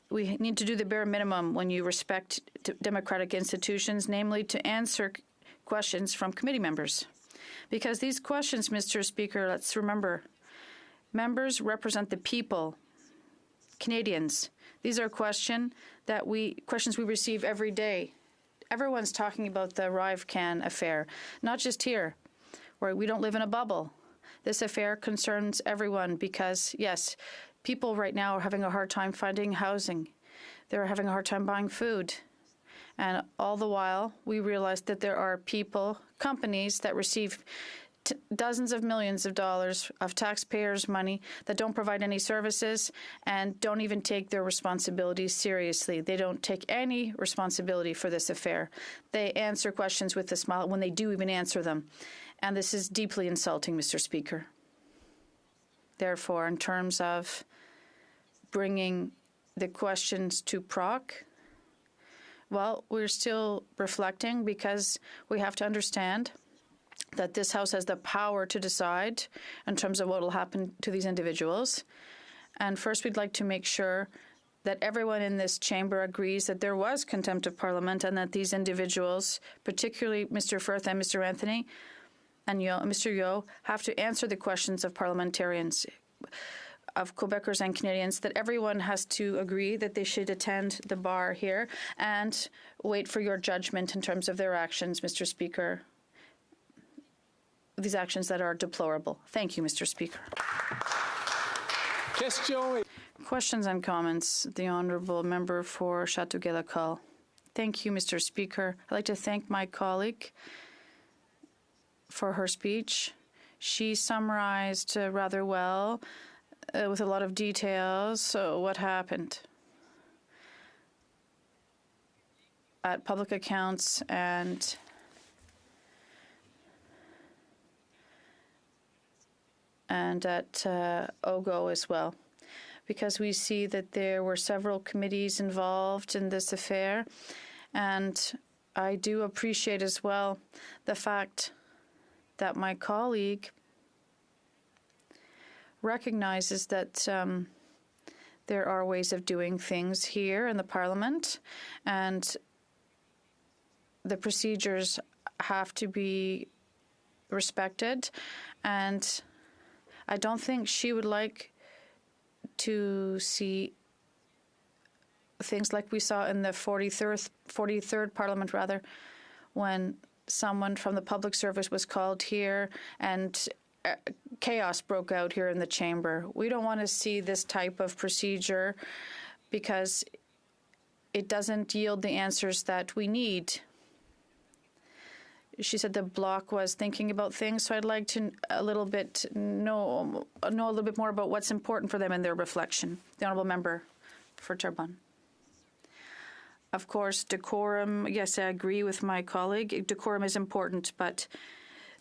we need to do the bare minimum when you respect democratic institutions, namely to answer questions from committee members. Because these questions, Mr. Speaker, let's remember, members represent the people, Canadians. These are questions we receive every day. Everyone's talking about the Arrive-Can affair, not just here, where we don't live in a bubble. This affair concerns everyone because, yes, people right now are having a hard time finding housing. They're having a hard time buying food. And all the while, we realize that there are companies that receive dozens of millions of dollars of taxpayers' money that don't provide any services and don't even take their responsibilities seriously. They don't take any responsibility for this affair. They answer questions with a smile when they do even answer them. And this is deeply insulting, Mr. Speaker. Therefore, in terms of bringing the questions to Proc, well, we're still reflecting because we have to understand that this House has the power to decide in terms of what will happen to these individuals. And first, we'd like to make sure that everyone in this chamber agrees that there was contempt of Parliament and that these individuals, particularly Mr. Firth and Mr. Anthony and Mr. Yeo, have to answer the questions of parliamentarians, of Quebecers and Canadians, that everyone has to agree that they should attend the bar here and wait for your judgment in terms of their actions, Mr. Speaker. These actions that are deplorable. Thank you, Mr. Speaker. Questions and comments. The Honourable Member for Châteauguay-Lacolle. Thank you, Mr. Speaker. I'd like to thank my colleague for her speech. She summarized rather well, with a lot of details, what happened at public accounts and at OGO as well, because we see that there were several committees involved in this affair. And I do appreciate as well the fact that my colleague recognizes that there are ways of doing things here in the Parliament, and the procedures have to be respected. And I don't think she would like to see things like we saw in the 43rd Parliament, when someone from the public service was called here and chaos broke out here in the chamber. We don't want to see this type of procedure because it doesn't yield the answers that we need. She said the Bloc was thinking about things, so I'd like to know a little bit more about what's important for them in their reflection. The Honourable Member for Terrebonne. Of course, decorum, yes, I agree with my colleague. Decorum is important, but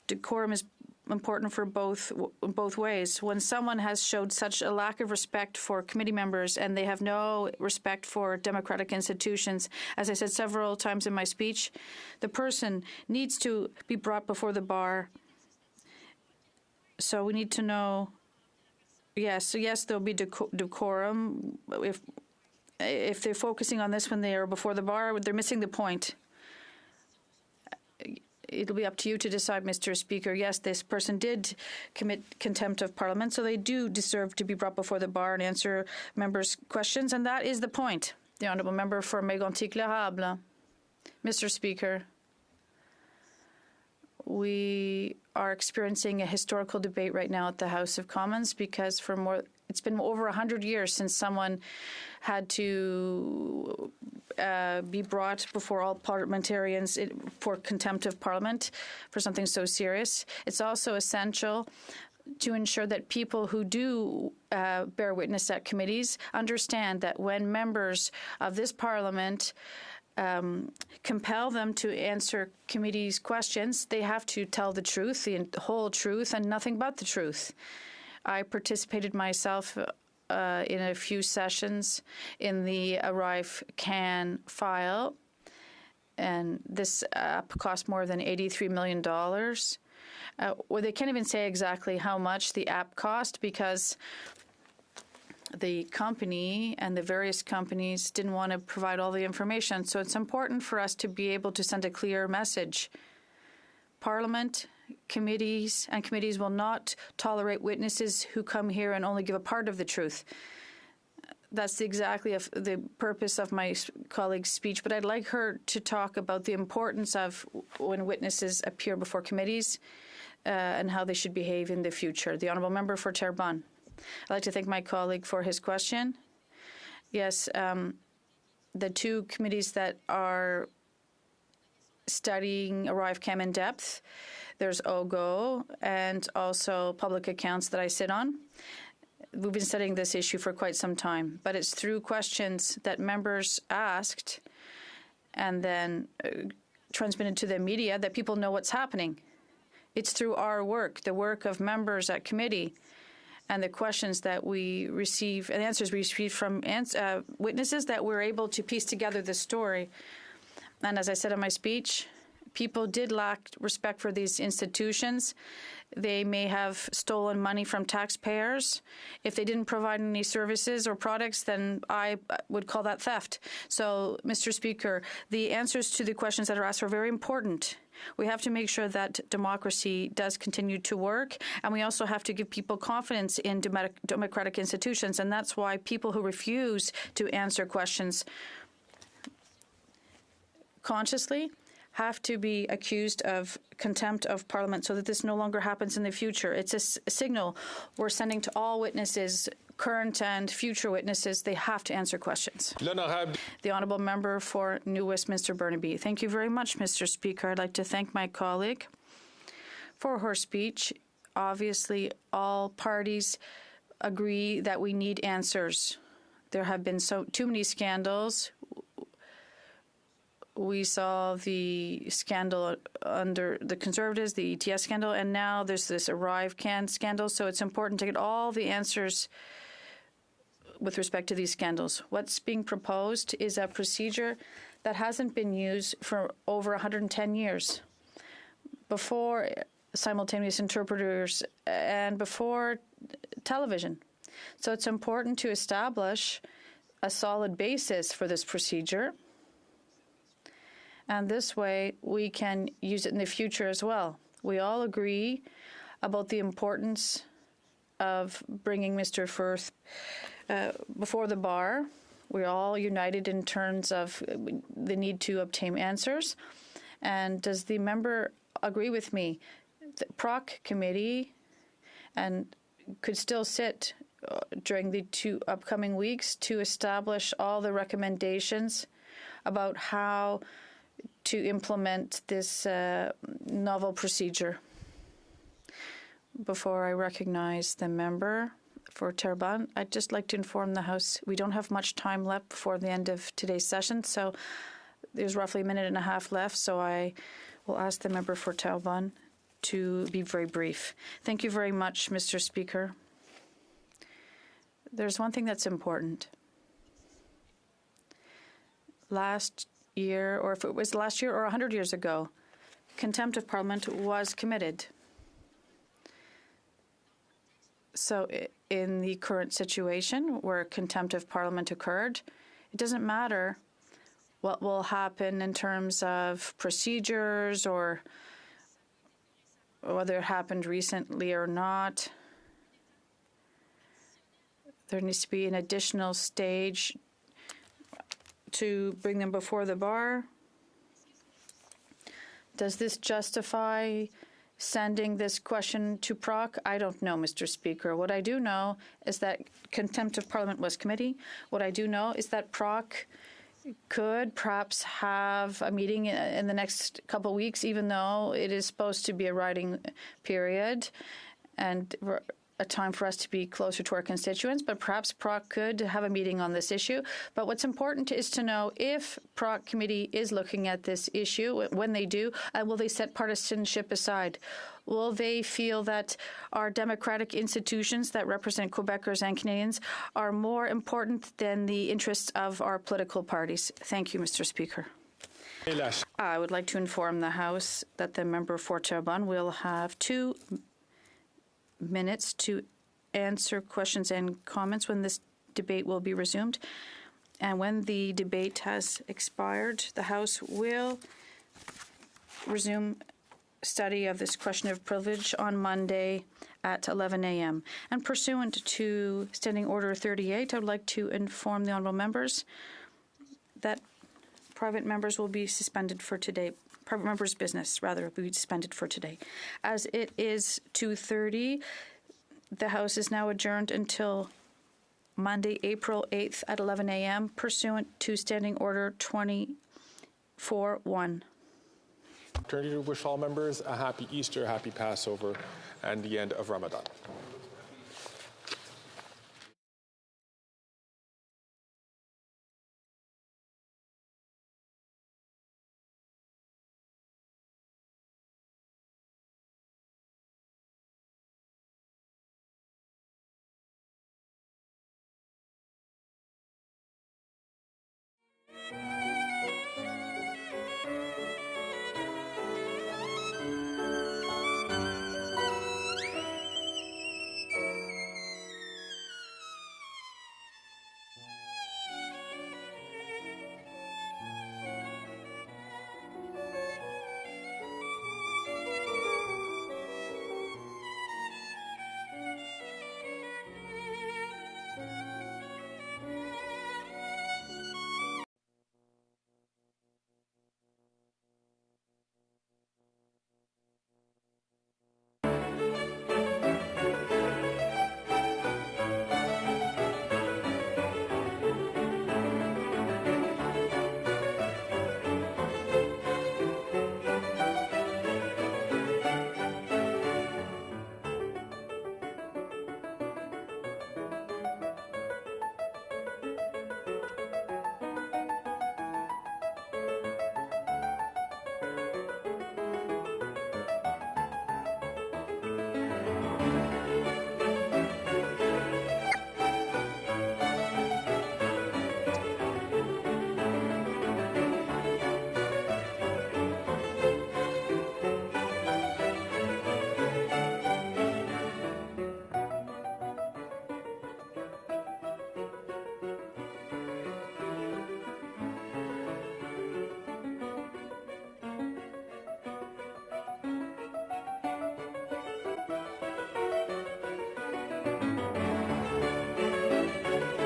decorum is important for both ways. When someone has showed such a lack of respect for committee members and they have no respect for democratic institutions, as I said several times in my speech, the person needs to be brought before the bar. So we need to know, yes, there'll be decorum. If they're focusing on this when they are before the bar, they're missing the point. It'll be up to you to decide, Mr. Speaker. Yes, this person did commit contempt of Parliament, so they do deserve to be brought before the bar and answer members' questions, and that is the point. The Honourable Member for Mégantic-L'Érable. Mr. Speaker, we are experiencing a historical debate right now at the House of Commons because it's been over 100 years since someone had to be brought before all parliamentarians for contempt of Parliament for something so serious. It's also essential to ensure that people who do bear witness at committees understand that when members of this Parliament compel them to answer committees' questions, they have to tell the truth, the whole truth, and nothing but the truth. I participated myself in a few sessions in the Arrive Can file, and this app cost more than $83 million. Well, they can't even say exactly how much the app cost because the company and the various companies didn't want to provide all the information. So it's important for us to be able to send a clear message. Parliament, committees will not tolerate witnesses who come here and only give a part of the truth. That's exactly the purpose of my colleague's speech, but I'd like her to talk about the importance of when witnesses appear before committees and how they should behave in the future. The Honourable Member for Terrebonne. I'd like to thank my colleague for his question. Yes, the two committees that are studying Arrive Cam in depth, there's OGO and also public accounts that I sit on. We've been studying this issue for quite some time, but it's through questions that members asked and then transmitted to the media that people know what's happening. It's through our work, the work of members at committee, and the questions that we receive and answers we receive from witnesses that we're able to piece together the story. And as I said in my speech, people did lack respect for these institutions. They may have stolen money from taxpayers. If they didn't provide any services or products, then I would call that theft. So, Mr. Speaker, the answers to the questions that are asked are very important. We have to make sure that democracy does continue to work, and we also have to give people confidence in democratic institutions, and that's why people who refuse to answer questions consciously have to be accused of contempt of Parliament so that this no longer happens in the future. It's a signal we're sending to all witnesses, current and future witnesses. They have to answer questions. The Honourable Member for New Westminster Burnaby. Thank you very much, Mr. Speaker. I'd like to thank my colleague for her speech. Obviously, all parties agree that we need answers. There have been too many scandals. We saw the scandal under the Conservatives, the ETS scandal, and now there's this Arrive Can scandal. So it's important to get all the answers with respect to these scandals. What's being proposed is a procedure that hasn't been used for over 110 years. Before simultaneous interpreters and before television. So it's important to establish a solid basis for this procedure. And this way, we can use it in the future as well. We all agree about the importance of bringing Mr. Firth before the bar. We're all united in terms of the need to obtain answers. And does the member agree with me? The PROC committee and could still sit during the 2 upcoming weeks to establish all the recommendations about how to implement this novel procedure. Before I recognize the member for Terrebonne, I'd just like to inform the House we don't have much time left before the end of today's session, so there's roughly a minute and a half left, so I will ask the member for Terrebonne to be very brief. Thank you very much, Mr. Speaker. There's one thing that's important. Last year, or if it was last year or 100 years ago, contempt of Parliament was committed. So in the current situation where contempt of Parliament occurred, it doesn't matter what will happen in terms of procedures or whether it happened recently or not. There needs to be an additional stage to bring them before the bar. Does this justify sending this question to PROC? I don't know, Mr. Speaker. What I do know is that contempt of Parliament was committee. What I do know is that PROC could perhaps have a meeting in the next couple of weeks, even though it is supposed to be a writing period and a time for us to be closer to our constituents, but perhaps PROC could have a meeting on this issue. But what's important is to know if PROC committee is looking at this issue, when they do, will they set partisanship aside? Will they feel that our democratic institutions that represent Quebecers and Canadians are more important than the interests of our political parties? Thank you, Mr. Speaker. I would like to inform the House that the member for Terrebonne will have 2 minutes to answer questions and comments when this debate will be resumed. And when the debate has expired, the House will resume study of this question of privilege on Monday at 11 a.m. And pursuant to Standing Order 38, I would like to inform the honourable members that private members will be suspended for today. Private members' business, rather, will be suspended for today. As it is 2:30, the House is now adjourned until Monday, April 8th at 11 a.m., pursuant to Standing Order 24-1. Opportunity to wish all members a happy Easter, happy Passover, and the end of Ramadan.